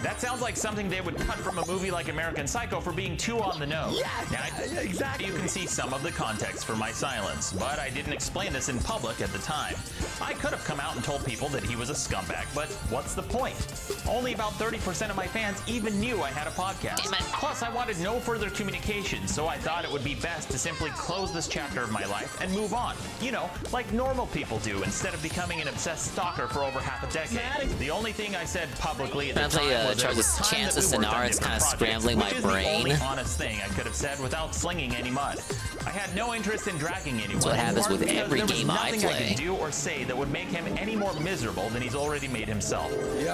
That sounds like something they would cut from a movie like American Psycho for being too on the nose. Now, exactly. You can see some of the context for my silence, but I didn't explain this in public at the time. I could have come out and told people that he was a scumbag, but what's the point? Only about 30% of my fans even knew I had a podcast. Plus, I wanted no further communication, so I thought it would be best to simply close this chapter of my life and move on. You know, like normal people do, instead of becoming an obsessed stalker for over half a decade. The only thing I said publicly at the time was there was time Chance that of we worked on Sonar, it's different kind of projects, scrambling my which is the only brain. honest thing I could have said without slinging any mud. I had no interest in dragging anyone. That's what happens with partly every because game there was I nothing I play. could do or say that would make him any more miserable than he's already made himself.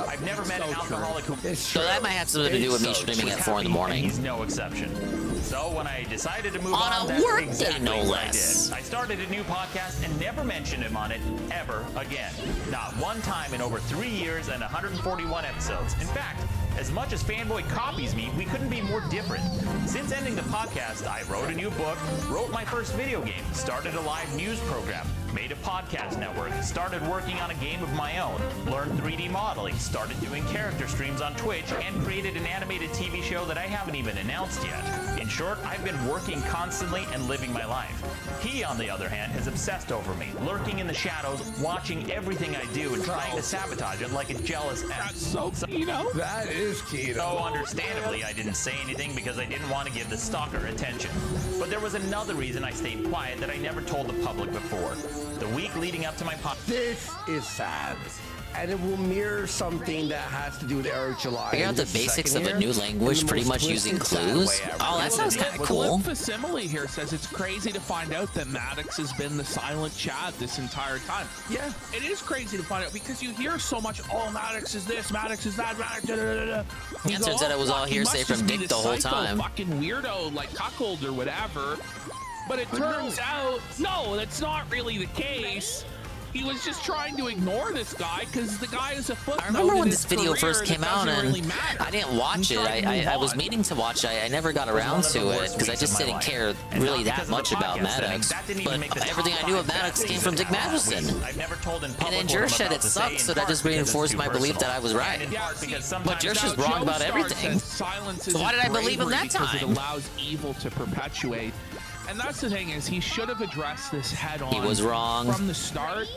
I've never met an alcoholic who. So that might have something to do with me streaming at 4 in the morning. He's no exception. So when I decided to move On on, a that's work day, exactly no what less. I did. I started a new podcast and never mentioned him on it ever again. Not one time in over 3 years and 141 episodes. In fact, as much as Fanboy copies me, we couldn't be more different. Since ending the podcast, I wrote a new book, wrote my first video game, started a live news program, made a podcast network, started working on a game of my own, learned 3D modeling, started doing character streams on Twitch, and created an animated TV show that I haven't even announced yet. In short, I've been working constantly and living my life. He, on the other hand, has obsessed over me, lurking in the shadows, watching everything I do and trying to sabotage it like a jealous ex. So, Kino? That is Kino. So understandably, I didn't say anything because I didn't want to give the stalker attention. But there was another reason I stayed quiet that I never told the public before. The week leading up to my podcast. This is sad. and it will mirror something that has to do with Eric July. Figure out the basics of a new language, pretty much using clues. Oh, that sounds kind of cool. Facsimile here says it's crazy to find out that Maddox has been the silent Chad this entire time. Yeah, it is crazy to find out because you hear so much. Oh, Maddox is this, Maddox is that, Maddox. Da, da, da, da. Yeah, turns out it was all hearsay from Dick the whole time. Fucking weirdo, like cuckold or whatever. But it turns out, no, that's not really the case. He was just trying to ignore this guy because the guy is a footnote. I remember when this video career first came out, and really I didn't watch it. I was meaning to watch it. I never got around to it because I just didn't care really that much about Maddox. But everything I knew of Maddox came from Dick Matheson. And then Jer said it sucked, so that just reinforced my belief that I was right. But Jer's just wrong about everything. So why did I believe him that time? It allows evil to perpetuate. And that's the thing is, he should have addressed this head on. He was wrong from the start.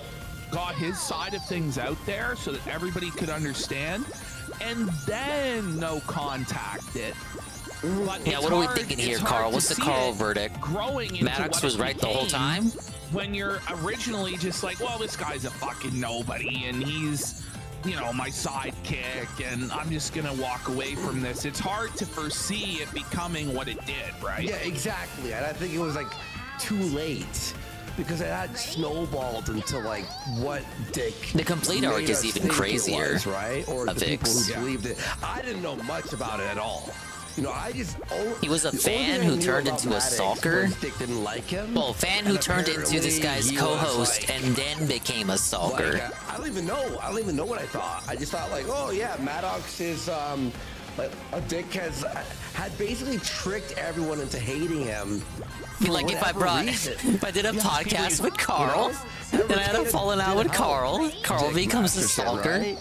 Got his side of things out there so that everybody could understand, and then no contact it. But yeah, what are we thinking here, Carl? What's the Carl verdict? Maddox was right the whole time? When you're originally just like, well, this guy's a fucking nobody, and he's, you know, my sidekick, and I'm just gonna walk away from this. It's hard to foresee it becoming what it did, right? Yeah, exactly. And I think it was like too late. Because it had snowballed into like what Dick. The complete arc is even crazier, was, right? Or the people who believed it. I didn't know much about it at all. You know, I just. He was a fan who turned into a stalker. Dick didn't like him. Well, fan who turned into this guy's co-host and then became a stalker. Like, I don't even know. I don't even know what I thought. I just thought like, oh yeah, Maddox is like Dick had basically tricked everyone into hating him. Like if I did a podcast with Carl, and I had a falling out with Carl becomes a stalker. Right?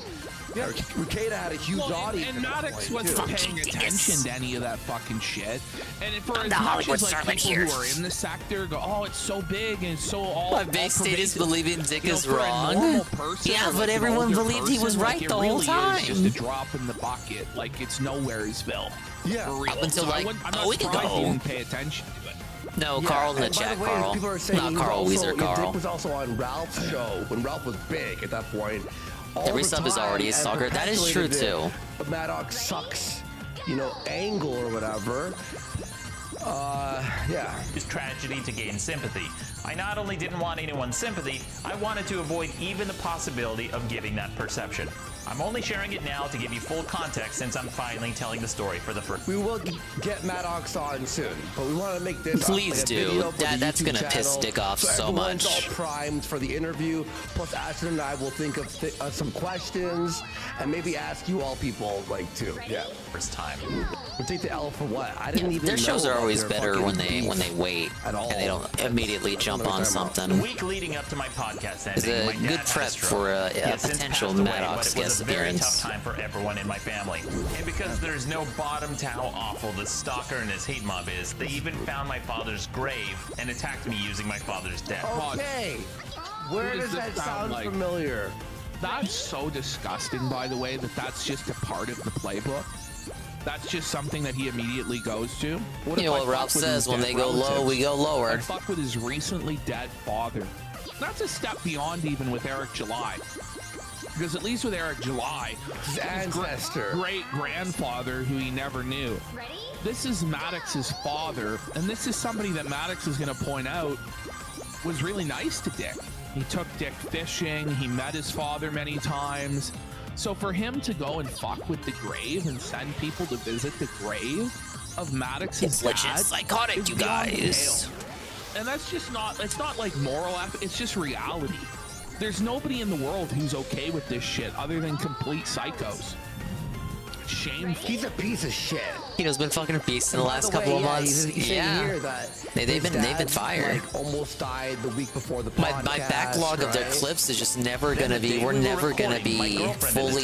Yeah, Ricada had a huge audience. And Maddox wasn't paying attention to any of that fucking shit. And for as the much Hollywood as like starlet people here. who are in the sector go, oh, it's so big and it's so all. My base state is believing Dick is for a wrong. normal person, Yeah, or but like an everyone older believed he was person, right like, the it whole really time. Is just a drop in the bucket, like it's nowheresville. Yeah, for real. Up until So like I'm not a week surprised ago. you didn't pay attention to it. No, Yeah, Carl in the and by chat, the way, Carl. people are saying Not he was Carl, also, Weezer, Carl. Dick was also on Ralph's show when Ralph was big at that point. Every sub is already a stalker. That is true too. The Maddox sucks, you know, angle or whatever. Yeah. Use tragedy to gain sympathy. I not only didn't want anyone's sympathy, I wanted to avoid even the possibility of giving that perception. I'm only sharing it now to give you full context since I'm finally telling the story for the first. We will get Maddox on soon, but we want to make this Please like a do. video for the That's YouTube gonna piss channel, Dick off so everyone's much. all primed for the interview. Plus, Ashton and I will think of some questions and maybe ask you all people like too. Yeah. First time. We'll take the L for what? I didn't even. Their know shows are about always their better fucking when they beef wait at all. and they don't immediately jump on The something. week leading up to my podcast It's ending, a my dad good had prep stroke. for a He has since potential passed away, Maddox but it was guest a very tough appearance. time for everyone in my family. And because there's no bottom to how awful this stalker and his hate mob is, they even found my father's grave and attacked me using my father's death. Okay. Where Who does that sound like? familiar? That's so disgusting, by the way, that's just a part of the playbook. That's just something that he immediately goes to. You know what Ralph says, when they go low, we go lower. I fuck with his recently dead father. That's a step beyond even with Eric July. Because at least with Eric July, his ancestor, great-grandfather who he never knew. This is Maddox's father, and this is somebody that Maddox is going to point out was really nice to Dick. He took Dick fishing, he met his father many times. So for him to go and fuck with the grave and send people to visit the grave of Maddox's It's legit dad psychotic, is you beyond guys. pale. And that's just not, it's not like moral, it's just reality. There's nobody in the world who's okay with this shit other than complete psychos. Shameful. He's a piece of shit. Kino's been fucking beast in the last couple of months. He's saying here that they've been fired. Like, almost died the week before the podcast. My backlog of their clips is just never gonna be. We're never gonna be fully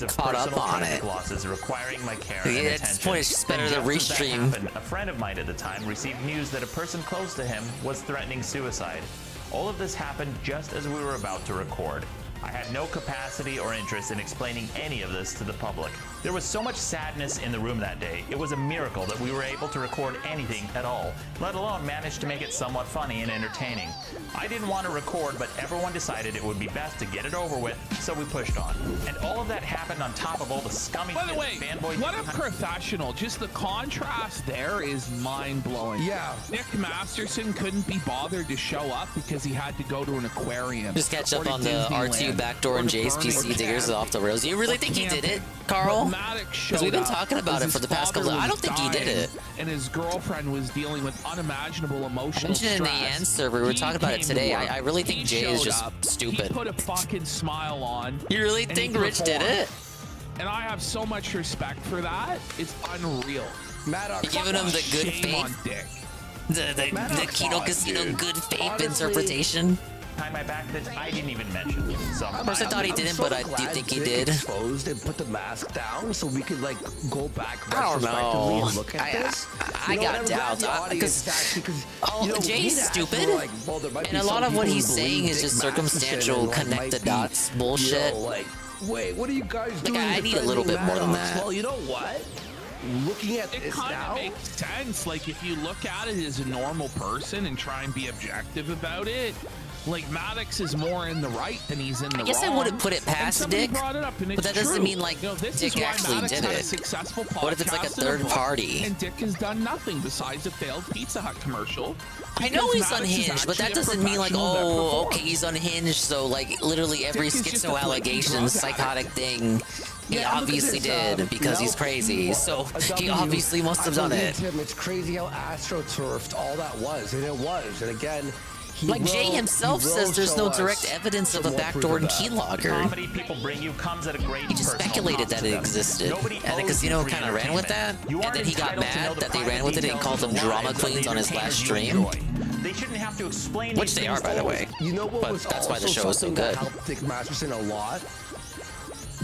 caught up on it. Losses requiring my care Yeah, and at attention. this point, it's just better to And just as that restream. happened, a friend of mine at the time received news that a person close to him was threatening suicide. All of this happened just as we were about to record. I had no capacity or interest in explaining any of this to the public. There was so much sadness in the room that day. It was a miracle that we were able to record anything at all, let alone manage to make it somewhat funny and entertaining. I didn't want to record, but everyone decided it would be best to get it over with, so we pushed on. And all of that happened on top of all the scummy By the way, fanboy. what a professional. Just the contrast there is mind-blowing. Yeah. Nick Masterson couldn't be bothered to show up because he had to go to an aquarium. Just catch or up to on the Disneyland, R2 backdoor or and to Jay's Burning PC Man, diggers off the rails. You really think he did it, But Carl? Maddox Because showed we've been up talking about as it for his the past father couple. I was don't think he did dying, it. And his girlfriend was dealing with unimaginable emotional Mentioned in the stress. Ant server, we were He talking about it came today. to work. I really think He Jay is showed just up. stupid. He put a fucking smile on. You really and think he Rich did performed. it? And I have so much respect for that. It's unreal. Maddox, You're giving him the good Shame on faith? Dick. The Kino Casino dude. good faith Honestly, interpretation? Behind my back that I didn't even mention. So Of course, I thought he didn't, but I do think he did. Exposed and put the mask down so we could like go back I don't retrospectively know. and look at this. I You know, got and I'm glad doubts the audience because actually, oh, you know, Jay's we actually stupid, were like, well, there might and be a some lot of what people he's who saying believe is Dick just Masterson circumstantial, and, like, might connected be, dots you bullshit. know, like, wait, what are you guys doing? I need a little bit defending more than Maddox? that. Well, you know what? Looking at It this kind now, of makes sense. Like, if you look at it as a normal person and try and be objective about it, like, Maddox is more in the right than he's in the wrong. I guess I wouldn't put it And past somebody Dick, brought it up, and but it's that doesn't true. mean, like, You know, this Dick is why actually Maddox did had it. a successful podcast. What if it's like a third and book, party? And Dick has done nothing besides a failed Pizza Hut commercial. I know because he's Maddox is unhinged, but that actually a doesn't mean like, professional that oh, performs. okay, he's unhinged, so like literally every Dick is just a schizo flaky allegation, drug psychotic thing, he Yeah, look at obviously this, did because you he's know, crazy. So a he W, obviously must have I done believe it. Him, it's crazy how astroturfed all that was, and it was. And again, he Like Jay will- himself he will says there's show no us direct evidence of a some more backdoor and proof of key that. logger. comedy people bring you comes at a great He just personal speculated cost that to it them. existed, Nobody and the owes casino you free kind of ran with that, entertainment. You and aren't then he got entitled to know mad the that they ran private with it and details called of them the drama lives of the queens on his last entertainers you stream. enjoy. They shouldn't have to explain Which these they things are, by the to way. You know what But was that's why the also show is so something that good. helped Dick Masterson a lot?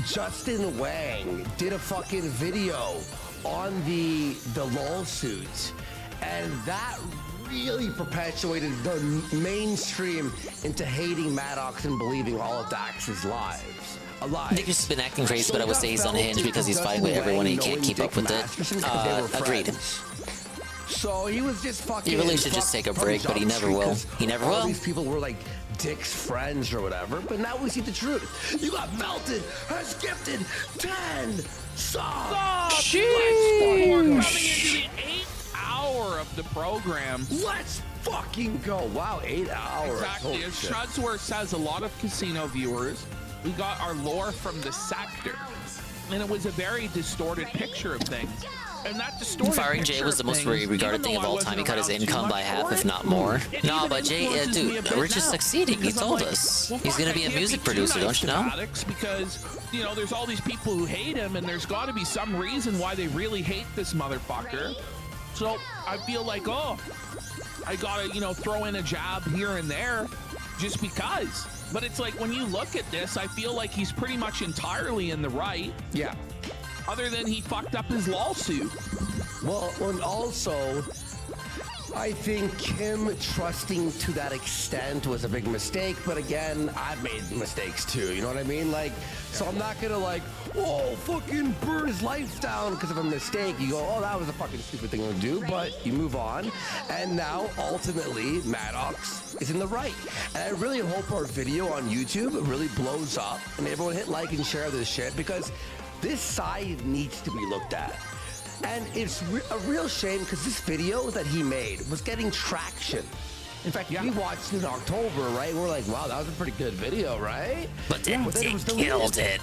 Justin Wang did a fucking video on the lawsuit, and that really perpetuated the mainstream into hating Maddox and believing all of TAHXIC's lives. Alive. Nick has been acting crazy, So but I it would got say he's felt unhinged because he's Justin fighting with everyone and he Wang can't knowing keep up Dick with Masterson it. 'cause they were Agreed. friends. So he was just fucking. He really should just fucked take a from break, but he Jump never Street will. 'cause He never all will. These people were like Dick's friends or whatever, but now we see the truth. You got belted as gifted 10 subs. Sheesh! Coming into the 8th hour of the program. Let's fucking go. Wow, 8 hours. Exactly. Holy As shit. Shudsworth says, a lot of casino viewers, we got our lore from the sector. And it was a very distorted picture of things. And that distorted Firing picture Jay was the of most things, regarded even thing of though I all time. He wasn't cut his around too income much by half, for if it, not more. it No, even but Jay, influences me a dude, bit Rich is now, succeeding. He because I'm told like, us. well, He's fuck, gonna I be a can't music too producer, nice don't you to know? Maddox because, you know, there's all these people who hate him, and there's got to be some reason why they really hate this motherfucker. So I feel like, oh, I gotta, you know, throw in a jab here and there just because. But it's like, when you look at this, I feel like he's pretty much entirely in the right. Yeah. Other than he fucked up his lawsuit. Well, and also, I think him trusting to that extent was a big mistake. But again, I've made mistakes too. You know what I mean? Like, so I'm not gonna like, oh, fucking burn his life down because of a mistake. You go, oh, that was a fucking stupid thing to do. But you move on, and now ultimately, Maddox is in the right. And I really hope our video on YouTube really blows up, and everyone hit like and share this shit because this side needs to be looked at. And it's a real shame because this video that he made was getting traction. In fact, we watched it in October, right? We're like, wow, that was a pretty good video, right? But then it Dick was killed deleted. it.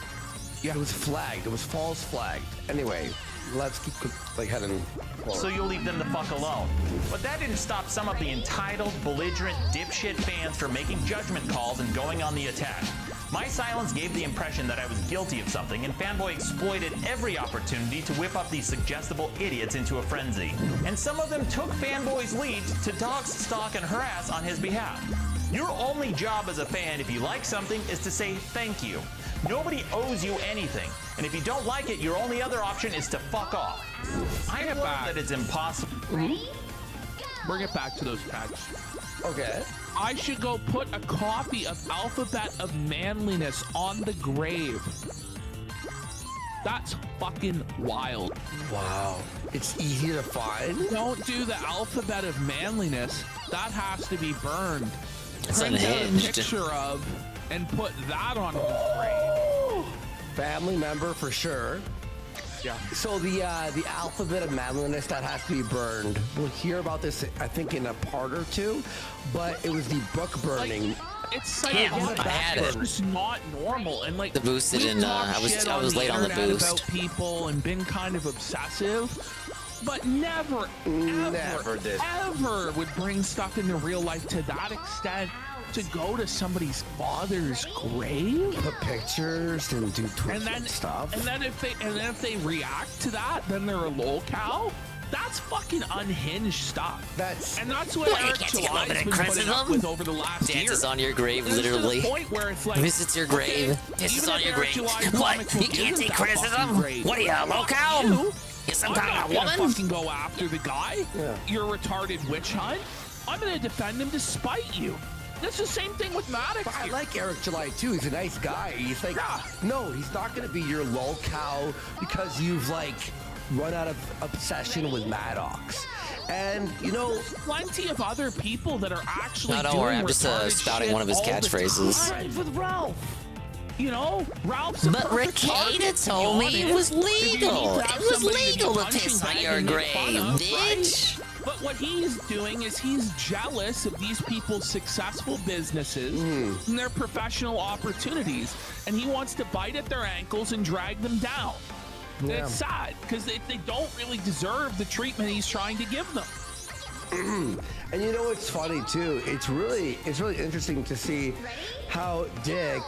Yeah, it was flagged. It was false flagged. Anyway, let's keep like heading forward. So you'll leave them the fuck alone. But that didn't stop some of the entitled, belligerent, dipshit fans from making judgment calls and going on the attack. My silence gave the impression that I was guilty of something, and Fanboy exploited every opportunity to whip up these suggestible idiots into a frenzy. And some of them took Fanboy's lead to dox, stalk, and harass on his behalf. Your only job as a fan, if you like something, is to say thank you. Nobody owes you anything. And if you don't like it, your only other option is to fuck off. I learned that it's impossible. Bring it back to those texts. Okay. I should go put a copy of Alphabet of Manliness on the grave. That's fucking wild. Wow. It's easy to find? Don't do the alphabet of manliness. That has to be burned. It's Print out a unhinged. picture of and put that on his grave. Family member for sure. Yeah. So the alphabet of manliness, that has to be burned. We'll hear about this, I think, in a part or two. But it was the book burning. It's like Damn, I had it. it's just not normal, and like The boosted we've in, talked I was shit late on the internet boost. about people and been kind of obsessive, but never would bring stuff into real life to that extent. To go to somebody's father's grave, put pictures and do Twitter stuff, and then if they react to that, then they're a lolcow. That's fucking unhinged stuff. That's what Well, you Eric can't take a little July's bit of been putting up criticism? with over the last year. Dances on your grave, There's literally. to the point where it's like, Visits your grave. okay, Dances even on if your Eric grave. July's What? comic You book can't isn't take that fucking criticism? great, What are you, a fuck local? you. You some I'm kind not of gonna woman? fucking go after the guy. You're a retarded witch hunt. I'm gonna defend him despite you. That's the same thing with Maddox. I like Eric July too. He's a nice guy. He's like, no, he's not going to be your lol cow because you've like run out of obsession with Maddox. And you know, plenty of other people that are actually No, don't doing worry, I'm just retarded spouting shit one of his all the catchphrases. time with Ralph. You know, Ralph's a But perfect target, Ricada to be told me it honest. was If you need legal. to have It was somebody to legal be to punching piss on bag your and make fun grave, of, bitch. right? But what he's doing is he's jealous of these people's successful businesses and their professional opportunities, and he wants to bite at their ankles and drag them down. And Yeah. it's sad because they don't really deserve the treatment he's trying to give them. and you know what's funny too? It's really interesting to see how Dick,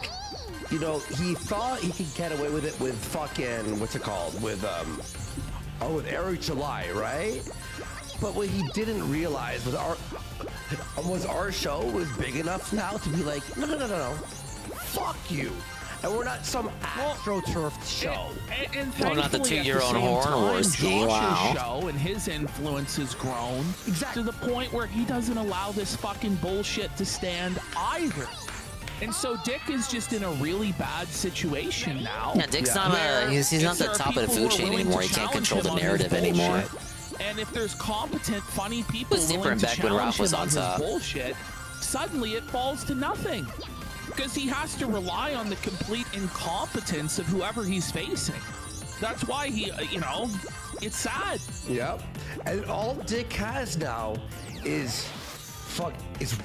you know, he thought he could get away with it with fucking what's it called? With with Eric July, right? But what he didn't realize was our show was big enough now to be like, no, fuck you. And we're not some AstroTurf show. And Well, not the thankfully, at two-year-old same horn time, Warski, Josh's wow. show and his influence has grown to the point where he doesn't allow this fucking bullshit to stand either. And so Dick is just in a really bad situation now. Yeah, Dick's not he's not the top of the food chain anymore. He can't control the narrative anymore. And if there's competent, funny people It was willing different to back when challenge Ralph was him on his top. bullshit, suddenly it falls to nothing. Because he has to rely on the complete incompetence of whoever he's facing. That's why he, it's sad. Yep. And all Dick has now is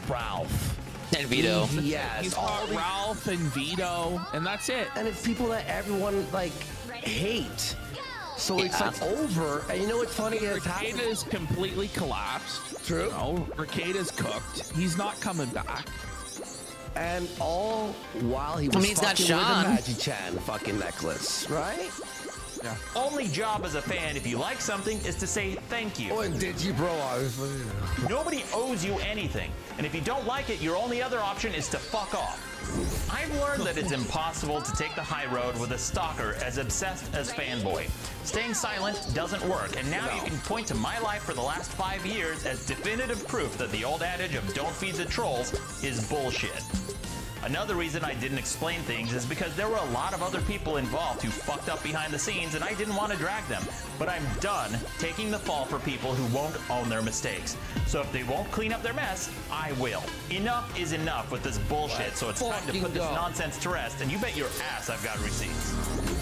Ralph. And Vito. Yes. He's got Ralph and Vito, and that's it. And it's people that everyone like hate. So it's like over. And you know what's funny? Ricada is completely collapsed. True. Ricada's cooked. He's not coming back. And all while he was he's got fucking with Sean. the Magi-Chan fucking necklace, right? Yeah. Only job as a fan, if you like something, is to say thank you. Oh, and did you, bro? Nobody owes you anything, and if you don't like it, your only other option is to fuck off. I've learned that it's impossible to take the high road with a stalker as obsessed as Fanboy. Staying silent doesn't work, and now you can point to my life for the last 5 years as definitive proof that the old adage of don't feed the trolls is bullshit. Another reason I didn't explain things is because there were a lot of other people involved who fucked up behind the scenes and I didn't want to drag them. But I'm done taking the fall for people who won't own their mistakes. So if they won't clean up their mess, I will. Enough is enough with this bullshit, so it's time to put this nonsense to rest, and you bet your ass I've got receipts.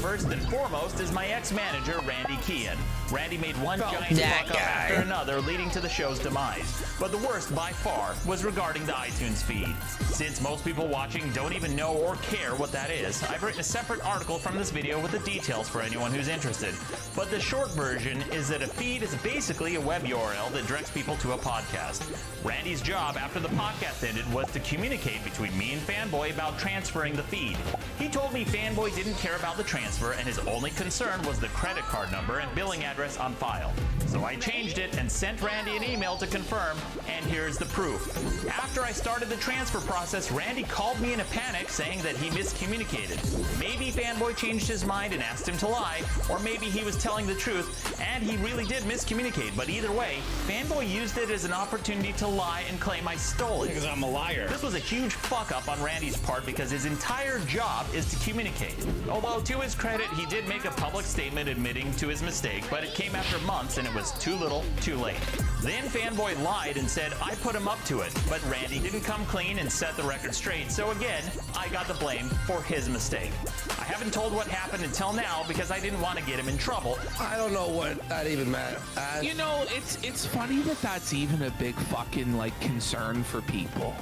First and foremost is my ex-manager, Randy Kean. Randy made one giant fuck up after another, leading to the show's demise. But the worst, by far, was regarding the iTunes feed. Since most people watching don't even know or care what that is, I've written a separate article from this video with the details for anyone who's interested. But the short version is that a feed is basically a web URL that directs people to a podcast. Randy's job after the podcast ended was to communicate between me and Fanboy about transferring the feed. He told me Fanboy didn't care about the transfer and his only concern was the credit card number and billing address on file. So I changed it and sent Randy an email to confirm, and here's the proof. After I started the transfer process, Randy called me in a panic saying that he miscommunicated. Maybe Fanboy changed his mind and asked him to lie, or maybe he was telling the truth and he really did miscommunicate, but either way, Fanboy used it as an opportunity to lie and claim I stole it. Because I'm a liar. This was a huge fuck up on Randy's part because his entire job is to communicate. Although to his credit, he did make a public statement admitting to his mistake, but it came after months and it was too little, too late. Then Fanboy lied and said, I put him up to it, but Randy didn't come clean and set the record straight, so again, I got the blame for his mistake. I haven't told what happened until now because I didn't want to get him in trouble. I don't know what that even meant. You know, it's funny that that's even a big fucking like concern for people.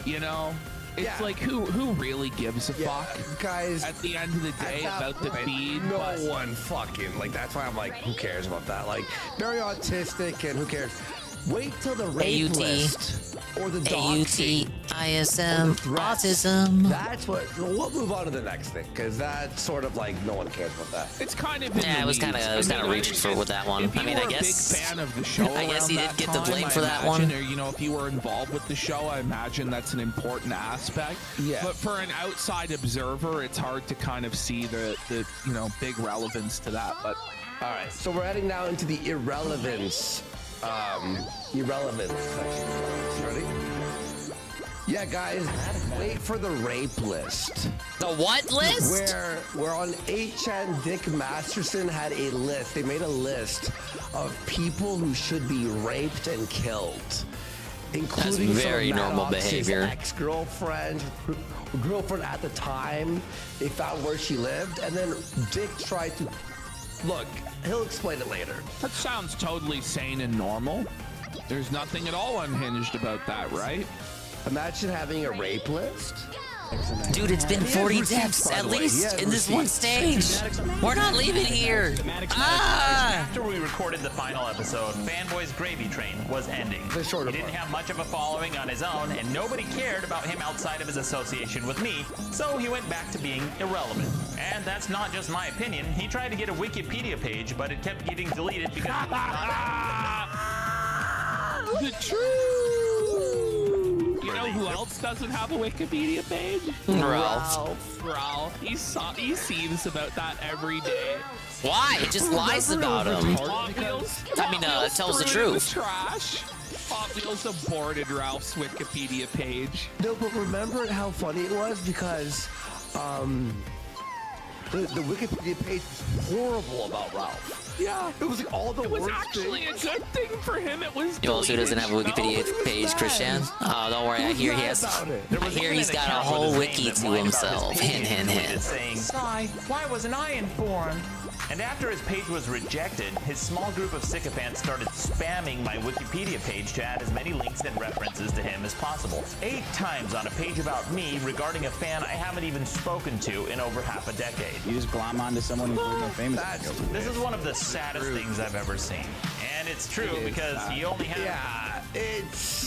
You know, it's like who really gives a fuck, guys? At the end of the day, about the feed, no one fucking like. That's why I'm like, who cares about that? Like, very autistic, and who cares? Wait till the rape list or the doxing. AUT, ISM, autism. That's what. We'll move on to the next thing because that's sort of like no one cares about that. It's kind of it was kind of reaching for with that one. I mean, I guess. Big fan of the show. I guess he did get the blame for that one. one. Or, you know, if you were involved with the show, I imagine that's an important aspect. Yeah. But for an outside observer, it's hard to kind of see the you know big relevance to that. But all right, so we're heading now into the irrelevance section. Ready? Yeah, guys, wait for the rape list. The what list? Where on 8chan, Dick Masterson had a list. They made a list of people who should be raped and killed, including That's very normal behavior. Ex-girlfriend, girlfriend at the time. They found where she lived, and then Dick tried to look. He'll explain it later. That sounds totally sane and normal. There's nothing at all unhinged about that, right? Imagine having a rape list. Dude, it's been 40 deaths at least in this one stage. We're not leaving here. After we recorded the final episode, Fanboy's gravy train was ending. He didn't have much of a following on his own, and nobody cared about him outside of his association with me, so he went back to being irrelevant. And that's not just my opinion. He tried to get a Wikipedia page, but it kept getting deleted because it was not the truth. You know who else doesn't have a Wikipedia page? Ralph. He sees about that every day. Why? It just lies about him. I mean, tells the truth. Trash. Hot Wheels aborted Ralph's Wikipedia page. No, but remember how funny it was because the Wikipedia page was horrible about Ralph. Yeah, it was like all the worst. It was actually a good thing for him. It was. You also doesn't have a Wikipedia page, Christian. Oh, don't worry. I hear he has. I hear he's got a whole wiki to himself. Hint. Saying, "Sigh, why wasn't I informed?" And after his page was rejected, his small group of sycophants started spamming my Wikipedia page to add as many links and references to him as possible. 8 times on a page about me regarding a fan I haven't even spoken to in over half a decade. You just glom onto someone who's more famous. This is one of the saddest things I've ever seen. And it's true because he only had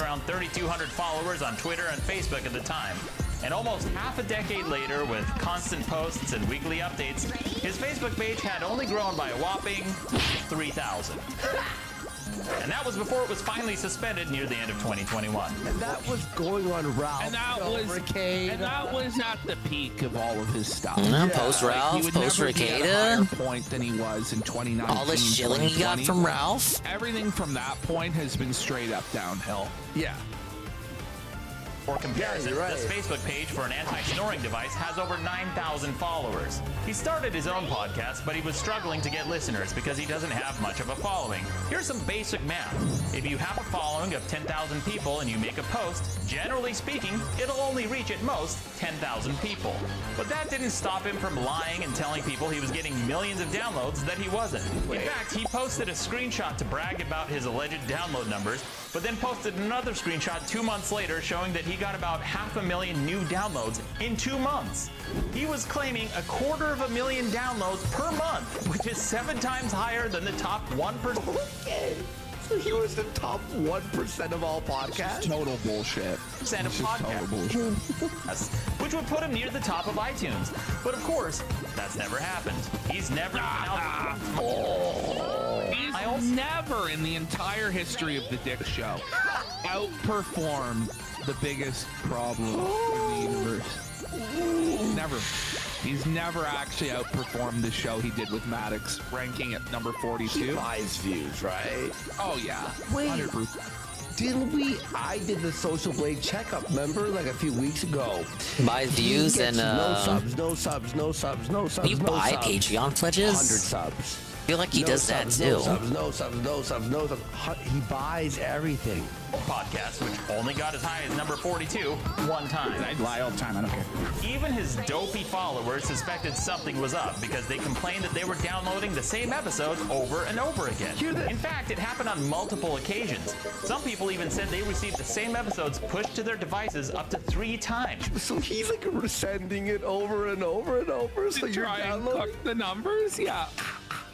around 3,200 followers on Twitter and Facebook at the time. And almost half a decade later, with constant posts and weekly updates, his Facebook page had only grown by a whopping 3,000. And that was before it was finally suspended near the end of 2021. And that was going on Ralph. And that was at the peak of all of his stuff. Post Ralph, he would post never be at a Ricada. higher point than he was in 2019. All the shilling he got from Ralph. Everything from that point has been straight up downhill. Yeah. For comparison, this Facebook page for an anti-snoring device has over 9,000 followers. He started his own podcast, but he was struggling to get listeners because he doesn't have much of a following. Here's some basic math. If you have a following of 10,000 people and you make a post, generally speaking, it'll only reach at most 10,000 people. But that didn't stop him from lying and telling people he was getting millions of downloads that he wasn't. In fact, he posted a screenshot to brag about his alleged download numbers, but then posted another screenshot 2 months later showing that he got about 500,000 new downloads in 2 months. He was claiming 250,000 downloads per month, which is 7 times higher than the top 1%. Okay. So he was the top 1% of all podcasts? Total bullshit. Percent of podcasts, which would put him near the top of iTunes. But of course, that's never happened. He's never He's never in the entire history of the Dick Show outperformed the biggest problem in the universe. Never. He's never actually outperformed the show he did with Maddox, ranking at number 42. He buys views, right? Oh, yeah. 100%. I did the Social Blade checkup, remember? Like a few weeks ago. Buy views and no subs. you buy Patreon pledges? 100 subs. I feel like he does that too. No subs. He buys everything. Podcast, which only got as high as number 42 one time. I lie all the time. I don't care. Even his dopey followers suspected something was up because they complained that they were downloading the same episodes over and over again. In fact, it happened on multiple occasions. Some people even said they received the same episodes pushed to their devices up to 3 times. So he's like sending it over and over and over. So you're downloading the numbers? Yeah.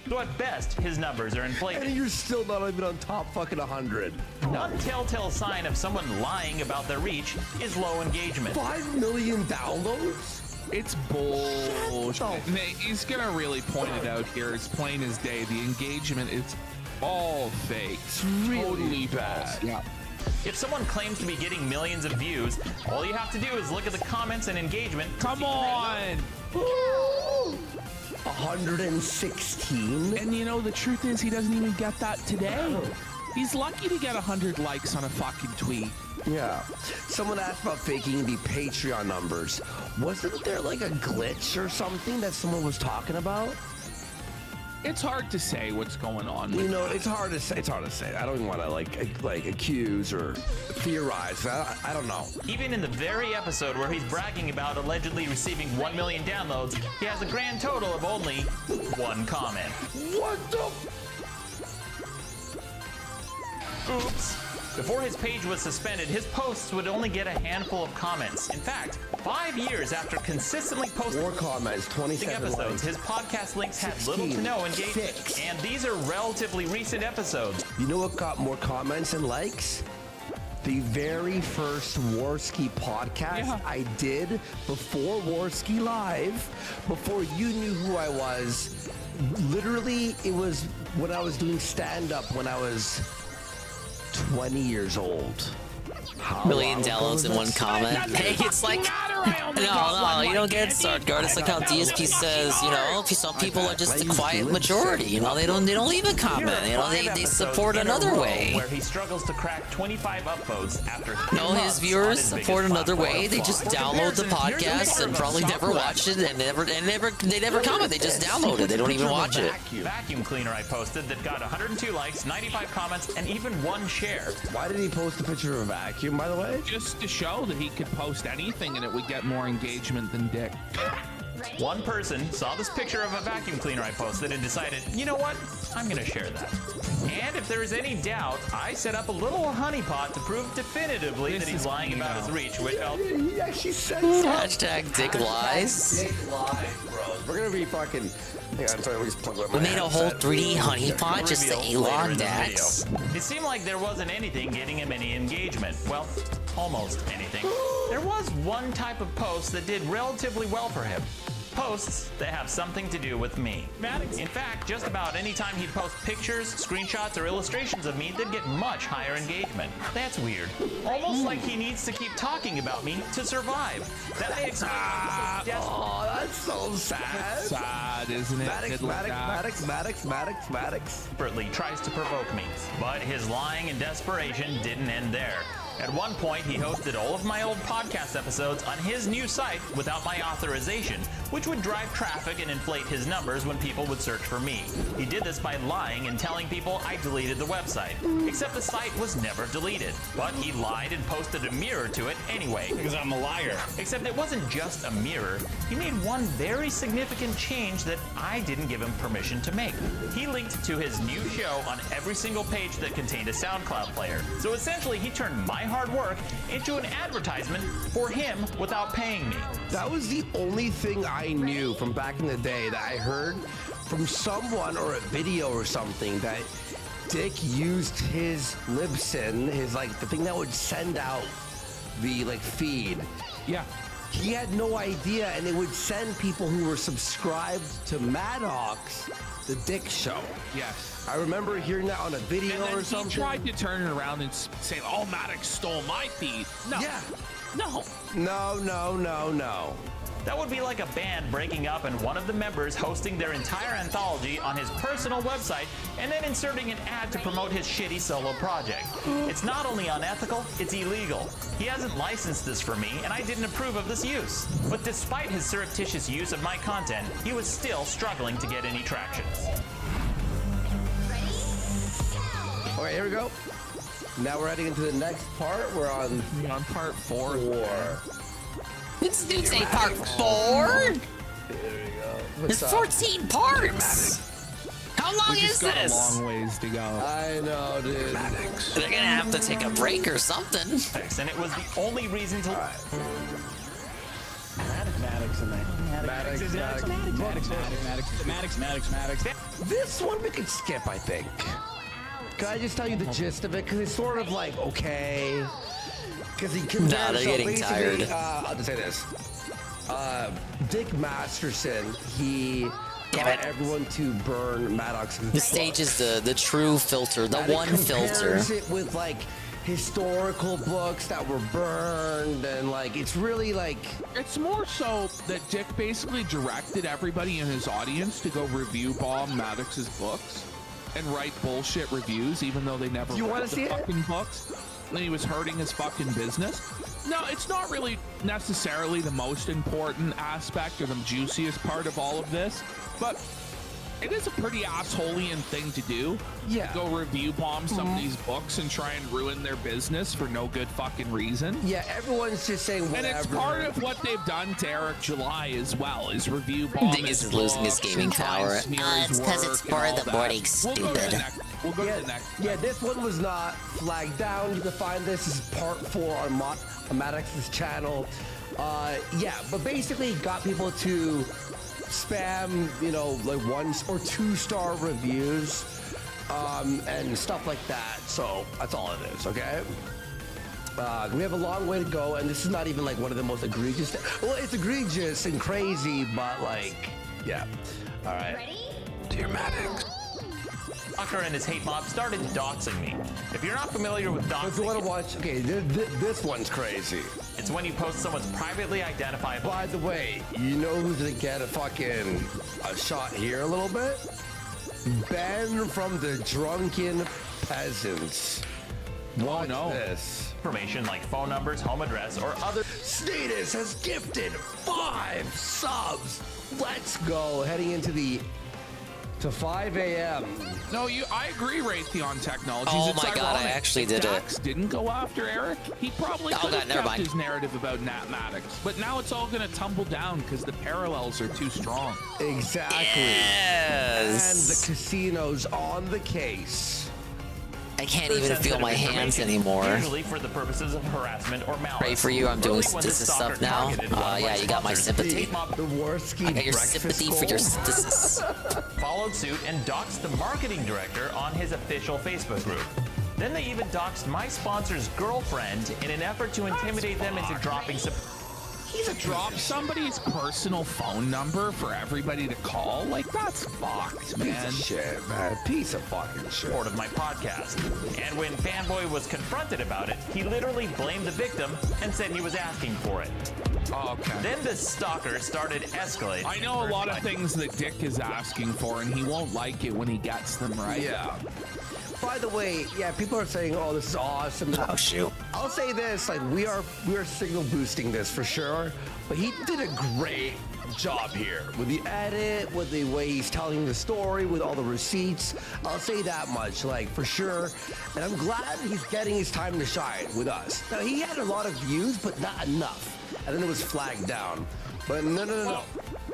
So at best, his numbers are inflated. And you're still not even on top fucking 100. One telltale sign of someone lying about their reach is low engagement. 5 million downloads? It's bullshit. He's gonna really point it out here. It's plain as day. The engagement is all fake. It's really bad. Yeah. If someone claims to be getting millions of views, all you have to do is look at the comments and engagement. Come on! 116. And you know, the truth is he doesn't even get that today. He's lucky to get 100 likes on a fucking tweet. Yeah. Someone asked about faking the Patreon numbers. Wasn't there like a glitch or something that someone was talking about? It's hard to say what's going on. You know, it's hard to say. I don't even want to like accuse or theorize. I don't know. Even in the very episode where he's bragging about allegedly receiving 1 million downloads, he has a grand total of only 1 comment. What the? Oops. Before his page was suspended, his posts would only get a handful of comments. In fact, 5 years after consistently posting 4 comments, 27 episodes, likes. his podcast links had little to no engagement. 6. And these are relatively recent episodes. You know what got more comments and likes? The very first Warski podcast I did before Warski Live, before you knew who I was. Literally, it was when I was doing stand-up when I was 20 years old. Million downloads in 1 comment. Hey, it's like, no, you don't get it, Sartgard. It's like how DSP says, you know, some people are just a quiet majority. You know, they don't even comment. You know, they support another way. Where he struggles to crack 25 upvotes after no, his viewers support another way. They just download the podcast and probably never watch it and they never comment. They just download it. They don't even watch it. Vacuum cleaner I posted that got 102 likes, 95 comments, and even 1 share. Why did he post a picture of a vacuum, by the way? Just to show that he could post anything and it would get more engagement than Dick. One person saw this picture of a vacuum cleaner I posted and decided, you know what? I'm going to share that. And if there is any doubt, I set up a little honeypot to prove definitively that he's lying about his reach, which he actually said Hashtag Dick Lies. Dick Lies, bro. We're going to be fucking... Yeah, I'm sorry, let me just plug we made a whole 3D honeypot just to A-log Dax. It seemed like there wasn't anything getting him any engagement. Well, almost anything. There was one type of post that did relatively well for him. Posts that have something to do with me. In fact, just about any time he'd post pictures, screenshots, or illustrations of me, they'd get much higher engagement. That's weird. Almost like he needs to keep talking about me to survive. That may explain oh, that's so sad. Sad, isn't it? Maddox. Desperately tries to provoke me. But his lying and desperation didn't end there. At one point, he hosted all of my old podcast episodes on his new site without my authorization, which would drive traffic and inflate his numbers when people would search for me. He did this by lying and telling people I deleted the website, except the site was never deleted. But he lied and posted a mirror to it anyway. Because I'm a liar. Except it wasn't just a mirror. He made one very significant change that I didn't give him permission to make. He linked to his new show on every single page that contained a SoundCloud player. So essentially, he turned my hard work into an advertisement for him without paying me. That was the only thing I knew from back in the day that I heard from someone or a video or something that Dick used his Libsyn, his like the thing that would send out the like feed. Yeah. He had no idea, and it would send people who were subscribed to Maddox the Dick Show. Yes. I remember hearing that on a video or something. He tried to turn it around and say, oh, Maddox stole my feed. No. Yeah. No. No. That would be like a band breaking up and one of the members hosting their entire anthology on his personal website and then inserting an ad to promote his shitty solo project. It's not only unethical, it's illegal. He hasn't licensed this for me, and I didn't approve of this use. But despite his surreptitious use of my content, he was still struggling to get any traction. Okay, here we go. Now we're heading into the next part. We're on part 4. It's say part 4? Here we go. It's 14 parts. How long We is just got this? a long ways to go. I know, dude. They're gonna have to take a break or something. And it was the only reason to. Maddox in there. Maddox. This one we could skip, I think. Can I just tell you the gist of it? Because it's sort of like, okay. Because he compares. Nah, they're getting tired. I'll just say this. Dick Masterson, he got everyone to burn Maddox's The stage is the true filter, the one filter. It with like historical books that were burned, and like it's really like It's more so that Dick basically directed everybody in his audience to go review bomb Maddox's books and write bullshit reviews, even though they never read the fucking books. And he was hurting his fucking business. No, it's not really necessarily the most important aspect or the juiciest part of all of this, but it is a pretty assholeian thing to do. Yeah. Go review bomb some of these books and try and ruin their business for no good fucking reason. Yeah, everyone's just saying whatever. And it's part of what they've done to Eric July as well, is review bomb Dick is losing his gaming power. It's because it's part of the morning, stupid. We'll go to the next. Yeah, this one was not flagged down. You can find this as part 4 on Maddox's channel. Yeah, but basically got people to spam, you know, like 1 or 2 star reviews and stuff like that. So that's all it is, okay? We have a long way to go, and this is not even like one of the most egregious. Well, it's egregious and crazy, but like, yeah. All right. Ready? Dear Maddox. Tucker and his hate mob started doxing me. If you're not familiar with doxing, If you want to watch, okay, this one's crazy. It's when you post someone's privately identifiable. By the way, you know who's gonna get a shot here a little bit? Ben from the Drunken Peasants. Watch this. Information like phone numbers, home address, or other. Status has gifted 5 subs. Let's go. Heading into to 5 a.m. No, I agree, Raytheon Technologies. Oh It's my God, I ironic. actually If did it. Dax didn't go after Eric, he probably Oh, could God, have never kept mind. his narrative about Nat Maddox. But now it's all going to tumble down because the parallels are too strong. Exactly. Yes. And the casino's on the case. I can't even feel my hands anymore. Usually for the purposes of harassment or malice. Pray for you. I'm doing Early when this this stuff stalker now. targeted one of Yeah, my you got my sponsors, sympathy. The Worski I got your sympathy for your synthesis. Followed suit and doxed the marketing director on his official Facebook group. Then they even doxed my sponsor's girlfriend in an effort to intimidate them into dropping some. To drop somebody's personal phone number for everybody to call, like, that's fucked, man. Piece of shit, man. Piece of fucking shit. Support of my podcast. And when Fanboy was confronted about it, he literally blamed the victim and said he was asking for it. Okay. Then the stalker started escalating. I know a lot of things that Dick is asking for, and he won't like it when he gets them, right? Yeah. By the way, yeah, people are saying, "Oh, this is awesome." Oh shoot! I'll say this: like, we are signal boosting this for sure. But he did a great job here with the edit, with the way he's telling the story, with all the receipts. I'll say that much, like for sure. And I'm glad he's getting his time to shine with us. Now he had a lot of views, but not enough. And then it was flagged down. But no.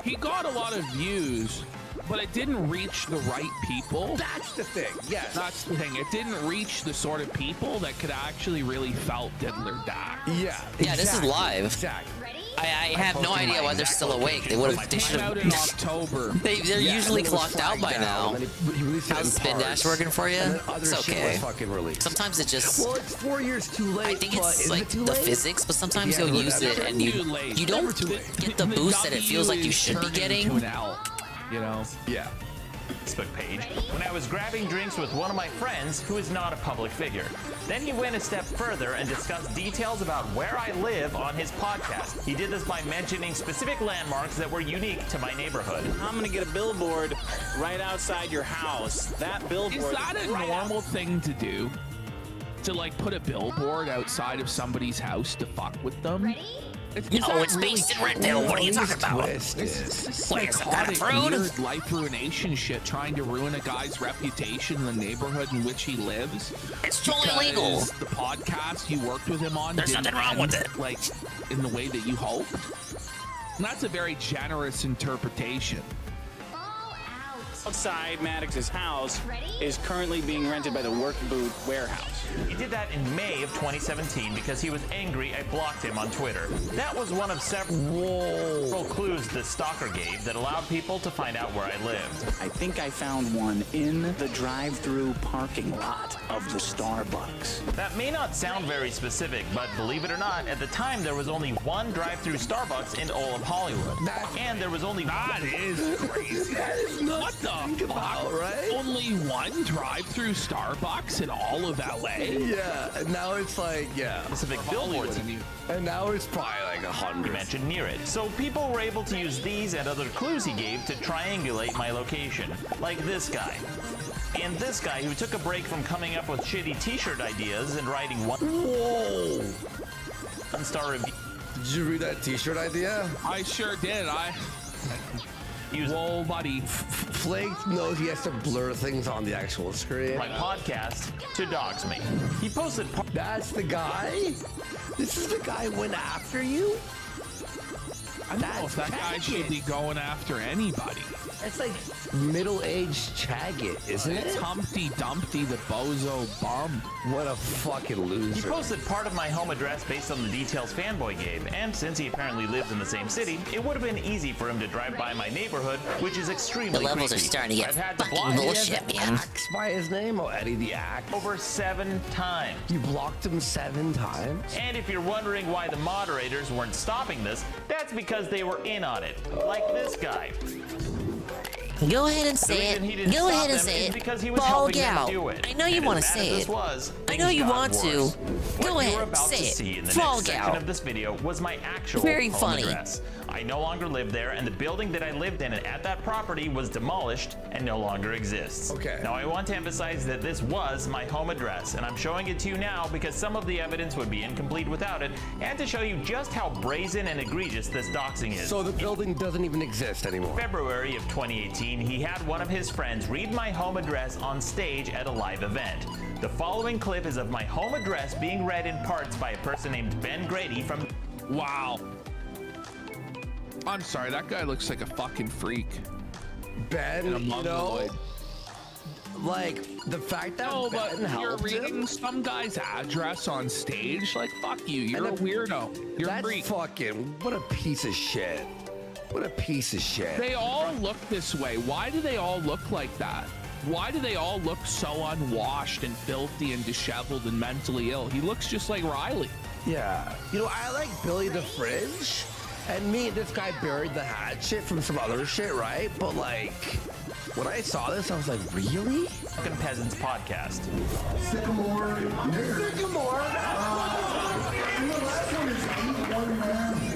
He got a lot of views, but it didn't reach the right people. That's the thing. Yes. That's the thing. It didn't reach the sort of people that could actually really felt Diddler Dax. Yeah. Yeah, this is live. Exactly. I have no idea why they're still awake. They would have. They should Out in have. October. They're usually clocked out by now. How's Spin Dash working for you? It's okay. Sometimes it just. Well, it's 4 years too late. I think it's but like is it too the late? physics, but sometimes Yeah, you'll use it and you don't Never too late. get the boost that it feels like you should be getting. To an L, you know. Yeah. Facebook page when I was grabbing drinks with one of my friends who is not a public figure. Then he went a step further and discussed details about where I live on his podcast. He did this by mentioning specific landmarks that were unique to my neighborhood. I'm gonna get a billboard right outside your house. That billboard. Is that a normal thing to do? To like put a billboard outside of somebody's house to fuck with them? No, it's based in Redville. What are you talking about? It's What is that, psychotic, rude? weird life ruination shit, trying to ruin a guy's reputation in the neighborhood in which he lives. It's totally legal. The podcast you worked with him on There's didn't nothing wrong with end, it. like in the way that you hoped. And that's a very generous interpretation. Outside Maddox's house is currently being rented by the Work Boot Warehouse. He did that in May of 2017 because he was angry I blocked him on Twitter. That was one of several clues the stalker gave that allowed people to find out where I lived. I think I found one in the drive-through parking lot of the Starbucks. That may not sound very specific, but believe it or not, at the time there was only one drive-through Starbucks in all of Hollywood. And there was only That is crazy. That is nuts. What the Think about, right? Only one drive-through Starbucks in all of LA? Yeah, and now it's like, specific billboards. And now it's probably like 100. He mentioned near it. So people were able to use these and other clues he gave to triangulate my location. Like this guy. And this guy who took a break from coming up with shitty t-shirt ideas and writing one-star review. Did you read that t-shirt idea? I sure did. Whoa, buddy. Flake knows he has to blur things on the actual screen. My podcast to dox me. He posted. That's the guy? This is the guy who went after you? I don't know if that guy should be going after anybody. It's like middle-aged Chaggit, isn't it? It's Humpty Dumpty, the bozo bum. What a fucking loser. He posted part of my home address based on the details Fanboy gave, and since he apparently lives in the same city, it would have been easy for him to drive by my neighborhood, which is extremely The levels creepy. are starting to get I've had to fucking block bullshit, man. Axe by his name? Oh, Eddie the Axe. over 7 times. You blocked him 7 times? And if you're wondering why the moderators weren't stopping this, that's because they were in on it. Like this guy. Go ahead and say it. Go ahead and say it. Because he was Bog helping them out. do it. I know you And want to as bad say as it. this was, I know things you got want to. worse. Go What you ahead, were about say to it. see in the Bog next section out. of this video was my actual Very home funny. address. I no longer live there, and the building that I lived in at that property was demolished and no longer exists. Okay. Now I want to emphasize that this was my home address, and I'm showing it to you now because some of the evidence would be incomplete without it, and to show you just how brazen and egregious this doxing is. So the building doesn't even exist anymore. February of 2018, he had one of his friends read my home address on stage at a live event. The following clip is of my home address being read in parts by a person named Ben Grady from... Wow. I'm sorry, that guy looks like a fucking freak. Ben, And a you know, mongoloid. like, the fact that No, Ben but you're helped reading him, some guy's address on stage? Like, fuck you. You're a And weirdo. You're a that's freak. fucking, what a piece of shit. What a piece of shit. They all look this way. Why do they all look like that? Why do they all look so unwashed and filthy and disheveled and mentally ill? He looks just like Riley. Yeah. You know, I like Billy the Fridge, and me and this guy buried the hatchet from some other shit, right? But like, when I saw this, I was like, really? Fucking Peasants podcast. Sycamore. Sycamore. The last one is 8-1 man.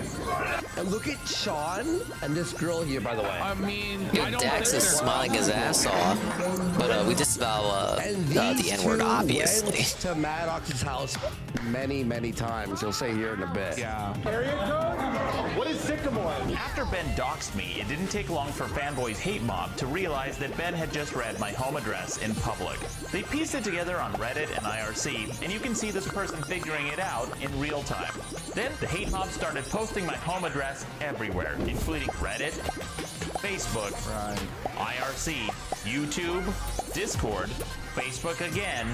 And look at Sean and this girl here, by the way. I mean, Yeah, Dax is smiling his ass off, but we just about the N-word, obviously. Went to Maddox's house many, many times. He'll say here in a bit. Yeah. Area code? What is Sycamore? After Ben doxed me, it didn't take long for Fanboy's hate mob to realize that Ben had just read my home address in public. They pieced it together on Reddit and IRC, and you can see this person figuring it out in real time. Then the hate mob started posting my home address everywhere, including Reddit, Facebook, IRC, YouTube, Discord, Facebook again,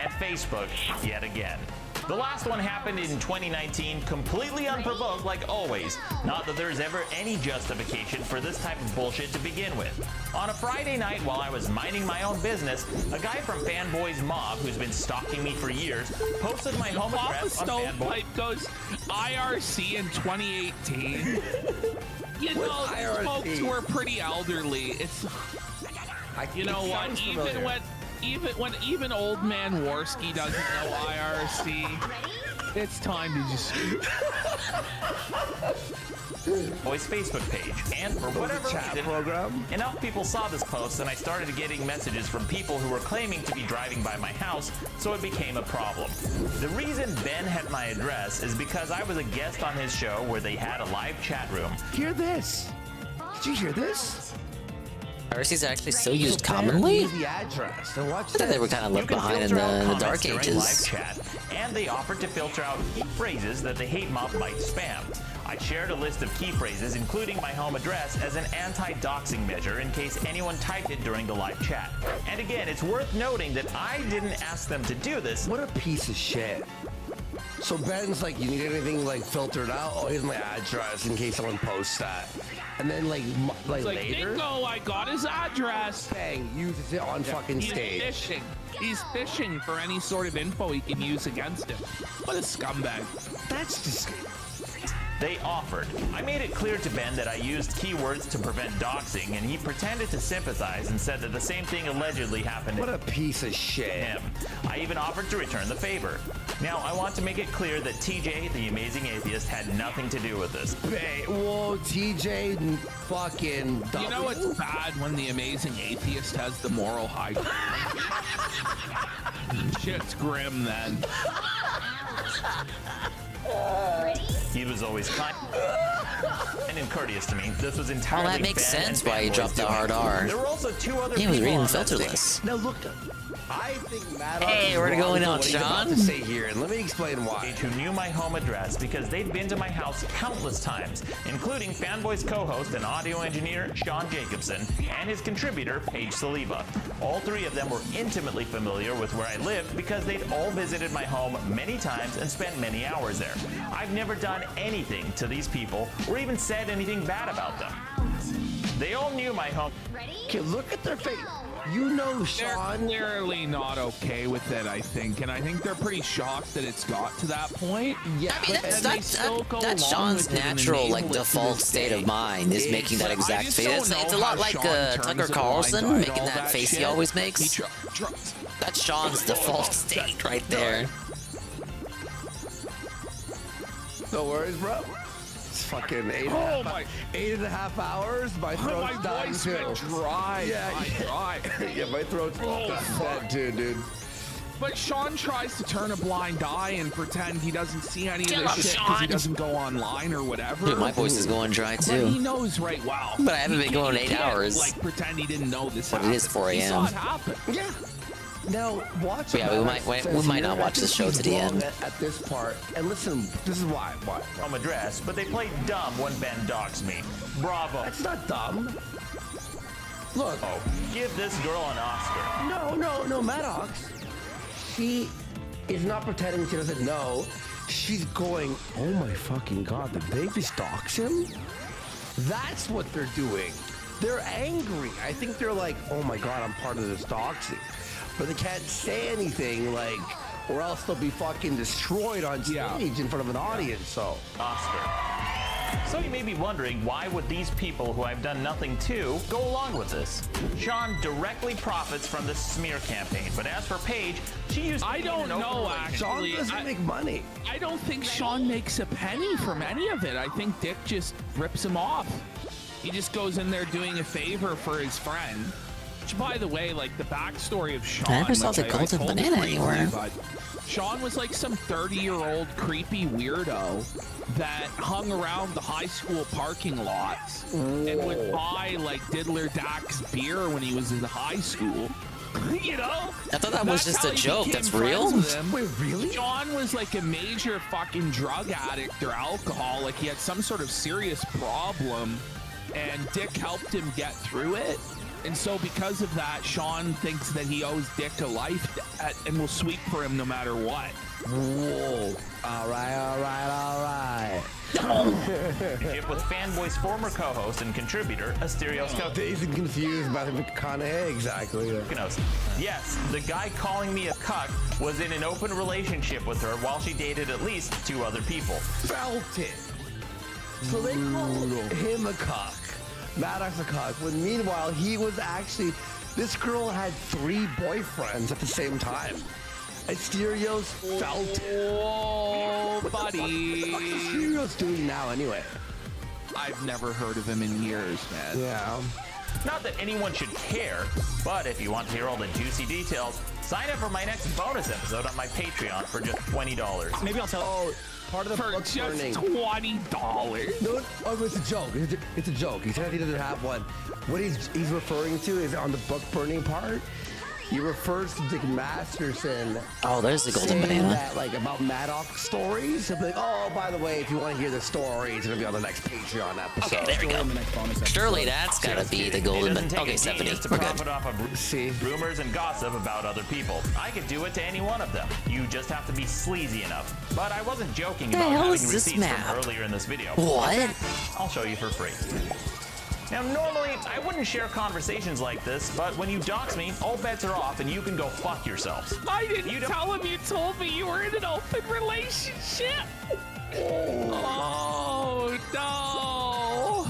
and Facebook yet again. The last one happened in 2019, completely unprovoked like always. Not that there's ever any justification for this type of bullshit to begin with. On a Friday night while I was minding my own business, a guy from Fanboy's mob who's been stalking me for years posted my home address on Fanboy. Stovepipe goes IRC in 2018. You know, these folks were pretty elderly. It's You know it what? sounds familiar. Even old man Warski doesn't know IRC. It's time to just. Boy's Facebook page, and for whatever reason, enough people saw this post, and I started getting messages from people who were claiming to be driving by my house, so it became a problem. The reason Ben had my address is because I was a guest on his show where they had a live chat room. Hear this? Did you hear this? IRC is actually still used commonly? The address. So watch I thought they were kind of left behind in the dark Live ages. chat, and they offered to filter out key phrases that the hate mob might spam. I shared a list of key phrases, including my home address, as an anti-doxing measure in case anyone typed it during the live chat. And again, it's worth noting that I didn't ask them to do this. What a piece of shit. So Ben's like, you need anything like filtered out? Oh, here's my address in case someone posts that. And then like It's like, later, bingo, I got his address. bang, uses it on fucking He's stage. fishing. He's fishing for any sort of info he can use against him. What a scumbag. That's just. They offered. I made it clear to Ben that I used keywords to prevent doxing, and he pretended to sympathize and said that the same thing allegedly happened What to a piece of shit. him. I even offered to return the favor. Now, I want to make it clear that TJ, the amazing atheist, had nothing to do with this. Whoa, TJ, fucking. You know it's bad when the amazing atheist has the moral high ground. Shit's grim then. He was always kind and courteous to me. This was entirely Well, that makes Ben sense and why you fanboys dropped the doing. hard R. There were also two other He was people reading on that filterless. stage. Now look, I think Maddox Hey, is we're wrong going for on, what he's about Sean. to say here, and let me explain why. Who knew my home address because they'd been to my house countless times, including Fanboy's co-host and audio engineer Sean Jacobson and his contributor Paige Saliba. All three of them were intimately familiar with where I lived because they'd all visited my home many times and spent many hours there. I've never done anything to these people or even said anything bad about them. They all knew my home. Okay, look at their face. You know, Sean. They're clearly not okay with it, I think, and I think they're pretty shocked that it's got to that point. Yeah, I mean, And they still go that's along Sean's with it and natural, like, enable it to default this state day. of mind is making that I exact just face. don't It's know a lot how like Sean Tucker turns it Carlson blind eye making to all that face he shit. always makes. He tries. That's Sean's default state right there. No worries, bro. It's fucking 8.5 hours. My throat's my done voice too. went dry. Yeah, Dry. yeah, my throat's dead too, dude. But Sean tries to turn a blind eye and pretend he doesn't see any of Kill this him, shit because he Sean. doesn't go online or whatever. Dude, my voice is going dry But he too. knows right well. But I haven't been going He 8 can't, hours. Like pretend he didn't know this But it happened. is 4 He saw a.m. it happen. Yeah. Now watch. Yeah, we might not watch the show to the end. At this part, and listen, this is why. Home address, but they played dumb when Ben doxed me. Bravo. That's not dumb. Look. Oh, give this girl an Oscar. No, Maddox. She is not pretending she doesn't know. She's going, oh my fucking god, did they just dox him? That's what they're doing. They're angry. I think they're like, oh my god, I'm part of this doxing. But they can't say anything, like, or else they'll be fucking destroyed on stage in front of an audience, so. Oscar. So you may be wondering, why would these people who I've done nothing to go along with this? Sean directly profits from this smear campaign, but as for Paige, she used I don't know, actually. Sean doesn't make money. I don't think Sean makes a penny from any of it. I think Dick just rips him off. He just goes in there doing a favor for his friend. Which, by the way, like the backstory of Sean. I never saw which the golden told banana briefly, anywhere. But Sean was like some 30-year-old creepy weirdo that hung around the high school parking lots and would buy like Diddler Dack's beer when he was in high school. You know? I thought that was just a joke. That's real? Wait, really? John was like a major fucking drug addict or alcoholic. He had some sort of serious problem, and Dick helped him get through it. And so because of that, Sean thinks that he owes Dick a life debt and will sweep for him no matter what. Whoa. All right. With Fanboy's former co-host and contributor, Asterios Dazed and confused by the McConaughey, exactly. Yes, the guy calling me a cuck was in an open relationship with her while she dated at least 2 other people. Felt it. So they called him a cock. Maddox a cock, when meanwhile he was actually This girl had 3 boyfriends at the same time. Asterios felt. Oh, buddy. What's Asterios doing now anyway? I've never heard of him in years, man. Yeah. Not that anyone should care, but if you want to hear all the juicy details, sign up for my next bonus episode on my Patreon for just $20. Maybe I'll tell. Oh, part of the For book just burning. $20. No, oh, it's a joke. It's a joke. He said he doesn't have one. What he's referring to is on the book burning part. He refers to Dick Masterson. Oh, there's the golden saying banana. that, like, about Maddox stories. He'll be like, oh, by the way, if you want to hear the story, it's going to be on the next Patreon episode. Okay, there we go. Surely that's gotta be the golden banana. Okay, Stephanie, To we're good. profit off of rumors and gossip about other people. I could do it to any one of them. You just have to be sleazy enough. But I wasn't joking The about hell having is this receipts map? from earlier in this video. What? I'll show you for free. Now, normally, I wouldn't share conversations like this, but when you dox me, all bets are off and you can go fuck yourselves. I didn't tell him you told me you were in an open relationship. Oh, no.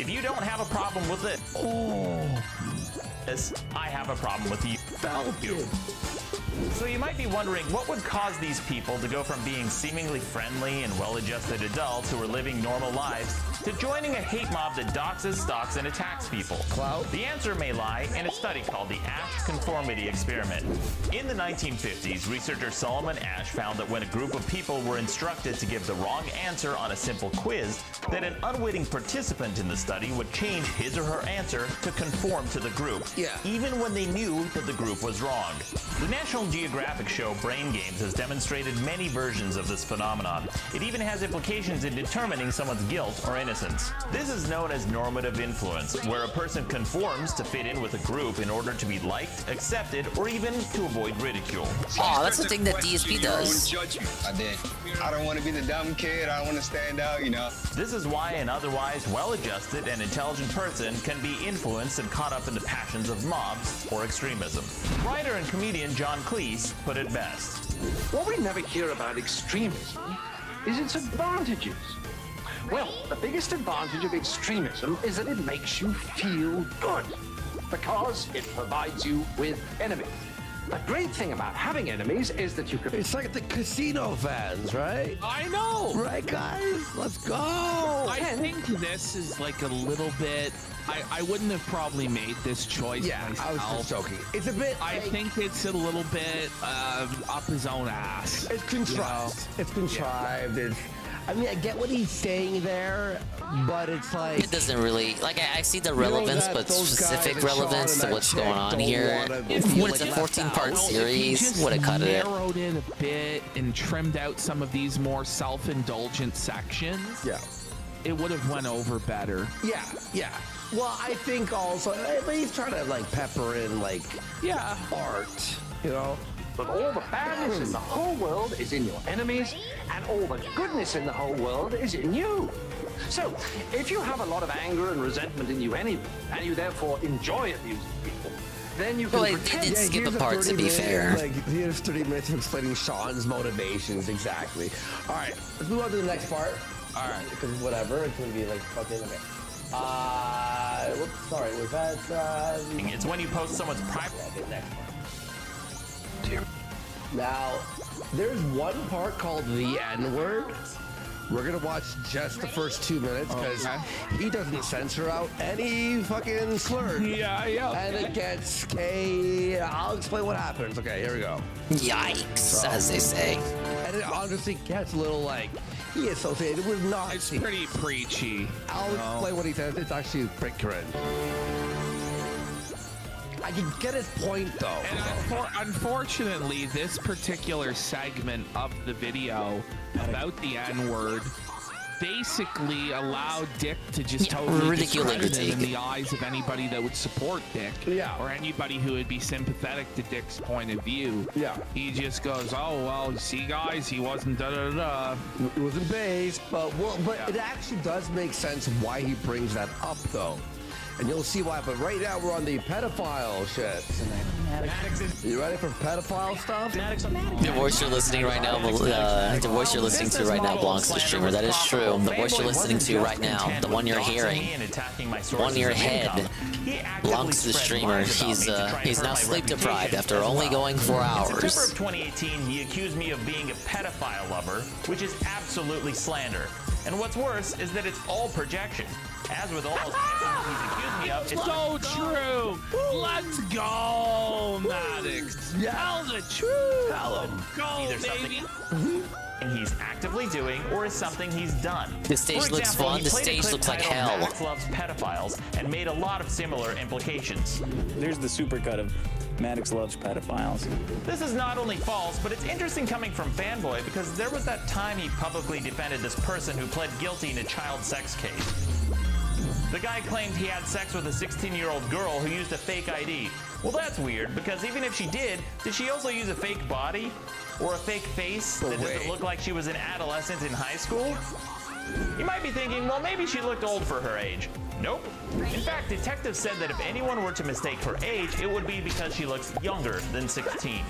If you don't have a problem with it, I have a problem with you. So you might be wondering, what would cause these people to go from being seemingly friendly and well-adjusted adults who are living normal lives to joining a hate mob that doxes, stalks, and attacks people? Clout? The answer may lie in a study called the Ash Conformity Experiment. In the 1950s, researcher Solomon Ash found that when a group of people were instructed to give the wrong answer on a simple quiz, that an unwitting participant in the study would change his or her answer to conform to the group, even when they knew that the group was wrong. The National Geographic show Brain Games has demonstrated many versions of this phenomenon. It even has implications in determining someone's guilt or innocence. This is known as normative influence, where a person conforms to fit in with a group in order to be liked, accepted, or even to avoid ridicule. Oh, that's the thing that DSP does. I don't want to be the dumb kid. I don't want to stand out, you know. This is why an otherwise well-adjusted and intelligent person can be influenced and caught up in the passions of mobs or extremism. Writer and comedian John Cleese put it best. What we never hear about extremism is its advantages. Well, the biggest advantage of extremism is that it makes you feel good, because it provides you with enemies. The great thing about having enemies is that you can... It's like the casino fans, right? I know. Right, guys? Let's go. I think this is like a little bit... I wouldn't have probably made this choice myself. I was just joking. It's a bit... I think it's a little bit up his own ass. It's contrived. You know? It's contrived. It's... I mean, I get what he's saying there, but it's like... It doesn't really... Like, I see the relevance, but specific relevance to what's going on here. When it's a 14-part series, would have cut it. Narrowed it a bit and trimmed out some of these more self-indulgent sections. Yeah. It would have went over better. Yeah, yeah. Well, I think also... But he's trying to, like, pepper in, like... Yeah. Art, you know? But all the badness in the whole world is in your enemies, and all the goodness in the whole world is in you. So, if you have a lot of anger and resentment in you anyway, and you therefore enjoy abusing people, then you can pretend... did skip a part, to be fair. Like, here's 30 minutes of explaining Sean's motivations, exactly. All right, let's move on to the next part. All right. Because whatever, it's going to be like fucking... Okay. Whoops, sorry, was that... It's when you post someone's private... Okay, next part. Now, there's one part called the N-word. We're gonna watch just the first 2 minutes because he doesn't censor out any fucking slurs. Yeah. And it gets I'll explain what happens. Okay, here we go. Yikes, as they say. And it honestly gets a little like he associated with Nazis. It's pretty preachy. I'll explain what he says. It's actually pretty cringe. I can get his point though. And unfortunately, this particular segment of the video about the N-word basically allowed Dick to just totally discredit him in the eyes of anybody that would support Dick. Yeah. Or anybody who would be sympathetic to Dick's point of view. Yeah. He just goes, oh, well, see, guys, he wasn't da-da-da. It wasn't based, but it actually does make sense why he brings that up though. and you'll see why. But right now we're on the pedophile shit. You ready for pedophile stuff? The voice you're listening right now, the voice you're listening to right now belongs to the streamer. That is true. The voice you're listening to right now, the one you're hearing, the one in your head, belongs to the streamer. He's now sleep deprived after only going 4 hours. In September of 2018, he accused me of being a pedophile lover, which is absolutely slander. And what's worse is that it's all projection. As with all he's accused me of, it's so true. Let's go, Maddox. Tell the truth. Tell him. Go, either baby. something he's actively doing or is something he's done. The stage looks fun. The stage looks like hell. Maddox loves pedophiles and made a lot of similar implications. There's the supercut of Maddox loves pedophiles. This is not only false, but it's interesting coming from Fanboy because there was that time he publicly defended this person who pled guilty in a child sex case. The guy claimed he had sex with a 16-year-old girl who used a fake ID. Well, that's weird, because even if she did she also use a fake body? Or a fake face that doesn't look like she was an adolescent in high school? You might be thinking, well, maybe she looked old for her age. Nope. In fact, detectives said that if anyone were to mistake her age, it would be because she looks younger than 16.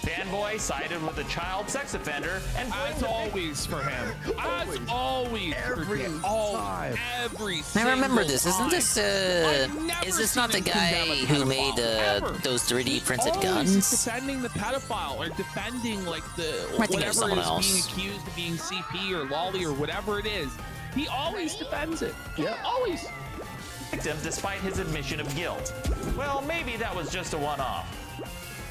Fanboy sided with a child sex offender and as always for him. As always every for him. time. Every I remember single this. Isn't this is this not the guy who made those 3D printed guns? He's defending the pedophile or defending like the I think it was whatever someone is being else. accused of being CP or lolly or whatever it is. He always defends it. Yeah, always. Victim despite his admission of guilt. Well, maybe that was just a one-off.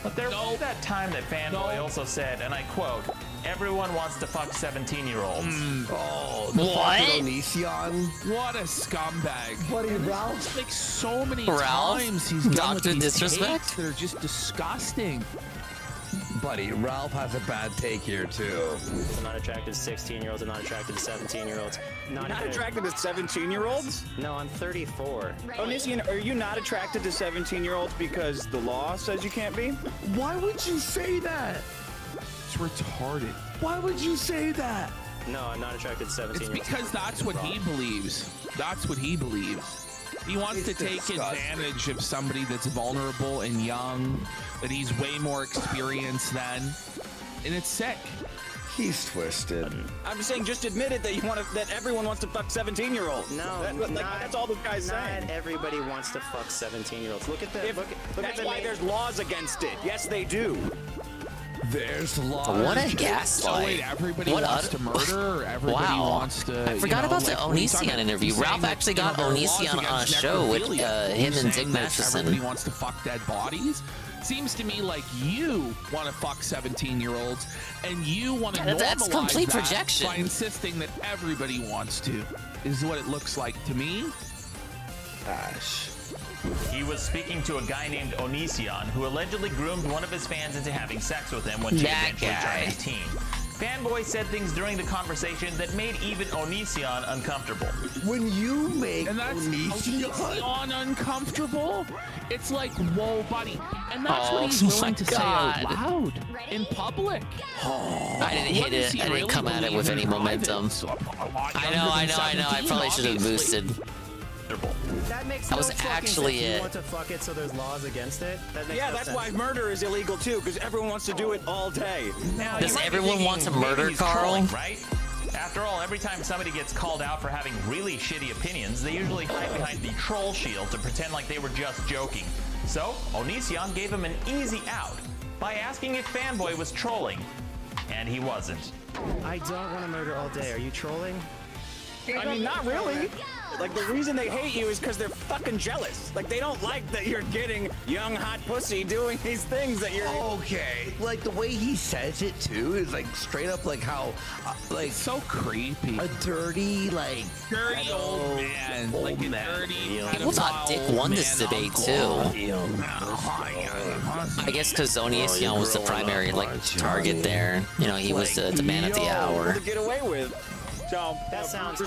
But there was that time that Fanboy also said, and I quote, "Everyone wants to fuck 17-year-olds." Oh, the fucking Onision. What a scumbag. Buddy Ralph. Like so many Ralph? times he's done with Dr. these Disrespect? takes that are just disgusting. Buddy, Ralph has a bad take here, too. I'm not attracted to 16-year-olds. I'm not attracted to 17-year-olds. Not attracted to 17-year-olds? No, I'm 34. Onision, are you not attracted to 17-year-olds because the law says you can't be? Why would you say that? It's retarded. Why would you say that? No, I'm not attracted to 17-year-olds. It's because that's what he believes. That's what he believes. He wants to take advantage of somebody that's vulnerable and young, that he's way more experienced than, and it's sick. He's twisted. I'm just saying, just admit it that that everyone wants to fuck 17-year-olds. No, that's all this guy's saying. Not everybody wants to fuck 17-year-olds. Look at the That's why there's laws against it. Yes, they do. There's laws. What a gaslight. So wait, everybody wants to murder, or everybody wants to. I forgot about the Onision interview. Ralph actually got Onision on a show with him and Dick Matheson. Everybody wants to fuck dead bodies. Seems to me like you want to fuck 17-year-olds, and you want to normalize that's complete that projection. by insisting that everybody wants to. Is what it looks like to me. Gosh. He was speaking to a guy named Onision, who allegedly groomed one of his fans into having sex with him when she eventually turned 18. Fanboy said things during the conversation that made even Onision uncomfortable. When you make Onision uncomfortable, it's like, whoa, buddy. And that's what he's my willing to say God. out loud in public. I didn't hit it. I didn't come at it with any momentum. I know. I probably should have boosted. That makes That no was fucking actually sense. You it. want to fuck it, so there's laws against it. That makes Yeah, no that's sense. why murder is illegal too, because everyone wants to do it all day. Now, Does you might be everyone thinking, want to maybe murder he's Carl? trolling, right? After all, every time somebody gets called out for having really shitty opinions, they usually hide behind the troll shield to pretend like they were just joking. So, Onision gave him an easy out by asking if Fanboy was trolling. And he wasn't. I don't want to murder all day. Are you trolling? I mean, not really. Like, the reason they hate you is because they're fucking jealous. Like, they don't like that you're getting young, hot pussy doing these things that you're... Okay. Like, the way he says it, too, is, like, straight up, like, how, like... So creepy. A dirty, like... Dirty old man. Like a dirty... People thought Dick won this debate, too. I guess because Onision was the primary, like, target there. You know, he was the man of the hour. To get away with. So, That sounds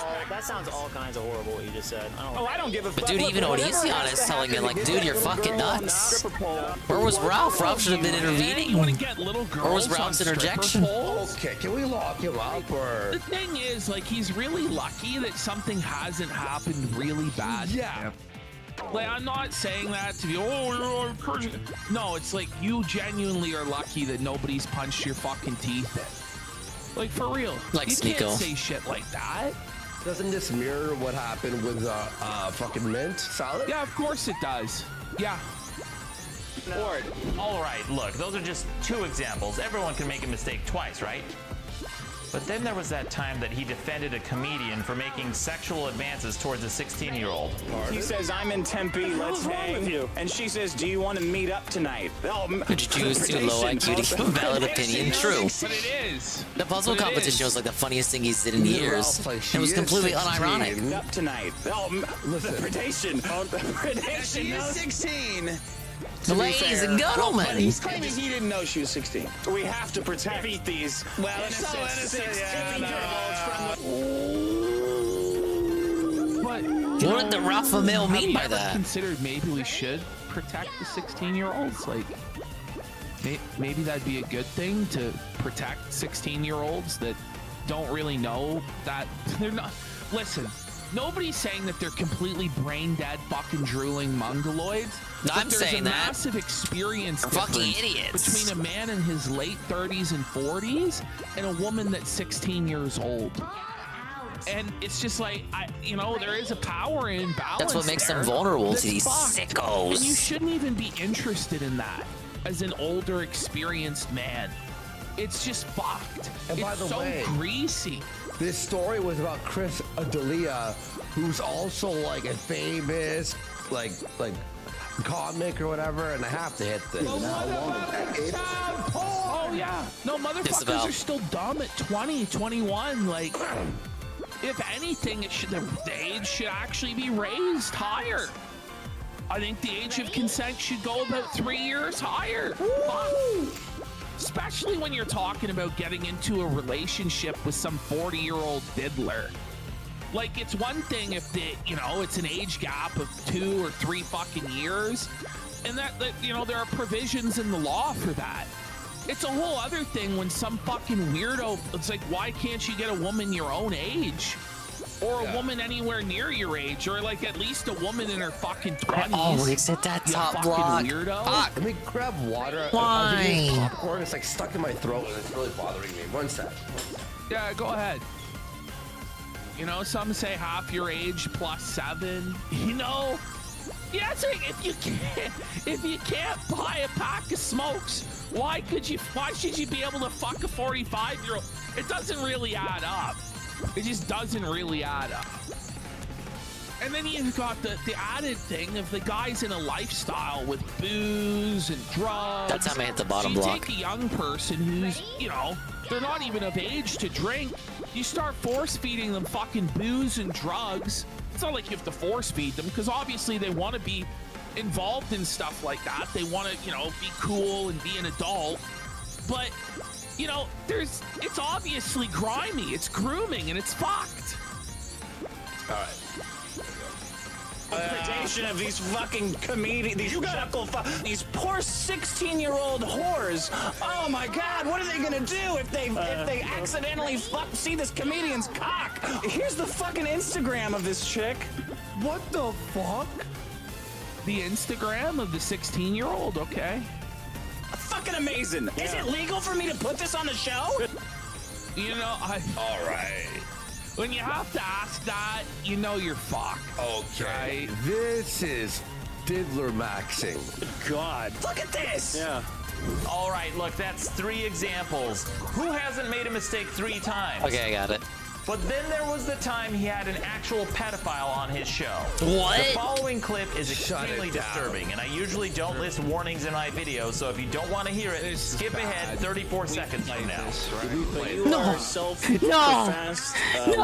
all kinds of horrible. What you just said. I don't give a fuck. But dude, even Onision is telling me, like, dude, you're fucking nuts. Where was Ralph? Ralph should have been intervening. Where was Ralph's interjection? Okay, can we lock him up, or... The thing is, like, he's really lucky that something hasn't happened really bad. Yeah. Like, I'm not saying that to be, you're encouraging. No, it's like you genuinely are lucky that nobody's punched your fucking teeth in. Like, for real. Like you Sneeko. can't say shit like that. Doesn't this mirror what happened with fucking Mint Solid? Yeah, of course it does. Yeah. All right, look, those are just 2 examples. Everyone can make a mistake twice, right? But then there was that time that he defended a comedian for making sexual advances towards a 16-year-old. He says, I'm in Tempe, let's hang. And she says, do you want to meet up tonight? Oh, Did you choose too low IQ to give a valid opinion? True. But it is. The puzzle competition was like the funniest thing he's did in years. It was completely unironic. Up tonight. Oh, listen. The predation. Oh, the predation. She is 16. Ladies and gentlemen. But he's claiming he didn't know she was 16. We have to protect these. Well, innocent 16-year-olds from What did the Rafa Mill mean by that? Considered maybe we should protect the 16-year-olds. Like, maybe that'd be a good thing to protect 16-year-olds that don't really know that they're not. Listen. Nobody's saying that they're completely brain dead, fucking drooling mongoloids. I'm saying that. There's a massive experience fucking difference idiots between a man in his late 30s and 40s and a woman that's 16 years old. And it's just like, there is a power imbalance. That's what makes them vulnerable to these sickos. And you shouldn't even be interested in that as an older, experienced man. It's just fucked. And by the way, greasy. This story was about Chris D'Elia, who's also like a famous like comic or whatever, and I have to hit this. Oh yeah. No, motherfuckers are still dumb at 20, 21. Like, if anything, the age should actually be raised higher. I think the age of consent should go about 3 years higher. Especially when you're talking about getting into a relationship with some 40-year-old diddler. Like, it's one thing if it's an age gap of 2 or 3 fucking years, and that there are provisions in the law for that. It's a whole other thing when some fucking weirdo, it's like, why can't you get a woman your own age? Or a woman anywhere near your age, or like at least a woman in her fucking 20s. I always hit that top block. Weirdo. Let me grab water. Why? Popcorn. It's like stuck in my throat and it's really bothering me. One sec. Yeah, go ahead. Some say half your age plus 7. Yeah, it's like if you can't buy a pack of smokes, why should you be able to fuck a 45-year-old? It doesn't really add up. It just doesn't really add up. And then you've got the added thing of the guys in a lifestyle with booze and drugs. That time I hit the bottom so you block. take a young person who's, they're not even of age to drink. You start force feeding them fucking booze and drugs. It's not like you have to force feed them, because obviously they want to be involved in stuff like that. They want to, be cool and be an adult. But it's obviously grimy, it's grooming, and it's fucked. All right. predation of these fucking comedians, these these poor 16-year-old whores. Oh my God, what are they gonna do if they accidentally see this comedian's cock? Here's the fucking Instagram of this chick. What the fuck? The Instagram of the 16-year-old, okay. Fucking amazing. Yeah. Is it legal for me to put this on the show? All right. When you have to ask that, you're fucked. Okay. This is diddler maxing. God. Look at this. Yeah. All right, look, that's 3 examples. Who hasn't made a mistake 3 times? Okay, I got it. But then there was the time he had an actual pedophile on his show. What? The following clip is extremely disturbing, and I usually don't list warnings in my videos, so if you don't want to hear it, skip ahead 34 seconds from now. But you are self-professed, what is it,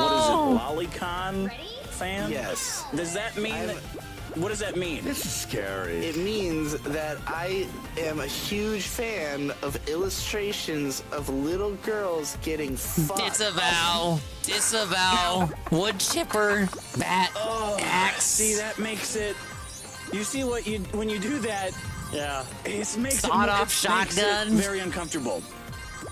Lolicon fan? Yes. Does that mean what does that mean? This is scary. It means that I am a huge fan of illustrations of little girls getting fucked. Disavow. Wood chipper. Bat. Axe. See, that makes it. You see what when you do that? Yeah. It makes Sawed-off shotgun. Very uncomfortable.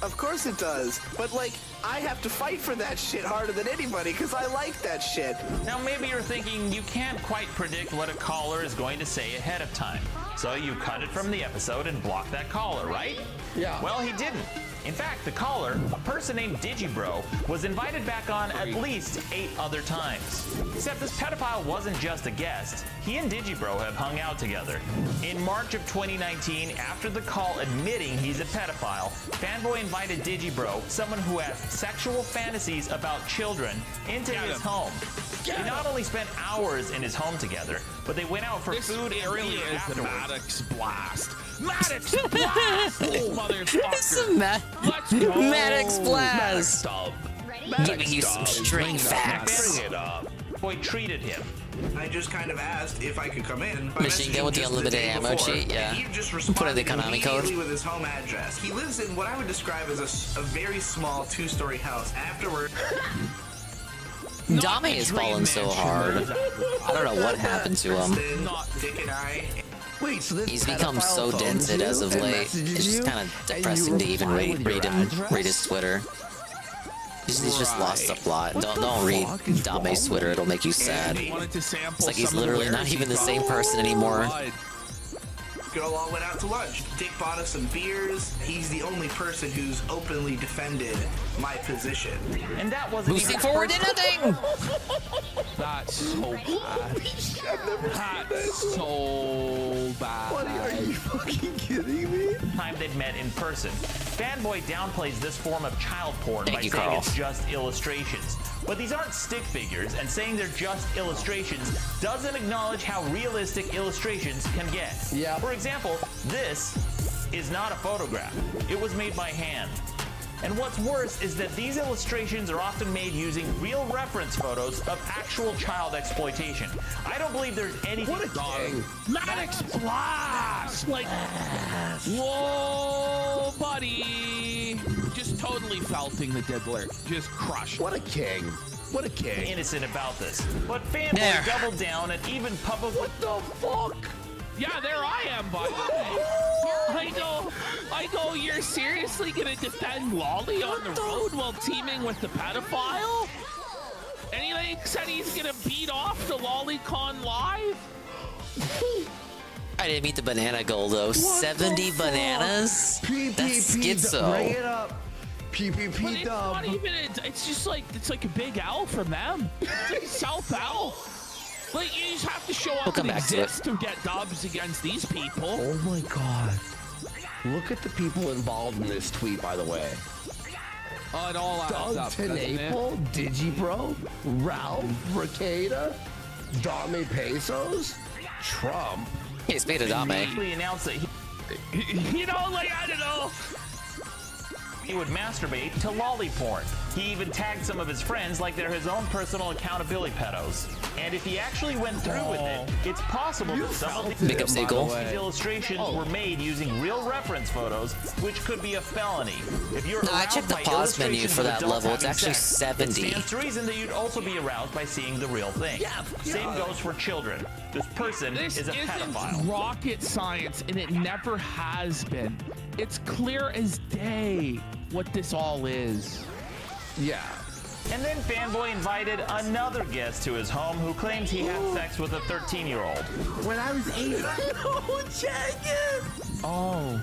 Of course it does. But like, I have to fight for that shit harder than anybody because I like that shit. Now maybe you're thinking you can't quite predict what a caller is going to say ahead of time. So you cut it from the episode and block that caller, right? Yeah. Well, he didn't. In fact, the caller, a person named Digibro, was invited back on at least 8 other times. Except this pedophile wasn't just a guest. He and Digibro have hung out together. In March of 2019, after the call admitting he's a pedophile, Fanboy invited Digibro, someone who has sexual fantasies about children, into his home. They not only spent hours in his home together, but they went out for food and really beer is afterwards. the Maddox blast. Maddox blast! Motherfucker. This is Let's go. Maddox blast. Giving you some string Bring facts. it up. Boy treated him. I just kind of asked if I could come in. Machine gun with the unlimited ammo cheat, yeah. He just Put in the responded Konami code. immediately with his home address. He lives in what I would describe as a very small 2-story house. Afterward. Dame is falling so hard. I don't know what happened to him. Dick and I. Wait, so this He's become so pedophile dented phones as of you and late. It's messages just you, kind of and you depressing to even reply read with your him, address? read his Twitter. He's just lost a lot. Don't read Dame's Twitter. It'll make you sad. It's like he's literally not even the same person anymore. Girl all went out to lunch. Dick bought us some beers. He's the only person who's openly defended my position. And that wasn't Boosting forward to nothing! That's so bad. That's so bad. Buddy, are you fucking kidding me? Time they'd met in person. Fanboy downplays this form of child porn by saying Carl. it's just illustrations. But these aren't stick figures, and saying they're just illustrations doesn't acknowledge how realistic illustrations can get. Yeah. For example, this is not a photograph. It was made by hand. And what's worse is that these illustrations are often made using real reference photos of actual child exploitation. I don't believe there's anything... What a king. Maddox blast! Like, whoa, buddy. Just totally felting the diddler. Just crushed. What a king. What a king. innocent about this. But Fanboy There. doubled down and even publicly... What the fuck? Yeah, there I am, by the way. I know you're seriously gonna defend Lolly on the road while teaming with the pedophile? And he said he's gonna beat off the LollyCon live? I didn't meet the banana goal though. 70 bananas? That's schizo. Bring it up. PPP But it's not even, it's just like, it's like a big L from them. It's like South L. Like, you just have to show up and exist to get dubs against these people. Oh my god. Look at the people involved in this tweet, by the way. Oh, it all adds up, doesn't it? Tenaple, Digibro, Ralph, Ricada, Dame Pesos, Trump. He's made a Dame. He announced that you know, like, I don't know. he would masturbate to lolly porn. He even tagged some of his friends like they're his own personal accountability pedos. And if he actually went through with it, it's possible that some of Big up Seagull. these illustrations were made using real reference photos, which could be a felony. If you're No, I aroused checked the by pause menu illustrations for of that adults level. It's having actually sex, 70. It stands to reason that you'd also be aroused by seeing the real thing. Same goes for children. This person This is a isn't pedophile. rocket science, and it never has been. It's clear as day what this all is. Yeah. And then Fanboy invited another guest to his home who claims he had sex with a 13-year-old. When I was 8. Oh, Jagged! Oh.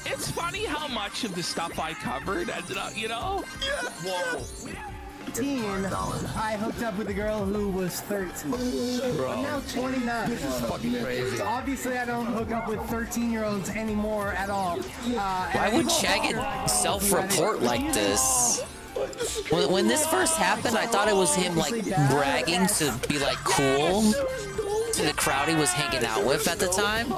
It's funny how much of the stuff I covered ended up, you know? Yeah. Whoa. I hooked up with a girl who was 13. I'm now 29. This is fucking crazy. So obviously I don't hook up with 13-year-olds anymore at all. Why would Jagged self-report like this? When this first happened, I thought it was him like bragging to be like cool to the crowd he was hanging out with at the time.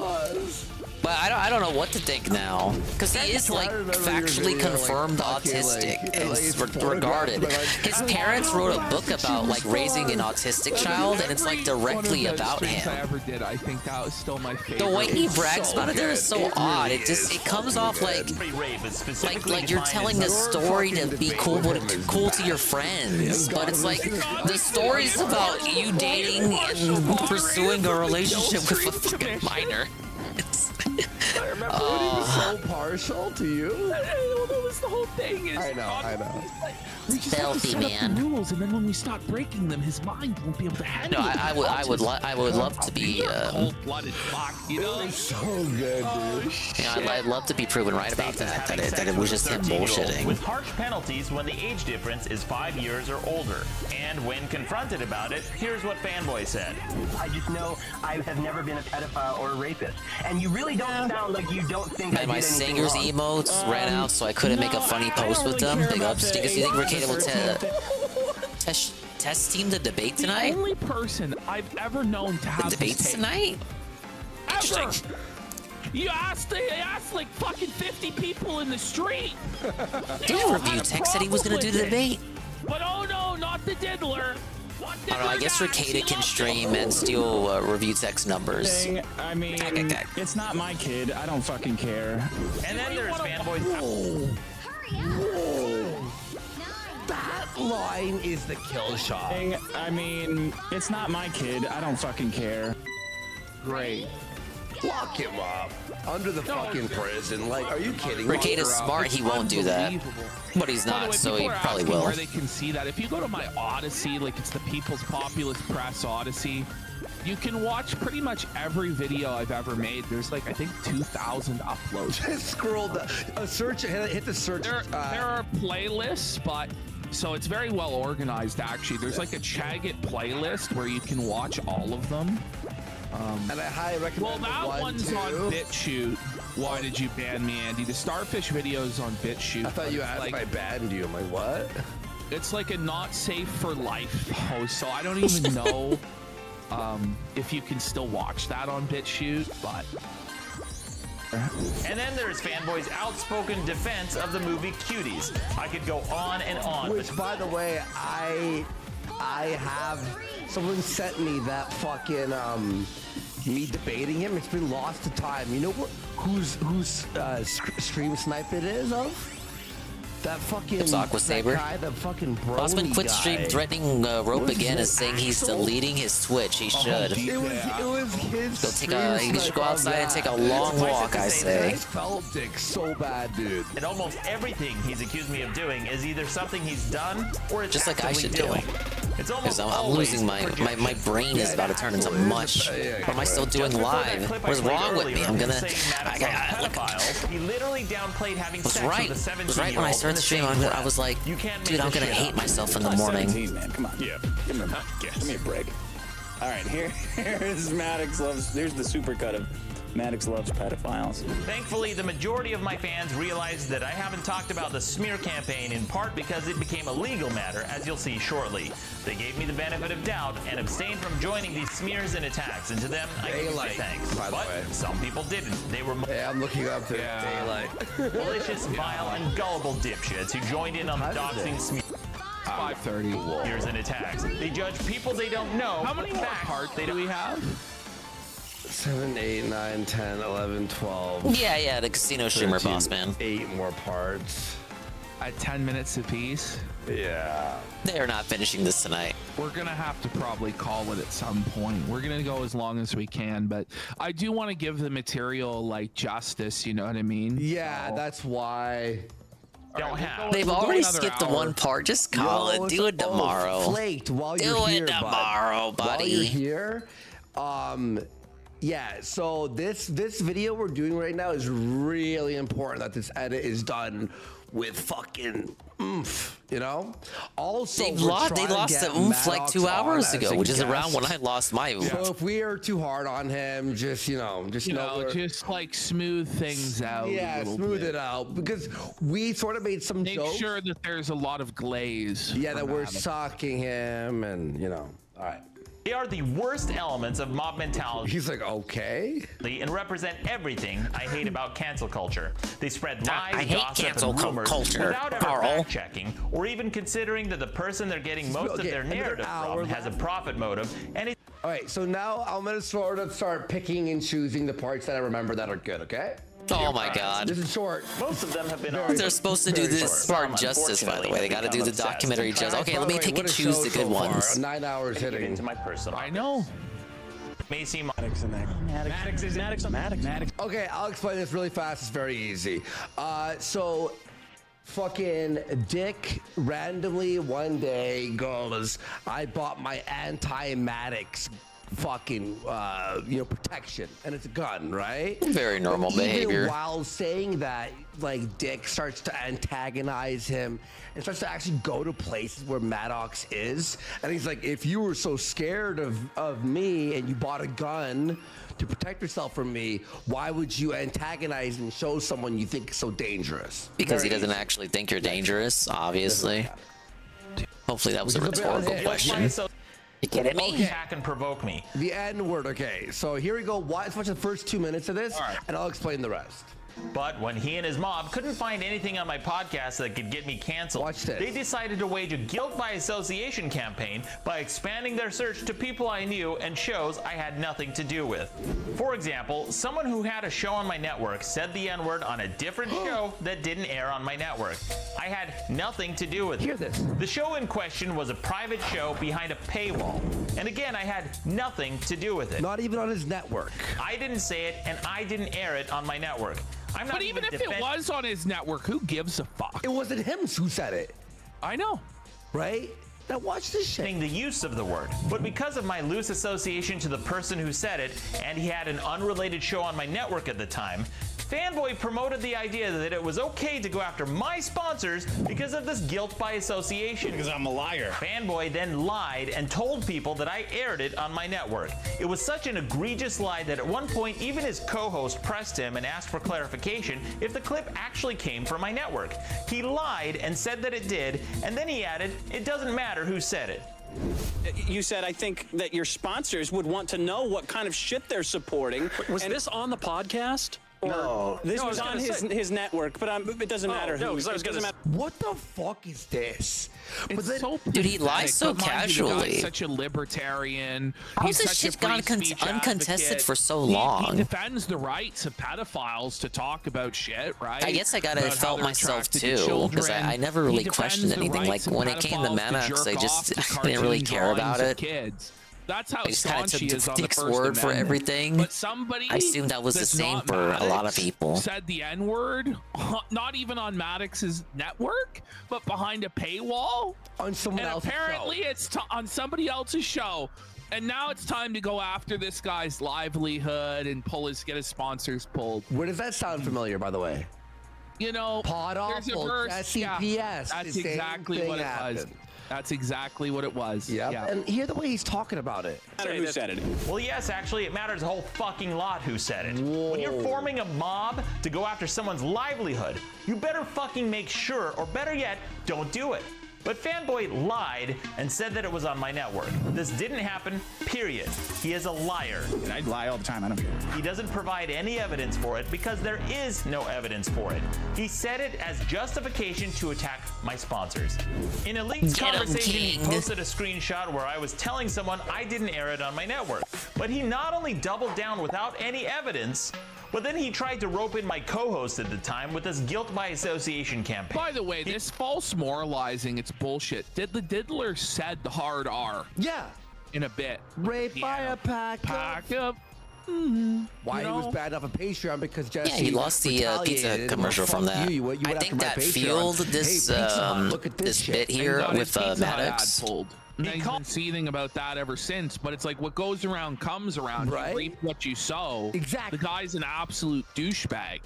But I don't know what to think now, because he is like factually confirmed autistic. It's regarded. His parents wrote a book about like raising an autistic child, and it's like directly about him. I ever did. I think that was still my favorite. The way he brags about it there is so odd. It comes off like you're telling a story to be cool to your friends, but it's like the story's about you dating and pursuing a relationship with a fucking minor. so partial to you. That was the whole thing. Is I know. We just Filthy, have to set up man. the rules, and then when we start breaking them, his mind won't be able to handle No, it. I would love to be. Cold-blooded fuck, you know? So good, dude. I'd love to be proven right about that. That it was just him bullshitting. With harsh penalties when the age difference is 5 years or older. And when confronted about it, here's what Fanboy said. I just know I have never been a pedophile or a rapist. And you really don't sound like you don't think I And did my anything singer's wrong. emotes ran out, so I couldn't make a funny post with them. Big ups. Do you think Ricada will test team the debate tonight? The only person I've ever known to have debates tonight? Ever. You asked like fucking 50 people in the street. Didn't Review Tech said he was going to do the debate? But oh no, not the diddler. I don't know, I guess Ricada can stream and steal Review Tech's numbers. I mean, it's not my kid. I don't fucking care. And then there's Fanboy's. That line is the kill shot. I mean, it's not my kid. I don't fucking care. Great. Lock him up. Under the fucking prison. Like, are you kidding? Ricada's smart, he won't do that. But he's By the not, way, so he people are probably asking will. Where they can see that. If you go to my Odyssey, like it's the People's Populist Press Odyssey, you can watch pretty much every video I've ever made. There's like, I think 2,000 uploads. Just scroll down. Search, hit the search. There are playlists, but so it's very well organized actually. There's like a Chagget playlist where you can watch all of them. And I highly recommend Well, that one's on BitChute. Why did you ban me, Andy? The Starfish video is on BitChute. I thought you asked if I banned you. I'm like, what? It's like a not safe for life post, so I don't even know if you can still watch that on BitChute, but... And then there's Fanboy's outspoken defense of the movie Cuties. I could go on and on. Which, by the way, I have... Someone sent me that fucking, me debating him. It's been lost to time. You know what? Whose stream snipe it is of? That fucking... It's Aqua Saber. That guy, the fucking brony Osman quit guy. stream threatening Rope Was again it and saying he's Axel? deleting his Twitch. He should. It was his Go take a, he should go outside and take a long Suffice it walk, to I say say. I felt dick so bad, dude. And almost everything he's accused me of doing is either something he's done or it's Just like I should actively do. doing. It's Because almost I'm always losing my brain is about to turn into mush. What am I still doing live? What is wrong with me? I'm gonna... He literally downplayed having Was sex right. with a 17-year-old. Was right when I started the stream. I was like, dude, I'm gonna hate myself in the morning. 17, man. Come on. Yeah. Give me a break. All right, here's Maddox loves. There's the supercut of Maddox loves pedophiles. Thankfully, the majority of my fans realized that I haven't talked about the smear campaign in part because it became a legal matter, as you'll see shortly. They gave me the benefit of doubt and abstained from joining these smears and attacks, and to them, I give you thanks. by the But way. some people didn't. They were Yeah, I'm looking up to Daylight. malicious, vile, and gullible dipshits who joined in on the doxing smear. 5:30. Smears and attacks. They judge people they don't know. How many more parts do we have? 7, 8, 9, 10, 11, 12. Yeah, the casino streamer 13, boss man. 8 more parts. At 10 minutes apiece. Yeah. They're not finishing this tonight. We're gonna have to probably call it at some point. We're gonna go as long as we can, but I do want to give the material like justice. You know what I mean? Yeah, that's why. Don't have. They've already skipped the one part. Just call it. Do it tomorrow. Flaked while Do you're it here, tomorrow, bud. While you're buddy. here, yeah. So this video we're doing right now is really important that this edit is done with fucking oomph. You know. Also, They lost the oomph like 2 hours ago, which is around when I lost my oomph. So if we are too hard on him, just know just like smooth things out. Yeah, smooth it out because we sort of made some Make jokes. sure that there's a lot of glaze. Yeah, that we're sucking him, and all right. They are the worst elements of mob mentality. He's like, okay. And represent everything I hate about cancel culture. They spread lies, I hate gossip, cancel and rumors culture, without ever Carl. fact checking or even considering that the person they're getting most of their narrative from has a profit motive. And All right, so now I'm gonna sort of start picking and choosing the parts that I remember that are good. Okay. Oh my god. This is short. Most of them have been They're supposed to do this part justice, by the way. They gotta do the documentary justice. Okay, let me pick and choose the good ones. 9 hours hitting. Into my personal. I know. may seem Maddox. Okay, I'll explain this really fast. It's very easy. So fucking Dick randomly one day goes, I bought my anti-Maddox fucking protection, and it's a gun, right? Very normal behavior. Even while saying that, like, Dick starts to antagonize him and starts to actually go to places where Maddox is, and he's like, if you were so scared of me and you bought a gun to protect yourself from me, why would you antagonize and show someone you think is so dangerous? Because he doesn't actually think you're dangerous, obviously. Hopefully that was a rhetorical question. You kidding me? Attack and provoke me. The N word, okay. So here we go. Let's watch the first 2 minutes of this, and I'll explain the rest. But when he and his mob couldn't find anything on my podcast that could get me canceled, they decided to wage a guilt by association campaign by expanding their search to people I knew and shows I had nothing to do with. For example, someone who had a show on my network said the N-word on a different show that didn't air on my network. I had nothing to do with it. Hear this. The show in question was a private show behind a paywall. And again, I had nothing to do with it. Not even on his network. I didn't say it, and I didn't air it on my network. But even if it was on his network, who gives a fuck? It wasn't him who said it. I know. Right? Now watch this shit. The use of the word. But because of my loose association to the person who said it, and he had an unrelated show on my network at the time, Fanboy promoted the idea that it was okay to go after my sponsors because of this guilt by association. Because I'm a liar. Fanboy then lied and told people that I aired it on my network. It was such an egregious lie that at one point even his co-host pressed him and asked for clarification if the clip actually came from my network. He lied and said that it did, and then he added, it doesn't matter who said it. You said, I think that your sponsors would want to know what kind of shit they're supporting. Was this on the podcast? No, this was on his network, but it doesn't matter. No, because I was going to say, what the fuck is this? It's so dude, he lies so casually. He's such a libertarian. How's this shit gone uncontested for so long? He defends the rights of pedophiles to talk about shit, right? I guess I gotta felt myself too, because I never really questioned anything. Like when it came to Maddox, I didn't really care about it. That's how I just kind of took is on the Dick's First word for Amendment. everything. But somebody I assumed that was the same for a lot of people. Said the N-word, not even on Maddox's network, but behind a paywall on someone else's show. Apparently, it's on somebody else's show. And now it's time to go after this guy's livelihood and get his sponsors pulled. Where does that sound familiar, by the way? You know, there's a verse. SCPS. That's exactly what it was. That's exactly what it was. Yep. Yeah. And hear the way he's talking about it. Who said it? Well, yes, actually, it matters a whole fucking lot who said it. Whoa. When you're forming a mob to go after someone's livelihood, you better fucking make sure, or better yet, don't do it. But Fanboy lied and said that it was on my network. This didn't happen, period. He is a liar. And I lie all the time, I don't care. He doesn't provide any evidence for it because there is no evidence for it. He said it as justification to attack my sponsors. In a leaked conversation, he posted a screenshot where I was telling someone I didn't air it on my network. But he not only doubled down without any evidence, but then he tried to rope in my co-host at the time with this guilt by association campaign. By the way, this false moralizing, it's bullshit. The Diddler said the hard R. Yeah. In a bit. Raped by a pack of... Why he was banned off of Patreon because Jesse he lost the pizza commercial from that. I think that fueled this this bit here with Maddox. He's been seething about that ever since, but it's like what goes around comes around. Right? You reap what you sow. Exactly. The guy's an absolute douchebag.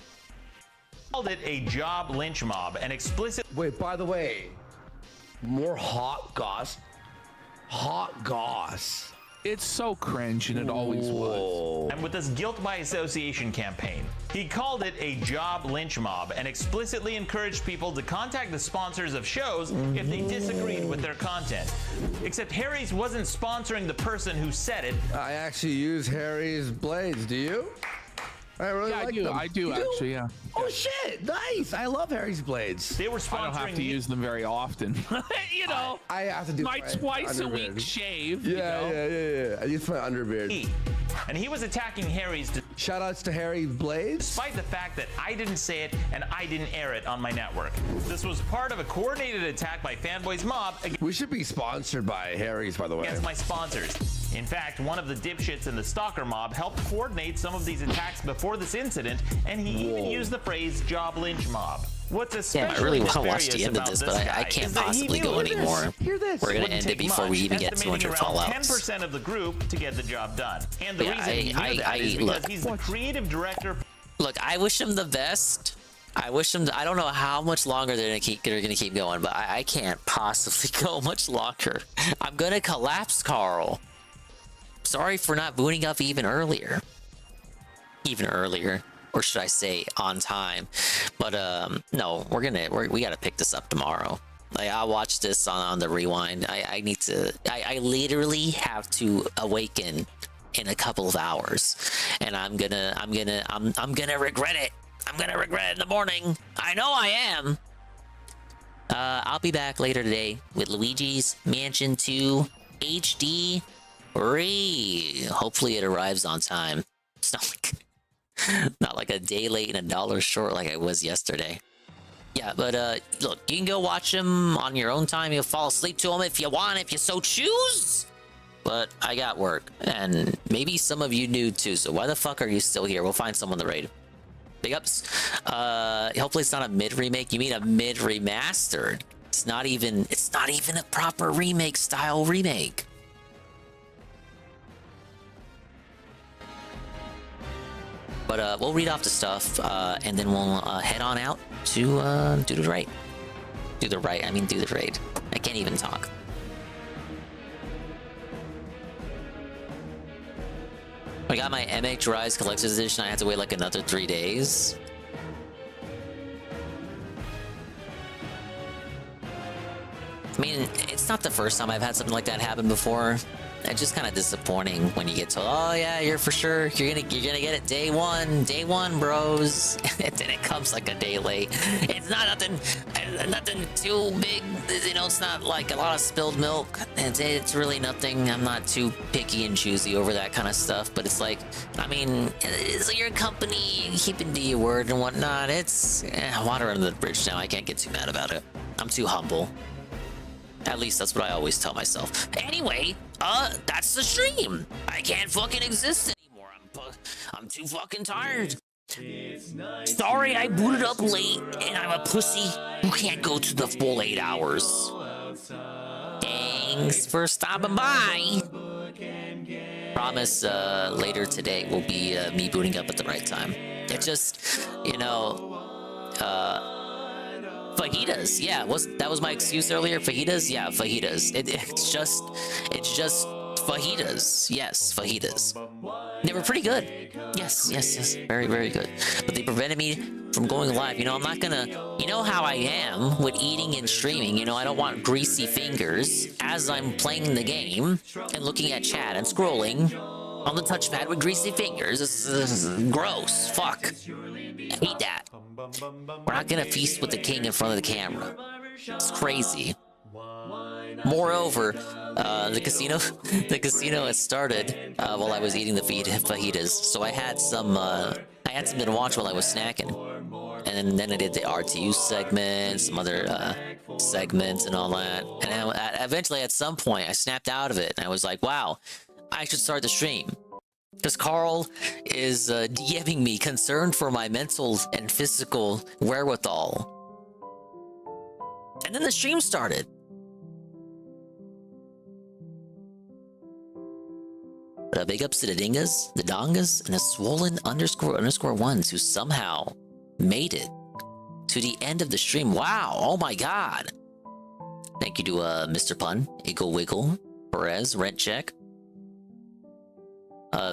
Called it a job lynch mob, an explicit. Wait, by the way, more hot goss. Hot goss. It's so cringe, and it always was. And with this guilt by association campaign, he called it a job lynch mob and explicitly encouraged people to contact the sponsors of shows if they disagreed with their content. Except Harry's wasn't sponsoring the person who said it. I actually use Harry's blades. Do you? I really like them. I do actually, yeah. Oh shit, nice! I love Harry's blades. They were sponsoring. I don't have to use them very often. You know, I have to do my twice a week shave. Yeah, you know? yeah. I use my underbeard. And he was attacking Harry's. Shout outs to Harry's blades. Despite the fact that I didn't say it and I didn't air it on my network. This was part of a coordinated attack by Fanboy's mob. We should be sponsored by Harry's, by the way. Against my sponsors. In fact, one of the dipshits in the stalker mob helped coordinate some of these attacks before this incident, and he even used the phrase job lynch mob. What's especially I really want to watch the end of nefarious this, about but I guy can't is that he possibly knew go this. anymore. Hear this. We're gonna Wouldn't end it take before we much, even get estimating 200 around fallouts. 10% of the group to get the job done. And the Yeah, reason he knew that is because look. he's the creative director. Look, I wish him the best. I wish him. I don't know how much longer they're gonna keep going, but I can't possibly go much longer. I'm gonna collapse, Carl. Sorry for not booting up even earlier. Or should I say on time? But no, we gotta pick this up tomorrow. Like, I'll watch this on the rewind. I need to. I literally have to awaken in a couple of hours, and I'm gonna regret it. I'm gonna regret it in the morning. I know I am. I'll be back later today with Luigi's Mansion 2 HD. Hopefully it arrives on time. It's not like a day late and $1 short like I was yesterday. Yeah, but look, you can go watch them on your own time. You'll fall asleep to them if you want, if you so choose. But I got work, and maybe some of you do too. So why the fuck are you still here? We'll find someone to raid. Big ups. Hopefully it's not a mid remake. You mean a mid remastered? It's not even a proper remake style remake. But we'll read off the stuff, and then we'll head on out to do the raid. Do the raid. I can't even talk. I got my MH Rise Collector's Edition. I had to wait like another 3 days. I mean, it's not the first time I've had something like that happen before. It's just kind of disappointing when you get told, "Oh yeah, you're for sure you're gonna get it day one, bros," and then it comes like a day late. It's not nothing too big, you know. It's not like a lot of spilled milk. It's really nothing. I'm not too picky and choosy over that kind of stuff. But it's like, I mean, it's your company, keeping to your word and whatnot. It's water under the bridge now. I can't get too mad about it. I'm too humble. At least that's what I always tell myself. Anyway, that's the stream. I can't fucking exist anymore. I'm too fucking tired. Sorry I booted up late and I'm a pussy who can't go to the full 8 hours. Thanks for stopping by. Promise later today will be me booting up at the right time. It just, you know, fajitas, yeah. That was my excuse earlier. Fajitas, yeah, fajitas. It's just fajitas. Yes, fajitas. They were pretty good. Yes. Very, very good. But they prevented me from going live. You know, I'm not gonna. You know how I am with eating and streaming. You know, I don't want greasy fingers as I'm playing the game and looking at chat and scrolling on the touchpad with greasy fingers. This is gross. Fuck. I hate that. We're not gonna feast with the king in front of the camera. It's crazy. Moreover, the casino had started while I was eating the fajitas, so I had something to watch while I was snacking, and then I did the RTU segment, some other segments, and all that. And eventually, at some point, I snapped out of it, and I was like, "Wow, I should start the stream." Because Carl is DMing me, concerned for my mental and physical wherewithal. And then the stream started. Big ups to the dingas, the dongas, and the swollen underscore ones who somehow made it to the end of the stream. Wow, oh my god. Thank you to Mr. Pun, Iggle Wiggle, Perez, Rent Check,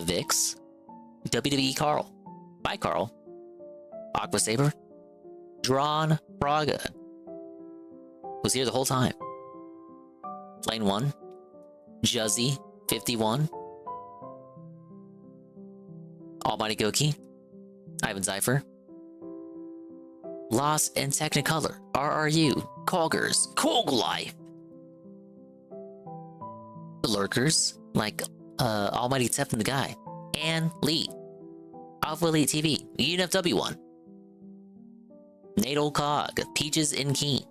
Vix, WWE Carl, Bye Carl, Aqua Saber, Drawn Braga was here the whole time. Lane 1, Juzzy 51, Almighty Goki, Ivan Zypher, Lost and Technicolor, RRU, Colgers, Kog Life, the Lurkers, like Almighty Tef and the Guy, and Lee, Alpha Elite TV, UNFW1, Natal Cog, Peaches and Keen,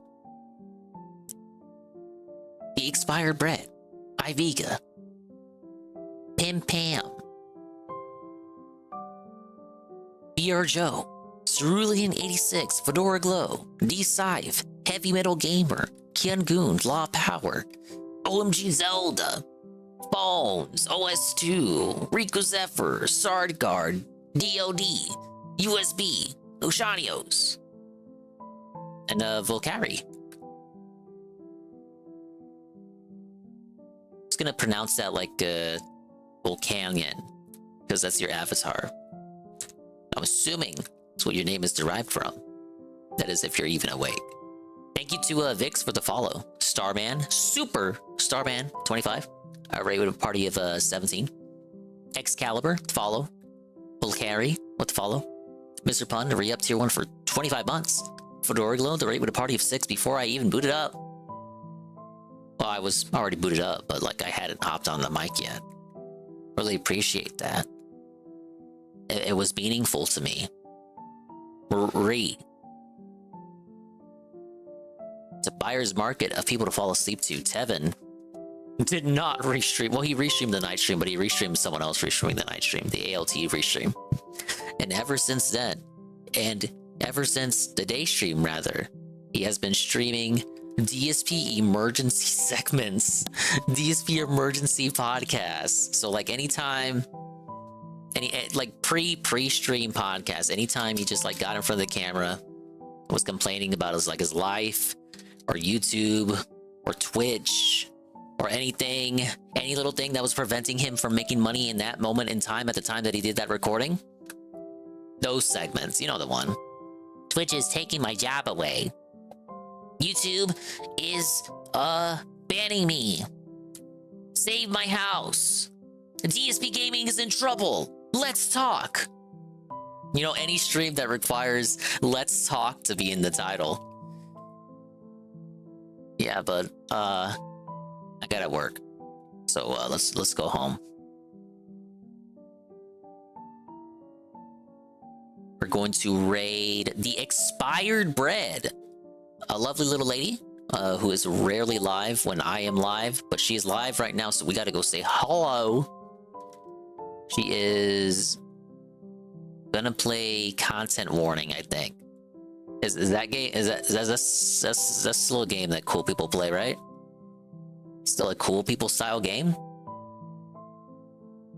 The Expired Bread, Iviga, Pim Pam, BR Joe, Cerulean86, Fedora Glow, D Scythe, Heavy Metal Gamer, Kian Goon, Law Power, OMG Zelda, Bones, OS2, Rico Zephyr, Sardguard, DOD, USB, Oceanios, and Volcari. I'm just gonna pronounce that like Volcanian, because that's your avatar. I'm assuming that's what your name is derived from. That is, if you're even awake. Thank you to Vix for the follow. Starman, Super Starman 25. Ray with a party of 17. Excalibur, follow. Volcari, what the follow? Mr. Pun, re-up tier 1 for 25 months. Fedora Glow, the rate with a party of 6 before I even booted up. Well, I was already booted up, but like I hadn't hopped on the mic yet. Really appreciate that. It was meaningful to me. It's a buyer's market of people to fall asleep to. Tevin did not restream. Well, he restreamed the night stream, but he restreamed someone else restreaming the night stream, the ALT restream. And ever since then, and ever since the day stream, rather, he has been streaming DSP emergency segments, DSP emergency podcasts. So like anytime, like pre-stream podcast, anytime he just like got in front of the camera, was complaining about his life, or YouTube, or Twitch, or anything, any little thing that was preventing him from making money in that moment in time, at the time that he did that recording. Those segments, you know the one. Twitch is taking my job away. YouTube is banning me. Save my house. DSP Gaming is in trouble. Let's talk. You know, any stream that requires "let's talk" to be in the title. Yeah, but I gotta work, so let's go home. We're going to raid the Expired Bread, a lovely little lady who is rarely live when I am live, but she is live right now, so we gotta go say hello. She is gonna play Content Warning, I think. Is that game? That's still a game that cool people play, right? Still a cool people style game.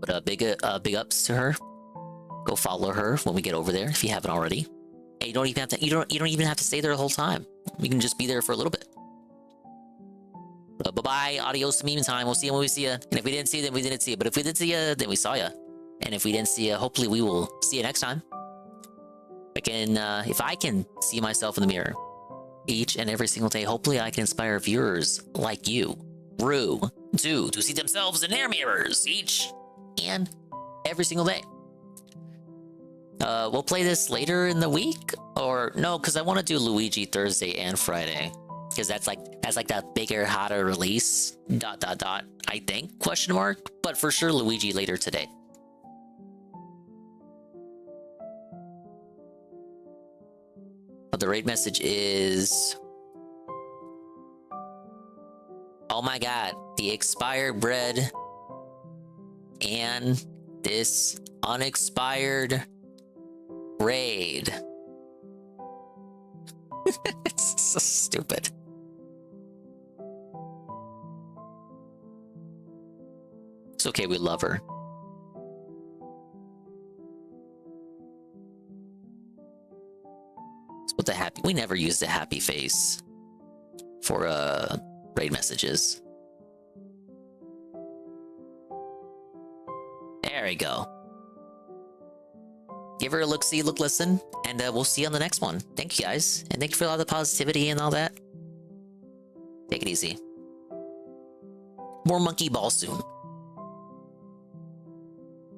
But big ups to her. Go follow her when we get over there if you haven't already. Hey, you don't even have to. You don't even have to stay there the whole time. You can just be there for a little bit. Bye bye. Adios. Meantime, we'll see you when we see you. And if we didn't see you, then we didn't see you. But if we did see you, then we saw you. And if we didn't see you, hopefully we will see you next time. If I can see myself in the mirror each and every single day, hopefully I can inspire viewers like you, to see themselves in their mirrors each and every single day. We'll play this later in the week, or no, because I want to do Luigi Thursday and Friday, because that's like that bigger, hotter release. ... I think ? But for sure Luigi later today. But the raid message is, oh my god, the Expired Bread and this unexpired raid. It's so stupid. It's okay, we love her. With the happy, we never use the happy face for raid messages. There we go. Give her a look, see, look, listen, and we'll see you on the next one. Thank you guys, and thank you for all the positivity and all that. Take it easy. More monkey ball soon.